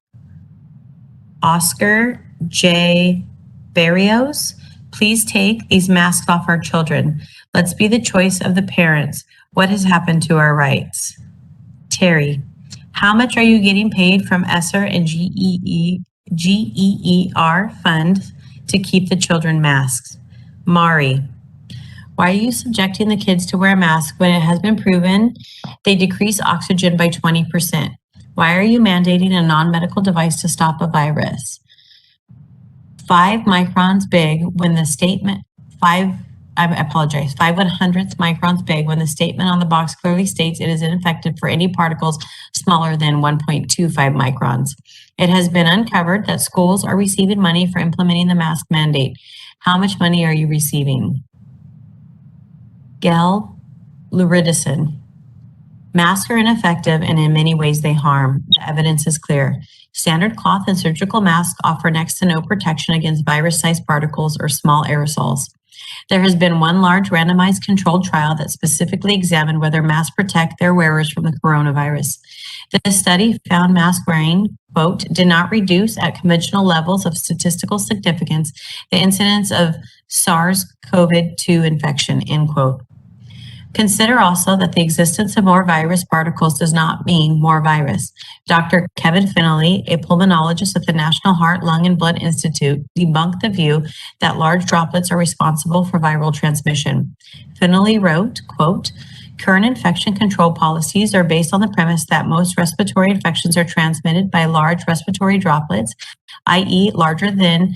Oscar J. Barrios, please take these masks off our children. Let's be the choice of the parents. What has happened to our rights? Terry, how much are you getting paid from ESSER and GEER funds to keep the children masks? Mari, why are you subjecting the kids to wear masks when it has been proven they decrease oxygen by 20%? Why are you mandating a non-medical device to stop a virus? 5 microns big when the statement, 5/100th microns big when the statement on the box clearly states it is ineffective for any particles smaller than 1.25 microns. It has been uncovered that schools are receiving money for implementing the mask mandate. How much money are you receiving? Gail Luridison. Masks are ineffective and in many ways they harm. The evidence is clear. Standard cloth and surgical masks offer next to no protection against virus-sized particles or small aerosols. There has been one large randomized controlled trial that specifically examined whether masks protect their wearers from the coronavirus. This study found mask wearing, quote, did not reduce at conventional levels of statistical significance the incidence of SARS-CoV-2 infection, end quote. Consider also that the existence of more virus particles does not mean more virus. Dr. Kevin Finley, a pulmonologist at the National Heart, Lung, and Blood Institute, debunked the view that large droplets are responsible for viral transmission. Finley wrote, quote, current infection control policies are based on the premise that most respiratory infections are transmitted by large respiratory droplets, i.e. larger than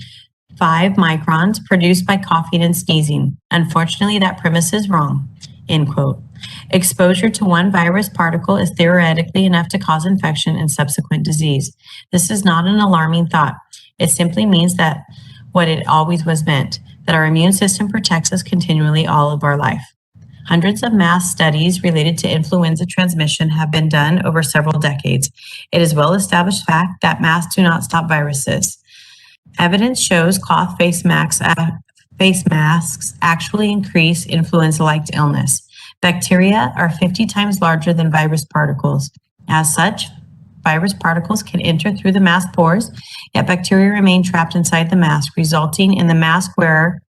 5 microns produced by coughing and sneezing. Unfortunately, that premise is wrong. End quote. Exposure to one virus particle is theoretically enough to cause infection and subsequent disease. This is not an alarming thought. It simply means that what it always was meant, that our immune system protects us continually all of our life. Hundreds of mass studies related to influenza transmission have been done over several decades. It is well established fact that masks do not stop viruses. Evidence shows cloth face masks actually increase influenza-like illness. Bacteria are 50 times larger than virus particles. As such, virus particles can enter through the mask pores, yet bacteria remain trapped inside the mask, resulting in the mask wearer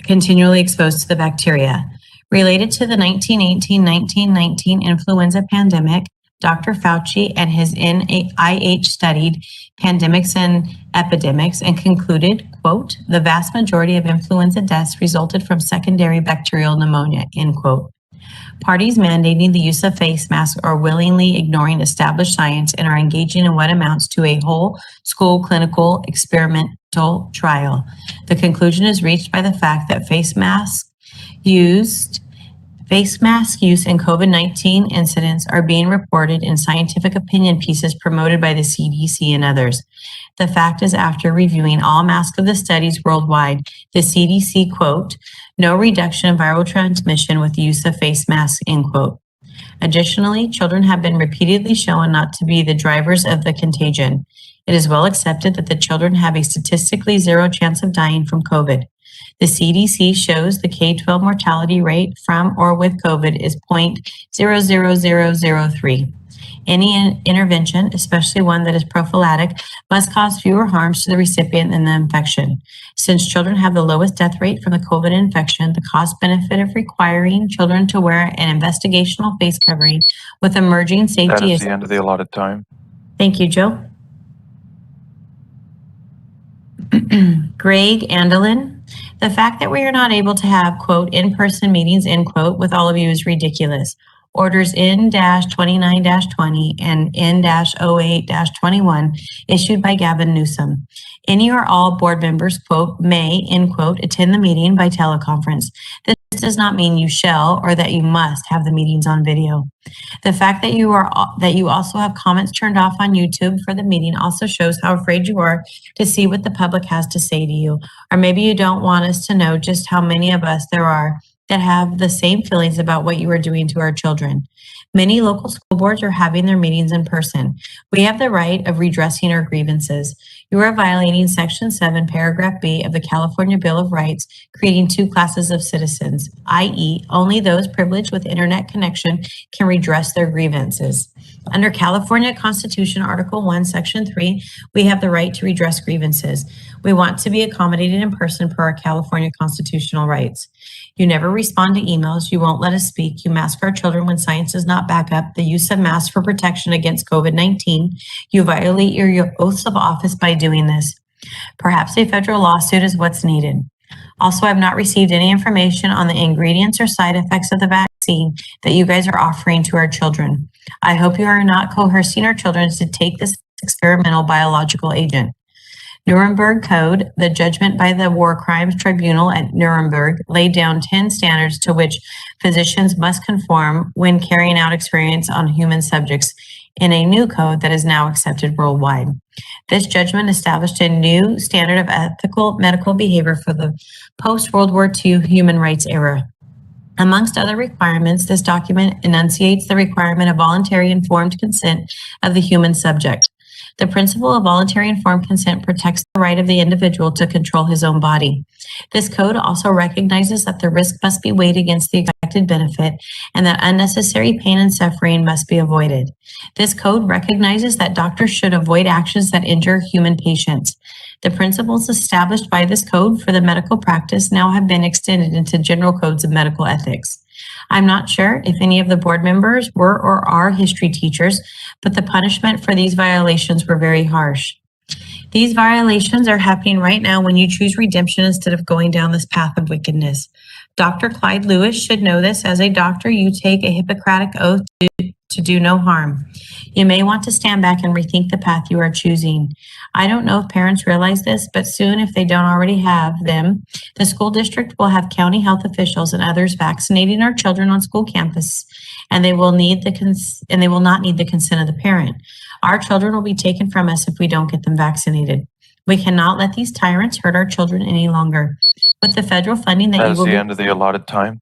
continually exposed to the bacteria. Related to the 1918-1919 influenza pandemic, Dr. Fauci and his NIH studied pandemics and epidemics and concluded, quote, the vast majority of influenza deaths resulted from secondary bacterial pneumonia, end quote. Parties mandating the use of face masks are willingly ignoring established science and are engaging in what amounts to a whole school clinical experimental trial. The conclusion is reached by the fact that face mask use in COVID-19 incidents are being reported in scientific opinion pieces promoted by the CDC and others. The fact is, after reviewing all masks of the studies worldwide, the CDC, quote, no reduction in viral transmission with the use of face masks, end quote. Additionally, children have been repeatedly shown not to be the drivers of the contagion. It is well accepted that the children have a statistically zero chance of dying from COVID. The CDC shows the K-12 mortality rate from or with COVID is 0.00003. Any intervention, especially one that is prophylactic, must cause fewer harms to the recipient than the infection. Since children have the lowest death rate from the COVID infection, the cost benefit of requiring children to wear an investigational face covering with emerging safety That is the end of the allotted time. Thank you, Joe. Greg Andelin, the fact that we are not able to have, quote, in-person meetings, end quote, with all of you is ridiculous. Orders N-29-20 and N-08-21 issued by Gavin Newsom. Any or all board members, quote, may, end quote, attend the meeting by teleconference. This does not mean you shall or that you must have the meetings on video. The fact that you also have comments turned off on YouTube for the meeting also shows how afraid you are to see what the public has to say to you. Or maybe you don't want us to know just how many of us there are that have the same feelings about what you are doing to our children. Many local school boards are having their meetings in person. We have the right of redressing our grievances. You are violating Section 7, Paragraph B of the California Bill of Rights, creating two classes of citizens, i.e., only those privileged with internet connection can redress their grievances. Under California Constitution, Article 1, Section 3, we have the right to redress grievances. We want to be accommodated in person per our California constitutional rights. You never respond to emails. You won't let us speak. You mask our children when science does not back up the use of masks for protection against COVID-19. You violate your oaths of office by doing this. Perhaps a federal lawsuit is what's needed. Also, I've not received any information on the ingredients or side effects of the vaccine that you guys are offering to our children. I hope you are not coercing our children to take this experimental biological agent. Nuremberg Code, the judgment by the War Crimes Tribunal at Nuremberg, laid down 10 standards to which physicians must conform when carrying out experiments on human subjects in a new code that is now accepted worldwide. This judgment established a new standard of ethical medical behavior for the post-World War II human rights era. Amongst other requirements, this document enunciates the requirement of voluntary informed consent of the human subject. The principle of voluntary informed consent protects the right of the individual to control his own body. This code also recognizes that the risk must be weighed against the expected benefit and that unnecessary pain and suffering must be avoided. This code recognizes that doctors should avoid actions that injure human patients. The principles established by this code for the medical practice now have been extended into general codes of medical ethics. I'm not sure if any of the board members were or are history teachers, but the punishment for these violations were very harsh. These violations are happening right now when you choose redemption instead of going down this path of wickedness. Dr. Clyde Lewis should know this. As a doctor, you take a Hippocratic oath to do no harm. You may want to stand back and rethink the path you are choosing. I don't know if parents realize this, but soon, if they don't already have them, the school district will have county health officials and others vaccinating our children on school campus, and they will not need the consent of the parent. Our children will be taken from us if we don't get them vaccinated. We cannot let these tyrants hurt our children any longer. With the federal funding that is the end of the allotted time.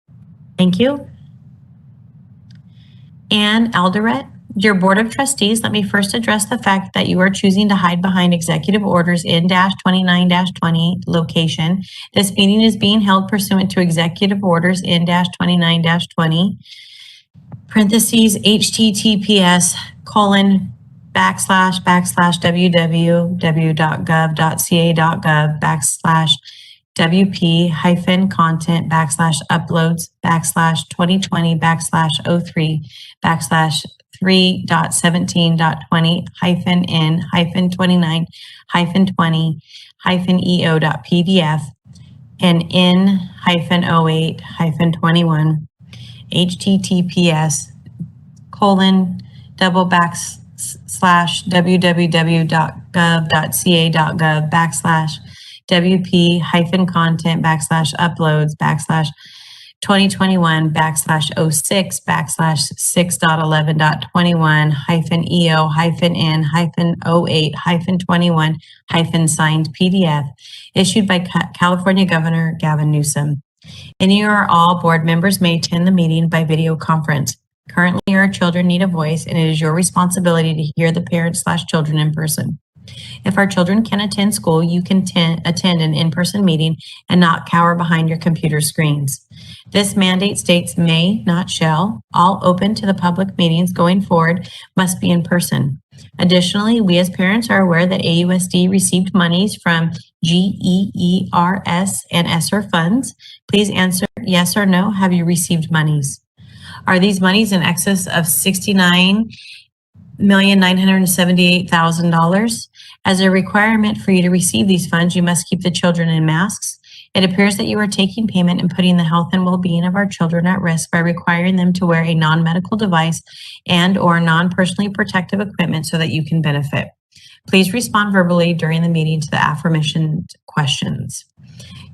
Thank you. Ann Alderette, dear Board of Trustees, let me first address the fact that you are choosing to hide behind Executive Orders N-29-20 location. This meeting is being held pursuant to Executive Orders N-29-20, parentheses, https://www.gov.ca.gov www.gov/wp/03/2020/03.17.20-3.17.20-eo.pdf and N-08-21 www.gov.ca.gov/WP-content/uploads/2021/06/06.11.21-EO-08-21-signed PDF issued by California Governor Gavin Newsom. Any or all board members may attend the meeting by video conference. Currently, our children need a voice, and it is your responsibility to hear the parents/children in person. If our children can attend school, you can attend an in-person meeting and not cower behind your computer screens. This mandate states may, not shall. All open to the public meetings going forward must be in person. Additionally, we as parents are aware that AUSD received monies from GEERS and ESSER funds. Please answer yes or no. Have you received monies? Are these monies in excess of $69 $1,978,000. As a requirement for you to receive these funds, you must keep the children in masks. It appears that you are taking payment and putting the health and well-being of our children at risk by requiring them to wear a non-medical device and or non-personally protective equipment so that you can benefit. Please respond verbally during the meeting to the aforementioned questions.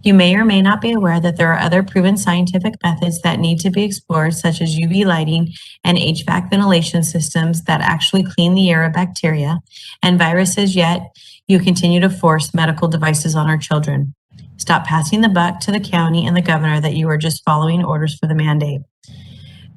You may or may not be aware that there are other proven scientific methods that need to be explored, such as UV lighting and HVAC ventilation systems that actually clean the air of bacteria and viruses, yet you continue to force medical devices on our children. Stop passing the buck to the county and the governor that you are just following orders for the mandate.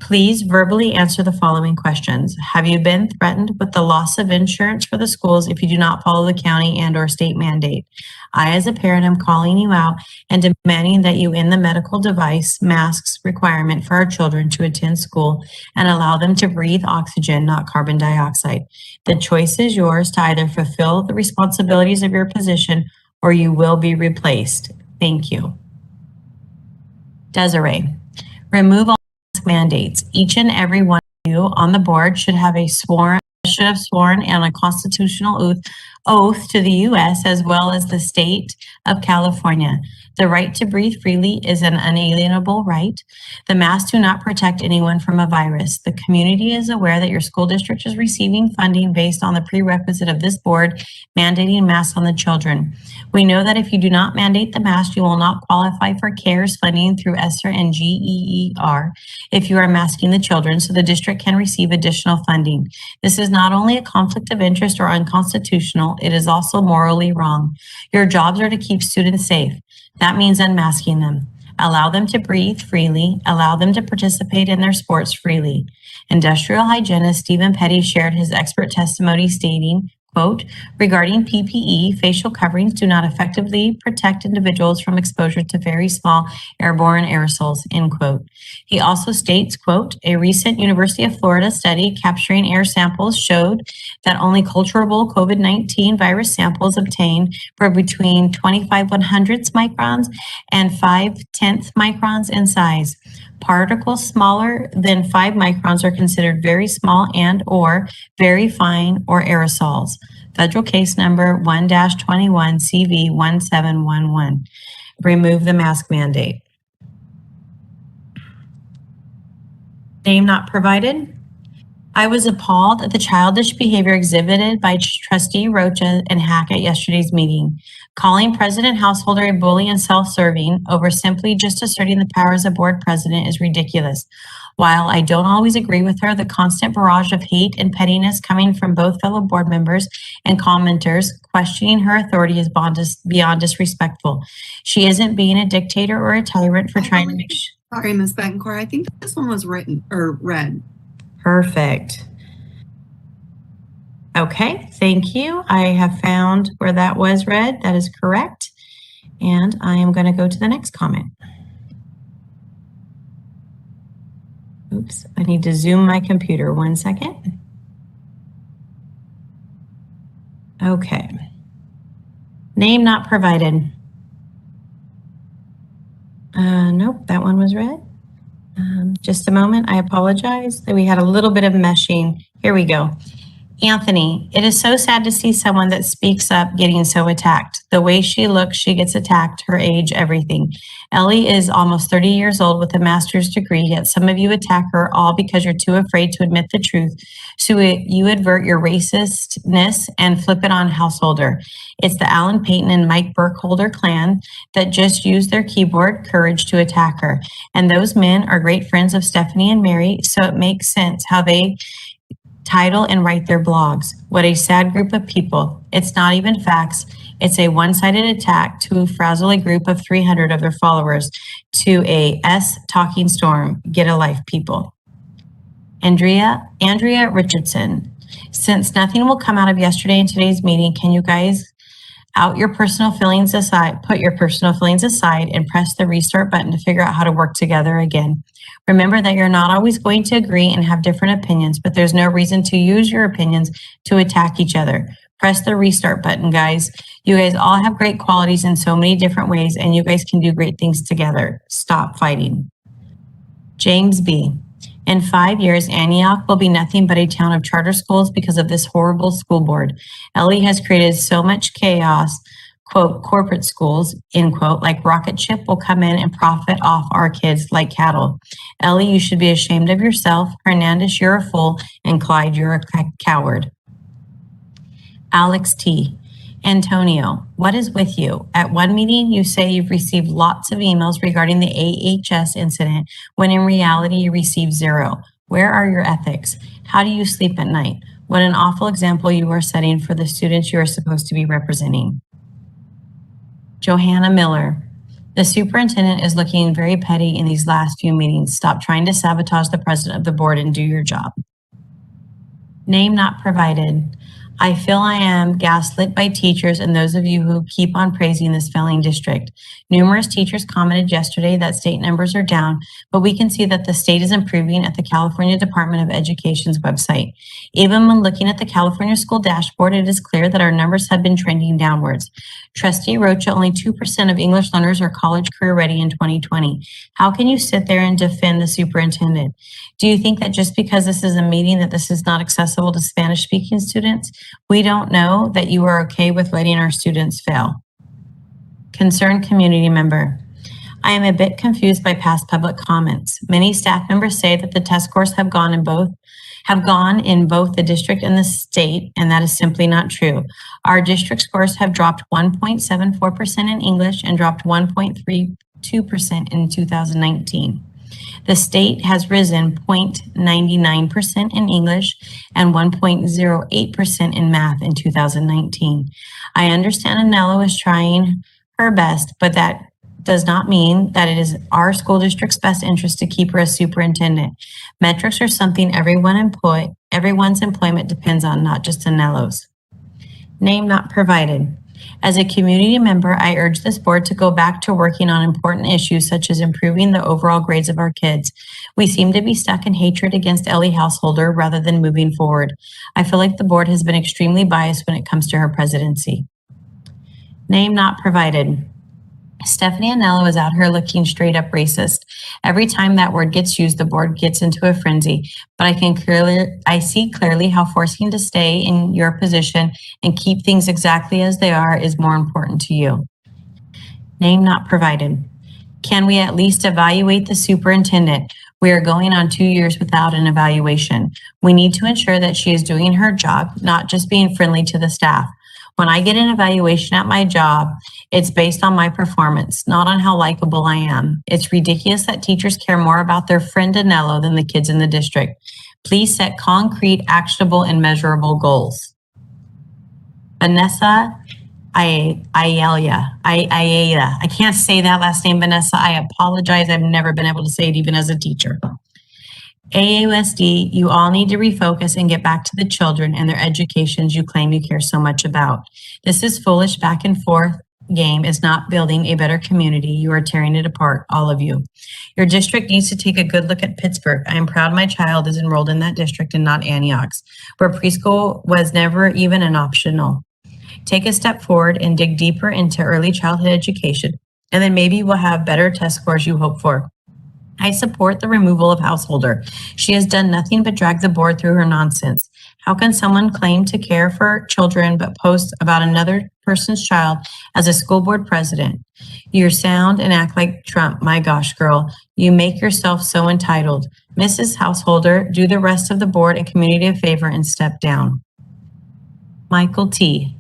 Please verbally answer the following questions. Have you been threatened with the loss of insurance for the schools if you do not follow the county and or state mandate? I, as a parent, am calling you out and demanding that you end the medical device masks requirement for our children to attend school and allow them to breathe oxygen, not carbon dioxide. The choice is yours to either fulfill the responsibilities of your position or you will be replaced. Thank you. Desiree, remove all mandates. Each and every one of you on the board should have sworn and a constitutional oath to the U.S. as well as the state of California. The right to breathe freely is an unalienable right. The masks do not protect anyone from a virus. The community is aware that your school district is receiving funding based on the prerequisite of this board mandating masks on the children. We know that if you do not mandate the mask, you will not qualify for CARES funding through ESSER and GEER if you are masking the children, so the district can receive additional funding. This is not only a conflict of interest or unconstitutional, it is also morally wrong. Your jobs are to keep students safe. That means unmasking them. Allow them to breathe freely. Allow them to participate in their sports freely. Industrial hygienist Stephen Petty shared his expert testimony stating, quote, regarding PPE, facial coverings do not effectively protect individuals from exposure to very small airborne aerosols, end quote. He also states, quote, a recent University of Florida study capturing air samples showed that only culturable COVID-19 virus samples obtained were between 25/100ths microns and 5/10 microns in size. Particles smaller than 5 microns are considered very small and or very fine or aerosols. Federal case number 1-21 CV 1711. Remove the mask mandate. Name not provided. I was appalled at the childish behavior exhibited by Trustee Rocha and Hack at yesterday's meeting. Calling President Householder a bully and self-serving over simply just asserting the power as a board president is ridiculous. While I don't always agree with her, the constant barrage of hate and pettiness coming from both fellow board members and commenters questioning her authority is beyond disrespectful. She isn't being a dictator or a tyrant for trying to make sure. Sorry, Ms. Betancourt. I think this one was written or read. Perfect. Okay, thank you. I have found where that was read. That is correct. And I am going to go to the next comment. Oops, I need to zoom my computer 1 second. Okay. Name not provided. Nope, that one was read. Just a moment, I apologize that we had a little bit of meshing. Here we go. Anthony, it is so sad to see someone that speaks up getting so attacked. The way she looks, she gets attacked, her age, everything. Ellie is almost 30 years old with a master's degree, yet some of you attack her all because you're too afraid to admit the truth. So you advert your racistness and flip it on Householder. It's the Alan Payton and Mike Burkholder clan that just used their keyboard courage to attack her. And those men are great friends of Stephanie and Mary, so it makes sense how they title and write their blogs. What a sad group of people. It's not even facts. It's a one-sided attack to frazzle a group of 300 of their followers to a talking storm. Get a life, people. Andrea Richardson. Since nothing will come out of yesterday and today's meeting, can you guys put your personal feelings aside and press the restart button to figure out how to work together again. Remember that you're not always going to agree and have different opinions, but there's no reason to use your opinions to attack each other. Press the restart button, guys. You guys all have great qualities in so many different ways, and you guys can do great things together. Stop fighting. James B. In 5 years, Antioch will be nothing but a town of charter schools because of this horrible school board. Ellie has created so much chaos, quote, corporate schools, end quote, like rocket ship will come in and profit off our kids like cattle. Ellie, you should be ashamed of yourself. Hernandez, you're a fool. And Clyde, you're a coward. Alex T. Antonio, what is with you? At one meeting, you say you've received lots of emails regarding the AHS incident, when in reality, you received 0. Where are your ethics? How do you sleep at night? What an awful example you are setting for the students you are supposed to be representing. Johanna Miller, the superintendent is looking very petty in these last few meetings. Stop trying to sabotage the president of the board and do your job. Name not provided. I feel I am gaslit by teachers and those of you who keep on praising this failing district. Numerous teachers commented yesterday that state numbers are down, but we can see that the state is improving at the California Department of Education's website. Even when looking at the California school dashboard, it is clear that our numbers have been trending downwards. Trustee Rocha, only 2% of English learners are college career ready in 2020. How can you sit there and defend the superintendent? Do you think that just because this is a meeting that this is not accessible to Spanish speaking students? We don't know that you are okay with letting our students fail. Concerned community member. I am a bit confused by past public comments. Many staff members say that the test scores have gone in both the district and the state, and that is simply not true. Our district scores have dropped 1.74% in English and dropped 1.32% in 2019. The state has risen 0.99% in English and 1.08% in math in 2019. I understand Anello is trying her best, but that does not mean that it is our school district's best interest to keep her as superintendent. Metrics are something everyone's employment depends on, not just Anello's. Name not provided. As a community member, I urge this board to go back to working on important issues such as improving the overall grades of our kids. We seem to be stuck in hatred against Ellie Householder rather than moving forward. I feel like the board has been extremely biased when it comes to her presidency. Name not provided. Stephanie Anello is out here looking straight up racist. Every time that word gets used, the board gets into a frenzy. But I see clearly how forcing to stay in your position and keep things exactly as they are is more important to you. Name not provided. Can we at least evaluate the superintendent? We are going on 2 years without an evaluation. We need to ensure that she is doing her job, not just being friendly to the staff. When I get an evaluation at my job, it's based on my performance, not on how likable I am. It's ridiculous that teachers care more about their friend Anello than the kids in the district. Please set concrete, actionable, and measurable goals. Vanessa Ayala. I can't say that last name, Vanessa. I apologize. I've never been able to say it even as a teacher. AAUSD, you all need to refocus and get back to the children and their educations you claim you care so much about. This is foolish back and forth game is not building a better community. You are tearing it apart, all of you. Your district needs to take a good look at Pittsburgh. I am proud my child is enrolled in that district and not Antioch's, where preschool was never even an optional. Take a step forward and dig deeper into early childhood education, and then maybe we'll have better test scores you hope for. I support the removal of Householder. She has done nothing but drag the board through her nonsense. How can someone claim to care for children but post about another person's child as a school board president? You sound and act like Trump. My gosh, girl, you make yourself so entitled. Mrs. Householder, do the rest of the board and community a favor and step down. Michael T.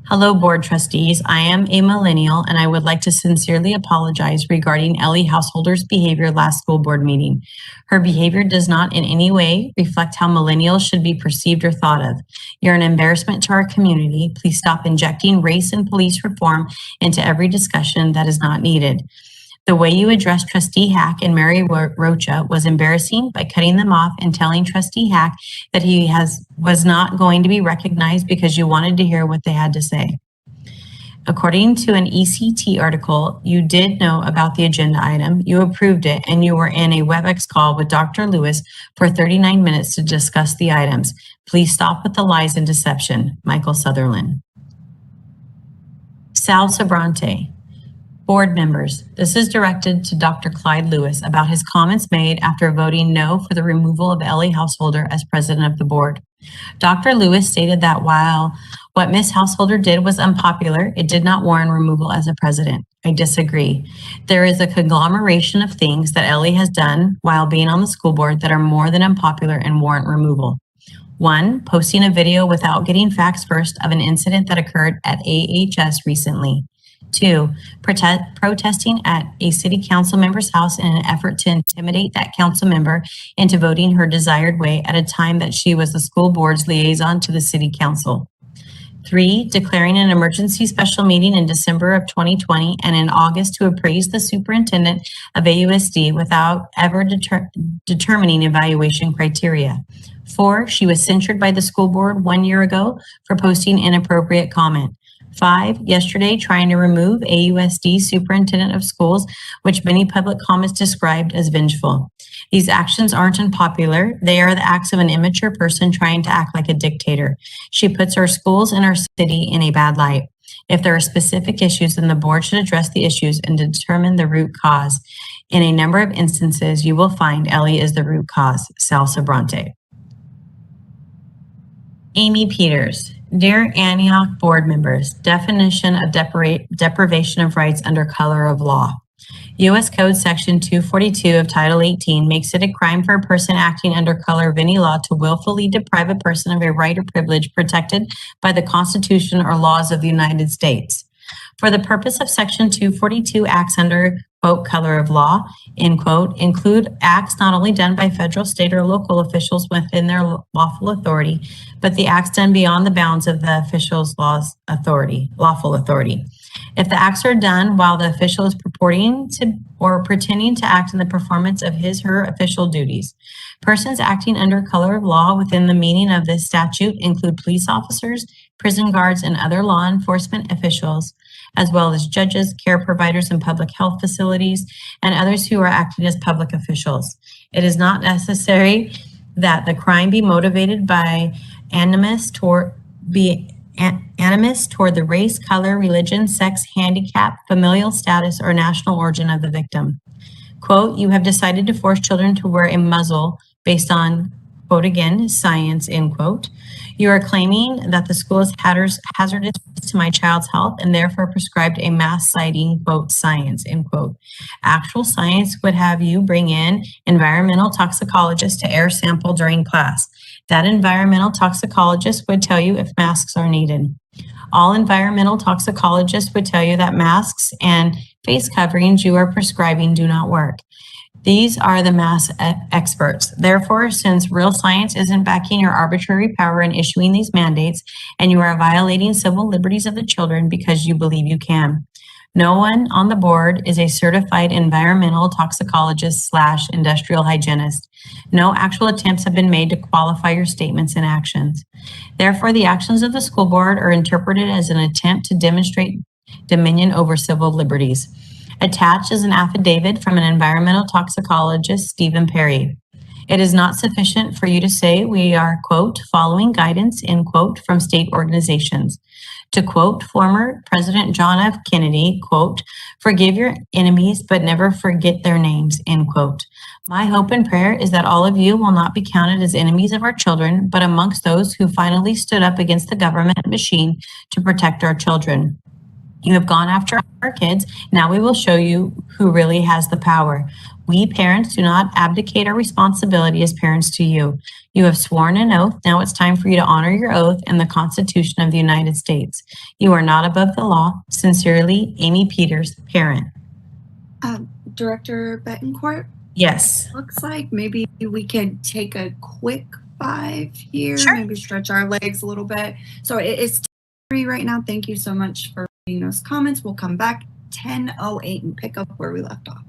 Hello, board trustees. I am a millennial and I would like to sincerely apologize regarding Ellie Householder's behavior last school board meeting. Her behavior does not in any way reflect how millennials should be perceived or thought of. You're an embarrassment to our community. Please stop injecting race and police reform into every discussion that is not needed. The way you addressed Trustee Hack and Mary Rocha was embarrassing by cutting them off and telling Trustee Hack that he was not going to be recognized because you wanted to hear what they had to say. According to an ECT article, you did know about the agenda item, you approved it, and you were in a WebEx call with Dr. Lewis for 39 minutes to discuss the items. Please stop with the lies and deception. Michael Sutherland. Sal Sobrante. Board members, this is directed to Dr. Clyde Lewis about his comments made after voting no for the removal of Ellie Householder as president of the board. Dr. Lewis stated that while what Ms. Householder did was unpopular, it did not warrant removal as a president. I disagree. There is a conglomeration of things that Ellie has done while being on the school board that are more than unpopular and warrant removal. 1, posting a video without getting facts first of an incident that occurred at AHS recently. 2, protesting at a city council member's house in an effort to intimidate that council member into voting her desired way at a time that she was the school board's liaison to the city council. 3, declaring an emergency special meeting in December of 2020 and in August to appraise the superintendent of AUSD without ever determining evaluation criteria. 4, she was censured by the school board 1 year ago for posting inappropriate comment. 5, yesterday trying to remove AUSD superintendent of schools, which many public comments described as vengeful. These actions aren't unpopular. They are the acts of an immature person trying to act like a dictator. She puts our schools and our city in a bad light. If there are specific issues, then the board should address the issues and determine the root cause. In a number of instances, you will find Ellie is the root cause. Sal Sobrante. Amy Peters. Dear Antioch board members, definition of deprivation of rights under color of law. U.S. Code Section 242 of Title 18 makes it a crime for a person acting under color of any law to willfully deprive a person of a right or privilege protected by the Constitution or laws of the United States. For the purpose of Section 242, acts under, quote, color of law, end quote, include acts not only done by federal, state, or local officials within their lawful authority, but the acts done beyond the bounds of the official's lawful authority. If the acts are done while the official is purporting to or pretending to act in the performance of his/her official duties. Persons acting under color of law within the meaning of this statute include police officers, prison guards, and other law enforcement officials, as well as judges, care providers in public health facilities, and others who are acting as public officials. It is not necessary that the crime be motivated by animus toward the race, color, religion, sex, handicap, familial status, or national origin of the victim. Quote, you have decided to force children to wear a muzzle based on, quote again, science, end quote. You are claiming that the school is hazardous to my child's health and therefore prescribed a mask citing, quote, science, end quote. Actual science would have you bring in environmental toxicologists to air sample during class. That environmental toxicologist would tell you if masks are needed. All environmental toxicologists would tell you that masks and face coverings you are prescribing do not work. These are the mask experts. Therefore, since real science isn't backing your arbitrary power in issuing these mandates, and you are violating civil liberties of the children because you believe you can. No one on the board is a certified environmental toxicologist / industrial hygienist. No actual attempts have been made to qualify your statements and actions. Therefore, the actions of the school board are interpreted as an attempt to demonstrate dominion over civil liberties. Attached is an affidavit from an environmental toxicologist, Stephen Perry. It is not sufficient for you to say we are, quote, following guidance, end quote, from state organizations. To quote former President John F. Kennedy, quote, forgive your enemies, but never forget their names, end quote. My hope and prayer is that all of you will not be counted as enemies of our children, but amongst those who finally stood up against the government machine to protect our children. You have gone after our kids. Now we will show you who really has the power. We parents do not abdicate our responsibility as parents to you. You have sworn an oath. Now it's time for you to honor your oath and the Constitution of the United States. You are not above the law. Sincerely, Amy Peters, parent. Director Betancourt? Yes. Looks like maybe we could take a quick 5 here, Sure. maybe stretch our legs a little bit. So it's 10:03 right now. Thank you so much for reading those comments. We'll come back 10:08 and pick up where we left off.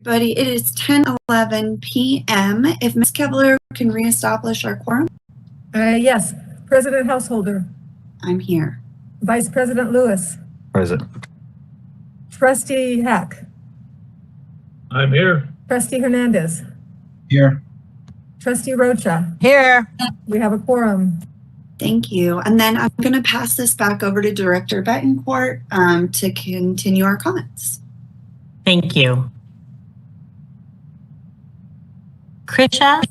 Everybody, it is 10:11 p.m. If Ms. Kevler can reestablish our quorum, Yes. President Householder, I'm here. Vice President Lewis, Present. Trustee Hack, I'm here. Trustee Hernandez, Here. Trustee Rocha. Here. We have a quorum. Thank you. And then I'm going to pass this back over to Director Betancourt to continue our comments. Thank you. Krisha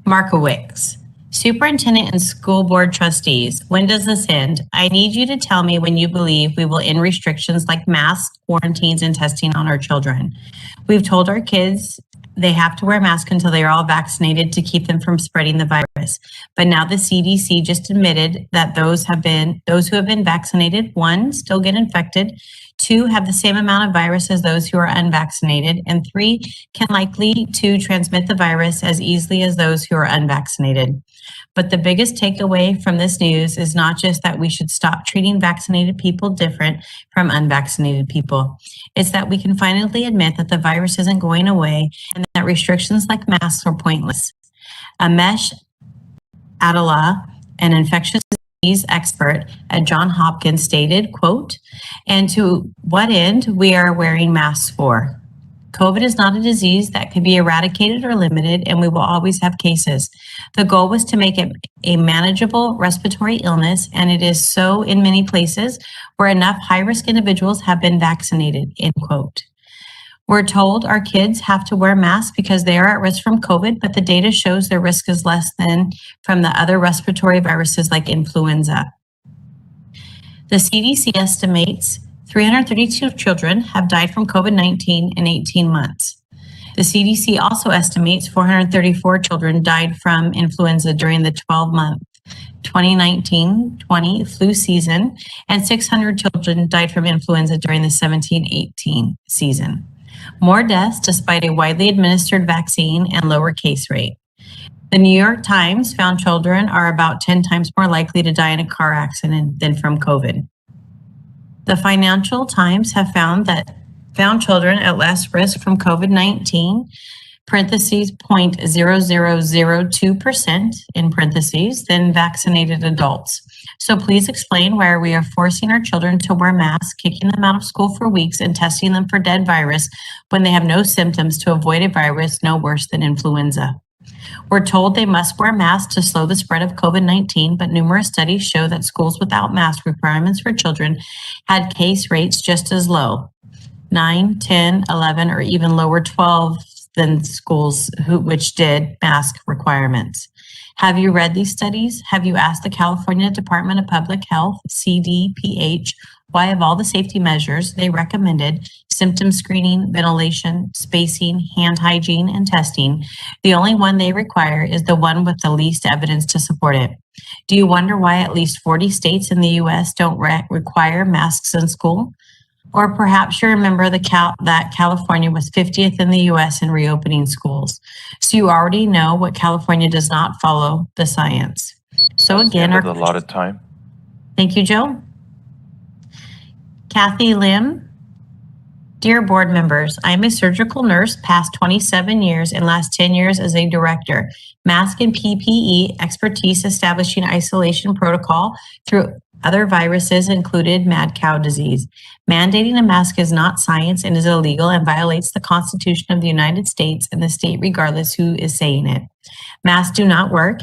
Markowicz, Superintendent and School Board Trustees. When does this end? I need you to tell me when you believe we will end restrictions like masks, quarantines, and testing on our children. We've told our kids they have to wear masks until they are all vaccinated to keep them from spreading the virus. But now the CDC just admitted that those who have been vaccinated, 1, still get infected, 2, have the same amount of virus as those who are unvaccinated, and 3, can likely to transmit the virus as easily as those who are unvaccinated. But the biggest takeaway from this news is not just that we should stop treating vaccinated people different from unvaccinated people. It's that we can finally admit that the virus isn't going away and that restrictions like masks are pointless. Amesh Adela, an infectious disease expert at Johns Hopkins, stated, quote, "And to what end we are wearing masks for? COVID is not a disease that can be eradicated or limited, and we will always have cases. The goal was to make it a manageable respiratory illness, and it is so in many places where enough high-risk individuals have been vaccinated," end quote. We're told our kids have to wear masks because they are at risk from COVID, but the data shows their risk is less than from the other respiratory viruses like influenza. The CDC estimates 332 children have died from COVID-19 in 18 months. The CDC also estimates 434 children died from influenza during the 12-month 2019-20 flu season, and 600 children died from influenza during the 17-18 season. More deaths despite a widely administered vaccine and lower case rate. The New York Times found children are about 10 times more likely to die in a car accident than from COVID. The Financial Times have found children at less risk from COVID-19, parentheses 0.0002% in parentheses, than vaccinated adults. So please explain why we are forcing our children to wear masks, kicking them out of school for weeks, and testing them for dead virus when they have no symptoms to avoid a virus no worse than influenza. We're told they must wear masks to slow the spread of COVID-19, but numerous studies show that schools without mask requirements for children had case rates just as low, 9, 10, 11, or even lower 12 than schools which did mask requirements. Have you read these studies? Have you asked the California Department of Public Health, CDPH, why of all the safety measures they recommended, symptom screening, ventilation, spacing, hand hygiene, and testing, the only one they require is the one with the least evidence to support it? Do you wonder why at least 40 states in the U.S. don't require masks in school? Or perhaps you remember that California was 50th in the U.S. in reopening schools. So you already know what California does not follow the science. So again, our allotted time. Thank you, Joe. Kathy Lim. Dear board members, I am a surgical nurse, past 27 years and last 10 years as a director. Mask and PPE expertise establishing isolation protocol through other viruses included mad cow disease. Mandating a mask is not science and is illegal and violates the Constitution of the United States and the state regardless who is saying it. Masks do not work.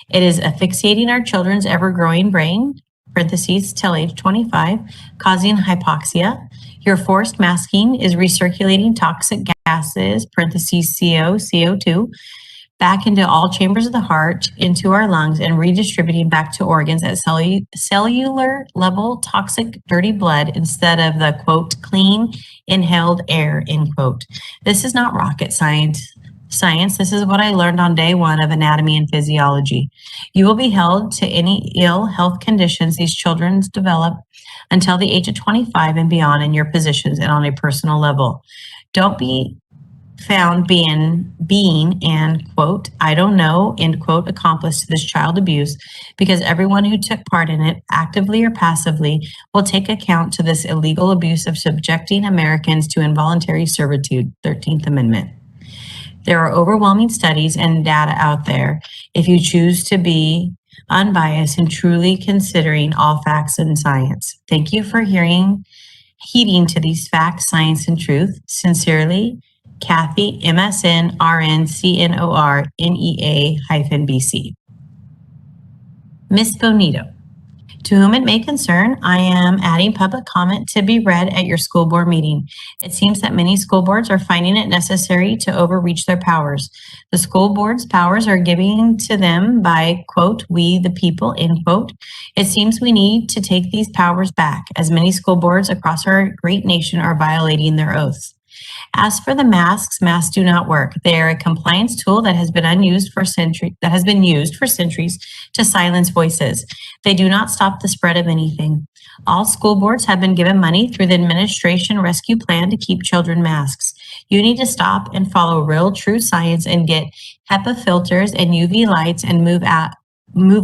It is asphyxiating our children's ever-growing brain, parentheses, till age 25, causing hypoxia. Your forced masking is recirculating toxic gases, parentheses, CO2, back into all chambers of the heart, into our lungs, and redistributing back to organs at cellular level toxic dirty blood instead of the, quote, clean inhaled air, end quote. This is not rocket science. This is what I learned on day one of anatomy and physiology. You will be held to any ill health conditions these children develop until the age of 25 and beyond in your positions and on a personal level. Don't be found being an, quote, I don't know, end quote, accomplice to this child abuse, because everyone who took part in it, actively or passively, will take account to this illegal abuse of subjecting Americans to involuntary servitude, 13th Amendment. There are overwhelming studies and data out there if you choose to be unbiased and truly considering all facts and science. Thank you for heeding to these facts, science, and truth. Sincerely, Kathy, MSN, RN, CNOR, NEA-BC. Ms. Bonito, to whom it may concern, I am adding public comment to be read at your school board meeting. It seems that many school boards are finding it necessary to overreach their powers. The school board's powers are given to them by, quote, we the people, end quote. It seems we need to take these powers back, as many school boards across our great nation are violating their oaths. As for the masks do not work. They are a compliance tool that has been used for centuries to silence voices. They do not stop the spread of anything. All school boards have been given money through the administration rescue plan to keep children masks. You need to stop and follow real, true science and get HEPA filters and UV lights and move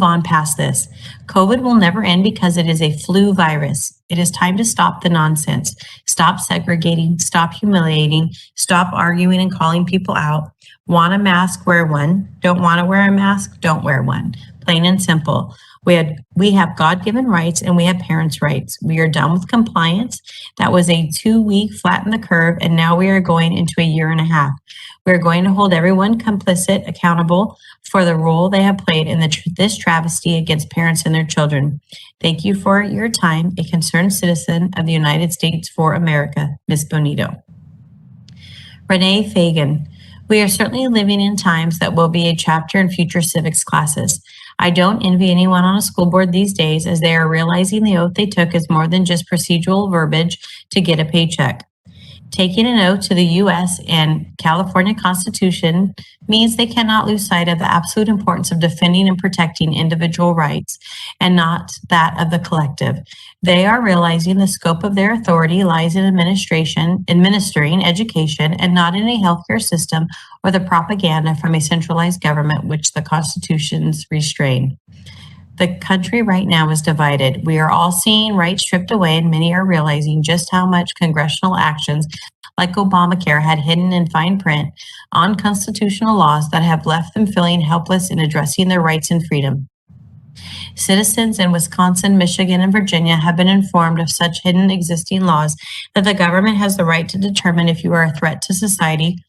on past this. COVID will never end because it is a flu virus. It is time to stop the nonsense. Stop segregating, stop humiliating, stop arguing and calling people out. Want a mask, wear one. Don't want to wear a mask, don't wear one. Plain and simple. We have God-given rights and we have parents' rights. We are done with compliance. That was a 2-week flatten the curve, and now we are going into a 1.5 years. We are going to hold everyone complicit accountable for the role they have played in this travesty against parents and their children. Thank you for your time, a concerned citizen of the United States for America, Ms. Bonito. Renee Fagan, we are certainly living in times that will be a chapter in future civics classes. I don't envy anyone on a school board these days, as they are realizing the oath they took is more than just procedural verbiage to get a paycheck. Taking an oath to the U.S. and California Constitution means they cannot lose sight of the absolute importance of defending and protecting individual rights and not that of the collective. They are realizing the scope of their authority lies in administering education and not in a healthcare system or the propaganda from a centralized government which the constitutions restrain. The country right now is divided. We are all seeing rights stripped away, and many are realizing just how much congressional actions like Obamacare had hidden in fine print on constitutional laws that have left them feeling helpless in addressing their rights and freedom. Citizens in Wisconsin, Michigan, and Virginia have been informed of such hidden existing laws that the government has the right to determine if you are a threat to society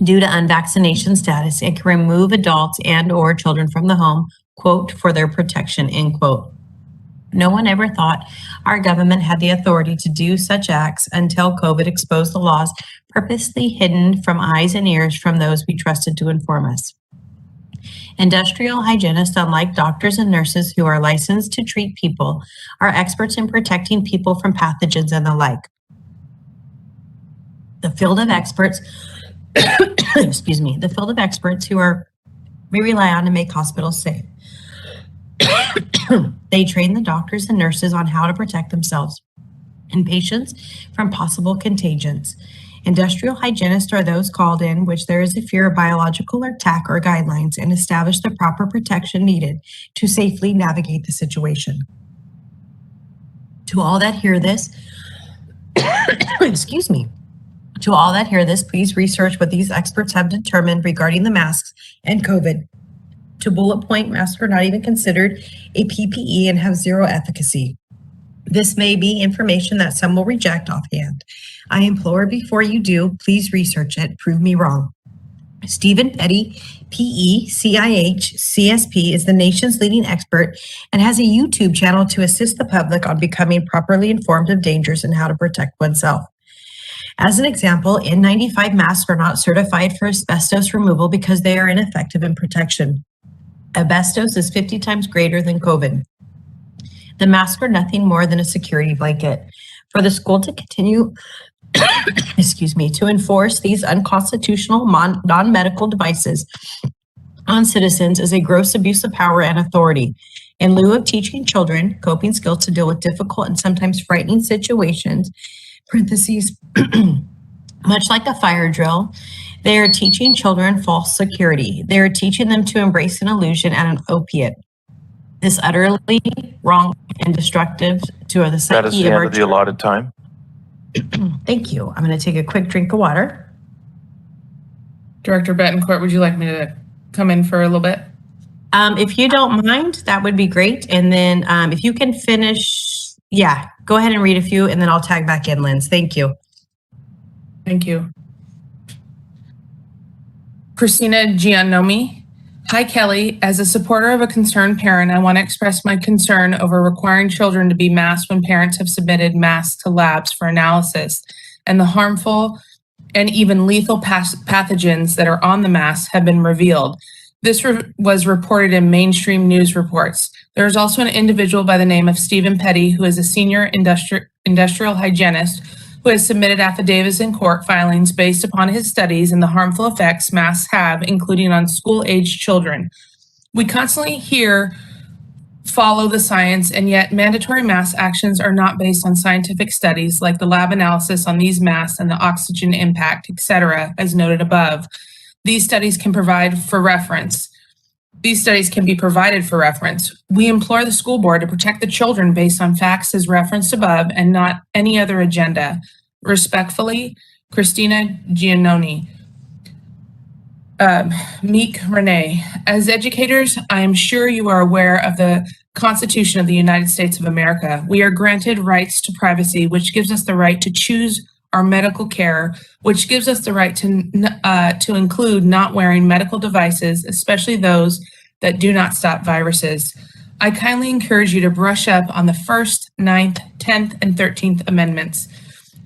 due to unvaccination status and can remove adults and or children from the home, quote, for their protection, end quote. No one ever thought our government had the authority to do such acts until COVID exposed the laws purposely hidden from eyes and ears from those we trusted to inform us. Industrial hygienists, unlike doctors and nurses who are licensed to treat people, are experts in protecting people from pathogens and the like. The field of experts, the field of experts we rely on to make hospitals safe. They train the doctors and nurses on how to protect themselves and patients from possible contagions. Industrial hygienists are those called in which there is a fear of biological attack or guidelines and establish the proper protection needed to safely navigate the situation. To all that hear this, to all that hear this, please research what these experts have determined regarding the masks and COVID. To bullet point, masks are not even considered a PPE and have zero efficacy. This may be information that some will reject offhand. I implore before you do, please research it. Prove me wrong. Stephen Petty, PE, CIH, CSP is the nation's leading expert and has a YouTube channel to assist the public on becoming properly informed of dangers and how to protect oneself. As an example, N95 masks are not certified for asbestos removal because they are ineffective in protection. Asbestos is 50 times greater than COVID. The masks are nothing more than a security blanket. For the school to continue, to enforce these unconstitutional non-medical devices on citizens is a gross abuse of power and authority. In lieu of teaching children coping skills to deal with difficult and sometimes frightening situations, Much like a fire drill, they are teaching children false security. They are teaching them to embrace an illusion and an opiate. This utterly wrong and destructive to the That is psyche the of end our of the children. allotted time. Thank you. I'm going to take a quick drink of water. Director Betancourt, would you like me to come in for a little bit? If you don't mind, that would be great. And then if you can finish, yeah, go ahead and read a few and then I'll tag back in, Linz. Thank you. Thank you. Christina Giannomi. Hi, Kelly. As a supporter of a concerned parent, I want to express my concern over requiring children to be masked when parents have submitted masks to labs for analysis and the harmful and even lethal pathogens that are on the masks have been revealed. This was reported in mainstream news reports. There is also an individual by the name of Stephen Petty, who is a senior industrial hygienist, who has submitted affidavits in court filings based upon his studies and the harmful effects masks have, including on school-aged children. We constantly follow the science, and yet mandatory mask actions are not based on scientific studies like the lab analysis on these masks and the oxygen impact, etc., as noted above. These studies can provide for reference. These studies can be provided for reference. We implore the school board to protect the children based on facts as referenced above and not any other agenda. Respectfully, Christina Giannoni. Meek Renee. As educators, I am sure you are aware of the Constitution of the United States of America. We are granted rights to privacy, which gives us the right to choose our medical care, which gives us the right to include not wearing medical devices, especially those that do not stop viruses. I kindly encourage you to brush up on the 1st, 9th, 10th, and 13th Amendments.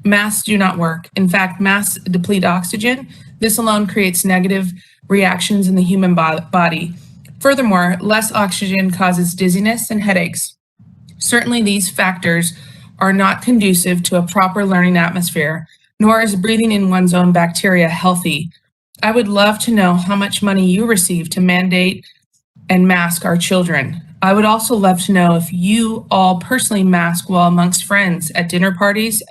Masks do not work. In fact, masks deplete oxygen. This alone creates negative reactions in the human body. Furthermore, less oxygen causes dizziness and headaches. Certainly, these factors are not conducive to a proper learning atmosphere, nor is breathing in one's own bacteria healthy. I would love to know how much money you receive to mandate and mask our children. I would also love to know if you all personally mask while amongst friends, at dinner parties,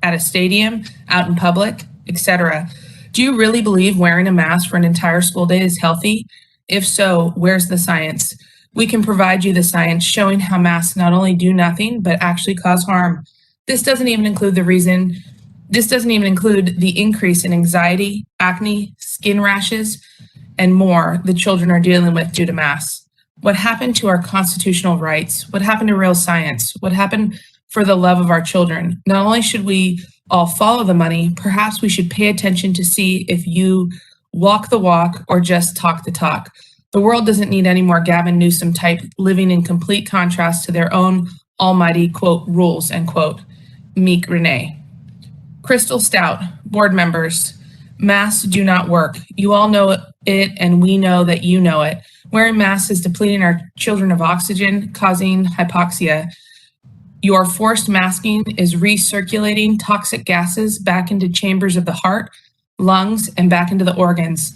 at a stadium, out in public, etc. Do you really believe wearing a mask for an entire school day is healthy? If so, where's the science? We can provide you the science showing how masks not only do nothing, but actually cause harm. This doesn't even include the increase in anxiety, acne, skin rashes, and more the children are dealing with due to masks. What happened to our constitutional rights? What happened to real science? What happened for the love of our children? Not only should we all follow the money, perhaps we should pay attention to see if you walk the walk or just talk the talk. The world doesn't need any more Gavin Newsom type living in complete contrast to their own almighty, quote, rules, end quote. Meek Renee. Crystal Stout, board members, masks do not work. You all know it, and we know that you know it. Wearing masks is depleting our children of oxygen, causing hypoxia. Your forced masking is recirculating toxic gases back into chambers of the heart, lungs, and back into the organs.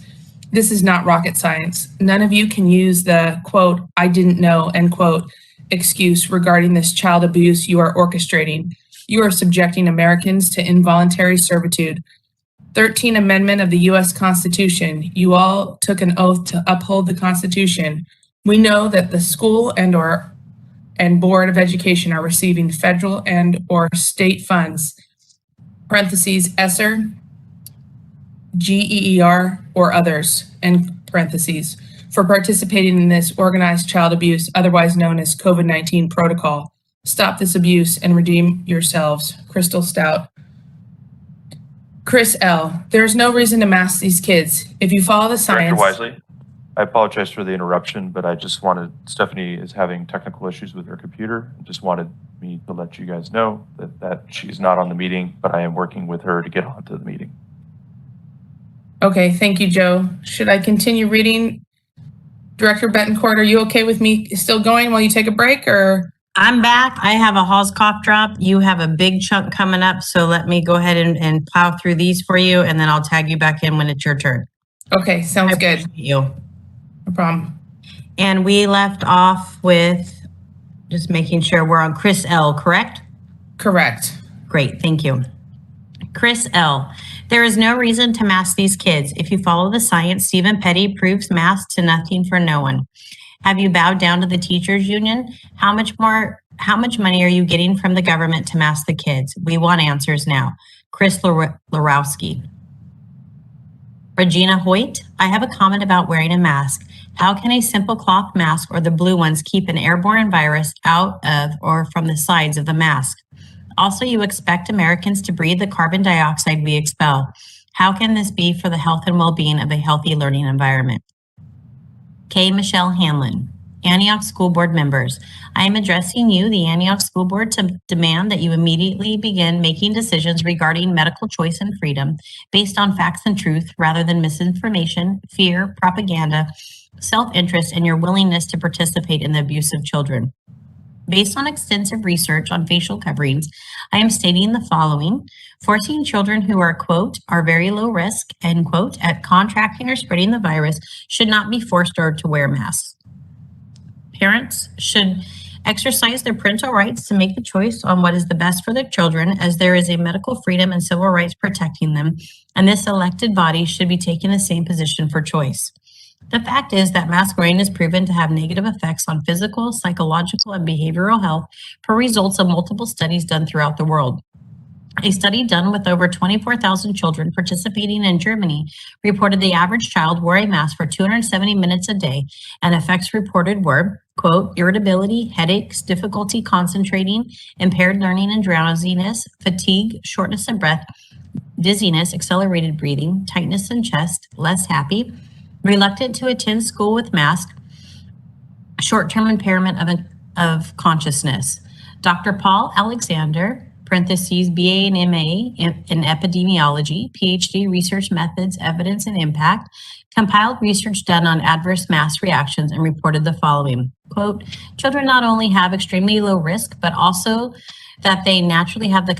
This is not rocket science. None of you can use the, quote, I didn't know, end quote, excuse regarding this child abuse you are orchestrating. You are subjecting Americans to involuntary servitude. 13th Amendment of the U.S. Constitution. You all took an oath to uphold the Constitution. We know that the school and Board of Education are receiving federal and or state funds, parentheses, ESSER, GEER, or others, end parentheses, for participating in this organized child abuse, otherwise known as COVID-19 protocol. Stop this abuse and redeem yourselves. Crystal Stout. Chris L. There's no reason to mask these kids. If you follow the science. Director Wisely, I apologize for the interruption, but I just wanted, Stephanie is having technical issues with her computer. I just wanted me to let you guys know that she's not on the meeting, but I am working with her to get onto the meeting. Okay, thank you, Joe. Should I continue reading? Director Betancourt, are you okay with me still going while you take a break, or? I'm back. I have a Hall's cough drop. You have a big chunk coming up, so let me go ahead and plow through these for you, and then I'll tag you back in when it's your turn. Okay, sounds good. You. No problem. And we left off with just making sure we're on Chris L, correct? Correct. Great, thank you. Chris L. There is no reason to mask these kids. If you follow the science, Stephen Petty proves masks to nothing for no one. Have you bowed down to the teachers union? How much money are you getting from the government to mask the kids? We want answers now. Chris Larowski. Regina Hoyt, I have a comment about wearing a mask. How can a simple cloth mask or the blue ones keep an airborne virus out of or from the sides of the mask? Also, you expect Americans to breathe the carbon dioxide we expel. How can this be for the health and well-being of a healthy learning environment? K. Michelle Hanlon, Antioch School Board members. I am addressing you, the Antioch School Board, to demand that you immediately begin making decisions regarding medical choice and freedom based on facts and truth rather than misinformation, fear, propaganda, self-interest, and your willingness to participate in the abuse of children. Based on extensive research on facial coverings, I am stating the following: forcing children who are, quote, are very low risk, end quote, at contracting or spreading the virus should not be forced or to wear masks. Parents should exercise their parental rights to make the choice on what is the best for their children, as there is a medical freedom and civil rights protecting them, and this elected body should be taking the same position for choice. The fact is that mask wearing is proven to have negative effects on physical, psychological, and behavioral health per results of multiple studies done throughout the world. A study done with over 24,000 children participating in Germany reported the average child wore a mask for 270 minutes a day, and effects reported were, quote, irritability, headaches, difficulty concentrating, impaired learning and drowsiness, fatigue, shortness of breath, dizziness, accelerated breathing, tightness in chest, less happy, reluctant to attend school with mask, short-term impairment of consciousness. Dr. Paul Alexander, parentheses, BA and MA in epidemiology, PhD, research methods, evidence, and impact, compiled research done on adverse mask reactions and reported the following, quote, children not only have extremely low risk, but also that they naturally have the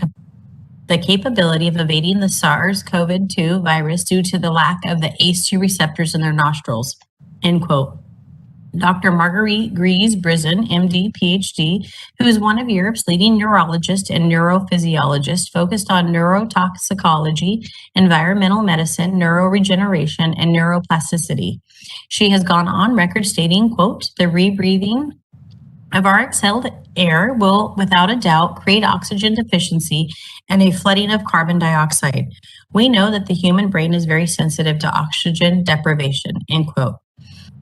capability of evading the SARS-CoV-2 virus due to the lack of the ACE2 receptors in their nostrils, end quote. Dr. Marguerite Gries-Brizon, MD, PhD, who is one of Europe's leading neurologists and neurophysiologists focused on neurotoxicology, environmental medicine, neuroregeneration, and neuroplasticity. She has gone on record stating, quote, the rebreathing of our exhaled air will, without a doubt, create oxygen deficiency and a flooding of carbon dioxide. We know that the human brain is very sensitive to oxygen deprivation, end quote.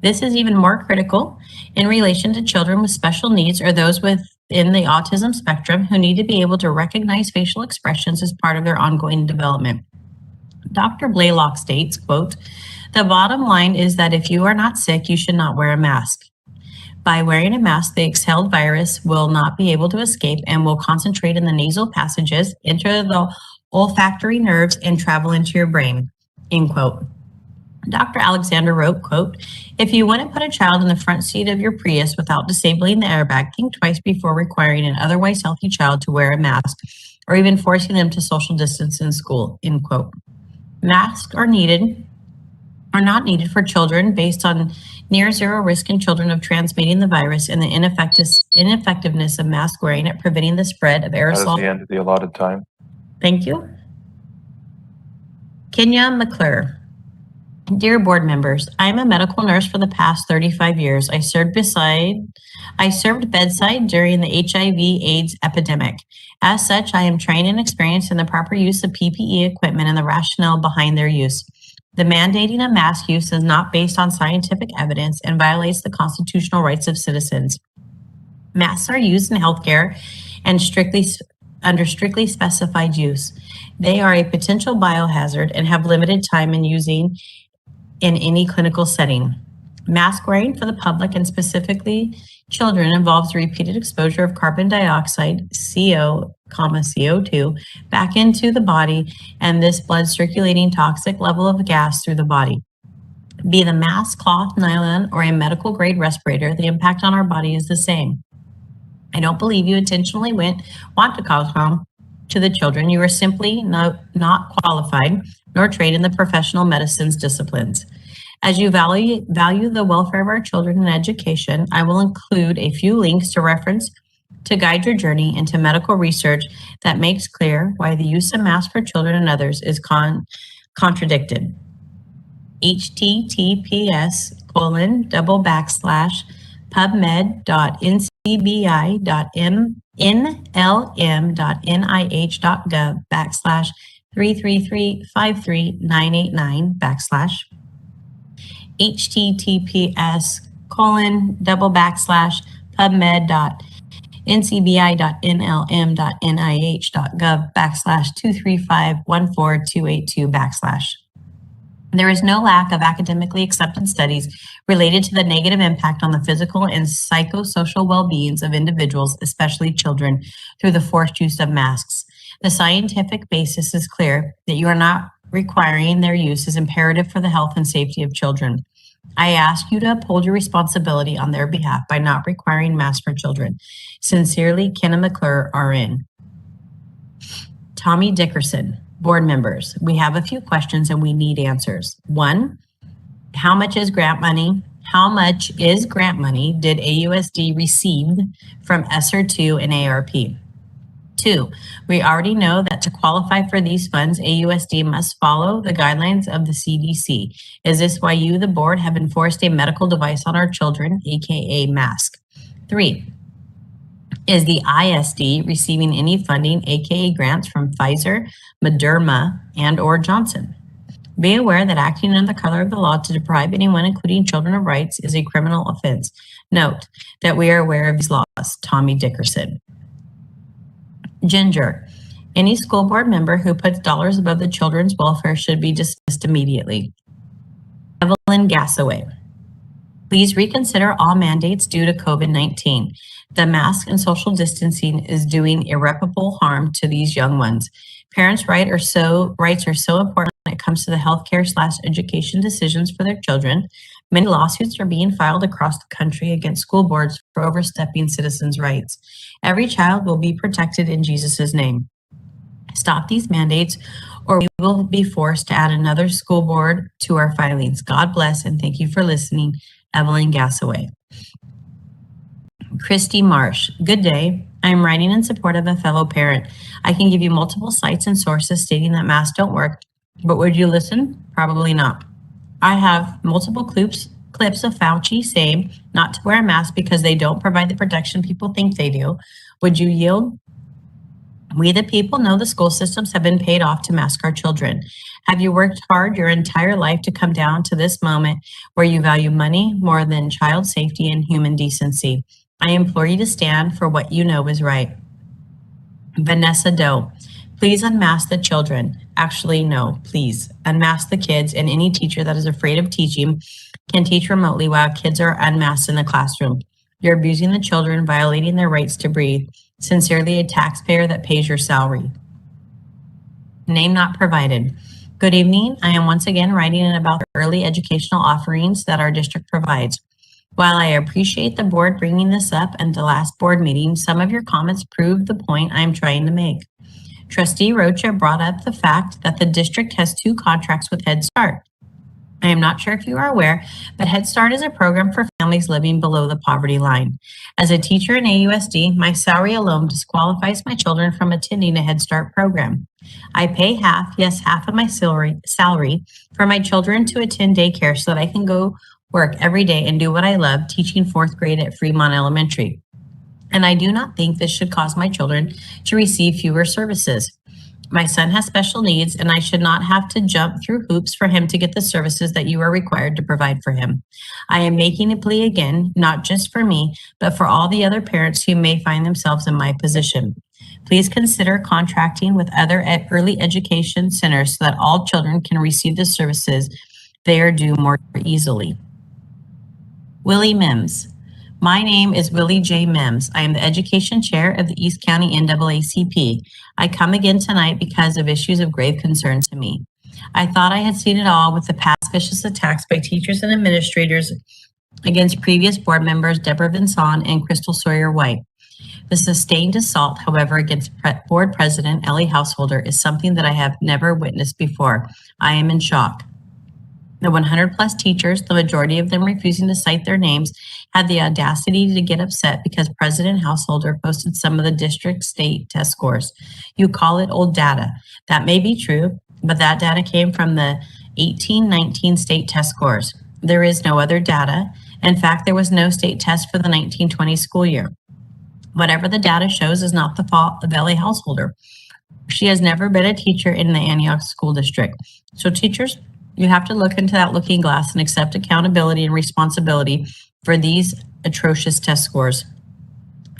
This is even more critical in relation to children with special needs or those within the autism spectrum who need to be able to recognize facial expressions as part of their ongoing development. Dr. Blaylock states, quote, the bottom line is that if you are not sick, you should not wear a mask. By wearing a mask, the exhaled virus will not be able to escape and will concentrate in the nasal passages, enter the olfactory nerves, and travel into your brain, end quote. Dr. Alexander wrote, quote, if you want to put a child in the front seat of your Prius without disabling the airbag, think twice before requiring an otherwise healthy child to wear a mask or even forcing them to social distance in school, end quote. Masks are not needed for children based on near zero risk in children of transmitting the virus and the ineffectiveness of mask wearing at preventing the spread of aerosol. That is the end of the allotted time. Thank you. Kenya McClure. Dear board members, I am a medical nurse for the past 35 years. I served bedside during the HIV/AIDS epidemic. As such, I am trained and experienced in the proper use of PPE equipment and the rationale behind their use. The mandating of mask use is not based on scientific evidence and violates the constitutional rights of citizens. Masks are used in healthcare and under strictly specified use. They are a potential biohazard and have limited time in using in any clinical setting. Mask wearing for the public and specifically children involves repeated exposure of carbon dioxide, CO2, back into the body and this blood circulating toxic level of gas through the body. Be the mask, cloth, nylon, or a medical grade respirator, the impact on our body is the same. I don't believe you intentionally want to cause harm to the children. You are simply not qualified nor trained in the professional medicine's disciplines. As you value the welfare of our children and education, I will include a few links to reference to guide your journey into medical research that makes clear why the use of masks for children and others is contradicted. https://pubmed.ncbi.nlm.nih.gov/333539889/ https://pubmed.ncbi.nlm.nih.gov/2351422/. There is no lack of academically accepted studies related to the negative impact on the physical and psychosocial well-beings of individuals, especially children, through the forced use of masks. The scientific basis is clear that you are not requiring their use is imperative for the health and safety of children. I ask you to uphold your responsibility on their behalf by not requiring masks for children. Sincerely, Kenna McClure, RN. Tommy Dickerson, board members. We have a few questions and we need answers. 1, how much is grant money? How much is grant money did AUSD receive from ESSER 2 and ARP? 2, we already know that to qualify for these funds, AUSD must follow the guidelines of the CDC. Is this why you, the board, have enforced a medical device on our children, aka mask? 3, is the ISD receiving any funding, aka grants from Pfizer, Moderna, and or Johnson? Be aware that acting under the color of the law to deprive anyone, including children, of rights is a criminal offense. Note that we are aware of these laws. Tommy Dickerson. Ginger, any school board member who puts dollars above the children's welfare should be dismissed immediately. Evelyn Gassaway, please reconsider all mandates due to COVID-19. The mask and social distancing is doing irreparable harm to these young ones. Parents' rights are so important when it comes to the healthcare/education decisions for their children. Many lawsuits are being filed across the country against school boards for overstepping citizens' rights. Every child will be protected in Jesus' name. Stop these mandates or we will be forced to add another school board to our filings. God bless and thank you for listening. Evelyn Gassaway. Christy Marsh, good day. I'm writing in support of a fellow parent. I can give you multiple sites and sources stating that masks don't work, but would you listen? Probably not. I have multiple clips of Fauci saying not to wear a mask because they don't provide the protection people think they do. Would you yield? We the people know the school systems have been paid off to mask our children. Have you worked hard your entire life to come down to this moment where you value money more than child safety and human decency? I implore you to stand for what you know is right. Vanessa Doe, please unmask the children. Actually, no, please unmask the kids, and any teacher that is afraid of teaching can teach remotely while kids are unmasked in the classroom. You're abusing the children, violating their rights to breathe. Sincerely, a taxpayer that pays your salary. Name not provided. Good evening. I am once again writing in about the early educational offerings that our district provides. While I appreciate the board bringing this up and the last board meeting, some of your comments prove the point I'm trying to make. Trustee Rocha brought up the fact that the district has 2 contracts with Head Start. I am not sure if you are aware, but Head Start is a program for families living below the poverty line. As a teacher in AUSD, my salary alone disqualifies my children from attending a Head Start program. I pay half of my salary for my children to attend daycare so that I can go work every day and do what I love, teaching 4th grade at Fremont Elementary. And I do not think this should cause my children to receive fewer services. My son has special needs, and I should not have to jump through hoops for him to get the services that you are required to provide for him. I am making a plea again, not just for me, but for all the other parents who may find themselves in my position. Please consider contracting with other early education centers so that all children can receive the services they are due more easily. Willie Mims. My name is Willie J. Mims. I am the education chair of the East County NAACP. I come again tonight because of issues of grave concern to me. I thought I had seen it all with the past vicious attacks by teachers and administrators against previous board members Deborah Vinson and Crystal Sawyer White. The sustained assault, however, against board president Ellie Householder is something that I have never witnessed before. I am in shock. The 100 plus teachers, the majority of them refusing to cite their names, had the audacity to get upset because President Householder posted some of the district state test scores. You call it old data. That may be true, but that data came from the 1819 state test scores. There is no other data. In fact, there was no state test for the 1920 school year. Whatever the data shows is not the fault of Ellie Householder. She has never been a teacher in the Antioch School District. So teachers, you have to look into that looking glass and accept accountability and responsibility for these atrocious test scores.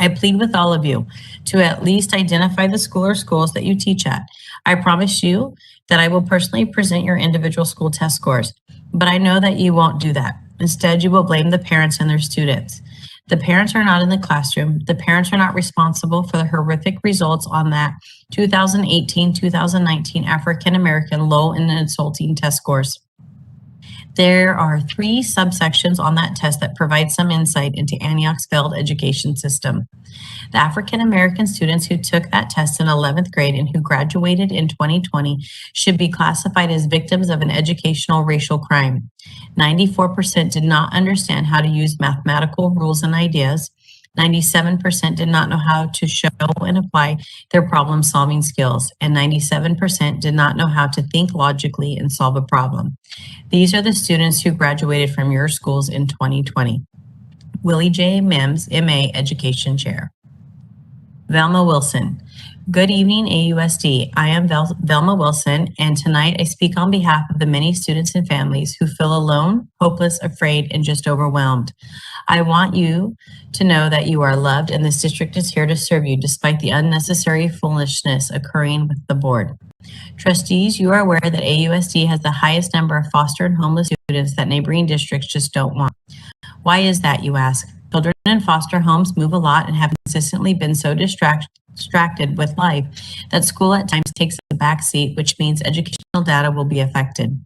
I plead with all of you to at least identify the school or schools that you teach at. I promise you that I will personally present your individual school test scores, but I know that you won't do that. Instead, you will blame the parents and their students. The parents are not in the classroom. The parents are not responsible for the horrific results on that 2018-2019 African-American low and insulting test scores. There are 3 subsections on that test that provide some insight into Antioch's failed education system. The African-American students who took that test in 11th grade and who graduated in 2020 should be classified as victims of an educational racial crime. 94% did not understand how to use mathematical rules and ideas. 97% did not know how to show and apply their problem-solving skills, and 97% did not know how to think logically and solve a problem. These are the students who graduated from your schools in 2020. Willie J. Mims, MA, Education Chair. Velma Wilson. Good evening, AUSD. I am Velma Wilson, and tonight I speak on behalf of the many students and families who feel alone, hopeless, afraid, and just overwhelmed. I want you to know that you are loved and this district is here to serve you despite the unnecessary foolishness occurring with the board. Trustees, you are aware that AUSD has the highest number of foster and homeless students that neighboring districts just don't want. Why is that, you ask? Children in foster homes move a lot and have consistently been so distracted with life that school at times takes a back seat, which means educational data will be affected.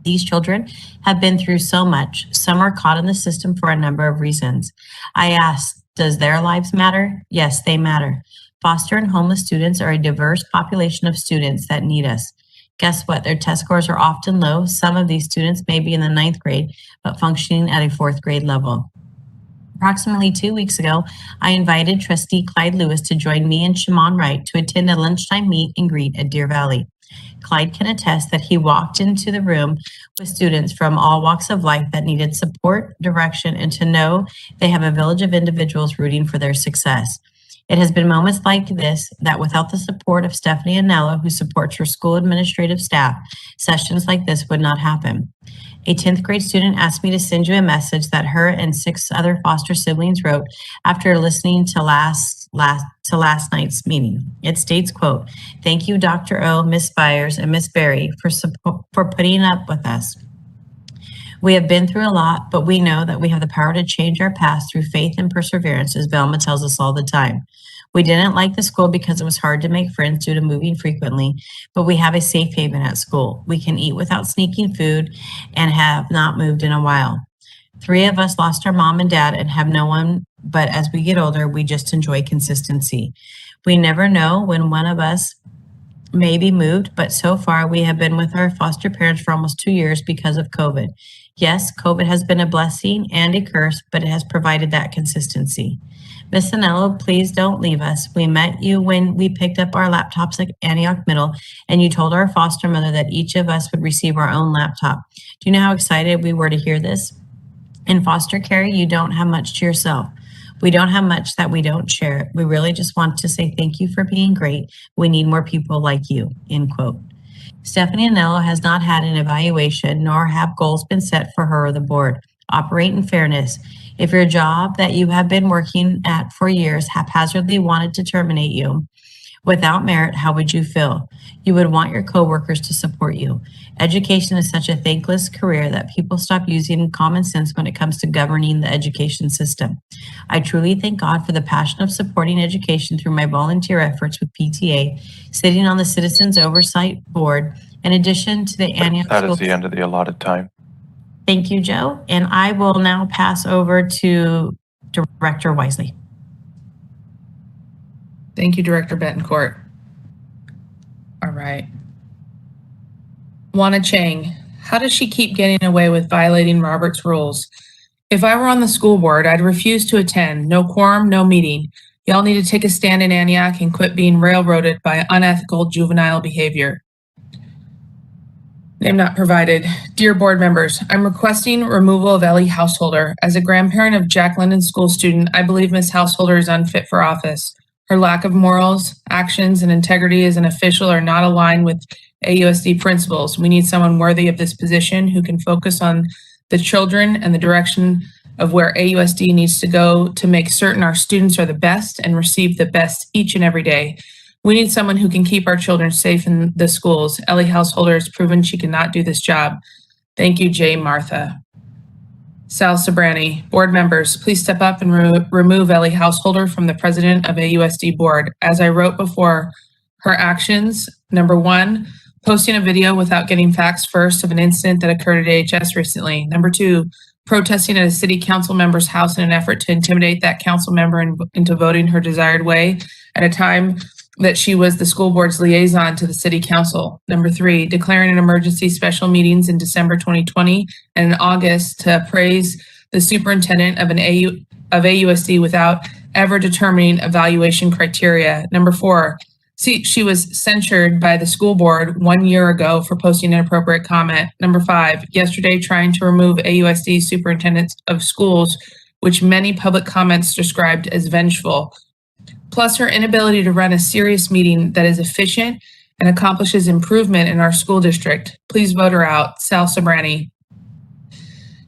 These children have been through so much. Some are caught in the system for a number of reasons. I ask, does their lives matter? Yes, they matter. Foster and homeless students are a diverse population of students that need us. Guess what? Their test scores are often low. Some of these students may be in the 9th grade, but functioning at a 4th grade level. Approximately 2 weeks ago, I invited Trustee Clyde Lewis to join me and Shimon Wright to attend a lunchtime meet and greet at Deer Valley. Clyde can attest that he walked into the room with students from all walks of life that needed support, direction, and to know they have a village of individuals rooting for their success. It has been moments like this that without the support of Stephanie Anello, who supports her school administrative staff, sessions like this would not happen. A 10th grade student asked me to send you a message that her and 6 other foster siblings wrote after listening to last night's meeting. It states, quote, "Thank you, Dr. O, Miss Byers, and Miss Berry for putting up with us. We have been through a lot, but we know that we have the power to change our past through faith and perseverance, as Velma tells us all the time. We didn't like the school because it was hard to make friends due to moving frequently, but we have a safe haven at school. We can eat without sneaking food and have not moved in a while. 3 of us lost our mom and dad and have no one, but as we get older, we just enjoy consistency. We never know when one of us may be moved, but so far we have been with our foster parents for almost 2 years because of COVID. Yes, COVID has been a blessing and a curse, but it has provided that consistency. Miss Anello, please don't leave us. We met you when we picked up our laptops at Antioch Middle, and you told our foster mother that each of us would receive our own laptop. Do you know how excited we were to hear this? In foster care, you don't have much to yourself. We don't have much that we don't share. We really just want to say thank you for being great. We need more people like you," end quote. Stephanie Anello has not had an evaluation, nor have goals been set for her or the board. Operate in fairness. If your job that you have been working at for years haphazardly wanted to terminate you without merit, how would you feel? You would want your coworkers to support you. Education is such a thankless career that people stop using common sense when it comes to governing the education system. I truly thank God for the passion of supporting education through my volunteer efforts with PTA, sitting on the Citizens Oversight Board, in addition to the Antioch That School. is the end of the allotted time. Thank you, Joe. And I will now pass over to Director Wisely. Thank you, Director Betancourt. All right. Juana Chang, How does she keep getting away with violating Robert's rules? If I were on the school board, I'd refuse to attend. No quorum, no meeting. Y'all need to take a stand in Antioch and quit being railroaded by unethical juvenile behavior. Name not provided. Dear board members, I'm requesting removal of Ellie Householder. As a grandparent of Jack London school student, I believe Ms. Householder is unfit for office. Her lack of morals, actions, and integrity as an official are not aligned with AUSD principles. We need someone worthy of this position who can focus on the children and the direction of where AUSD needs to go to make certain our students are the best and receive the best each and every day. We need someone who can keep our children safe in the schools. Ellie Householder has proven she cannot do this job. Thank you, J. Martha. Sal Sobrani, board members, please step up and remove Ellie Householder from the president of AUSD board. As I wrote before, her actions, number one, posting a video without getting facts first of an incident that occurred at AHS recently. Number two, protesting at a city council member's house in an effort to intimidate that council member into voting her desired way at a time that she was the school board's liaison to the city council. Number three, declaring an emergency special meetings in December 2020 and in August to praise the superintendent of AUSD without ever determining evaluation criteria. Number four, she was censured by the school board 1 year ago for posting an inappropriate comment. Number five, yesterday trying to remove AUSD superintendents of schools, which many public comments described as vengeful. Plus her inability to run a serious meeting that is efficient and accomplishes improvement in our school district. Please vote her out. Sal Sobrani.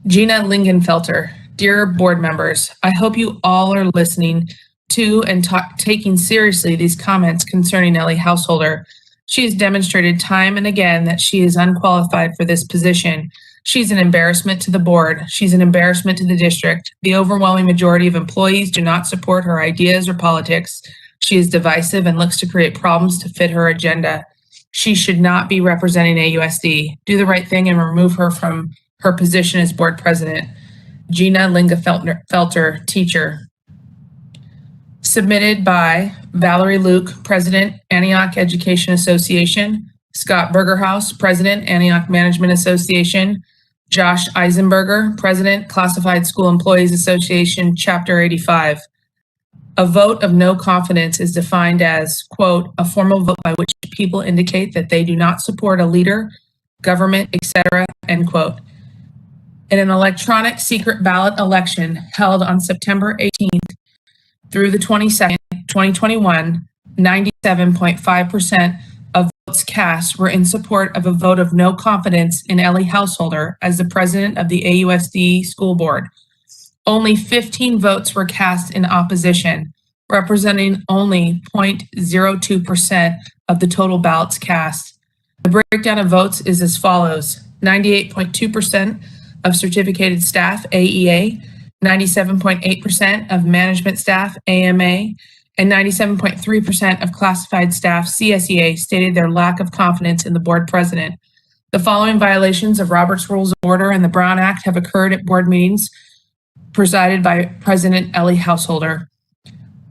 Gina Lingenfelter. Dear board members, I hope you all are listening to and taking seriously these comments concerning Ellie Householder. She has demonstrated time and again that she is unqualified for this position. She's an embarrassment to the board. She's an embarrassment to the district. The overwhelming majority of employees do not support her ideas or politics. She is divisive and looks to create problems to fit her agenda. She should not be representing AUSD. Do the right thing and remove her from her position as board president. Gina Lingenfelter, teacher. Submitted by Valerie Luke, President, Antioch Education Association, Scott Bergerhaus, President, Antioch Management Association, Josh Eisenberger, President, Classified School Employees Association, Chapter 85. A vote of no confidence is defined as, quote, a formal vote by which people indicate that they do not support a leader, government, etc., end quote. In an electronic secret ballot election held on September 18th through the 22nd, 2021, 97.5% of votes cast were in support of a vote of no confidence in Ellie Householder as the president of the AUSD school board. Only 15 votes were cast in opposition, representing only 0.02% of the total ballots cast. The breakdown of votes is as follows: 98.2% of certificated staff, AEA, 97.8% of management staff, AMA, and 97.3% of classified staff, CSEA, stated their lack of confidence in the board president. The following violations of Robert's Rules of Order and the Brown Act have occurred at board meetings presided by President Ellie Householder.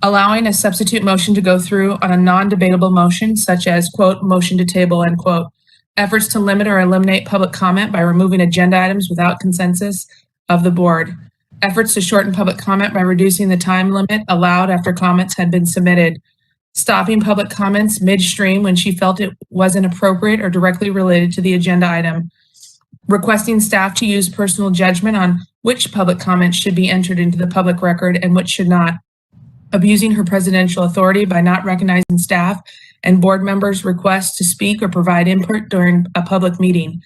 Allowing a substitute motion to go through on a non-debatable motion, such as, quote, motion to table, end quote. Efforts to limit or eliminate public comment by removing agenda items without consensus of the board. Efforts to shorten public comment by reducing the time limit allowed after comments had been submitted. Stopping public comments midstream when she felt it wasn't appropriate or directly related to the agenda item. Requesting staff to use personal judgment on which public comments should be entered into the public record and which should not. Abusing her presidential authority by not recognizing staff and board members' requests to speak or provide input during a public meeting.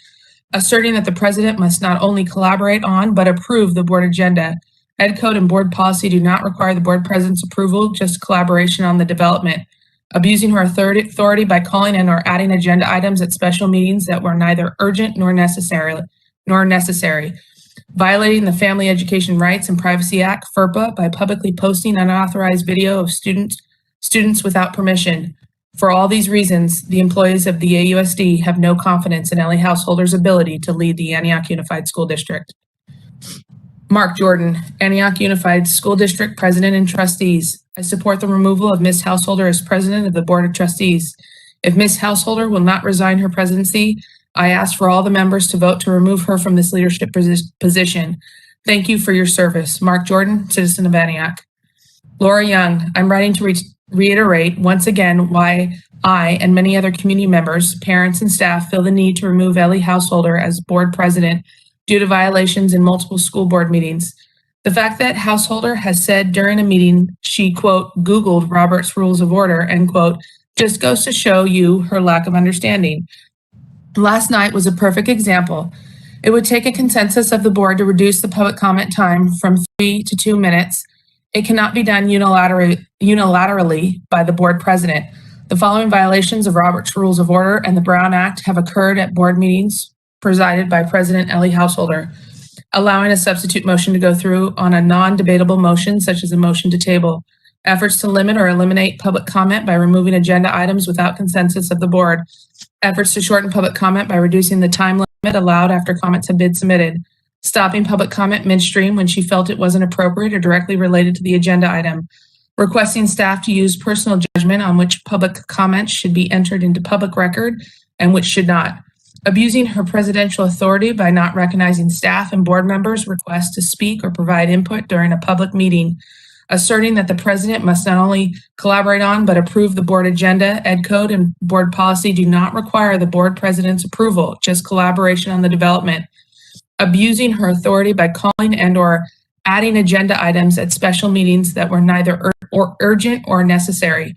Asserting that the president must not only collaborate on, but approve the board agenda. Ed code and board policy do not require the board president's approval, just collaboration on the development. Abusing her authority by calling in or adding agenda items at special meetings that were neither urgent nor necessary. Violating the Family Education Rights and Privacy Act, FERPA, by publicly posting unauthorized video of students without permission. For all these reasons, the employees of the AUSD have no confidence in Ellie Householder's ability to lead the Antioch Unified School District. Mark Jordan, Antioch Unified School District President and Trustees. I support the removal of Ms. Householder as President of the Board of Trustees. If Ms. Householder will not resign her presidency, I ask for all the members to vote to remove her from this leadership position. Thank you for your service. Mark Jordan, citizen of Antioch. Laura Young, I'm writing to reiterate once again why I and many other community members, parents, and staff feel the need to remove Ellie Householder as board president due to violations in multiple school board meetings. The fact that Householder has said during a meeting she, quote, Googled Robert's Rules of Order, end quote, just goes to show you her lack of understanding. Last night was a perfect example. It would take a consensus of the board to reduce the public comment time from 3 to 2 minutes. It cannot be done unilaterally by the board president. The following violations of Robert's Rules of Order and the Brown Act have occurred at board meetings presided by President Ellie Householder. Allowing a substitute motion to go through on a non-debatable motion, such as a motion to table. Efforts to limit or eliminate public comment by removing agenda items without consensus of the board. Efforts to shorten public comment by reducing the time limit allowed after comments have been submitted. Stopping public comment midstream when she felt it wasn't appropriate or directly related to the agenda item. Requesting staff to use personal judgment on which public comments should be entered into public record and which should not. Abusing her presidential authority by not recognizing staff and board members' requests to speak or provide input during a public meeting. Asserting that the president must not only collaborate on but approve the board agenda, ed code, and board policy do not require the board president's approval, just collaboration on the development. Abusing her authority by calling and or adding agenda items at special meetings that were neither urgent or necessary.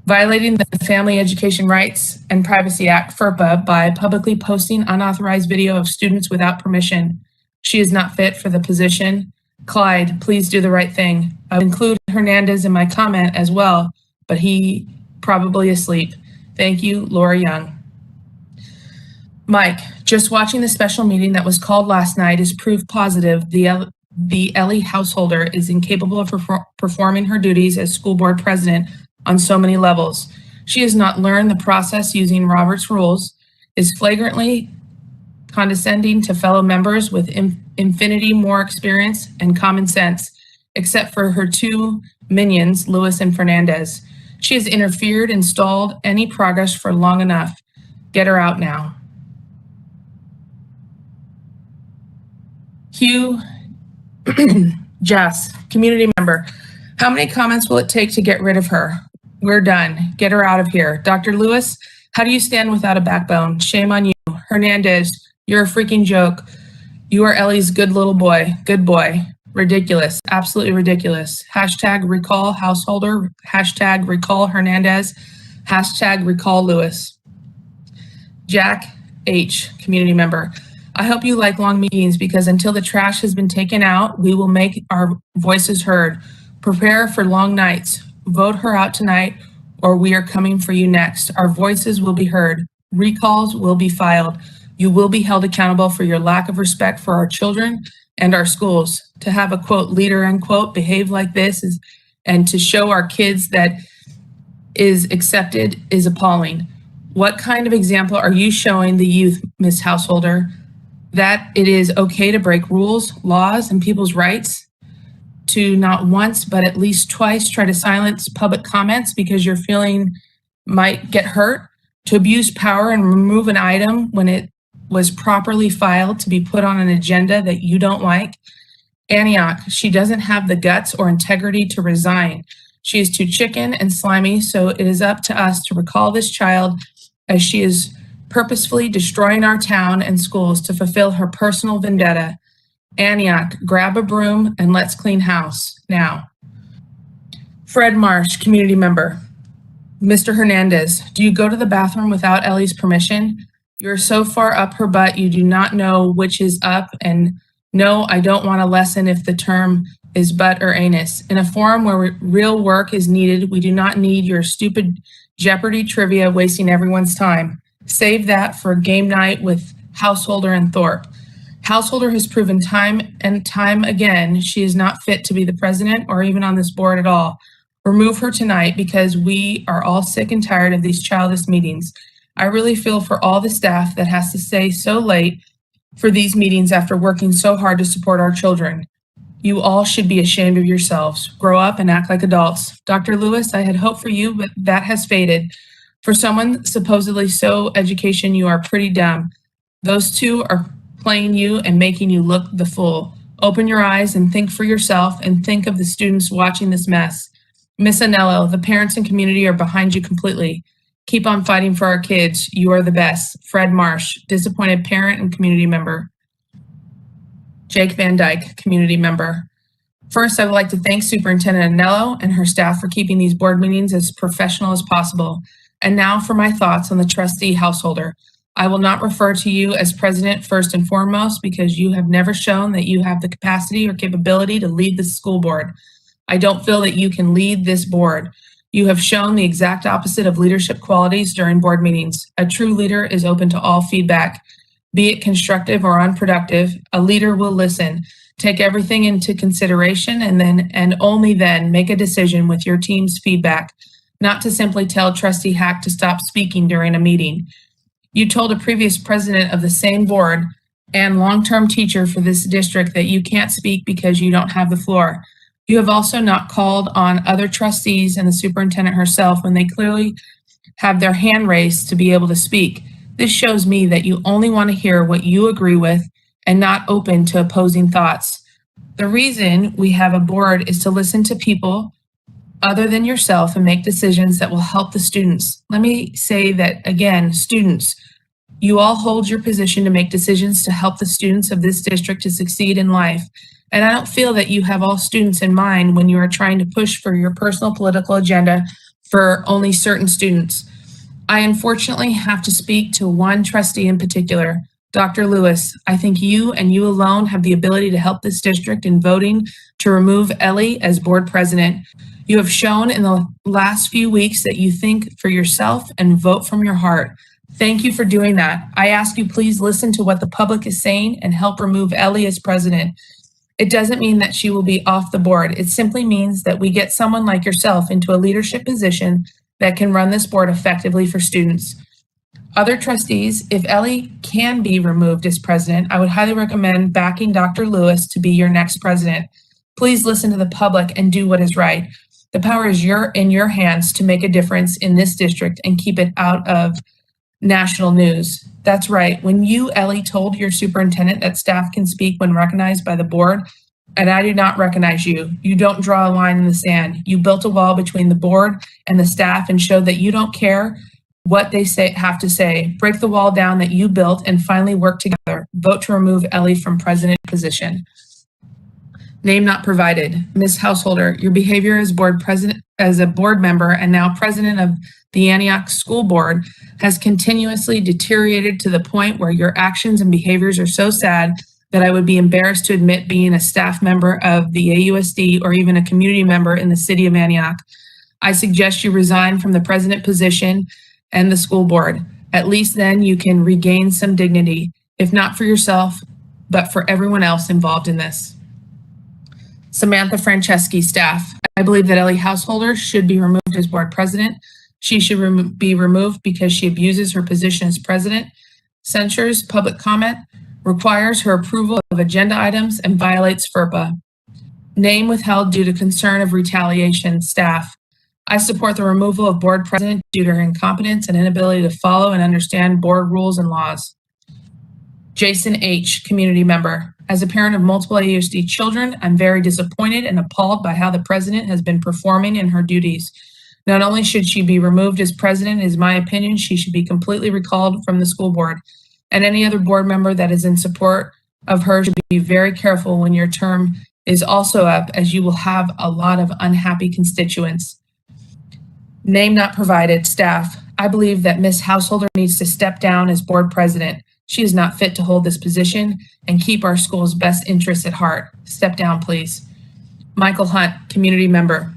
Violating the Family Education Rights and Privacy Act, FERPA, by publicly posting unauthorized video of students without permission. She is not fit for the position. Clyde, please do the right thing. I would include Hernandez in my comment as well, but he probably asleep. Thank you, Laura Young. Mike, just watching the special meeting that was called last night is proof positive the Ellie Householder is incapable of performing her duties as school board president on so many levels. She has not learned the process using Robert's rules, is flagrantly condescending to fellow members with infinity more experience and common sense, except for her two minions, Lewis and Fernandez. She has interfered and stalled any progress for long enough. Get her out now. Hugh Jess, community member. How many comments will it take to get rid of her? We're done. Get her out of here. Dr. Lewis, how do you stand without a backbone? Shame on you. Hernandez, you're a freaking joke. You are Ellie's good little boy. Good boy. Ridiculous. Absolutely ridiculous. Hashtag recall Householder. Hashtag recall Hernandez. Hashtag recall Lewis. Jack H., community member. I hope you like long meetings because until the trash has been taken out, we will make our voices heard. Prepare for long nights. Vote her out tonight or we are coming for you next. Our voices will be heard. Recalls will be filed. You will be held accountable for your lack of respect for our children and our schools. To have a quote leader unquote behave like this and to show our kids that is accepted is appalling. What kind of example are you showing the youth, Ms. Householder? That it is okay to break rules, laws, and people's rights, to not once, but at least twice try to silence public comments because your feeling might get hurt, to abuse power and remove an item when it was properly filed to be put on an agenda that you don't like. Antioch, she doesn't have the guts or integrity to resign. She is too chicken and slimy, so it is up to us to recall this child as she is purposefully destroying our town and schools to fulfill her personal vendetta. Antioch, grab a broom and let's clean house now. Fred Marsh, community member. Mr. Hernandez, do you go to the bathroom without Ellie's permission? You're so far up her butt you do not know which is up, and no, I don't want a lesson if the term is butt or anus. In a forum where real work is needed, we do not need your stupid Jeopardy trivia wasting everyone's time. Save that for game night with Householder and Thorpe. Householder has proven time and time again she is not fit to be the president or even on this board at all. Remove her tonight because we are all sick and tired of these childish meetings. I really feel for all the staff that has to stay so late for these meetings after working so hard to support our children. You all should be ashamed of yourselves. Grow up and act like adults. Dr. Lewis, I had hope for you, but that has faded. For someone supposedly so education, you are pretty dumb. Those two are playing you and making you look the fool. Open your eyes and think for yourself and think of the students watching this mess. Miss Anello, the parents and community are behind you completely. Keep on fighting for our kids. You are the best. Fred Marsh, disappointed parent and community member. Jake Van Dyke, community member. First, I would like to thank Superintendent Anello and her staff for keeping these board meetings as professional as possible. And now for my thoughts on the trustee householder. I will not refer to you as president first and foremost because you have never shown that you have the capacity or capability to lead the school board. I don't feel that you can lead this board. You have shown the exact opposite of leadership qualities during board meetings. A true leader is open to all feedback, be it constructive or unproductive. A leader will listen, take everything into consideration, and only then make a decision with your team's feedback, not to simply tell Trustee Hack to stop speaking during a meeting. You told a previous president of the same board and long-term teacher for this district that you can't speak because you don't have the floor. You have also not called on other trustees and the superintendent herself when they clearly have their hand raised to be able to speak. This shows me that you only want to hear what you agree with and not open to opposing thoughts. The reason we have a board is to listen to people other than yourself and make decisions that will help the students. Let me say that again, students, you all hold your position to make decisions to help the students of this district to succeed in life. And I don't feel that you have all students in mind when you are trying to push for your personal political agenda for only certain students. I unfortunately have to speak to one trustee in particular, Dr. Lewis. I think you and you alone have the ability to help this district in voting to remove Ellie as board president. You have shown in the last few weeks that you think for yourself and vote from your heart. Thank you for doing that. I ask you please listen to what the public is saying and help remove Ellie as president. It doesn't mean that she will be off the board. It simply means that we get someone like yourself into a leadership position that can run this board effectively for students. Other trustees, if Ellie can be removed as president, I would highly recommend backing Dr. Lewis to be your next president. Please listen to the public and do what is right. The power is in your hands to make a difference in this district and keep it out of national news. That's right. When you, Ellie, told your superintendent that staff can speak when recognized by the board, and I do not recognize you, you don't draw a line in the sand. You built a wall between the board and the staff and showed that you don't care what they have to say. Break the wall down that you built and finally work together. Vote to remove Ellie from president position. Name not provided. Ms. Householder, your behavior as a board member and now president of the Antioch School Board has continuously deteriorated to the point where your actions and behaviors are so sad that I would be embarrassed to admit being a staff member of the AUSD or even a community member in the city of Antioch. I suggest you resign from the president position and the school board. At least then you can regain some dignity, if not for yourself, but for everyone else involved in this. Samantha Franceschi, staff. I believe that Ellie Householder should be removed as board president. She should be removed because she abuses her position as president, censures public comment, requires her approval of agenda items, and violates FERPA. Name withheld due to concern of retaliation, staff. I support the removal of board president due to her incompetence and inability to follow and understand board rules and laws. Jason H., community member. As a parent of multiple AUSD children, I'm very disappointed and appalled by how the president has been performing in her duties. Not only should she be removed as president, it is my opinion she should be completely recalled from the school board. And any other board member that is in support of her should be very careful when your term is also up, as you will have a lot of unhappy constituents. Name not provided, staff. I believe that Ms. Householder needs to step down as board president. She is not fit to hold this position and keep our school's best interests at heart. Step down, please. Michael Hunt, community member.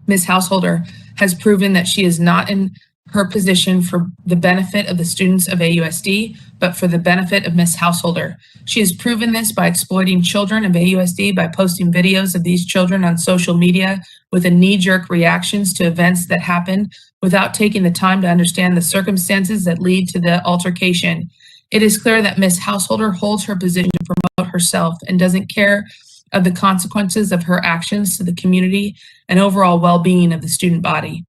Ms. Householder has proven that she is not in her position for the benefit of the students of AUSD, but for the benefit of Ms. Householder. She has proven this by exploiting children of AUSD by posting videos of these children on social media with a knee-jerk reactions to events that happened without taking the time to understand the circumstances that lead to the altercation. It is clear that Ms. Householder holds her position to promote herself and doesn't care of the consequences of her actions to the community and overall well-being of the student body.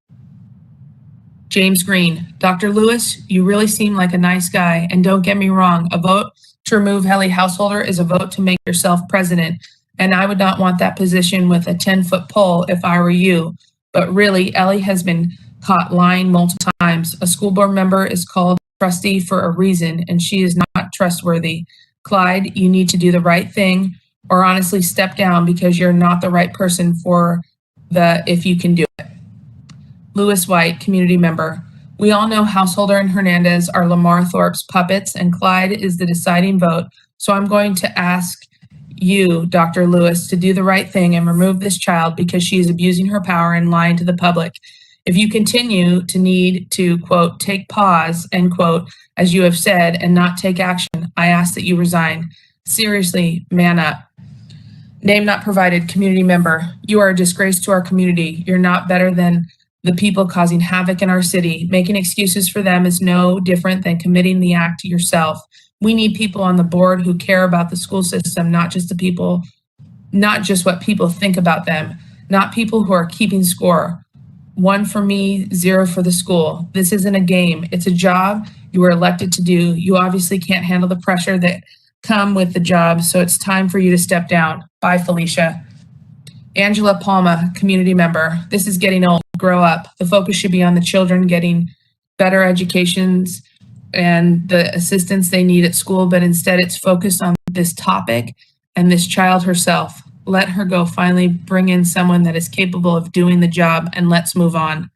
James Green. Dr. Lewis, you really seem like a nice guy, and don't get me wrong, a vote to remove Ellie Householder is a vote to make yourself president, and I would not want that position with a 10-foot pole if I were you. But really, Ellie has been caught lying multiple times. A school board member is called trustee for a reason, and she is not trustworthy. Clyde, you need to do the right thing, or honestly step down because you're not the right person for the if you can do it. Lewis White, community member. We all know Householder and Hernandez are Lamar Thorpe's puppets, and Clyde is the deciding vote. So I'm going to ask you, Dr. Lewis, to do the right thing and remove this child because she is abusing her power and lying to the public. If you continue to need to, quote, take pause, end quote, as you have said, and not take action, I ask that you resign. Seriously, man up. Name not provided, community member. You are a disgrace to our community. You're not better than the people causing havoc in our city. Making excuses for them is no different than committing the act yourself. We need people on the board who care about the school system, not just what people think about them, not people who are keeping score. 1 for me, 0 for the school. This isn't a game. It's a job you were elected to do. You obviously can't handle the pressure that come with the job, so it's time for you to step down. Bye, Felicia. Angela Palma, community member. This is getting old. Grow up. The focus should be on the children getting better educations and the assistance they need at school, but instead it's focused on this topic and this child herself. Let her go. Finally bring in someone that is capable of doing the job, and let's move on.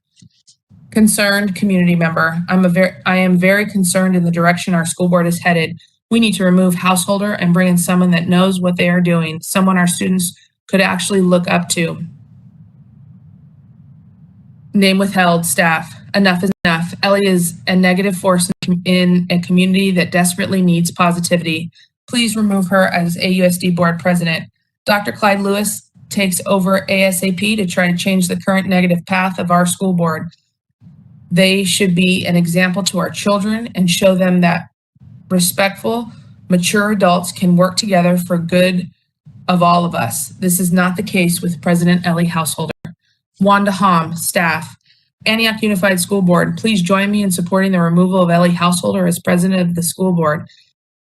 Concerned community member. I am very concerned in the direction our school board is headed. We need to remove Householder and bring in someone that knows what they are doing, someone our students could actually look up to. Name withheld, staff. Enough is enough. Ellie is a negative force in a community that desperately needs positivity. Please remove her as AUSD board president. Dr. Clyde Lewis takes over ASAP to try to change the current negative path of our school board. They should be an example to our children and show them that respectful, mature adults can work together for good of all of us. This is not the case with President Ellie Householder. Wanda Hom, staff. Antioch Unified School Board, please join me in supporting the removal of Ellie Householder as president of the school board.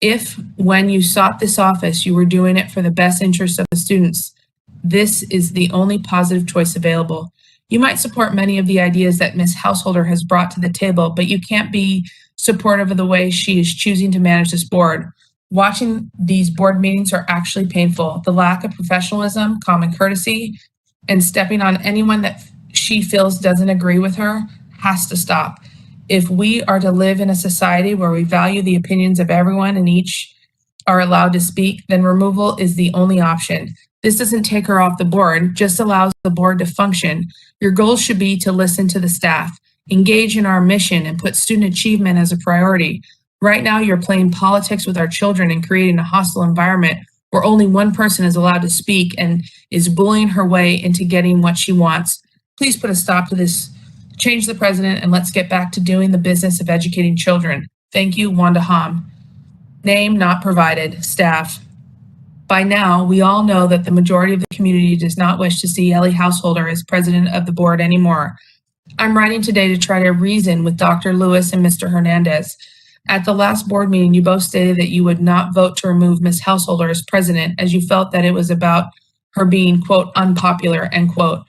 If, when you sought this office, you were doing it for the best interests of the students, this is the only positive choice available. You might support many of the ideas that Ms. Householder has brought to the table, but you can't be supportive of the way she is choosing to manage this board. Watching these board meetings are actually painful. The lack of professionalism, common courtesy, and stepping on anyone that she feels doesn't agree with her has to stop. If we are to live in a society where we value the opinions of everyone and each are allowed to speak, then removal is the only option. This doesn't take her off the board, just allows the board to function. Your goal should be to listen to the staff, engage in our mission, and put student achievement as a priority. Right now, you're playing politics with our children and creating a hostile environment where only one person is allowed to speak and is bullying her way into getting what she wants. Please put a stop to this. Change the president and let's get back to doing the business of educating children. Thank you, Wanda Hom. Name not provided, staff. By now, we all know that the majority of the community does not wish to see Ellie Householder as president of the board anymore. I'm writing today to try to reason with Dr. Lewis and Mr. Hernandez. At the last board meeting, you both stated that you would not vote to remove Ms. Householder as president as you felt that it was about her being, quote, unpopular, end quote,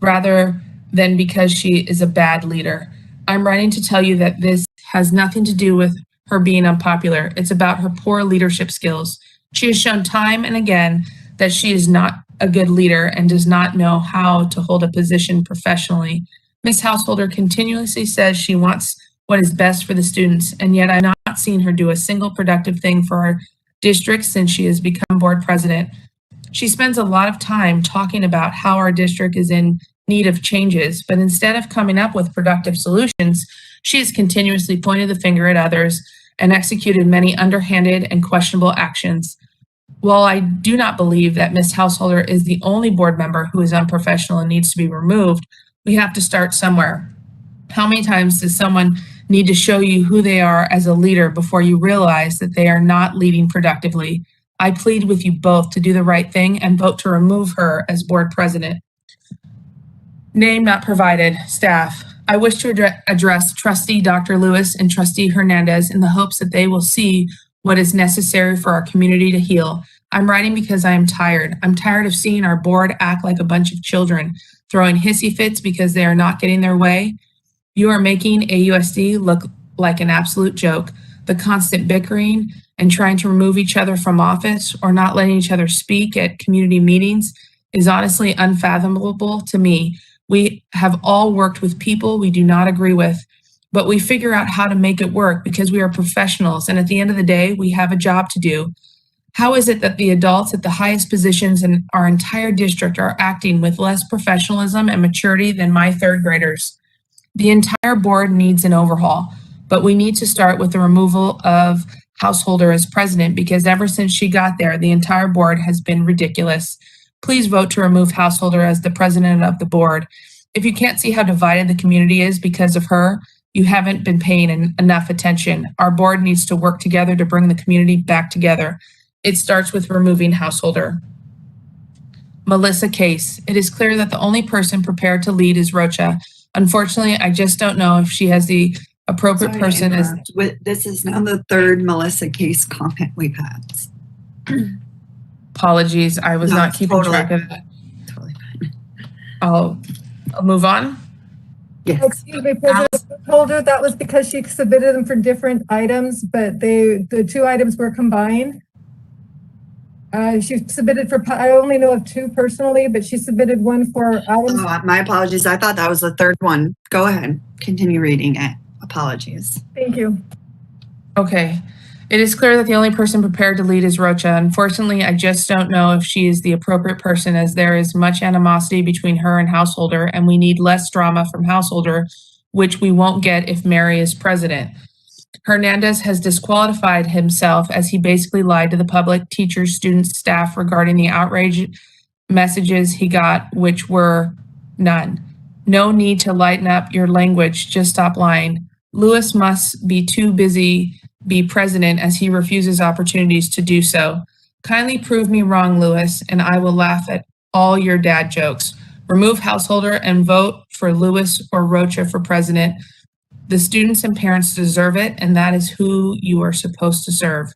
rather than because she is a bad leader. I'm writing to tell you that this has nothing to do with her being unpopular. It's about her poor leadership skills. She has shown time and again that she is not a good leader and does not know how to hold a position professionally. Ms. Householder continuously says she wants what is best for the students, and yet I've not seen her do a single productive thing for our district since she has become board president. She spends a lot of time talking about how our district is in need of changes, but instead of coming up with productive solutions, she has continuously pointed the finger at others and executed many underhanded and questionable actions. While I do not believe that Ms. Householder is the only board member who is unprofessional and needs to be removed, we have to start somewhere. How many times does someone need to show you who they are as a leader before you realize that they are not leading productively? I plead with you both to do the right thing and vote to remove her as board president. Name not provided, staff. I wish to address Trustee Dr. Lewis and Trustee Hernandez in the hopes that they will see what is necessary for our community to heal. I'm writing because I am tired. I'm tired of seeing our board act like a bunch of children, throwing hissy fits because they are not getting their way. You are making AUSD look like an absolute joke. The constant bickering and trying to remove each other from office or not letting each other speak at community meetings is honestly unfathomable to me. We have all worked with people we do not agree with, but we figure out how to make it work because we are professionals, and at the end of the day, we have a job to do. How is it that the adults at the highest positions in our entire district are acting with less professionalism and maturity than my third graders? The entire board needs an overhaul, but we need to start with the removal of Householder as president because ever since she got there, the entire board has been ridiculous. Please vote to remove Householder as the president of the board. If you can't see how divided the community is because of her, you haven't been paying enough attention. Our board needs to work together to bring the community back together. It starts with removing Householder. Melissa Case. It is clear that the only person prepared to lead is Rocha. Unfortunately, I just don't know if she has the appropriate Sorry to person as. interrupt. This is now the third Melissa Case comment we've had. Apologies, I was No, not keeping totally. track of that. Totally fine. I'll move on. Yes. Excuse me, President Holder, that was because she submitted them for different items, but the two items were combined. She submitted for, I only know of two personally, but she submitted one for items. Oh, my apologies. I thought that was the third one. Go ahead. Continue reading it. Apologies. Thank you. Okay. It is clear that the only person prepared to lead is Rocha. Unfortunately, I just don't know if she is the appropriate person as there is much animosity between her and Householder, and we need less drama from Householder, which we won't get if Mary is president. Hernandez has disqualified himself as he basically lied to the public, teachers, students, staff regarding the outrage messages he got, which were none. No need to lighten up your language, just stop lying. Lewis must be too busy be president as he refuses opportunities to do so. Kindly prove me wrong, Lewis, and I will laugh at all your dad jokes. Remove Householder and vote for Lewis or Rocha for president. The students and parents deserve it, and that is who you are supposed to serve.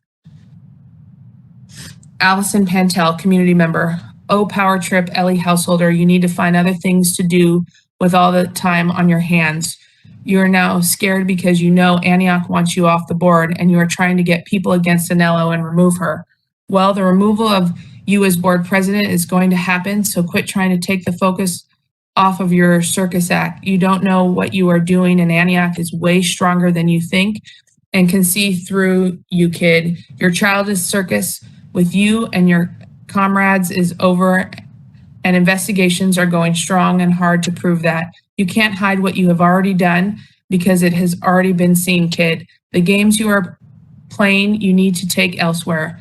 Allison Pantel, community member. Oh, power trip, Ellie Householder, you need to find other things to do with all the time on your hands. You are now scared because you know Antioch wants you off the board and you are trying to get people against Anello and remove her. Well, the removal of you as board president is going to happen, so quit trying to take the focus off of your circus act. You don't know what you are doing, and Antioch is way stronger than you think and can see through you, kid. Your childish circus with you and your comrades is over, and investigations are going strong and hard to prove that. You can't hide what you have already done because it has already been seen, kid. The games you are playing, you need to take elsewhere.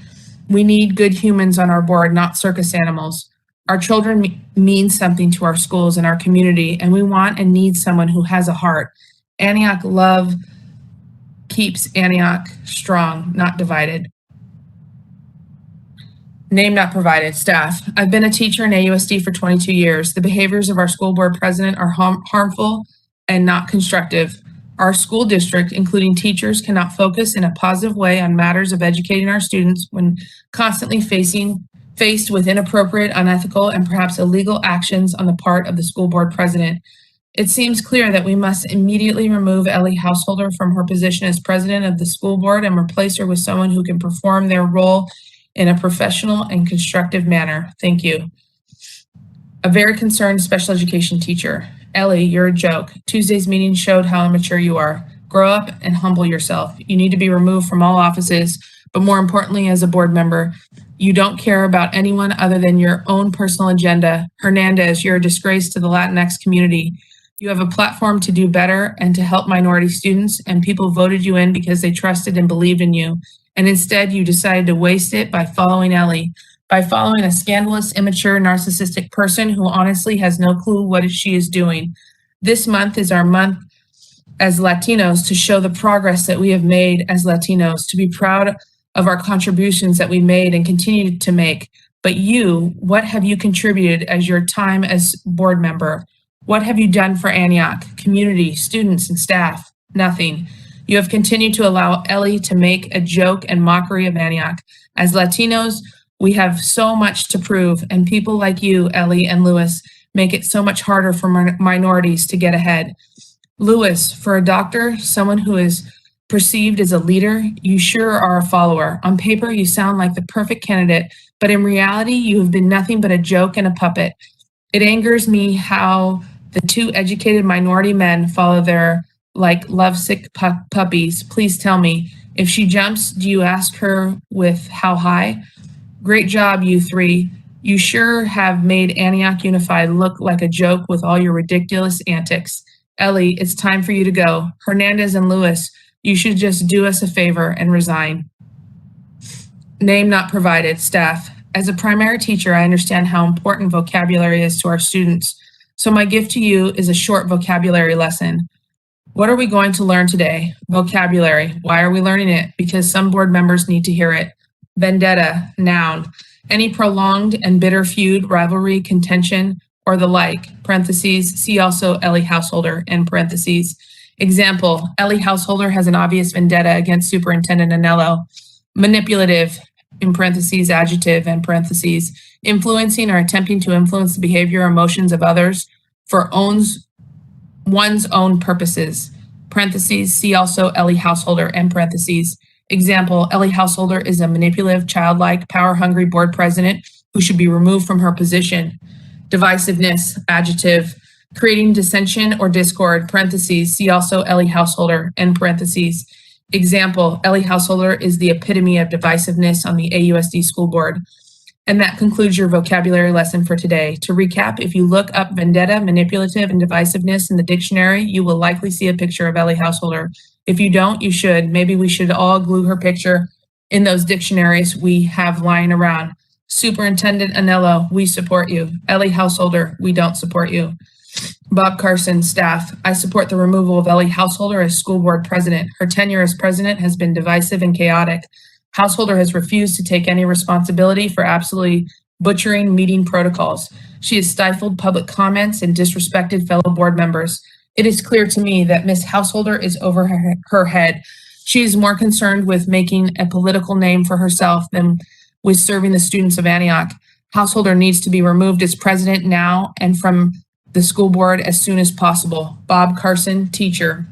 We need good humans on our board, not circus animals. Our children mean something to our schools and our community, and we want and need someone who has a heart. Antioch love keeps Antioch strong, not divided. Name not provided. Staff. I've been a teacher in AUSD for 22 years. The behaviors of our school board president are harmful and not constructive. Our school district, including teachers, cannot focus in a positive way on matters of educating our students when constantly faced with inappropriate, unethical, and perhaps illegal actions on the part of the school board president. It seems clear that we must immediately remove Ellie Householder from her position as president of the school board and replace her with someone who can perform their role in a professional and constructive manner. Thank you. A very concerned special education teacher. Ellie, you're a joke. Tuesday's meeting showed how immature you are. Grow up and humble yourself. You need to be removed from all offices, but more importantly, as a board member, you don't care about anyone other than your own personal agenda. Hernandez, you're a disgrace to the Latinx community. You have a platform to do better and to help minority students, and people voted you in because they trusted and believed in you. And instead, you decided to waste it by following Ellie, by following a scandalous, immature, narcissistic person who honestly has no clue what she is doing. This month is our month as Latinos to show the progress that we have made as Latinos, to be proud of our contributions that we made and continue to make. But you, what have you contributed as your time as board member? What have you done for Antioch, community, students, and staff? Nothing. You have continued to allow Ellie to make a joke and mockery of Antioch. As Latinos, we have so much to prove, and people like you, Ellie and Lewis, make it so much harder for minorities to get ahead. Lewis, for a doctor, someone who is perceived as a leader, you sure are a follower. On paper, you sound like the perfect candidate, but in reality, you have been nothing but a joke and a puppet. It angers me how the two educated minority men follow their like lovesick puppies. Please tell me, if she jumps, do you ask her with how high? Great job, you three. You sure have made Antioch Unified look like a joke with all your ridiculous antics. Ellie, it's time for you to go. Hernandez and Lewis, you should just do us a favor and resign. Name not provided. Staff. As a primary teacher, I understand how important vocabulary is to our students. So my gift to you is a short vocabulary lesson. What are we going to learn today? Vocabulary. Why are we learning it? Because some board members need to hear it. Vendetta, noun. Any prolonged and bitter feud, rivalry, contention, or the like, parentheses, see also Ellie Householder, end parentheses. Example, Ellie Householder has an obvious vendetta against Superintendent Anello. Manipulative, in parentheses, adjective, and parentheses, influencing or attempting to influence the behavior or emotions of others for one's own purposes. Parentheses, see also Ellie Householder, end parentheses. Example, Ellie Householder is a manipulative, childlike, power-hungry board president who should be removed from her position. Divisiveness, adjective, creating dissension or discord, parentheses, see also Ellie Householder, end parentheses. Example, Ellie Householder is the epitome of divisiveness on the AUSD school board. And that concludes your vocabulary lesson for today. To recap, if you look up vendetta, manipulative, and divisiveness in the dictionary, you will likely see a picture of Ellie Householder. If you don't, you should. Maybe we should all glue her picture in those dictionaries we have lying around. Superintendent Anello, we support you. Ellie Householder, we don't support you. Bob Carson, staff, I support the removal of Ellie Householder as school board president. Her tenure as president has been divisive and chaotic. Householder has refused to take any responsibility for absolutely butchering meeting protocols. She has stifled public comments and disrespected fellow board members. It is clear to me that Ms. Householder is over her head. She is more concerned with making a political name for herself than with serving the students of Antioch. Householder needs to be removed as president now and from the school board as soon as possible. Bob Carson, teacher.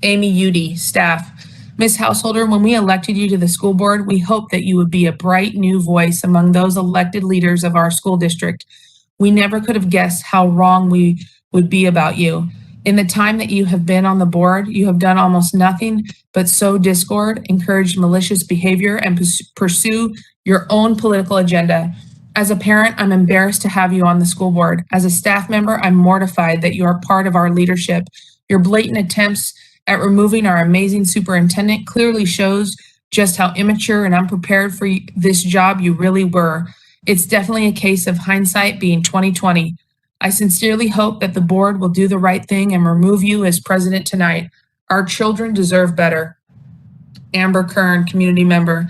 Amy Udy, staff. Ms. Householder, when we elected you to the school board, we hoped that you would be a bright new voice among those elected leaders of our school district. We never could have guessed how wrong we would be about you. In the time that you have been on the board, you have done almost nothing but sow discord, encourage malicious behavior, and pursue your own political agenda. As a parent, I'm embarrassed to have you on the school board. As a staff member, I'm mortified that you are part of our leadership. Your blatant attempts at removing our amazing superintendent clearly shows just how immature and unprepared for this job you really were. It's definitely a case of hindsight being 20/20. I sincerely hope that the board will do the right thing and remove you as president tonight. Our children deserve better. Amber Kern, community member.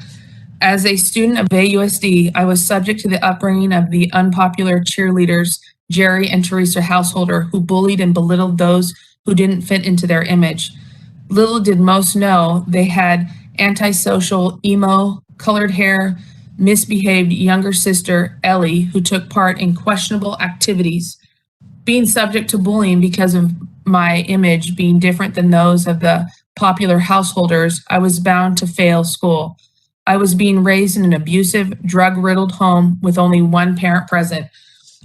As a student of AUSD, I was subject to the upbringing of the unpopular cheerleaders, Jerry and Teresa Householder, who bullied and belittled those who didn't fit into their image. Little did most know they had antisocial, emo, colored hair, misbehaved younger sister, Ellie, who took part in questionable activities. Being subject to bullying because of my image being different than those of the popular householders, I was bound to fail school. I was being raised in an abusive, drug-riddled home with only one parent present.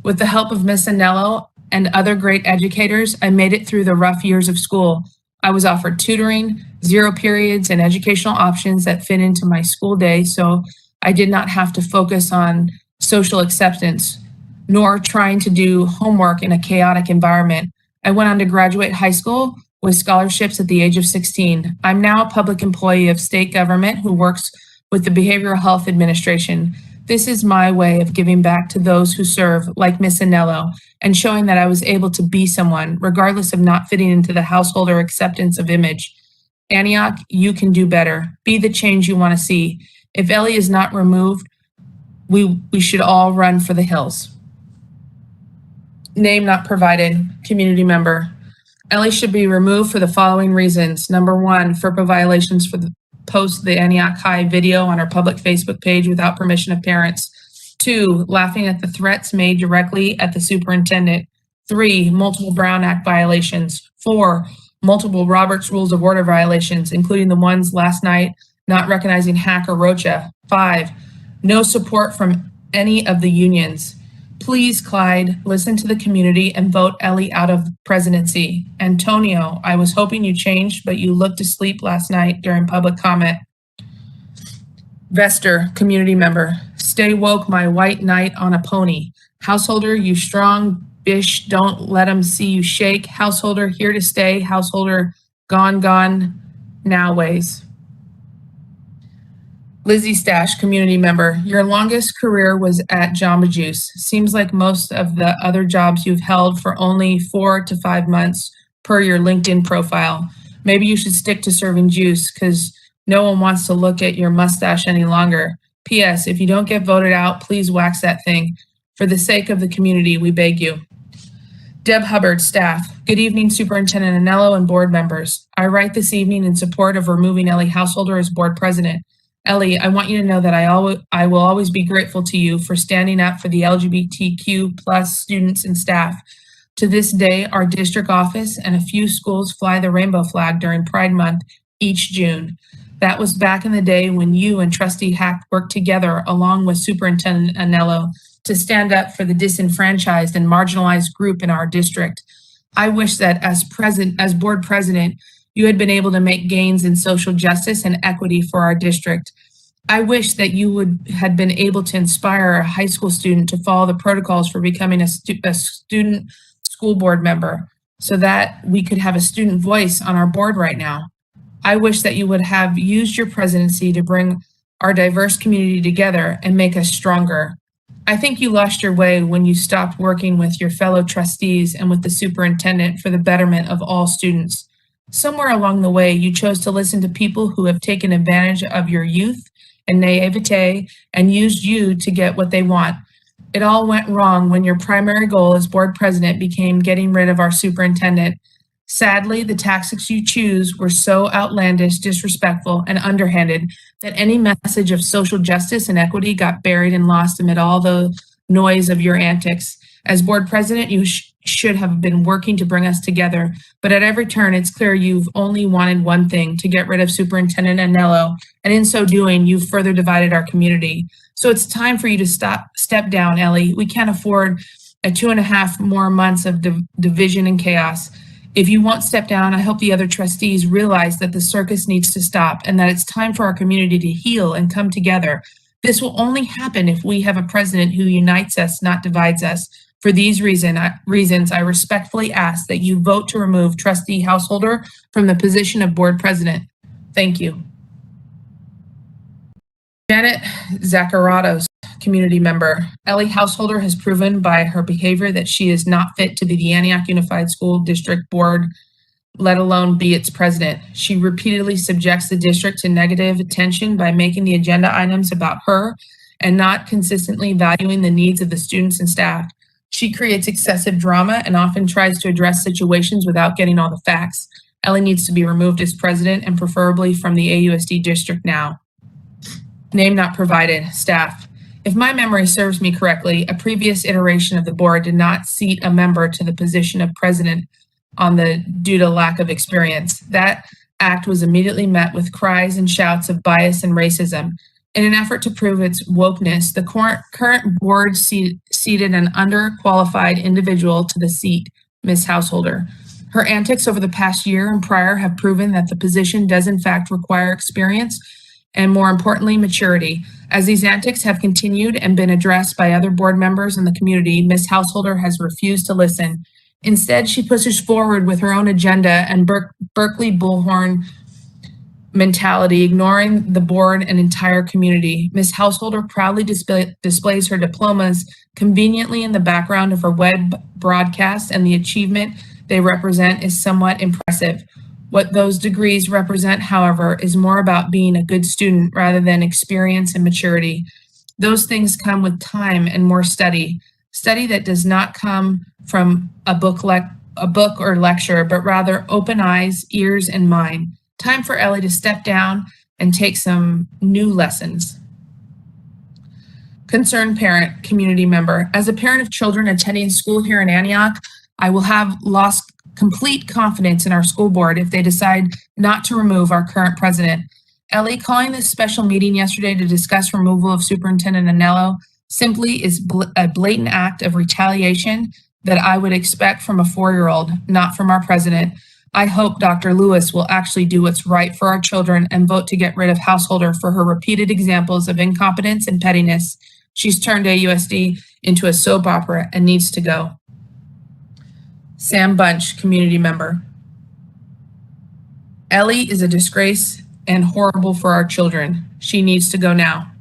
With the help of Miss Anello and other great educators, I made it through the rough years of school. I was offered tutoring, 0 periods, and educational options that fit into my school day, so I did not have to focus on social acceptance, nor trying to do homework in a chaotic environment. I went on to graduate high school with scholarships at the age of 16. I'm now a public employee of state government who works with the Behavioral Health Administration. This is my way of giving back to those who serve, like Miss Anello, and showing that I was able to be someone, regardless of not fitting into the household or acceptance of image. Antioch, you can do better. Be the change you want to see. If Ellie is not removed, we should all run for the hills. Name not provided, community member. Ellie should be removed for the following reasons. Number one, FERPA violations for the post the Antioch High video on her public Facebook page without permission of parents. 2, laughing at the threats made directly at the superintendent. 3, multiple Brown Act violations. 4, multiple Robert's Rules of Order violations, including the ones last night not recognizing Hack or Rocha. 5, no support from any of the unions. Please, Clyde, listen to the community and vote Ellie out of presidency. Antonio, I was hoping you changed, but you looked asleep last night during public comment. Vester, community member. Stay woke, my white knight on a pony. Householder, you strong bish, don't let 'em see you shake. Householder, here to stay. Householder, gone now ways. Lizzie Stash, community member. Your longest career was at Jamba Juice. Seems like most of the other jobs you've held for only 4 to 5 months per your LinkedIn profile. Maybe you should stick to serving juice because no one wants to look at your mustache any longer. P.S. If you don't get voted out, please wax that thing. For the sake of the community, we beg you. Deb Hubbard, staff. Good evening, Superintendent Anello and board members. I write this evening in support of removing Ellie Householder as board president. Ellie, I want you to know that I will always be grateful to you for standing up for the LGBTQ plus students and staff. To this day, our district office and a few schools fly the rainbow flag during Pride Month each June. That was back in the day when you and Trustee Hack worked together along with Superintendent Anello to stand up for the disenfranchised and marginalized group in our district. I wish that as board president, you had been able to make gains in social justice and equity for our district. I wish that you had been able to inspire a high school student to follow the protocols for becoming a student school board member so that we could have a student voice on our board right now. I wish that you would have used your presidency to bring our diverse community together and make us stronger. I think you lost your way when you stopped working with your fellow trustees and with the superintendent for the betterment of all students. Somewhere along the way, you chose to listen to people who have taken advantage of your youth and naivete and used you to get what they want. It all went wrong when your primary goal as board president became getting rid of our superintendent. Sadly, the tactics you choose were so outlandish, disrespectful, and underhanded that any message of social justice and equity got buried and lost amid all the noise of your antics. As board president, you should have been working to bring us together, but at every turn, it's clear you've only wanted one thing, to get rid of Superintendent Anello, and in so doing, you've further divided our community. So it's time for you to step down, Ellie. We can't afford a 2.5 more months of division and chaos. If you won't step down, I hope the other trustees realize that the circus needs to stop and that it's time for our community to heal and come together. This will only happen if we have a president who unites us, not divides us. For these reasons, I respectfully ask that you vote to remove Trustee Householder from the position of board president. Thank you. Janet Zacharatos, community member. Ellie Householder has proven by her behavior that she is not fit to be the Antioch Unified School District Board, let alone be its president. She repeatedly subjects the district to negative attention by making the agenda items about her and not consistently valuing the needs of the students and staff. She creates excessive drama and often tries to address situations without getting all the facts. Ellie needs to be removed as president and preferably from the AUSD district now. Name not provided, staff. If my memory serves me correctly, a previous iteration of the board did not seat a member to the position of president due to lack of experience. That act was immediately met with cries and shouts of bias and racism. In an effort to prove its wokeness, the current board seated an underqualified individual to the seat, Ms. Householder. Her antics over the past year and prior have proven that the position does in fact require experience and, more importantly, maturity. As these antics have continued and been addressed by other board members in the community, Ms. Householder has refused to listen. Instead, she pushes forward with her own agenda and Berkeley bullhorn mentality, ignoring the board and entire community. Ms. Householder proudly displays her diplomas conveniently in the background of her web broadcast, and the achievement they represent is somewhat impressive. What those degrees represent, however, is more about being a good student rather than experience and maturity. Those things come with time and more study. Study that does not come from a book or lecture, but rather open eyes, ears, and mind. Time for Ellie to step down and take some new lessons. Concerned parent, community member. As a parent of children attending school here in Antioch, I will have lost complete confidence in our school board if they decide not to remove our current president. Ellie, calling this special meeting yesterday to discuss removal of Superintendent Anello simply is a blatant act of retaliation that I would expect from a 4-year-old, not from our president. I hope Dr. Lewis will actually do what's right for our children and vote to get rid of Householder for her repeated examples of incompetence and pettiness. She's turned AUSD into a soap opera and needs to go. Sam Bunch, community member. Ellie is a disgrace and horrible for our children. She needs to go now.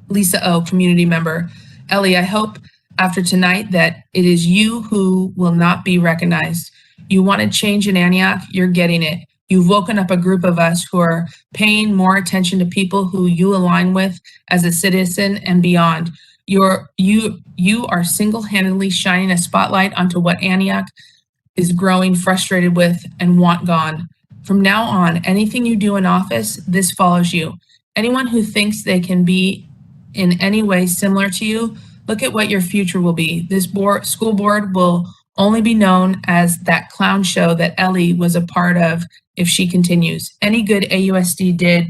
Lisa O, community member. Ellie, I hope after tonight that it is you who will not be recognized. You wanted change in Antioch, you're getting it. You've woken up a group of us who are paying more attention to people who you align with as a citizen and beyond. You are single-handedly shining a spotlight onto what Antioch is growing frustrated with and want gone. From now on, anything you do in office, this follows you. Anyone who thinks they can be in any way similar to you, look at what your future will be. This school board will only be known as that clown show that Ellie was a part of if she continues. Any good AUSD did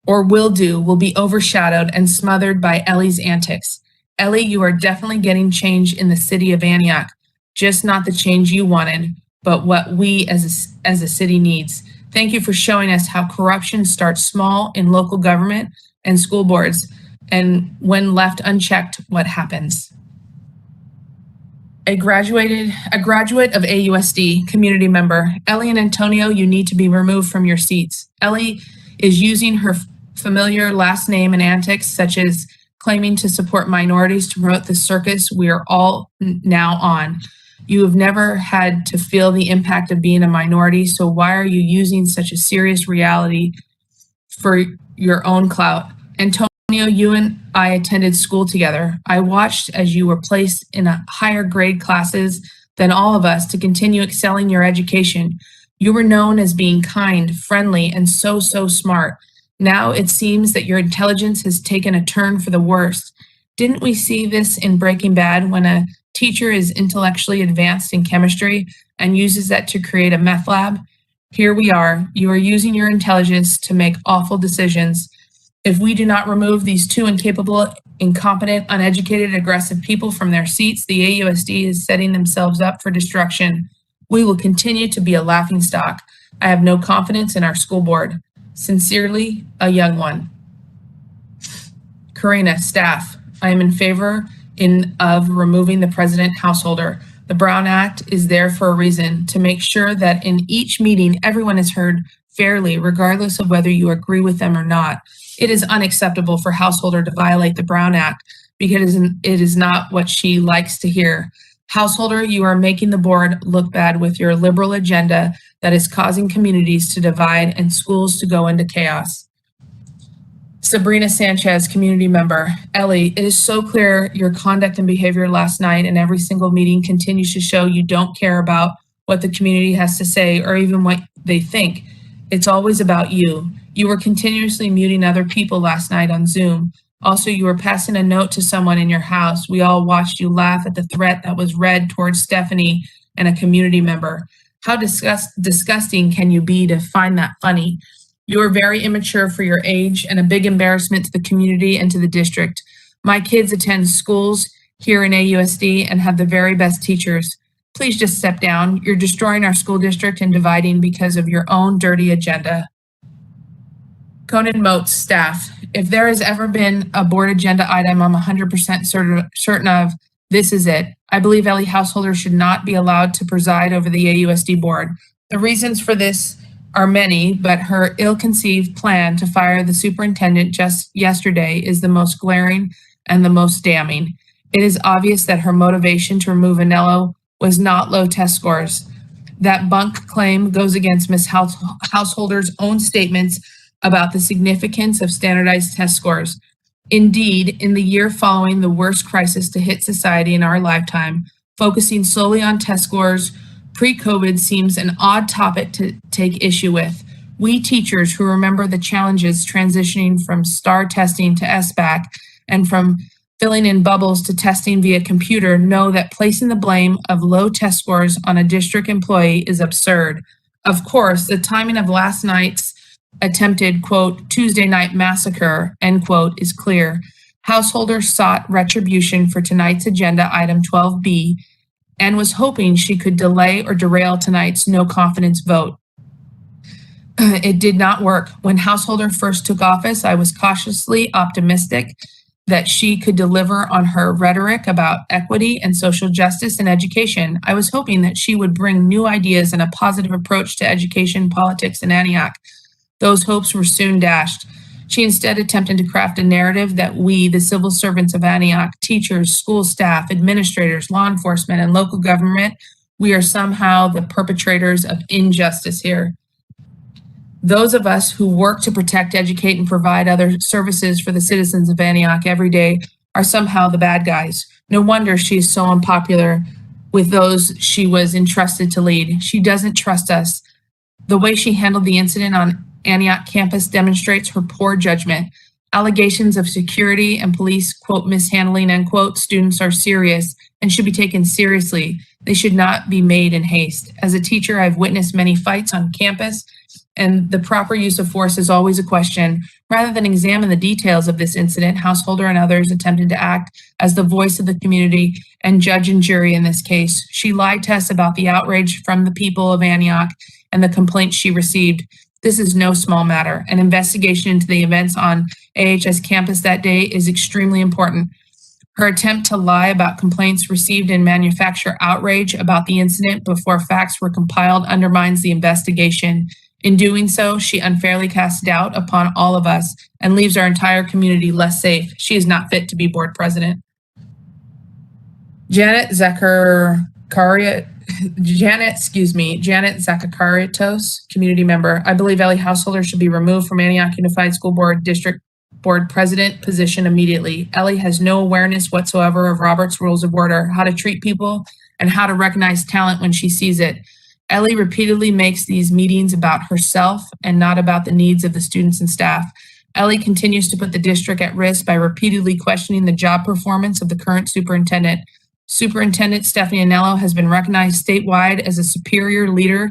or will do will be overshadowed and smothered by Ellie's antics. Ellie, you are definitely getting change in the city of Antioch, just not the change you wanted, but what we as a city needs. Thank you for showing us how corruption starts small in local government and school boards, and when left unchecked, what happens? A graduate of AUSD, community member. Ellie and Antonio, you need to be removed from your seats. Ellie is using her familiar last name and antics, such as claiming to support minorities to promote the circus we are all now on. You have never had to feel the impact of being a minority, so why are you using such a serious reality for your own clout? Antonio, you and I attended school together. I watched as you were placed in a higher grade classes than all of us to continue excelling your education. You were known as being kind, friendly, and so smart. Now it seems that your intelligence has taken a turn for the worse. Didn't we see this in Breaking Bad when a teacher is intellectually advanced in chemistry and uses that to create a meth lab? Here we are. You are using your intelligence to make awful decisions. If we do not remove these two incapable, incompetent, uneducated, aggressive people from their seats, the AUSD is setting themselves up for destruction. We will continue to be a laughingstock. I have no confidence in our school board. Sincerely, a young one. Karina, staff, I am in favor of removing the president householder. The Brown Act is there for a reason, to make sure that in each meeting, everyone is heard fairly, regardless of whether you agree with them or not. It is unacceptable for householder to violate the Brown Act because it is not what she likes to hear. Householder, you are making the board look bad with your liberal agenda that is causing communities to divide and schools to go into chaos. Sabrina Sanchez, community member. Ellie, it is so clear your conduct and behavior last night and every single meeting continues to show you don't care about what the community has to say or even what they think. It's always about you. You were continuously muting other people last night on Zoom. Also, you were passing a note to someone in your house. We all watched you laugh at the threat that was read towards Stephanie and a community member. How disgusting can you be to find that funny? You are very immature for your age and a big embarrassment to the community and to the district. My kids attend schools here in AUSD and have the very best teachers. Please just step down. You're destroying our school district and dividing because of your own dirty agenda. Conan Moats, staff. If there has ever been a board agenda item I'm 100% certain of, this is it. I believe Ellie Householder should not be allowed to preside over the AUSD board. The reasons for this are many, but her ill-conceived plan to fire the superintendent just yesterday is the most glaring and the most damning. It is obvious that her motivation to remove Anello was not low test scores. That bunk claim goes against Ms. Householder's own statements about the significance of standardized test scores. Indeed, in the year following the worst crisis to hit society in our lifetime, focusing solely on test scores pre-COVID seems an odd topic to take issue with. We teachers who remember the challenges transitioning from STAR testing to SBAC and from filling in bubbles to testing via computer know that placing the blame of low test scores on a district employee is absurd. Of course, the timing of last night's attempted, quote, Tuesday night massacre, end quote, is clear. Householder sought retribution for tonight's agenda item 12B and was hoping she could delay or derail tonight's no confidence vote. It did not work. When Householder first took office, I was cautiously optimistic that she could deliver on her rhetoric about equity and social justice in education. I was hoping that she would bring new ideas and a positive approach to education politics in Antioch. Those hopes were soon dashed. She instead attempted to craft a narrative that we, the civil servants of Antioch, teachers, school staff, administrators, law enforcement, and local government, we are somehow the perpetrators of injustice here. Those of us who work to protect, educate, and provide other services for the citizens of Antioch every day are somehow the bad guys. No wonder she is so unpopular with those she was entrusted to lead. She doesn't trust us. The way she handled the incident on Antioch campus demonstrates her poor judgment. Allegations of security and police, quote, mishandling, end quote, students are serious and should be taken seriously. They should not be made in haste. As a teacher, I've witnessed many fights on campus, and the proper use of force is always a question. Rather than examine the details of this incident, Householder and others attempted to act as the voice of the community and judge and jury in this case. She lied to us about the outrage from the people of Antioch and the complaints she received. This is no small matter. An investigation into the events on AHS campus that day is extremely important. Her attempt to lie about complaints received and manufacture outrage about the incident before facts were compiled undermines the investigation. In doing so, she unfairly casts doubt upon all of us and leaves our entire community less safe. She is not fit to be board president. Janet Zacacharitos, community member. I believe Ellie Householder should be removed from Antioch Unified School Board District Board President position immediately. Ellie has no awareness whatsoever of Robert's Rules of Order, how to treat people, and how to recognize talent when she sees it. Ellie repeatedly makes these meetings about herself and not about the needs of the students and staff. Ellie continues to put the district at risk by repeatedly questioning the job performance of the current superintendent. Superintendent Stephanie Anello has been recognized statewide as a superior leader,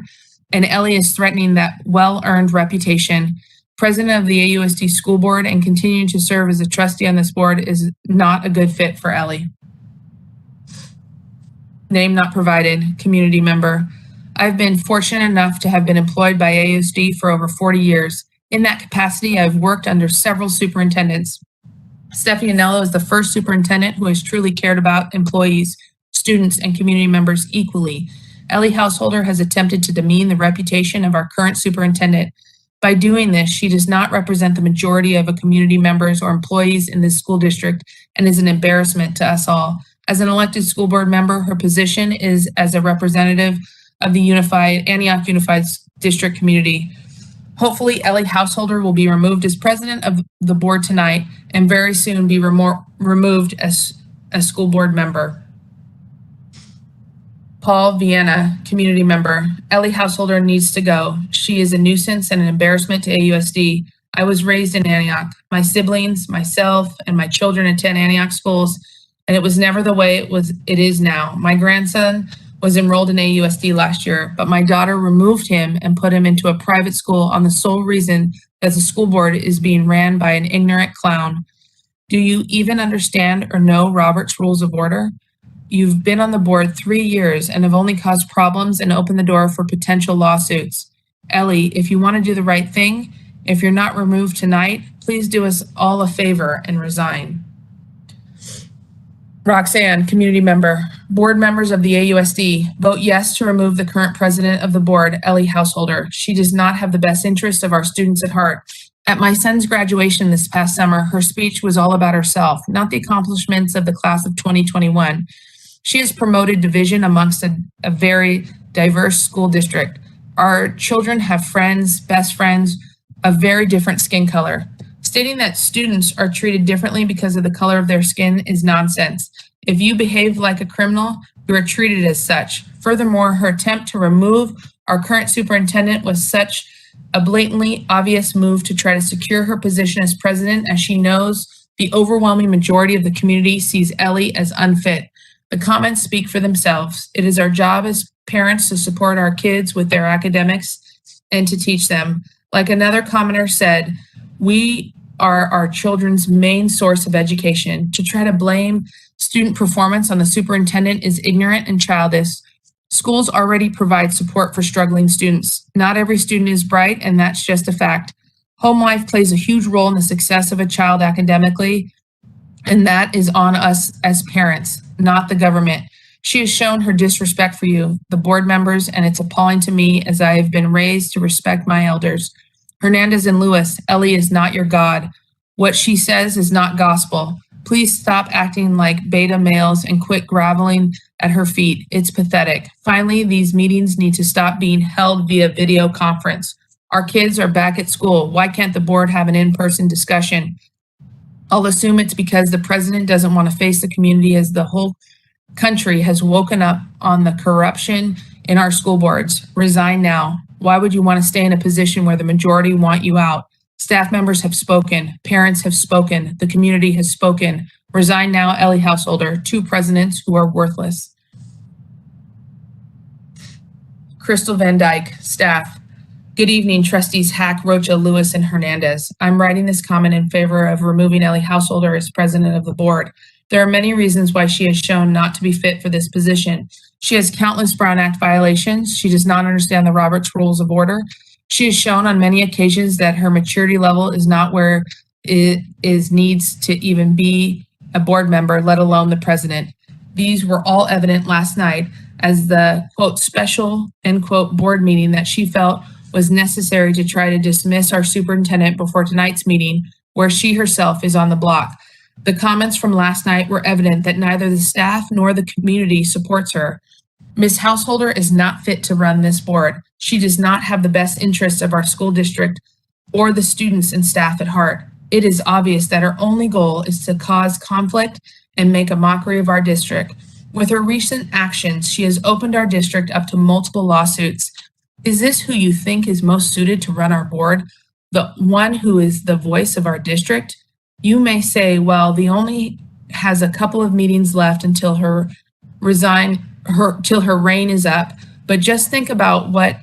and Ellie is threatening that well-earned reputation. President of the AUSD School Board and continuing to serve as a trustee on this board is not a good fit for Ellie. Name not provided, community member. I've been fortunate enough to have been employed by AUSD for over 40 years. In that capacity, I've worked under several superintendents. Stephanie Anello is the first superintendent who has truly cared about employees, students, and community members equally. Ellie Householder has attempted to demean the reputation of our current superintendent. By doing this, she does not represent the majority of community members or employees in this school district and is an embarrassment to us all. As an elected school board member, her position is as a representative of the Antioch Unified District community. Hopefully, Ellie Householder will be removed as president of the board tonight and very soon be removed as a school board member. Paul Vienna, community member. Ellie Householder needs to go. She is a nuisance and an embarrassment to AUSD. I was raised in Antioch. My siblings, myself, and my children attend Antioch schools, and it was never the way it is now. My grandson was enrolled in AUSD last year, but my daughter removed him and put him into a private school on the sole reason that the school board is being ran by an ignorant clown. Do you even understand or know Robert's Rules of Order? You've been on the board 3 years and have only caused problems and opened the door for potential lawsuits. Ellie, if you want to do the right thing, if you're not removed tonight, please do us all a favor and resign. Roxanne, community member. Board members of the AUSD, vote yes to remove the current president of the board, Ellie Householder. She does not have the best interests of our students at heart. At my son's graduation this past summer, her speech was all about herself, not the accomplishments of the class of 2021. She has promoted division amongst a very diverse school district. Our children have friends, best friends, of very different skin color. Stating that students are treated differently because of the color of their skin is nonsense. If you behave like a criminal, you are treated as such. Furthermore, her attempt to remove our current superintendent was such a blatantly obvious move to try to secure her position as president, as she knows the overwhelming majority of the community sees Ellie as unfit. The comments speak for themselves. It is our job as parents to support our kids with their academics and to teach them. Like another commenter said, we are our children's main source of education. To try to blame student performance on the superintendent is ignorant and childish. Schools already provide support for struggling students. Not every student is bright, and that's just a fact. Home life plays a huge role in the success of a child academically, and that is on us as parents, not the government. She has shown her disrespect for you, the board members, and it's appalling to me as I have been raised to respect my elders. Hernandez and Lewis, Ellie is not your God. What she says is not gospel. Please stop acting like beta males and quit groveling at her feet. It's pathetic. Finally, these meetings need to stop being held via video conference. Our kids are back at school. Why can't the board have an in-person discussion? I'll assume it's because the president doesn't want to face the community as the whole country has woken up on the corruption in our school boards. Resign now. Why would you want to stay in a position where the majority want you out? Staff members have spoken. Parents have spoken. The community has spoken. Resign now, Ellie Householder. 2 presidents who are worthless. Crystal Van Dyke, staff. Good evening, trustees Hack, Rocha, Lewis, and Hernandez. I'm writing this comment in favor of removing Ellie Householder as president of the board. There are many reasons why she has shown not to be fit for this position. She has countless Brown Act violations. She does not understand the Roberts Rules of Order. She has shown on many occasions that her maturity level is not where it needs to even be a board member, let alone the president. These were all evident last night as the, quote, special, end quote, board meeting that she felt was necessary to try to dismiss our superintendent before tonight's meeting, where she herself is on the block. The comments from last night were evident that neither the staff nor the community supports her. Ms. Householder is not fit to run this board. She does not have the best interests of our school district or the students and staff at heart. It is obvious that her only goal is to cause conflict and make a mockery of our district. With her recent actions, she has opened our district up to multiple lawsuits. Is this who you think is most suited to run our board? The one who is the voice of our district? You may say, well, the only has a couple of meetings left until her reign is up, but just think about what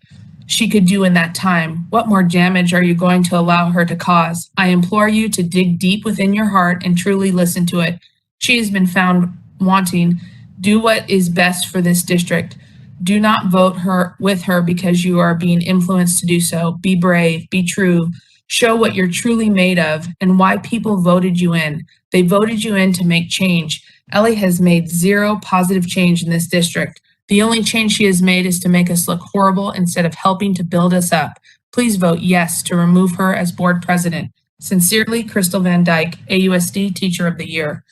she could do in that time. What more damage are you going to allow her to cause? I implore you to dig deep within your heart and truly listen to it. She has been found wanting. Do what is best for this district. Do not vote with her because you are being influenced to do so. Be brave, be true. Show what you're truly made of and why people voted you in. They voted you in to make change. Ellie has made zero positive change in this district. The only change she has made is to make us look horrible instead of helping to build us up. Please vote yes to remove her as board president. Sincerely, Crystal Van Dyke, AUSD Teacher of the Year.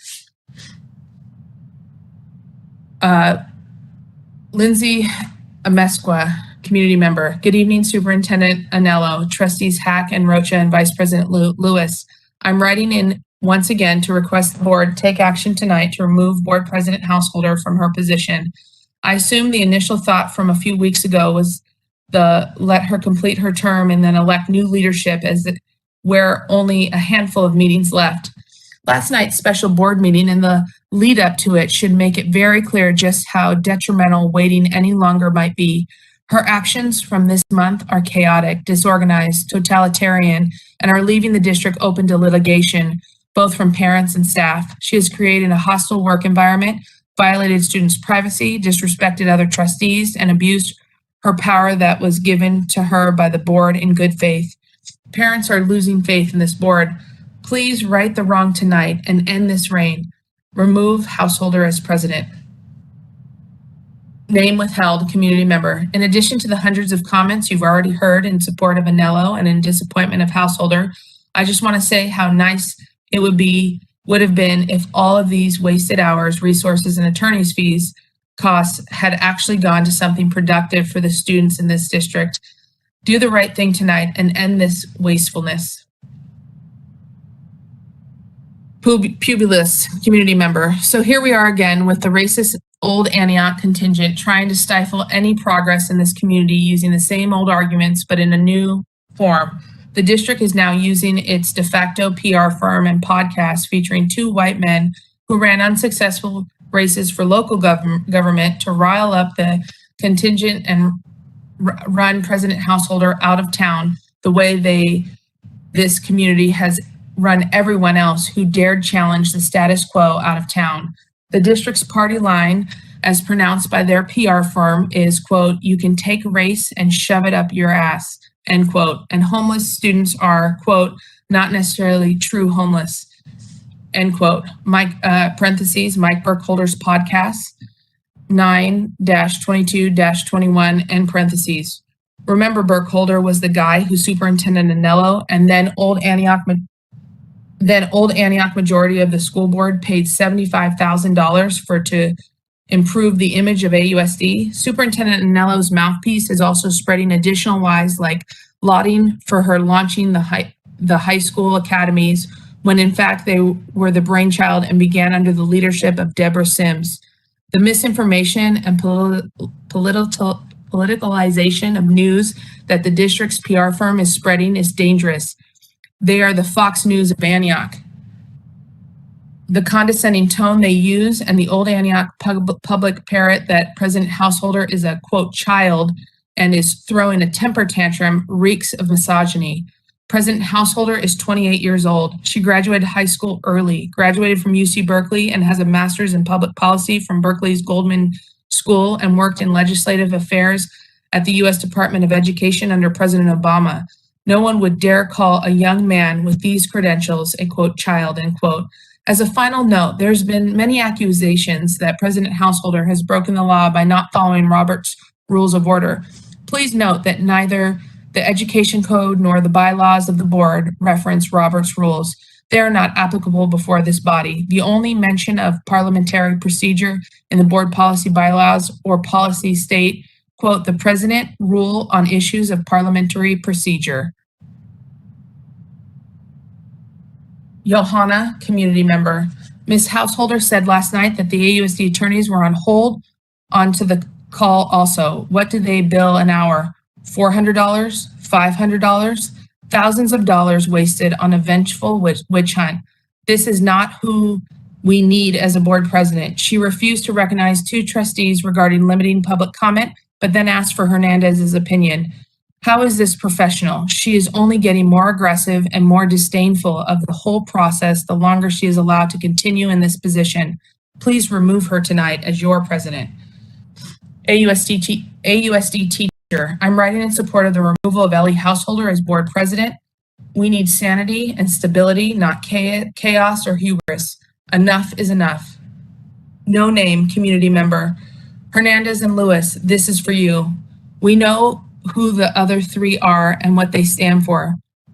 Lindsay Amesqua, community member. Good evening, Superintendent Anello, trustees Hack and Rocha, and Vice President Lewis. I'm writing in once again to request the board take action tonight to remove Board President Householder from her position. I assume the initial thought from a few weeks ago was let her complete her term and then elect new leadership where only a handful of meetings left. Last night's special board meeting and the lead up to it should make it very clear just how detrimental waiting any longer might be. Her actions from this month are chaotic, disorganized, totalitarian, and are leaving the district open to litigation, both from parents and staff. She has created a hostile work environment, violated students' privacy, disrespected other trustees, and abused her power that was given to her by the board in good faith. Parents are losing faith in this board. Please right the wrong tonight and end this reign. Remove Householder as president. Name withheld, community member. In addition to the hundreds of comments you've already heard in support of Anello and in disappointment of Householder, I just want to say how nice it would have been if all of these wasted hours, resources, and attorney's fees costs had actually gone to something productive for the students in this district. Do the right thing tonight and end this wastefulness. Publius community member. So here we are again with the racist Old Antioch contingent trying to stifle any progress in this community using the same old arguments, but in a new form. The district is now using its de facto PR firm and podcast featuring two white men who ran unsuccessful races for local government to rile up the contingent and run President Householder out of town the way this community has run everyone else who dared challenge the status quo out of town. The district's party line, as pronounced by their PR firm, is, quote, "You can take race and shove it up your ass," end quote. And homeless students are, quote, "not necessarily true homeless," end quote. Mike Burkholder's podcast, 9-22-21, end parentheses. Remember, Burkholder was the guy who Superintendent Anello and then Old Antioch majority of the school board paid $75,000 to improve the image of AUSD. Superintendent Anello's mouthpiece is also spreading additional lies like lauding for her launching the high school academies, when in fact they were the brainchild and began under the leadership of Deborah Sims. The misinformation and politicalization of news that the district's PR firm is spreading is dangerous. They are the Fox News of Antioch. The condescending tone they use and the Old Antioch public parrot that President Householder is a, quote, child and is throwing a temper tantrum reeks of misogyny. President Householder is 28 years old. She graduated high school early, graduated from UC Berkeley, and has a master's in public policy from Berkeley's Goldman School, and worked in legislative affairs at the U.S. Department of Education under President Obama. No one would dare call a young man with these credentials a, quote, child, end quote. As a final note, there's been many accusations that President Householder has broken the law by not following Robert's Rules of Order. Please note that neither the Education Code nor the bylaws of the board reference Robert's rules. They are not applicable before this body. The only mention of parliamentary procedure in the board policy bylaws or policy state, quote, "The president rule on issues of parliamentary procedure." Johanna, community member. Ms. Householder said last night that the AUSD attorneys were on hold onto the call also. What do they bill an hour? $400? $500? Thousands of dollars wasted on a vengeful witch hunt. This is not who we need as a board president. She refused to recognize two trustees regarding limiting public comment, but then asked for Hernandez's opinion. How is this professional? She is only getting more aggressive and more disdainful of the whole process the longer she is allowed to continue in this position. Please remove her tonight as your president. AUSD teacher. I'm writing in support of the removal of Ellie Householder as board president. We need sanity and stability, not chaos or hubris. Enough is enough. No name, community member. Hernandez and Lewis, this is for you. We know who the other three are and what they stand for,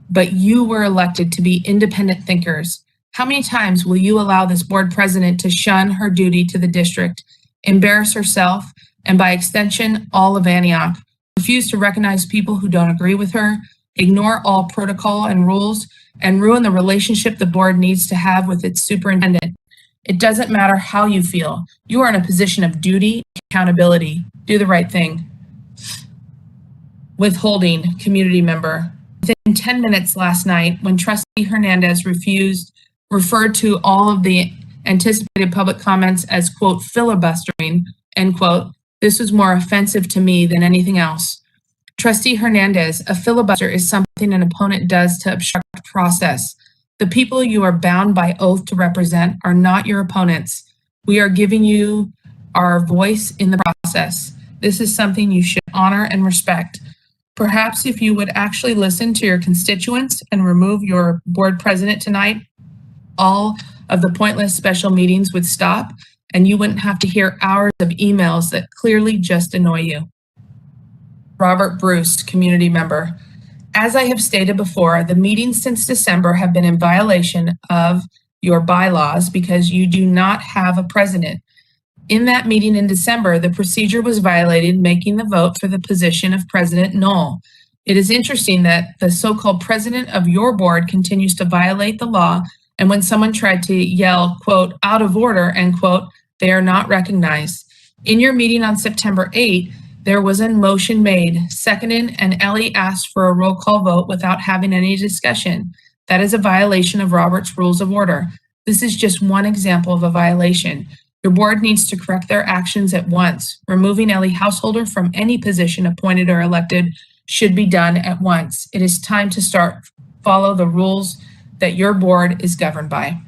but you were elected to be independent thinkers. How many times will you allow this board president to shun her duty to the district, embarrass herself, and by extension, all of Antioch, refuse to recognize people who don't agree with her, ignore all protocol and rules, and ruin the relationship the board needs to have with its superintendent? It doesn't matter how you feel. You are in a position of duty, accountability. Do the right thing. Withholding, community member. Within 10 minutes last night, when Trustee Hernandez referred to all of the anticipated public comments as, quote, filibustering, end quote, this was more offensive to me than anything else. Trustee Hernandez, a filibuster is something an opponent does to obstruct process. The people you are bound by oath to represent are not your opponents. We are giving you our voice in the process. This is something you should honor and respect. Perhaps if you would actually listen to your constituents and remove your board president tonight, all of the pointless special meetings would stop and you wouldn't have to hear hours of emails that clearly just annoy you. Robert Bruce, community member. As I have stated before, the meetings since December have been in violation of your bylaws because you do not have a president. In that meeting in December, the procedure was violated, making the vote for the position of president null. It is interesting that the so-called president of your board continues to violate the law And when someone tried to yell, quote, out of order, end quote, they are not recognized. In your meeting on September 8th, there was a motion made, seconded, and Ellie asked for a roll call vote without having any discussion. That is a violation of Robert's Rules of Order. This is just one example of a violation. Your board needs to correct their actions at once. Removing Ellie Householder from any position appointed or elected should be done at once. It is time to follow the rules that your board is governed by.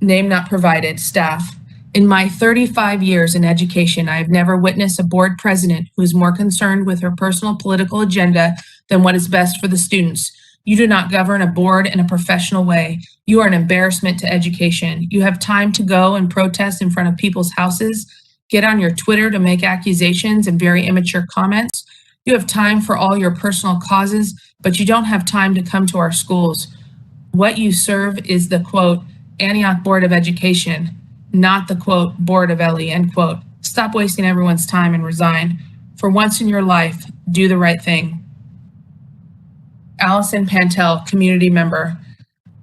Name not provided, staff. In my 35 years in education, I have never witnessed a board president who is more concerned with her personal political agenda than what is best for the students. You do not govern a board in a professional way. You are an embarrassment to education. You have time to go and protest in front of people's houses, get on your Twitter to make accusations and very immature comments. You have time for all your personal causes, but you don't have time to come to our schools. What you serve is the, quote, Antioch Board of Education, not the, quote, Board of Ellie, end quote. Stop wasting everyone's time and resign. For once in your life, do the right thing. Allison Pantel, community member.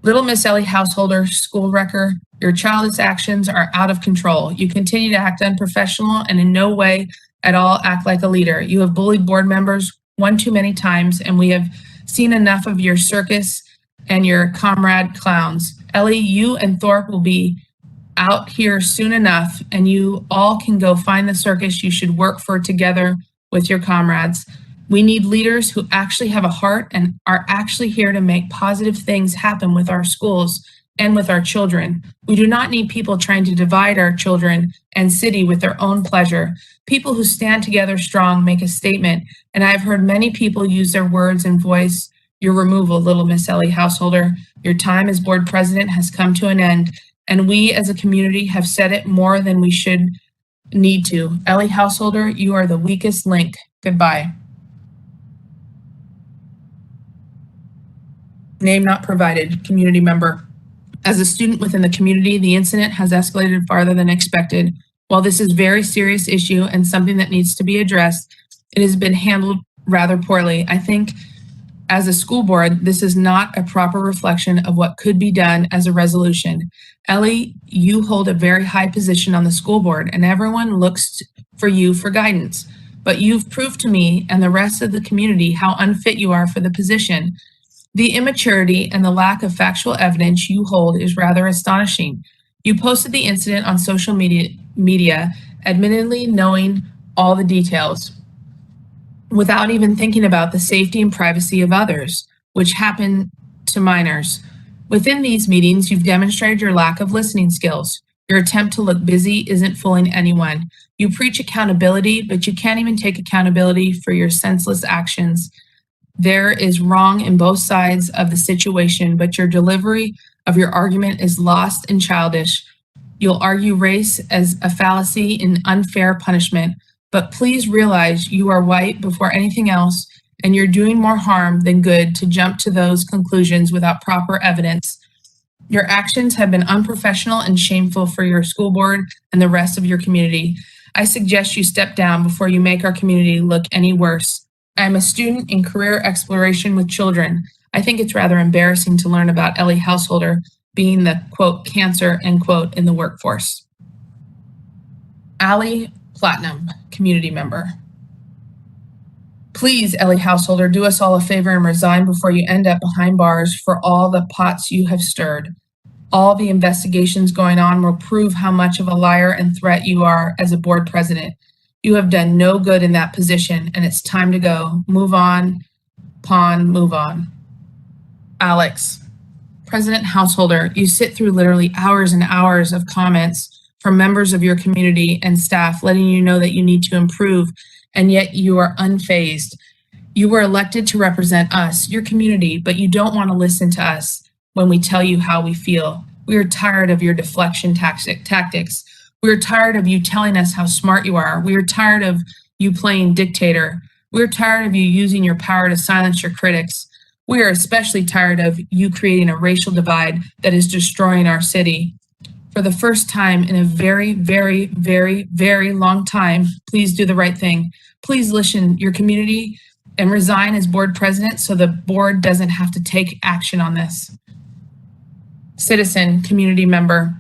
Little Miss Ellie Householder, school wrecker, your child's actions are out of control. You continue to act unprofessional and in no way at all act like a leader. You have bullied board members one too many times, and we have seen enough of your circus and your comrade clowns. Ellie, you and Thorpe will be out here soon enough, and you all can go find the circus you should work for together with your comrades. We need leaders who actually have a heart and are actually here to make positive things happen with our schools and with our children. We do not need people trying to divide our children and city with their own pleasure. People who stand together strong make a statement, and I've heard many people use their words and voice your removal, Little Miss Ellie Householder. Your time as board president has come to an end, and we as a community have said it more than we should need to. Ellie Householder, you are the weakest link. Goodbye. Name not provided, community member. As a student within the community, the incident has escalated farther than expected. While this is a very serious issue and something that needs to be addressed, it has been handled rather poorly. I think as a school board, this is not a proper reflection of what could be done as a resolution. Ellie, you hold a very high position on the school board and everyone looks for you for guidance. But you've proved to me and the rest of the community how unfit you are for the position. The immaturity and the lack of factual evidence you hold is rather astonishing. You posted the incident on social media, admittedly knowing all the details, without even thinking about the safety and privacy of others, which happen to minors. Within these meetings, you've demonstrated your lack of listening skills. Your attempt to look busy isn't fooling anyone. You preach accountability, but you can't even take accountability for your senseless actions. There is wrong in both sides of the situation, but your delivery of your argument is lost and childish. You'll argue race as a fallacy and unfair punishment, but please realize you are white before anything else, and you're doing more harm than good to jump to those conclusions without proper evidence. Your actions have been unprofessional and shameful for your school board and the rest of your community. I suggest you step down before you make our community look any worse. I'm a student in career exploration with children. I think it's rather embarrassing to learn about Ellie Householder being the, quote, cancer, end quote, in the workforce. Allie Platinum, community member. Please, Ellie Householder, do us all a favor and resign before you end up behind bars for all the pots you have stirred. All the investigations going on will prove how much of a liar and threat you are as a board president. You have done no good in that position, and it's time to go. Move on, pawn, move on. Alex, President Householder, you sit through literally hours and hours of comments from members of your community and staff letting you know that you need to improve, and yet you are unfazed. You were elected to represent us, your community, but you don't want to listen to us when we tell you how we feel. We are tired of your deflection tactics. We are tired of you telling us how smart you are. We are tired of you playing dictator. We are tired of you using your power to silence your critics. We are especially tired of you creating a racial divide that is destroying our city. For the first time in a very, very, very, very long time, please do the right thing. Please listen to your community and resign as board president so the board doesn't have to take action on this. Citizen, community member.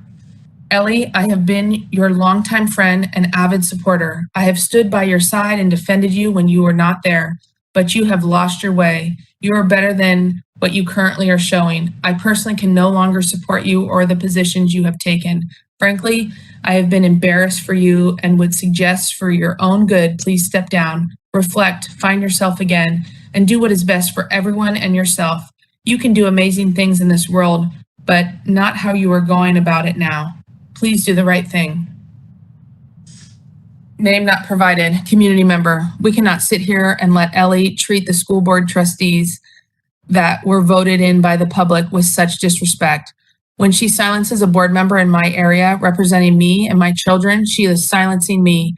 Ellie, I have been your longtime friend and avid supporter. I have stood by your side and defended you when you were not there, but you have lost your way. You are better than what you currently are showing. I personally can no longer support you or the positions you have taken. Frankly, I have been embarrassed for you and would suggest for your own good, please step down, reflect, find yourself again, and do what is best for everyone and yourself. You can do amazing things in this world, but not how you are going about it now. Please do the right thing. Name not provided, community member. We cannot sit here and let Ellie treat the school board trustees that were voted in by the public with such disrespect. When she silences a board member in my area representing me and my children, she is silencing me.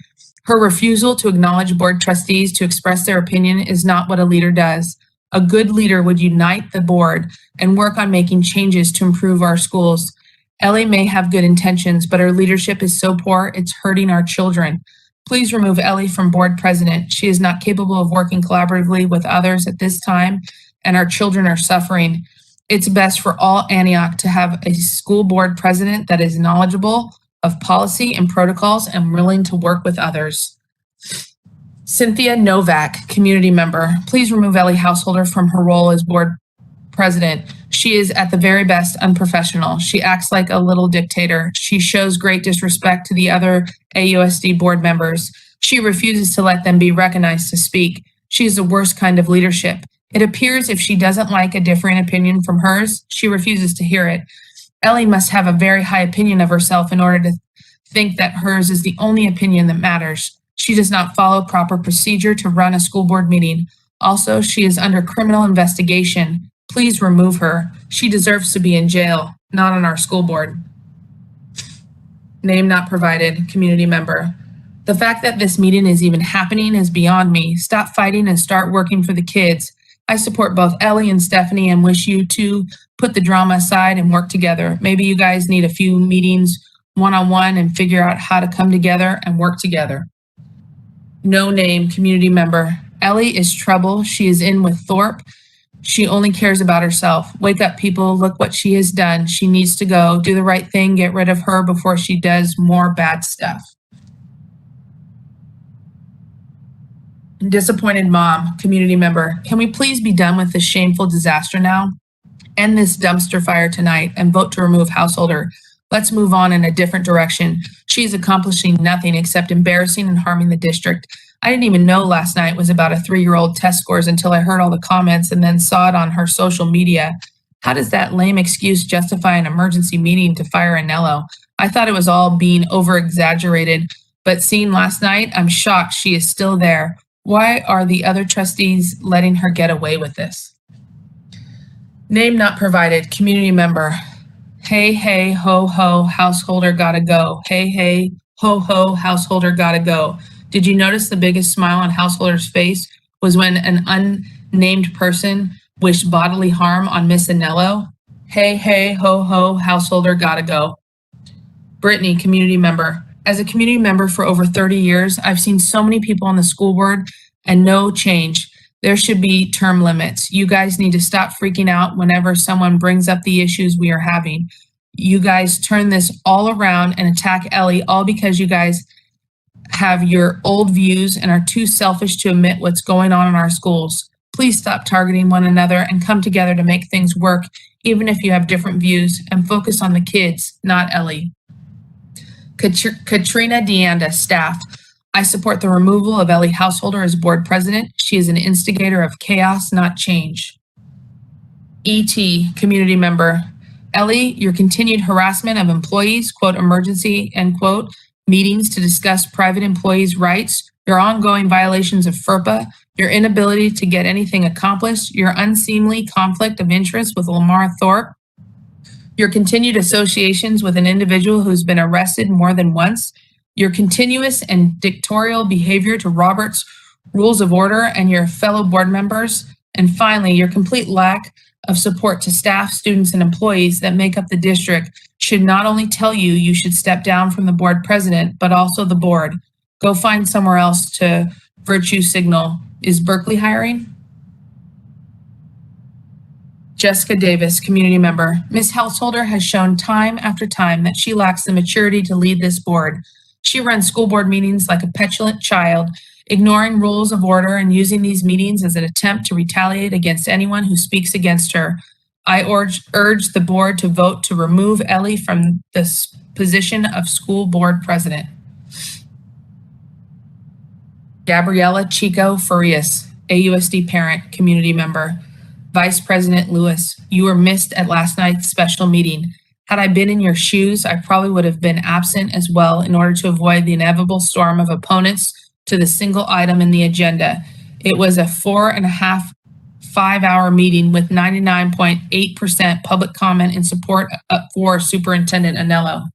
Her refusal to acknowledge board trustees to express their opinion is not what a leader does. A good leader would unite the board and work on making changes to improve our schools. Ellie may have good intentions, but her leadership is so poor, it's hurting our children. Please remove Ellie from board president. She is not capable of working collaboratively with others at this time, and our children are suffering. It's best for all Antioch to have a school board president that is knowledgeable of policy and protocols and willing to work with others. Cynthia Novak, community member. Please remove Ellie Householder from her role as board president. She is at the very best unprofessional. She acts like a little dictator. She shows great disrespect to the other AUSD board members. She refuses to let them be recognized to speak. She is the worst kind of leadership. It appears if she doesn't like a different opinion from hers, she refuses to hear it. Ellie must have a very high opinion of herself in order to think that hers is the only opinion that matters. She does not follow proper procedure to run a school board meeting. Also, she is under criminal investigation. Please remove her. She deserves to be in jail, not on our school board. Name not provided, community member. The fact that this meeting is even happening is beyond me. Stop fighting and start working for the kids. I support both Ellie and Stephanie and wish you to put the drama aside and work together. Maybe you guys need a few meetings one-on-one and figure out how to come together and work together. No name, community member. Ellie is trouble. She is in with Thorpe. She only cares about herself. Wake up, people. Look what she has done. She needs to go. Do the right thing. Get rid of her before she does more bad stuff. Disappointed mom, community member. Can we please be done with this shameful disaster now? End this dumpster fire tonight and vote to remove Householder. Let's move on in a different direction. She's accomplishing nothing except embarrassing and harming the district. I didn't even know last night was about a 3-year-old test scores until I heard all the comments and then saw it on her social media. How does that lame excuse justify an emergency meeting to fire Anello? I thought it was all being over-exaggerated, but seeing last night, I'm shocked she is still there. Why are the other trustees letting her get away with this? Name not provided, community member. Hey, hey, ho, ho, Householder gotta go. Hey, hey, ho, ho, Householder gotta go. Did you notice the biggest smile on Householder's face was when an unnamed person wished bodily harm on Miss Anello? Hey, hey, ho, ho, Householder gotta go. Brittany, community member. As a community member for over 30 years, I've seen so many people on the school board and no change. There should be term limits. You guys need to stop freaking out whenever someone brings up the issues we are having. You guys turn this all around and attack Ellie all because you guys have your old views and are too selfish to admit what's going on in our schools. Please stop targeting one another and come together to make things work, even if you have different views, and focus on the kids, not Ellie. Katrina Deanda, staff. I support the removal of Ellie Householder as board president. She is an instigator of chaos, not change. E.T., community member. Ellie, your continued harassment of employees, quote, emergency, end quote, meetings to discuss private employees' rights, your ongoing violations of FERPA, your inability to get anything accomplished, your unseemly conflict of interest with Lamar Thorpe, your continued associations with an individual who's been arrested more than once, your continuous and dictatorial behavior to Robert's Rules of Order and your fellow board members, and finally, your complete lack of support to staff, students, and employees that make up the district should not only tell you you should step down from the board president, but also the board. Go find somewhere else to virtue signal. Is Berkeley hiring? Jessica Davis, community member. Ms. Householder has shown time after time that she lacks the maturity to lead this board. She runs school board meetings like a petulant child, ignoring rules of order and using these meetings as an attempt to retaliate against anyone who speaks against her. I urge the board to vote to remove Ellie from this position of school board president. Gabriella Chico Farias, AUSD parent, community member. Vice President Lewis, you were missed at last night's special meeting. Had I been in your shoes, I probably would have been absent as well in order to avoid the inevitable storm of opponents to the single item in the agenda. It was a 4.5 5-hour meeting with 99.8% public comment in support for Superintendent Anello.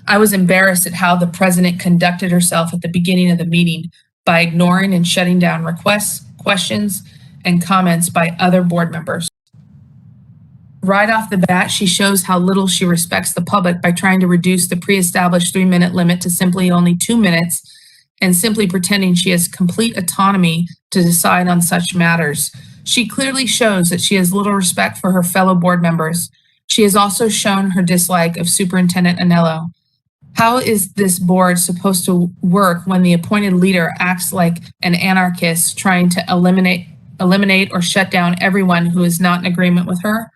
I was embarrassed at how the president conducted herself at the beginning of the meeting by ignoring and shutting down requests, questions, and comments by other board members. Right off the bat, she shows how little she respects the public by trying to reduce the pre-established 3-minute limit to simply only 2 minutes and simply pretending she has complete autonomy to decide on such matters. She clearly shows that she has little respect for her fellow board members. She has also shown her dislike of Superintendent Anello. How is this board supposed to work when the appointed leader acts like an anarchist trying to eliminate or shut down everyone who is not in agreement with her?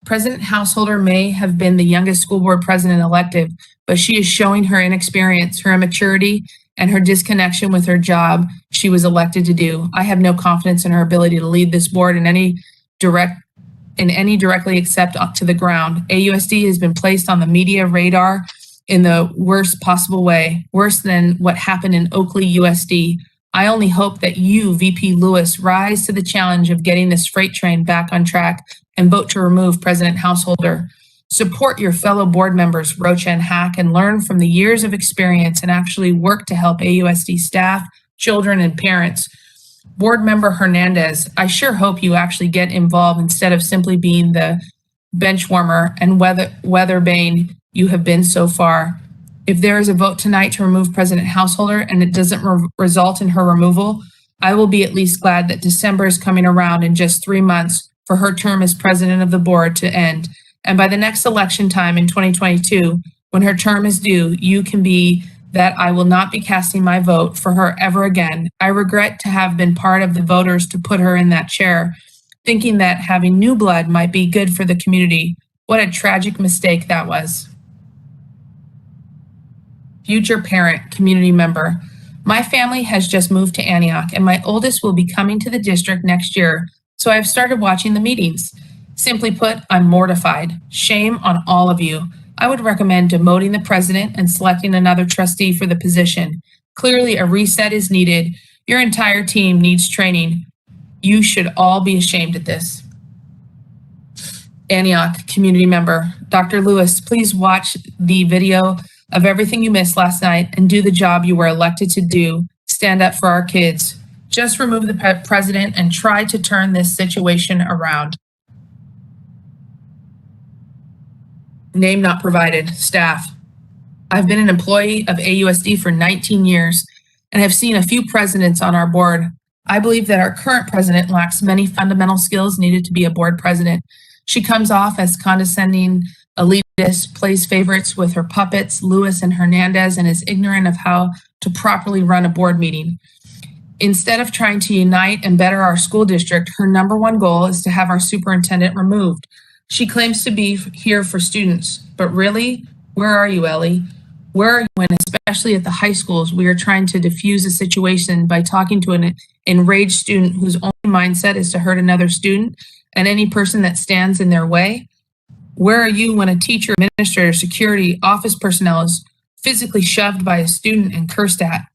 President Householder may have been the youngest school board president elected, but she is showing her inexperience, her immaturity, and her disconnection with her job she was elected to do. I have no confidence in her ability to lead this board in any directly except up to the ground. AUSD has been placed on the media radar in the worst possible way, worse than what happened in Oakley USD. I only hope that you, VP Lewis, rise to the challenge of getting this freight train back on track and vote to remove President Householder. Support your fellow board members, Rocha and Hack, and learn from the years of experience and actually work to help AUSD staff, children, and parents. Board member Hernandez, I sure hope you actually get involved instead of simply being the bench warmer and weatherbane you have been so far. If there is a vote tonight to remove President Householder and it doesn't result in her removal, I will be at least glad that December is coming around in just 3 months for her term as president of the board to end. And by the next election time in 2022, when her term is due, you can be that I will not be casting my vote for her ever again. I regret to have been part of the voters to put her in that chair, thinking that having new blood might be good for the community. What a tragic mistake that was. Future parent, community member. My family has just moved to Antioch and my oldest will be coming to the district next year, so I've started watching the meetings. Simply put, I'm mortified. Shame on all of you. I would recommend demoting the president and selecting another trustee for the position. Clearly, a reset is needed. Your entire team needs training. You should all be ashamed at this. Antioch, community member. Dr. Lewis, please watch the video of everything you missed last night and do the job you were elected to do. Stand up for our kids. Just remove the president and try to turn this situation around. Name not provided, staff. I've been an employee of AUSD for 19 years and have seen a few presidents on our board. I believe that our current president lacks many fundamental skills needed to be a board president. She comes off as condescending, elitist, plays favorites with her puppets, Lewis and Hernandez, and is ignorant of how to properly run a board meeting. Instead of trying to unite and better our school district, her #1 goal is to have our superintendent removed. She claims to be here for students, but really, where are you, Ellie? Where are you when, especially at the high schools, we are trying to diffuse a situation by talking to an enraged student whose only mindset is to hurt another student and any person that stands in their way? Where are you when a teacher, administrator, security, office personnel is physically shoved by a student and cursed at?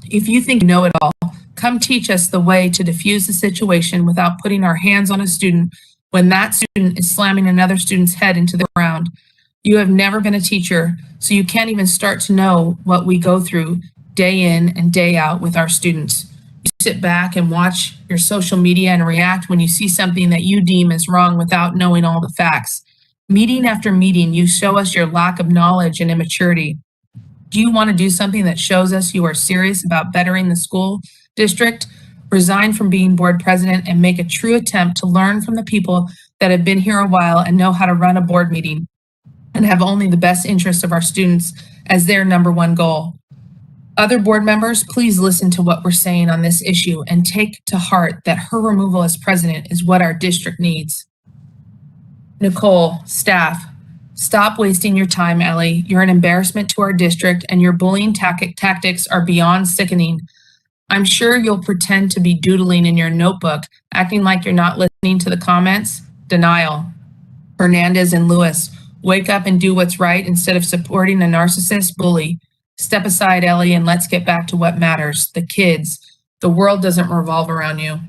If you think you know it all, come teach us the way to diffuse the situation without putting our hands on a student when that student is slamming another student's head into the ground. You have never been a teacher, so you can't even start to know what we go through day in and day out with our students. You sit back and watch your social media and react when you see something that you deem is wrong without knowing all the facts. Meeting after meeting, you show us your lack of knowledge and immaturity. Do you want to do something that shows us you are serious about bettering the school district? resign from being board president, and make a true attempt to learn from the people that have been here a while and know how to run a board meeting and have only the best interests of our students as their number one goal. Other board members, please listen to what we're saying on this issue and take to heart that her removal as president is what our district needs. Nicole, staff, stop wasting your time, Ellie. You're an embarrassment to our district and your bullying tactics are beyond sickening. I'm sure you'll pretend to be doodling in your notebook, acting like you're not listening to the comments. Denial. Hernandez and Lewis, wake up and do what's right instead of supporting a narcissist bully. Step aside, Ellie, and let's get back to what matters, the kids. The world doesn't revolve around you.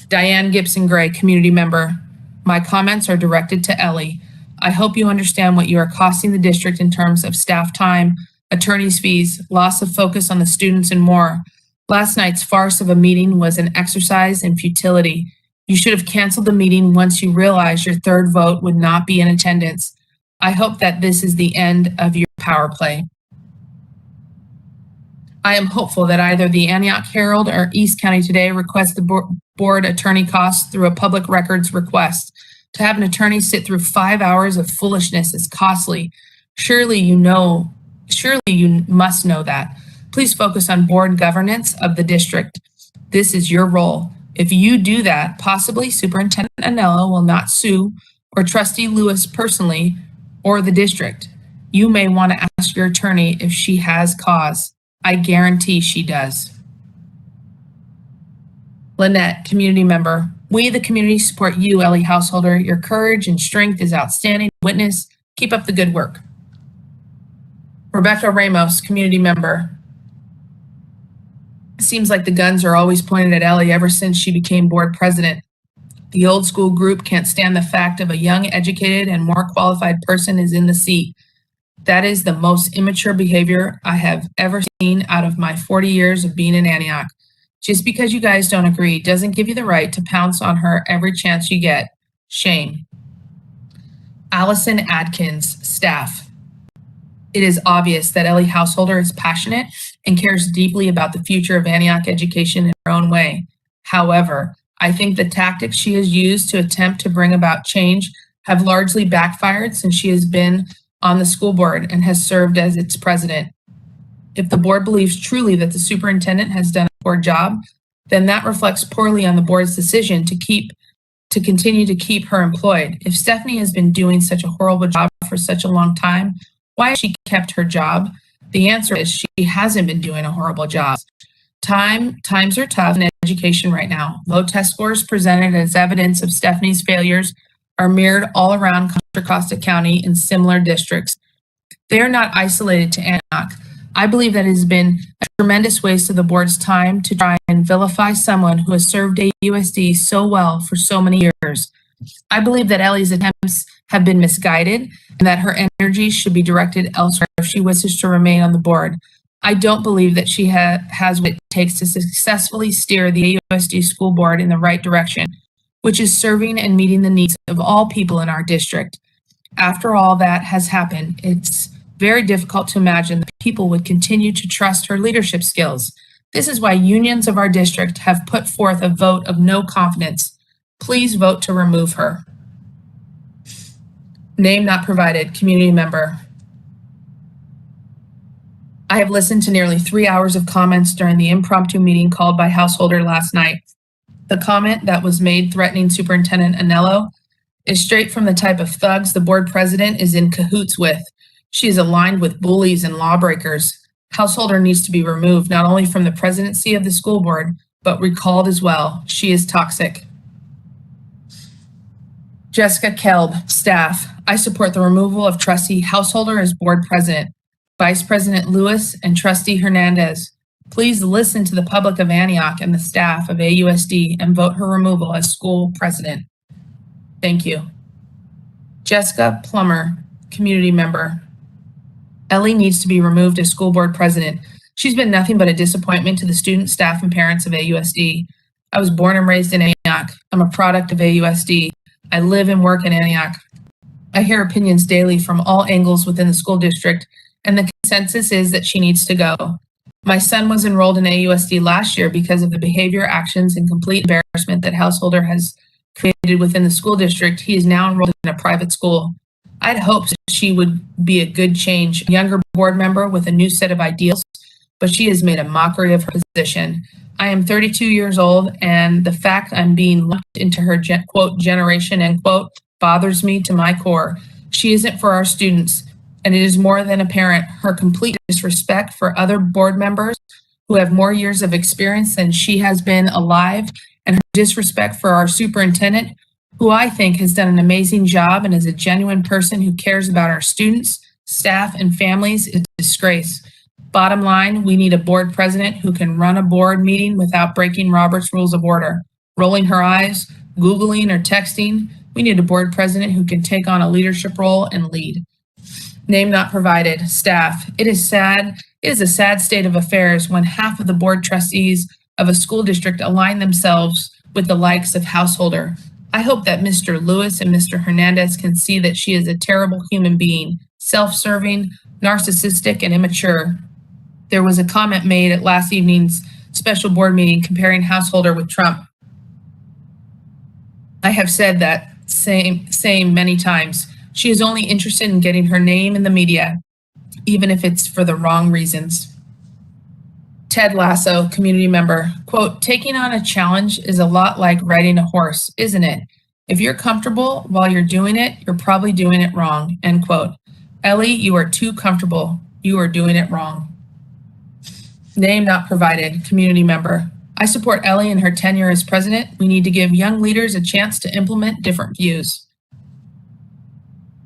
Diane Gibson Gray, community member. My comments are directed to Ellie. I hope you understand what you are costing the district in terms of staff time, attorney's fees, loss of focus on the students, and more. Last night's farce of a meeting was an exercise in futility. You should have canceled the meeting once you realized your third vote would not be in attendance. I hope that this is the end of your power play. I am hopeful that either the Antioch Herald or East County Today request the board attorney costs through a public records request. To have an attorney sit through 5 hours of foolishness is costly. Surely you must know that. Please focus on board governance of the district. This is your role. If you do that, possibly Superintendent Anello will not sue, or Trustee Lewis personally, or the district. You may want to ask your attorney if she has cause. I guarantee she does. Lynette, community member. We, the community, support you, Ellie Householder. Your courage and strength is outstanding. Witness, keep up the good work. Rebecca Ramos, community member. It seems like the guns are always pointed at Ellie ever since she became board president. The old school group can't stand the fact of a young, educated, and more qualified person is in the seat. That is the most immature behavior I have ever seen out of my 40 years of being in Antioch. Just because you guys don't agree doesn't give you the right to pounce on her every chance you get. Shame. Allison Adkins, staff. It is obvious that Ellie Householder is passionate and cares deeply about the future of Antioch education in her own way. However, I think the tactics she has used to attempt to bring about change have largely backfired since she has been on the school board and has served as its president. If the board believes truly that the superintendent has done a poor job, then that reflects poorly on the board's decision to continue to keep her employed. If Stephanie has been doing such a horrible job for such a long time, why has she kept her job? The answer is she hasn't been doing a horrible job. Times are tough in education right now. Low test scores presented as evidence of Stephanie's failures are mirrored all around Contra Costa County in similar districts. They are not isolated to Antioch. I believe that it has been a tremendous waste of the board's time to try and vilify someone who has served AUSD so well for so many years. I believe that Ellie's attempts have been misguided and that her energy should be directed elsewhere if she wishes to remain on the board. I don't believe that she has what it takes to successfully steer the AUSD school board in the right direction, which is serving and meeting the needs of all people in our district. After all that has happened, it's very difficult to imagine that people would continue to trust her leadership skills. This is why unions of our district have put forth a vote of no confidence. Please vote to remove her. Name not provided, community member. I have listened to nearly 3 hours of comments during the impromptu meeting called by Householder last night. The comment that was made threatening Superintendent Anello is straight from the type of thugs the board president is in cahoots with. She is aligned with bullies and lawbreakers. Householder needs to be removed not only from the presidency of the school board, but recalled as well. She is toxic. Jessica Kelb, staff. I support the removal of Trustee Householder as board president, Vice President Lewis, and Trustee Hernandez. Please listen to the public of Antioch and the staff of AUSD and vote her removal as school president. Thank you. Jessica Plummer, community member. Ellie needs to be removed as school board president. She's been nothing but a disappointment to the students, staff, and parents of AUSD. I was born and raised in Antioch. I'm a product of AUSD. I live and work in Antioch. I hear opinions daily from all angles within the school district, and the consensus is that she needs to go. My son was enrolled in AUSD last year because of the behavior, actions, and complete embarrassment that Householder has created within the school district. He is now enrolled in a private school. I'd hoped she would be a good change, a younger board member with a new set of ideals, but she has made a mockery of her position. I am 32 years old, and the fact I'm being lumped into her quote generation end quote bothers me to my core. She isn't for our students, and it is more than apparent her complete disrespect for other board members who have more years of experience than she has been alive, and her disrespect for our superintendent, who I think has done an amazing job and is a genuine person who cares about our students, staff, and families, is a disgrace. Bottom line, we need a board president who can run a board meeting without breaking Robert's Rules of Order, rolling her eyes, Googling or texting. We need a board president who can take on a leadership role and lead. Name not provided. Staff. It is sad. It is a sad state of affairs when half of the board trustees of a school district align themselves with the likes of Householder. I hope that Mr. Lewis and Mr. Hernandez can see that she is a terrible human being, self-serving, narcissistic, and immature. There was a comment made at last evening's special board meeting comparing Householder with Trump. I have said that same many times. She is only interested in getting her name in the media, even if it's for the wrong reasons. Ted Lasso, community member, quote, taking on a challenge is a lot like riding a horse, isn't it? If you're comfortable while you're doing it, you're probably doing it wrong, end quote. Ellie, you are too comfortable. You are doing it wrong. Name not provided, community member. I support Ellie in her tenure as president. We need to give young leaders a chance to implement different views.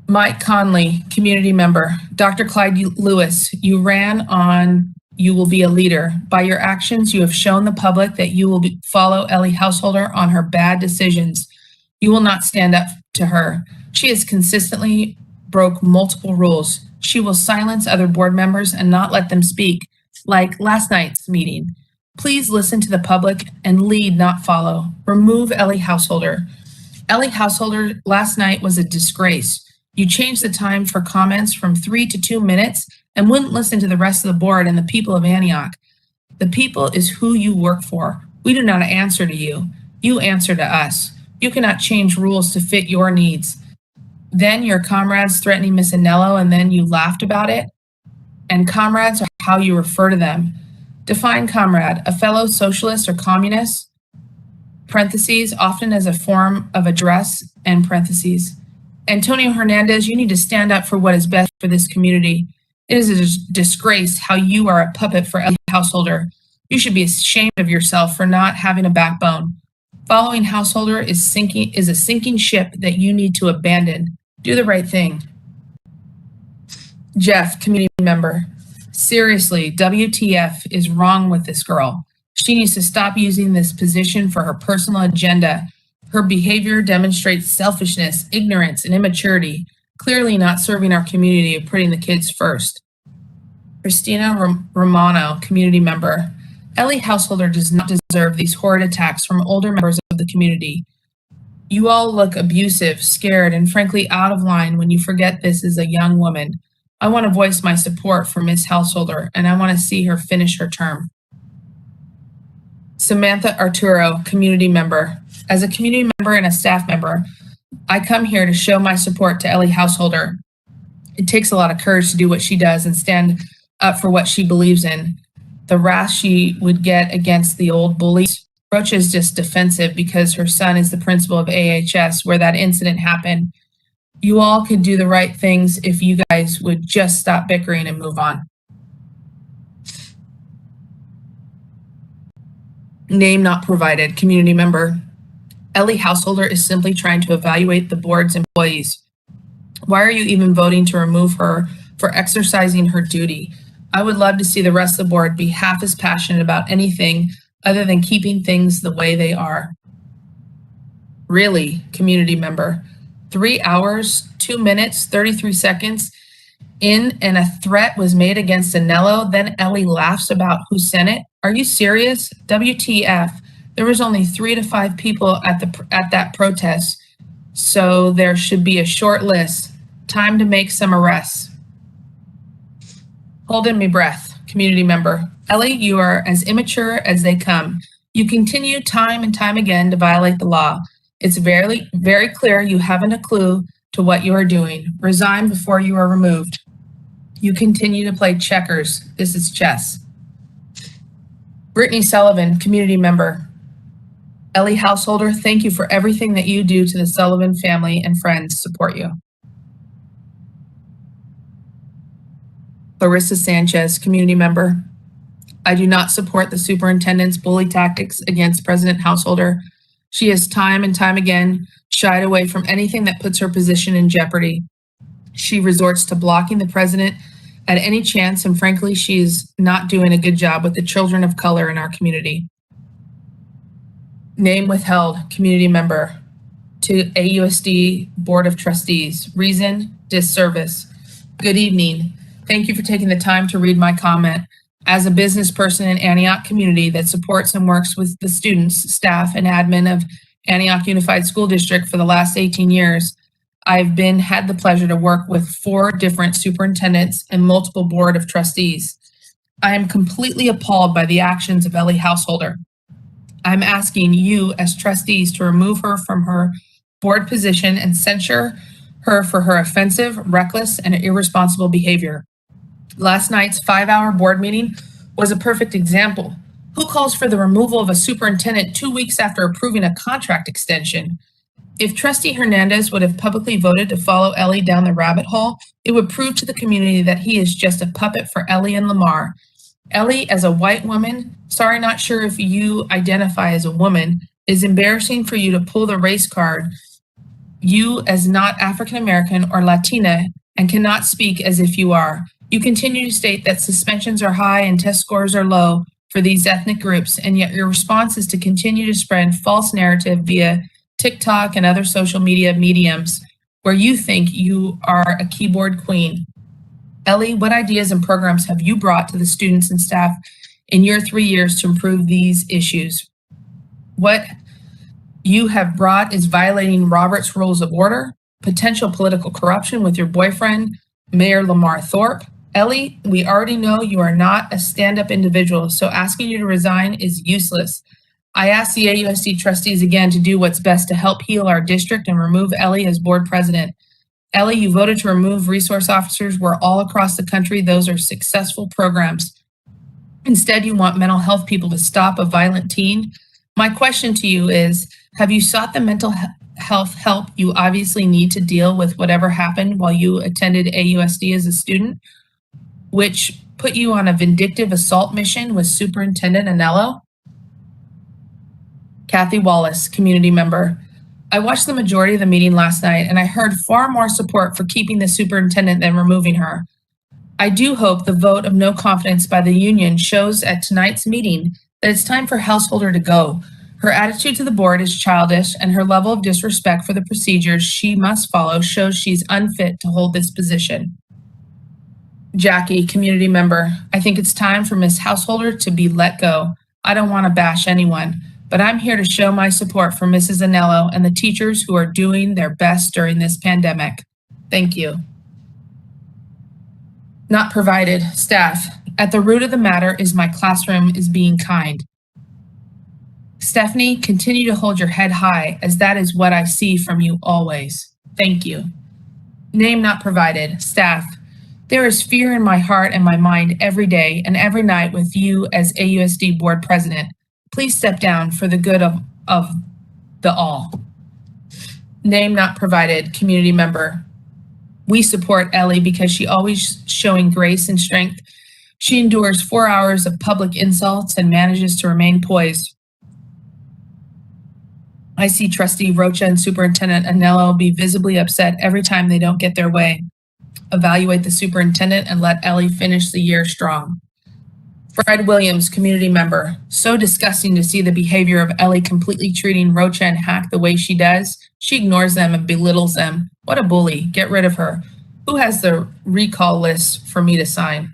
Mike Conley, community member. Dr. Clyde Lewis, you ran on you will be a leader. By your actions, you have shown the public that you will follow Ellie Householder on her bad decisions. You will not stand up to her. She has consistently broke multiple rules. She will silence other board members and not let them speak, like last night's meeting. Please listen to the public and lead, not follow. Remove Ellie Householder. Ellie Householder last night was a disgrace. You changed the time for comments from 3 to 2 minutes and wouldn't listen to the rest of the board and the people of Antioch. The people is who you work for. We do not answer to you. You answer to us. You cannot change rules to fit your needs. Then your comrades threatening Miss Anello, and then you laughed about it. And comrades are how you refer to them. Define comrade, a fellow socialist or communist, parentheses, often as a form of address, and parentheses. Antonio Hernandez, you need to stand up for what is best for this community. It is a disgrace how you are a puppet for Ellie Householder. You should be ashamed of yourself for not having a backbone. Following Householder is a sinking ship that you need to abandon. Do the right thing. Jeff, community member. Seriously, WTF is wrong with this girl. She needs to stop using this position for her personal agenda. Her behavior demonstrates selfishness, ignorance, and immaturity, clearly not serving our community or putting the kids first. Christina Romano, community member. Ellie Householder does not deserve these horrid attacks from older members of the community. You all look abusive, scared, and frankly out of line when you forget this is a young woman. I want to voice my support for Ms. Householder, and I want to see her finish her term. Samantha Arturo, community member. As a community member and a staff member, I come here to show my support to Ellie Householder. It takes a lot of courage to do what she does and stand up for what she believes in. The wrath she would get against the old bullies. Rocha is just defensive because her son is the principal of AHS where that incident happened. You all could do the right things if you guys would just stop bickering and move on. Name not provided, community member. Ellie Householder is simply trying to evaluate the board's employees. Why are you even voting to remove her for exercising her duty? I would love to see the rest of the board be half as passionate about anything other than keeping things the way they are. Really, community member, 3 hours, 2 minutes, 33 seconds in and a threat was made against Anello, then Ellie laughs about who sent it? Are you serious? WTF. There was only 3 to 5 people at that protest, so there should be a short list. Time to make some arrests. Holding me breath, community member. Ellie, you are as immature as they come. You continue time and time again to violate the law. It's very, very clear you haven't a clue to what you are doing. Resign before you are removed. You continue to play checkers. This is chess. Brittany Sullivan, community member. Ellie Householder, thank you for everything that you do to the Sullivan family and friends. Support you. Larissa Sanchez, community member. I do not support the superintendent's bully tactics against President Householder. She has time and time again shied away from anything that puts her position in jeopardy. She resorts to blocking the president at any chance, and frankly, she is not doing a good job with the children of color in our community. Name withheld, community member. To AUSD Board of Trustees. Reason, disservice. Good evening. Thank you for taking the time to read my comment. As a business person in Antioch community that supports and works with the students, staff, and admin of Antioch Unified School District for the last 18 years, I've had the pleasure to work with 4 different superintendents and multiple board of trustees. I am completely appalled by the actions of Ellie Householder. I'm asking you as trustees to remove her from her board position and censure her for her offensive, reckless, and irresponsible behavior. Last night's 5-hour board meeting was a perfect example. Who calls for the removal of a superintendent 2 weeks after approving a contract extension? If Trustee Hernandez would have publicly voted to follow Ellie down the rabbit hole, it would prove to the community that he is just a puppet for Ellie and Lamar. Ellie, as a white woman, sorry, not sure if you identify as a woman, is embarrassing for you to pull the race card. You, as not African American or Latina, and cannot speak as if you are. You continue to state that suspensions are high and test scores are low for these ethnic groups, and yet your response is to continue to spread false narrative via TikTok and other social media mediums where you think you are a keyboard queen. Ellie, what ideas and programs have you brought to the students and staff in your 3 years to improve these issues? What you have brought is violating Robert's Rules of Order, potential political corruption with your boyfriend, Mayor Lamar Thorpe. Ellie, we already know you are not a stand-up individual, so asking you to resign is useless. I ask the AUSD trustees again to do what's best to help heal our district and remove Ellie as board president. Ellie, you voted to remove resource officers where all across the country those are successful programs. Instead, you want mental health people to stop a violent teen. My question to you is, have you sought the mental health help you obviously need to deal with whatever happened while you attended AUSD as a student, which put you on a vindictive assault mission with Superintendent Anello? Kathy Wallace, community member. I watched the majority of the meeting last night and I heard far more support for keeping the superintendent than removing her. I do hope the vote of no confidence by the union shows at tonight's meeting that it's time for Householder to go. Her attitude to the board is childish and her level of disrespect for the procedures she must follow shows she's unfit to hold this position. Jackie, community member. I think it's time for Ms. Householder to be let go. I don't want to bash anyone, but I'm here to show my support for Mrs. Anello and the teachers who are doing their best during this pandemic. Thank you. Not provided, staff. At the root of the matter is my classroom is being kind. Stephanie, continue to hold your head high as that is what I see from you always. Thank you. Name not provided, staff. There is fear in my heart and my mind every day and every night with you as AUSD board president. Please step down for the good of the all. Name not provided, community member. We support Ellie because she always showing grace and strength. She endures 4 hours of public insults and manages to remain poised. I see Trustee Rocha and Superintendent Anello be visibly upset every time they don't get their way. Evaluate the superintendent and let Ellie finish the year strong. Fred Williams, community member. So disgusting to see the behavior of Ellie completely treating Rocha and Hack the way she does. She ignores them and belittles them. What a bully. Get rid of her. Who has the recall list for me to sign?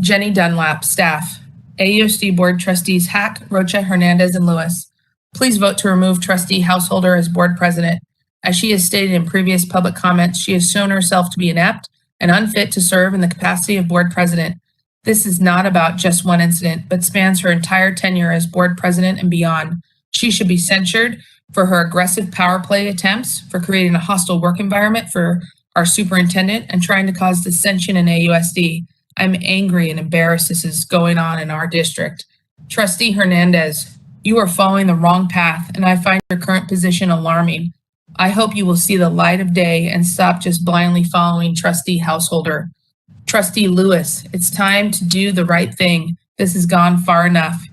Jenny Dunlap, staff. AUSD board trustees Hack, Rocha, Hernandez, and Lewis. Please vote to remove Trustee Householder as board president. As she has stated in previous public comments, she has shown herself to be inept and unfit to serve in the capacity of board president. This is not about just one incident, but spans her entire tenure as board president and beyond. She should be censured for her aggressive power play attempts, for creating a hostile work environment for our superintendent, and trying to cause dissension in AUSD. I'm angry and embarrassed this is going on in our district. Trustee Hernandez, you are following the wrong path, and I find your current position alarming. I hope you will see the light of day and stop just blindly following Trustee Householder. Trustee Lewis, it's time to do the right thing. This has gone far enough.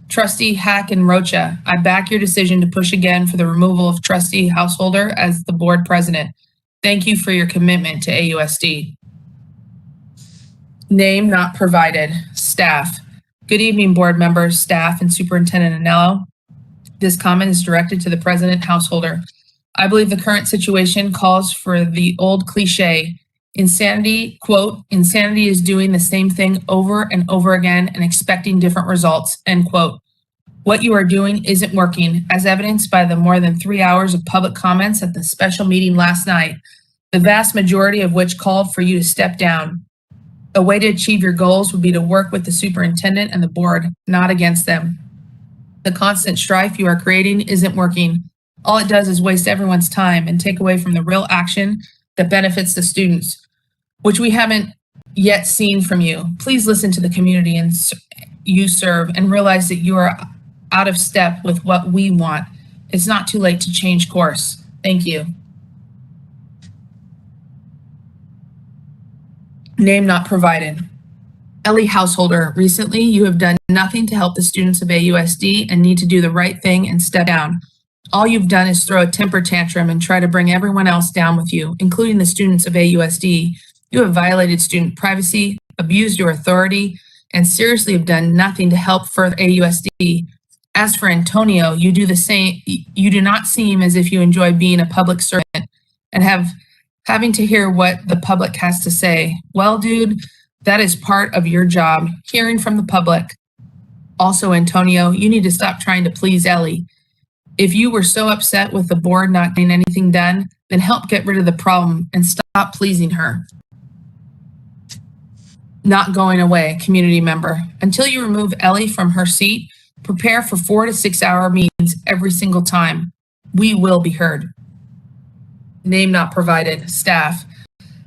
Trustee Hack and Rocha, I back your decision to push again for the removal of Trustee Householder as the board president. Thank you for your commitment to AUSD. Name not provided. Staff. Good evening, board members, staff, and Superintendent Anello. This comment is directed to the President Householder. I believe the current situation calls for the old cliche, insanity, quote, insanity is doing the same thing over and over again and expecting different results, end quote. What you are doing isn't working, as evidenced by the more than 3 hours of public comments at the special meeting last night, the vast majority of which called for you to step down. A way to achieve your goals would be to work with the superintendent and the board, not against them. The constant strife you are creating isn't working. All it does is waste everyone's time and take away from the real action that benefits the students, which we haven't yet seen from you. Please listen to the community and you serve and realize that you are out of step with what we want. It's not too late to change course. Thank you. Name not provided. Ellie Householder, recently you have done nothing to help the students of AUSD and need to do the right thing and step down. All you've done is throw a temper tantrum and try to bring everyone else down with you, including the students of AUSD. You have violated student privacy, abused your authority, and seriously have done nothing to help further AUSD. As for Antonio, you do the same. You do not seem as if you enjoy being a public servant and having to hear what the public has to say. Well, dude, that is part of your job, hearing from the public. Also, Antonio, you need to stop trying to please Ellie. If you were so upset with the board not getting anything done, then help get rid of the problem and stop pleasing her. Not going away, community member. Until you remove Ellie from her seat, prepare for 4 to 6 hour meetings every single time. We will be heard. Name not provided. Staff.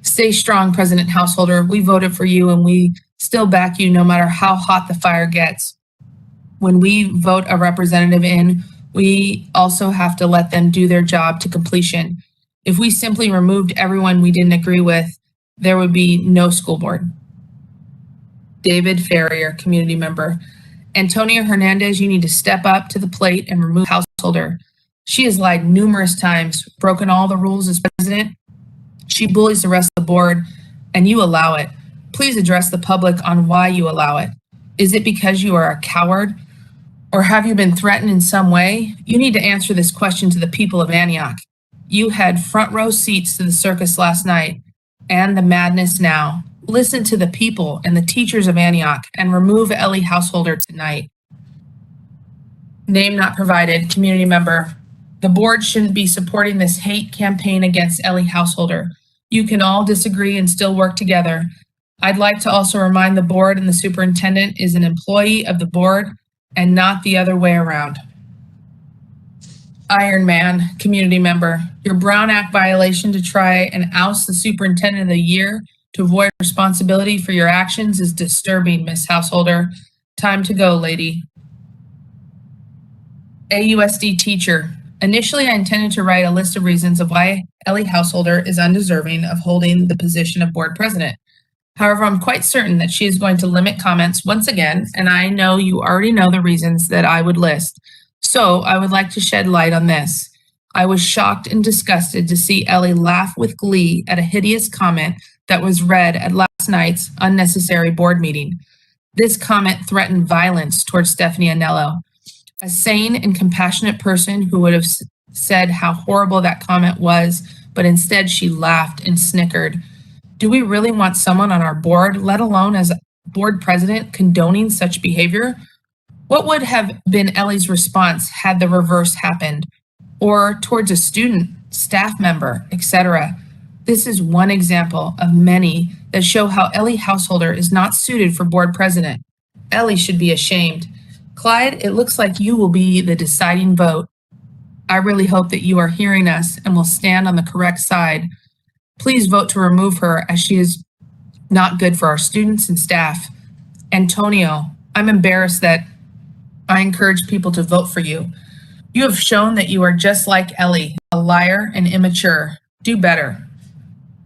Stay strong, President Householder. We voted for you and we still back you no matter how hot the fire gets. When we vote a representative in, we also have to let them do their job to completion. If we simply removed everyone we didn't agree with, there would be no school board. David Ferrier, community member. Antonia Hernandez, you need to step up to the plate and remove Householder. She has lied numerous times, broken all the rules as president. She bullies the rest of the board, and you allow it. Please address the public on why you allow it. Is it because you are a coward? Or have you been threatened in some way? You need to answer this question to the people of Antioch. You had front row seats to the circus last night and the madness now. Listen to the people and the teachers of Antioch and remove Ellie Householder tonight. Name not provided, community member. The board shouldn't be supporting this hate campaign against Ellie Householder. You can all disagree and still work together. I'd like to also remind the board and the superintendent is an employee of the board and not the other way around. Iron Man, community member. Your Brown Act violation to try and oust the superintendent of the year to avoid responsibility for your actions is disturbing, Miss Householder. Time to go, lady. AUSD teacher. Initially, I intended to write a list of reasons of why Ellie Householder is undeserving of holding the position of board president. However, I'm quite certain that she is going to limit comments once again, and I know you already know the reasons that I would list. So I would like to shed light on this. I was shocked and disgusted to see Ellie laugh with glee at a hideous comment that was read at last night's unnecessary board meeting. This comment threatened violence towards Stephanie Anello. A sane and compassionate person who would have said how horrible that comment was, but instead she laughed and snickered. Do we really want someone on our board, let alone as board president, condoning such behavior? What would have been Ellie's response had the reverse happened? Or towards a student, staff member, etc.? This is one example of many that show how Ellie Householder is not suited for board president. Ellie should be ashamed. Clyde, it looks like you will be the deciding vote. I really hope that you are hearing us and will stand on the correct side. Please vote to remove her, as she is not good for our students and staff. Antonio, I'm embarrassed that I encourage people to vote for you. You have shown that you are just like Ellie, a liar and immature. Do better.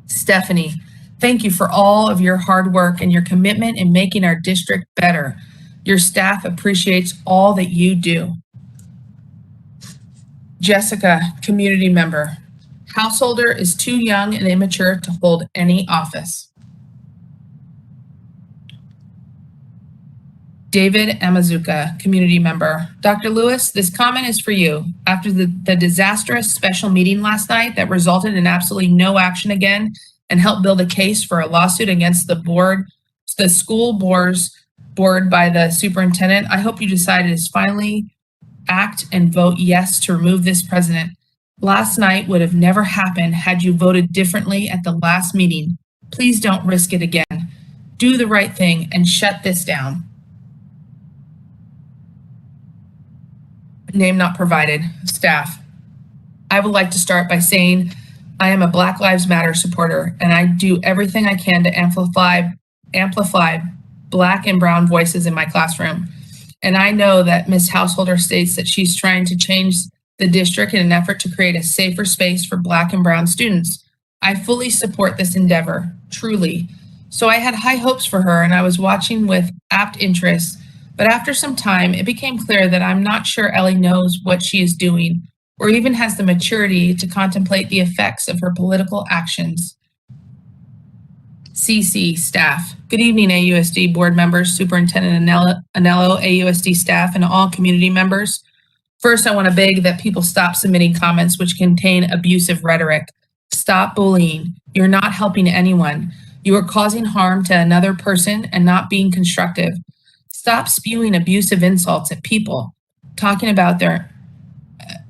Stephanie, thank you for all of your hard work and your commitment in making our district better. Your staff appreciates all that you do. Jessica, community member. Householder is too young and immature to hold any office. David Amazuka, community member. Dr. Lewis, this comment is for you. After the disastrous special meeting last night that resulted in absolutely no action again and helped build a case for a lawsuit against the school board by the superintendent, I hope you decided to finally act and vote yes to remove this president. Last night would have never happened had you voted differently at the last meeting. Please don't risk it again. Do the right thing and shut this down. Name not provided. Staff. I would like to start by saying I am a Black Lives Matter supporter, and I do everything I can to amplify Black and brown voices in my classroom. And I know that Ms. Householder states that she's trying to change the district in an effort to create a safer space for Black and brown students. I fully support this endeavor, truly. So I had high hopes for her, and I was watching with apt interest. But after some time, it became clear that I'm not sure Ellie knows what she is doing or even has the maturity to contemplate the effects of her political actions. CC staff. Good evening, AUSD board members, Superintendent Anello, AUSD staff, and all community members. First, I want to beg that people stop submitting comments which contain abusive rhetoric. Stop bullying. You're not helping anyone. You are causing harm to another person and not being constructive. Stop spewing abusive insults at people, talking about their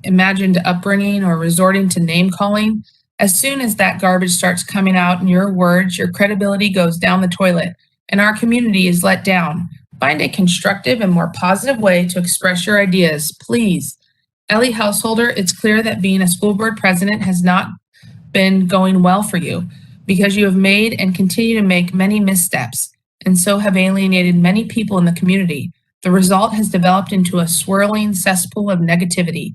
imagined upbringing or resorting to name calling. As soon as that garbage starts coming out in your words, your credibility goes down the toilet and our community is let down. Find a constructive and more positive way to express your ideas, please. Ellie Householder, it's clear that being a school board president has not been going well for you because you have made and continue to make many missteps, and so have alienated many people in the community. The result has developed into a swirling cesspool of negativity.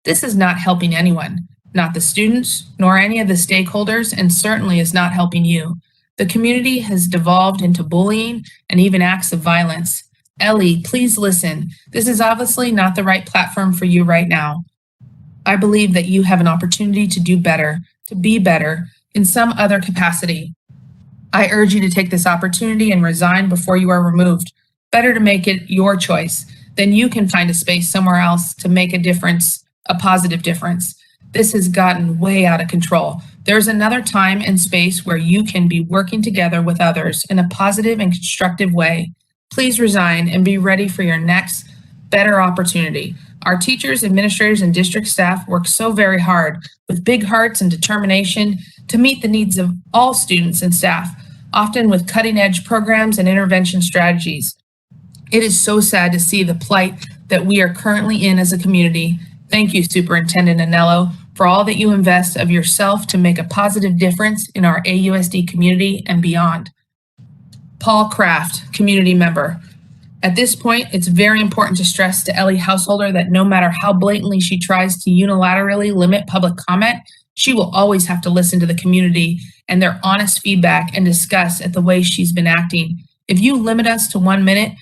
This is not helping anyone, not the students, nor any of the stakeholders, and certainly is not helping you. The community has devolved into bullying and even acts of violence. Ellie, please listen. This is obviously not the right platform for you right now. I believe that you have an opportunity to do better, to be better in some other capacity. I urge you to take this opportunity and resign before you are removed. Better to make it your choice. Then you can find a space somewhere else to make a difference, a positive difference. This has gotten way out of control. There's another time and space where you can be working together with others in a positive and constructive way. Please resign and be ready for your next better opportunity. Our teachers, administrators, and district staff work so very hard with big hearts and determination to meet the needs of all students and staff, often with cutting-edge programs and intervention strategies. It is so sad to see the plight that we are currently in as a community. Thank you, Superintendent Anello, for all that you invest of yourself to make a positive difference in our AUSD community and beyond. Paul Kraft, community member. At this point, it's very important to stress to Ellie Householder that no matter how blatantly she tries to unilaterally limit public comment, she will always have to listen to the community and their honest feedback and disgust at the way she's been acting. If you limit us to 1 minute,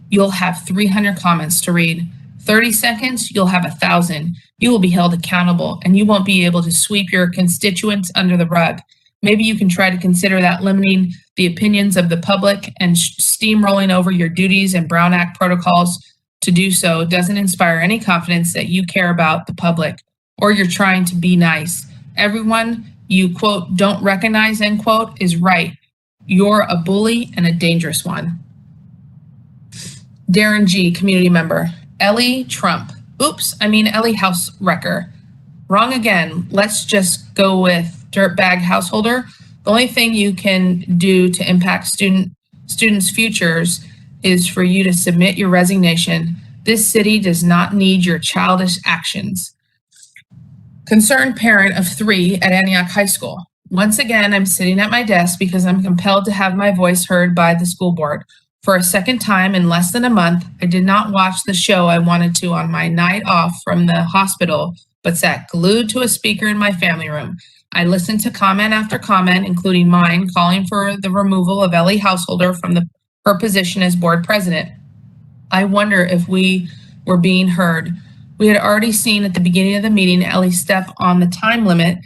you'll have 300 comments to read. 30 seconds, you'll have 1,000. You will be held accountable and you won't be able to sweep your constituents under the rug. Maybe you can try to consider that limiting the opinions of the public and steamrolling over your duties and Brown Act protocols to do so doesn't inspire any confidence that you care about the public or you're trying to be nice. Everyone you, quote, don't recognize, end quote, is right. You're a bully and a dangerous one. Darren G., community member. Ellie Ellie Housewrecker. Wrong again. Let's just go with dirtbag householder. The only thing you can do to impact students' futures is for you to submit your resignation. This city does not need your childish actions. Concerned parent of 3 at Antioch High School. Once again, I'm sitting at my desk because I'm compelled to have my voice heard by the school board. For a second time in less than a month, I did not watch the show I wanted to on my night off from the hospital, but sat glued to a speaker in my family room. I listened to comment after comment, including mine, calling for the removal of Ellie Householder from her position as board president. I wonder if we were being heard. We had already seen at the beginning of the meeting Ellie step on the time limit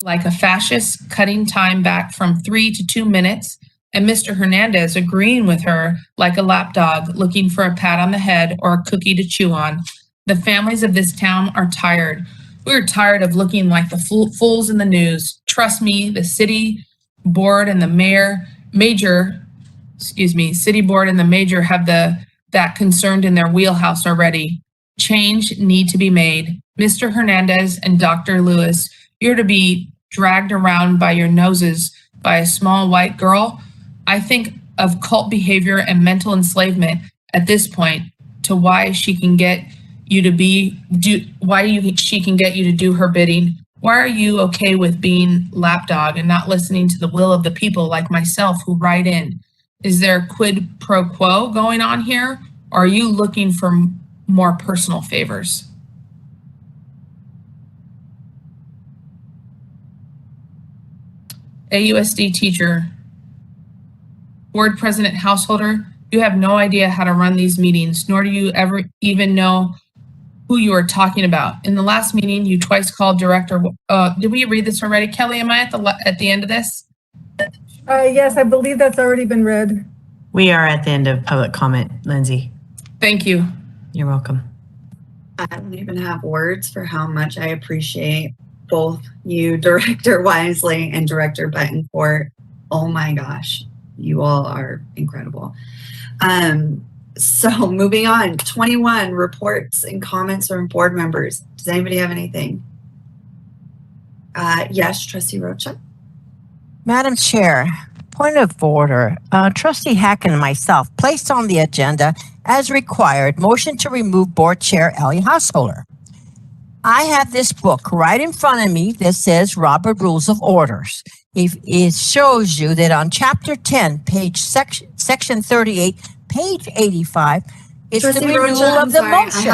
like a fascist, cutting time back from 3 to 2 minutes, and Mr. Hernandez agreeing with her like a lapdog looking for a pat on the head or a cookie to chew on. The families of this town are tired. We're tired of looking like the fools in the news. Trust me, the city board and the city board and the major have that concerned in their wheelhouse already. Change need to be made. Mr. Hernandez and Dr. Lewis, you're to be dragged around by your noses by a small white girl. I think of cult behavior and mental enslavement at this point to why she can get you to do her bidding. Why are you okay with being lapdog and not listening to the will of the people like myself who write in? Is there quid pro quo going on here? Or are you looking for more personal favors? AUSD teacher, board president Householder, you have no idea how to run these meetings, nor do you ever even know who you are talking about. In the last meeting, you twice called director. Did we read this already? Kelly, am I at the end of this? Yes, I believe that's already been read. We are at the end of public comment, Lindsay. Thank you. You're welcome. I don't even have words for how much I appreciate both you, Director Wisely and Director Betancourt. Oh my gosh, you all are incredible. So moving on, 21, reports and comments from board members. Does anybody have anything? Yes, Trustee Rocha. Madam Chair, point of order. Trustee Hacken and myself placed on the agenda as required motion to remove board chair Ellie Householder. I have this book right in front of me that says Robert Rules of Orders. If it shows you that on chapter 10, section 38, page 85, it's Trustee the renewal Rocha, of the motion.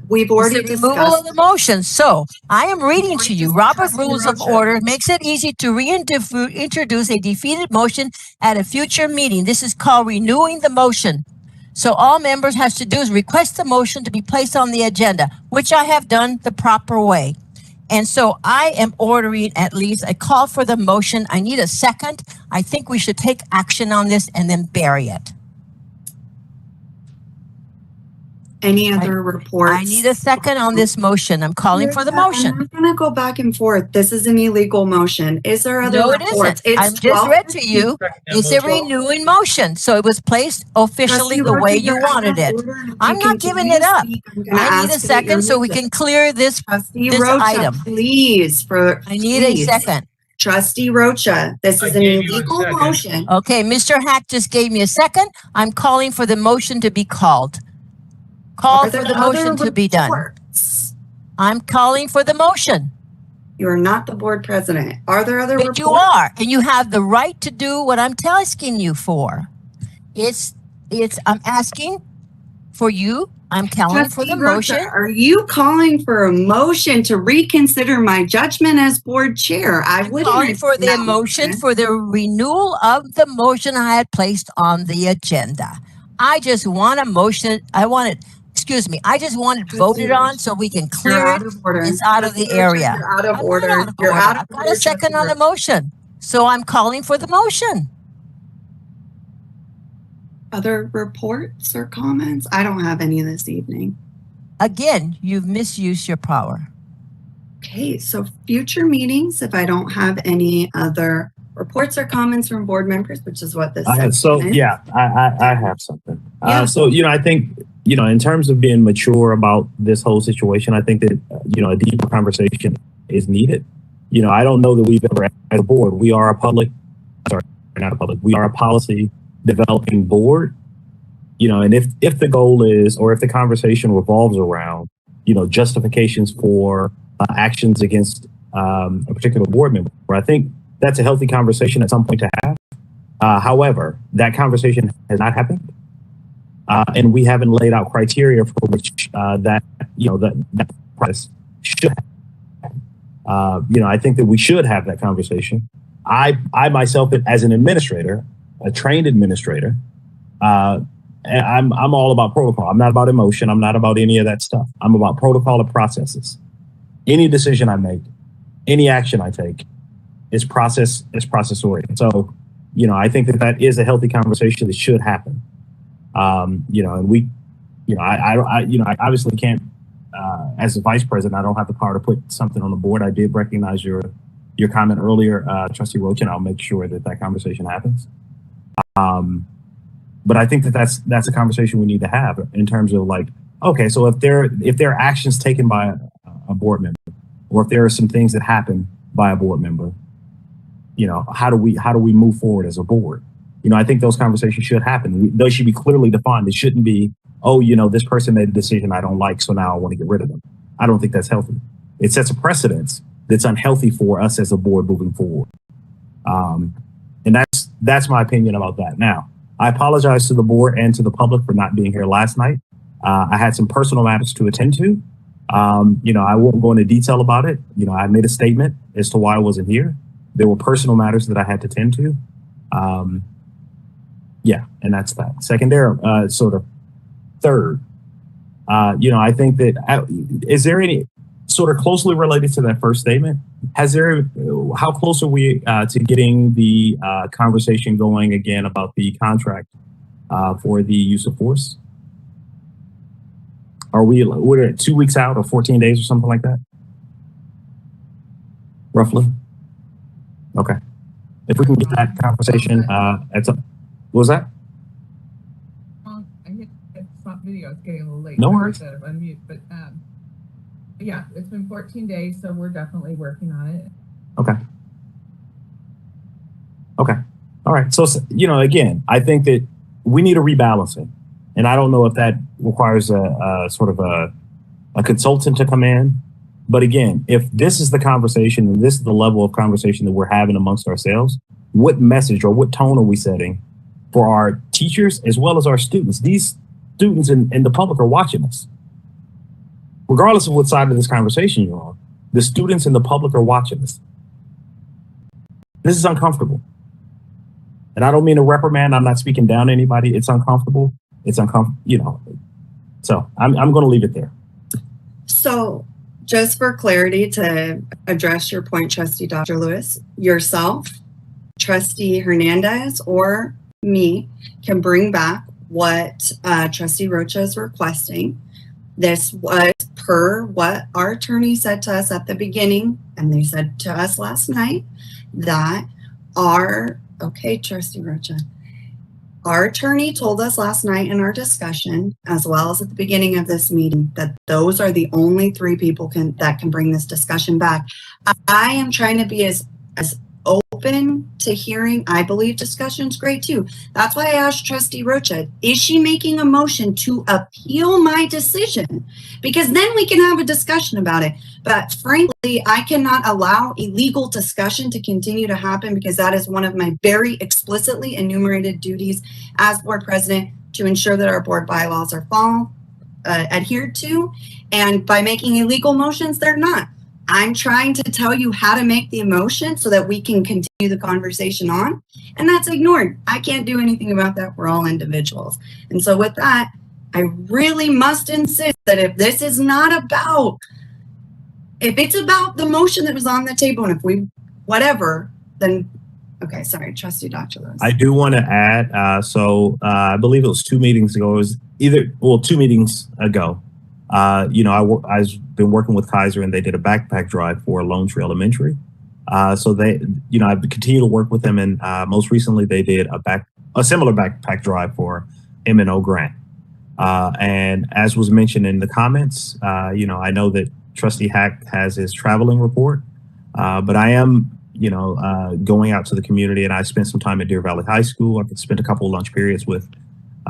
We've already It's the removal discussed of the motion. So I am reading to you. Robert Rules of Order makes it easy to reintroduce a defeated motion at a future meeting. This is called renewing the motion. So all members has to do is request the motion to be placed on the agenda, which I have done the proper way. And so I am ordering at least a call for the motion. I need a second. I think we should take action on this and then bury it. any other reports. I need a second on this motion. I'm calling for the motion. I'm going to go back and forth. This is an illegal motion. Is there other No, it reports? isn't. I've just read to you. It's a renewing motion. So it was placed officially the way you wanted it. I'm not giving it up. I need a second so we can clear this item. Please, I need a second. Trustee Rocha, this is an illegal motion. Okay, Mr. Hack just gave me a second. I'm calling for the motion to be called. Call for the motion to be done. I'm calling for the motion. You are not the board president. Are there other reports? But you are, and you have the right to do what I'm asking you for. I'm asking for you. I'm calling for the motion. Are you calling for a motion to reconsider my judgment as board chair? I'm calling for the motion for the renewal of the motion I had placed on the agenda. I just want a motion. I just want it voted on so we can clear it. It's out of the area. You're out of order. You're out of order. I've got a second on the motion. So I'm calling for the motion. Other reports or comments? I don't have any this evening. Again, you've misused your power. Okay, so future meetings, if I don't have any other reports or comments from board members, which is what this is. I have something. Yeah. I think, in terms of being mature about this whole situation, I think that, a deeper conversation is needed. I don't know that we've ever, as a board, we are a policy developing board, and if the goal is, or if the conversation revolves around, justifications for actions against a particular board member, I think that's a healthy conversation at some point to have. However, that conversation has not happened. And we haven't laid out criteria for which that process should happen. I think that we should have that conversation. I myself, as an administrator, a trained administrator, I'm all about protocol. I'm not about emotion. I'm not about any of that stuff. I'm about protocol and processes. Any decision I make, any action I take, is process oriented. So, I think that is a healthy conversation that should happen. And we, I obviously can't, as a vice president, I don't have the power to put something on the board. I did recognize your comment earlier, Trustee Roach, and I'll make sure that conversation happens. But I think that's a conversation we need to have in terms of okay, so if there are actions taken by a board member, or if there are some things that happen by a board member, how do we move forward as a board? I think those conversations should happen. Those should be clearly defined. It shouldn't be, this person made a decision I don't like, so now I want to get rid of them. I don't think that's healthy. It sets a precedence that's unhealthy for us as a board moving forward. And that's my opinion about that. Now, I apologize to the board and to the public for not being here last night. I had some personal matters to attend to. I won't go into detail about it. I made a statement as to why I wasn't here. There were personal matters that I had to tend to. And that's that. Secondary, third, I think that, is there any sort of closely related to that first statement? How close are we to getting the conversation going again about the contract for the use of force? We're 2 weeks out, or 14 days or something like that? Roughly? Okay. If we can get that conversation what was that? I hit stop video. It's getting a little late. No worries. Unmute, but yeah, it's been 14 days, so we're definitely working on it. Okay. All right. So, again, I think that we need a rebalancing, and I don't know if that requires a sort of a consultant to come in. But again, if this is the conversation and this is the level of conversation that we're having amongst ourselves, what message or what tone are we setting for our teachers as well as our students? These students and the public are watching us. Regardless of what side of this conversation you're on, the students and the public are watching us. This is uncomfortable. And I don't mean to reprimand. I'm not speaking down to anybody. It's uncomfortable. It's uncomfortable, So I'm going to leave it there. So just for clarity, to address your point, Trustee Dr. Lewis, yourself, Trustee Hernandez, or me can bring back what Trustee Rocha is requesting. This was per what our attorney said to us at the beginning, and they said to us last night that Trustee Rocha, our attorney told us last night in our discussion, as well as at the beginning of this meeting, that those are the only 3 people that can bring this discussion back. I am trying to be as open to hearing. I believe discussion's great too. That's why I asked Trustee Rocha, is she making a motion to appeal my decision? Because then we can have a discussion about it. But frankly, I cannot allow illegal discussion to continue to happen, because that is one of my very explicitly enumerated duties as board president, to ensure that our board bylaws are adhered to. And by making illegal motions, they're not. I'm trying to tell you how to make the motion so that we can continue the conversation on, and that's ignored. I can't do anything about that. We're all individuals. And so with that, I really must insist that if this is not about, if it's about the motion that was on the table, and if we, whatever, then, okay, sorry, Trustee Dr. Lewis. I do want to add, I believe it was 2 meetings ago, 2 meetings ago, I've been working with Kaiser, and they did a backpack drive for Lone Tree Elementary. So they, I've continued to work with them, and most recently they did a similar backpack drive for M&O Grant. And as was mentioned in the comments, I know that Trustee Hack has his traveling report. But I am, going out to the community, and I spent some time at Deer Valley High School. I spent a couple of lunch periods with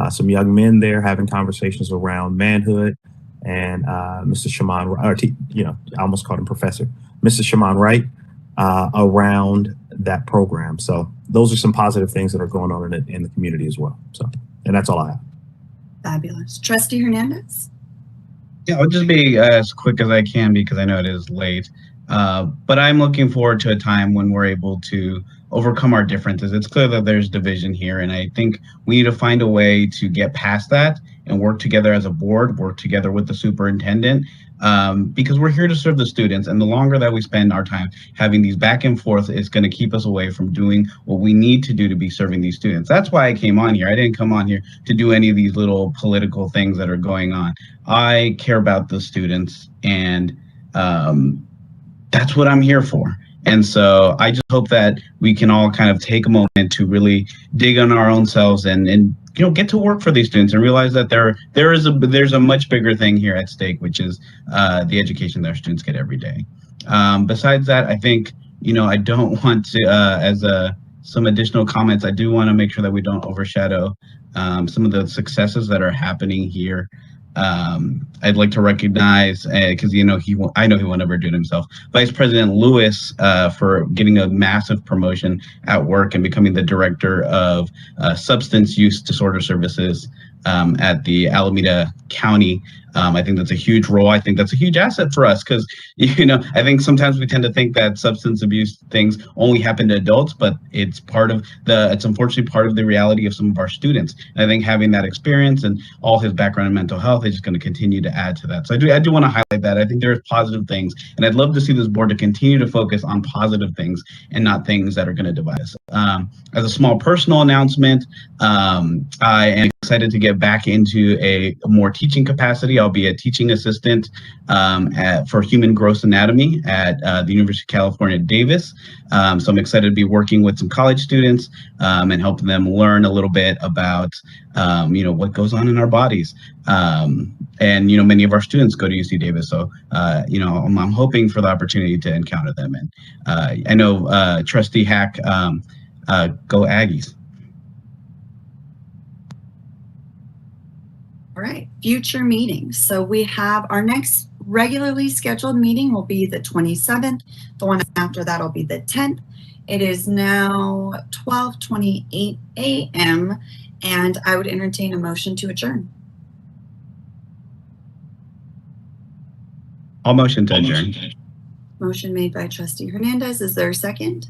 some young men there, having conversations around manhood. And Mr. Shaman, I almost called him Professor, Mr. Shaman Wright, around that program. So those are some positive things that are going on in the community as well. So, and that's all I have. Fabulous. Trustee Hernandez? Yeah, I'll just be as quick as I can because I know it is late. But I'm looking forward to a time when we're able to overcome our differences. It's clear that there's division here, and I think we need to find a way to get past that and work together as a board, work together with the superintendent, because we're here to serve the students. And the longer that we spend our time having these back and forth is going to keep us away from doing what we need to do to be serving these students. That's why I came on here. I didn't come on here to do any of these little political things that are going on. I care about the students, and that's what I'm here for. And so I just hope that we can all kind of take a moment to really dig on our own selves and get to work for these students and realize that there's a much bigger thing here at stake, which is the education that our students get every day. Besides that, I think, I don't want to, some additional comments, I do want to make sure that we don't overshadow some of the successes that are happening here. I'd like to recognize, because I know he will never do it himself, Vice President Lewis for getting a massive promotion at work and becoming the Director of Substance Use Disorder Services at the Alameda County. I think that's a huge role. I think that's a huge asset for us because, I think sometimes we tend to think that substance abuse things only happen to adults, but it's unfortunately part of the reality of some of our students. And I think having that experience and all his background in mental health is just going to continue to add to that. So I do want to highlight that. I think there's positive things, and I'd love to see this board to continue to focus on positive things and not things that are going to divide us. As a small personal announcement, I am excited to get back into a more teaching capacity. I'll be a teaching assistant for human gross anatomy at the University of California, Davis. So I'm excited to be working with some college students and helping them learn a little bit about, what goes on in our bodies. And, many of our students go to UC Davis. So, I'm hoping for the opportunity to encounter them. And I know Trustee Hack, go Aggies. All right, future meetings. So we have our next regularly scheduled meeting will be the 27th. The one after that will be the 10th. It is now 12:28 a.m. and I would entertain a motion to adjourn. I'll motion to adjourn. Motion made by Trustee Hernandez. Is there a second?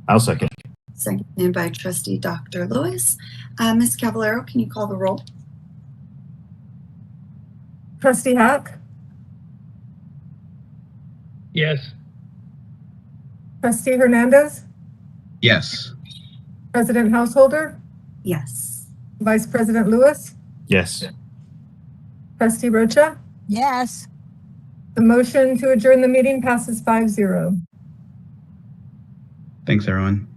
I'll second. Seconded by Trustee Dr. Lewis. Ms. Cavallaro, can you call the roll? Trustee Hack? Yes. Trustee Hernandez? Yes. President Householder? Yes. Vice President Lewis? Yes. Trustee Rocha? Yes. The motion to adjourn the meeting passes 5-0. Thanks, everyone.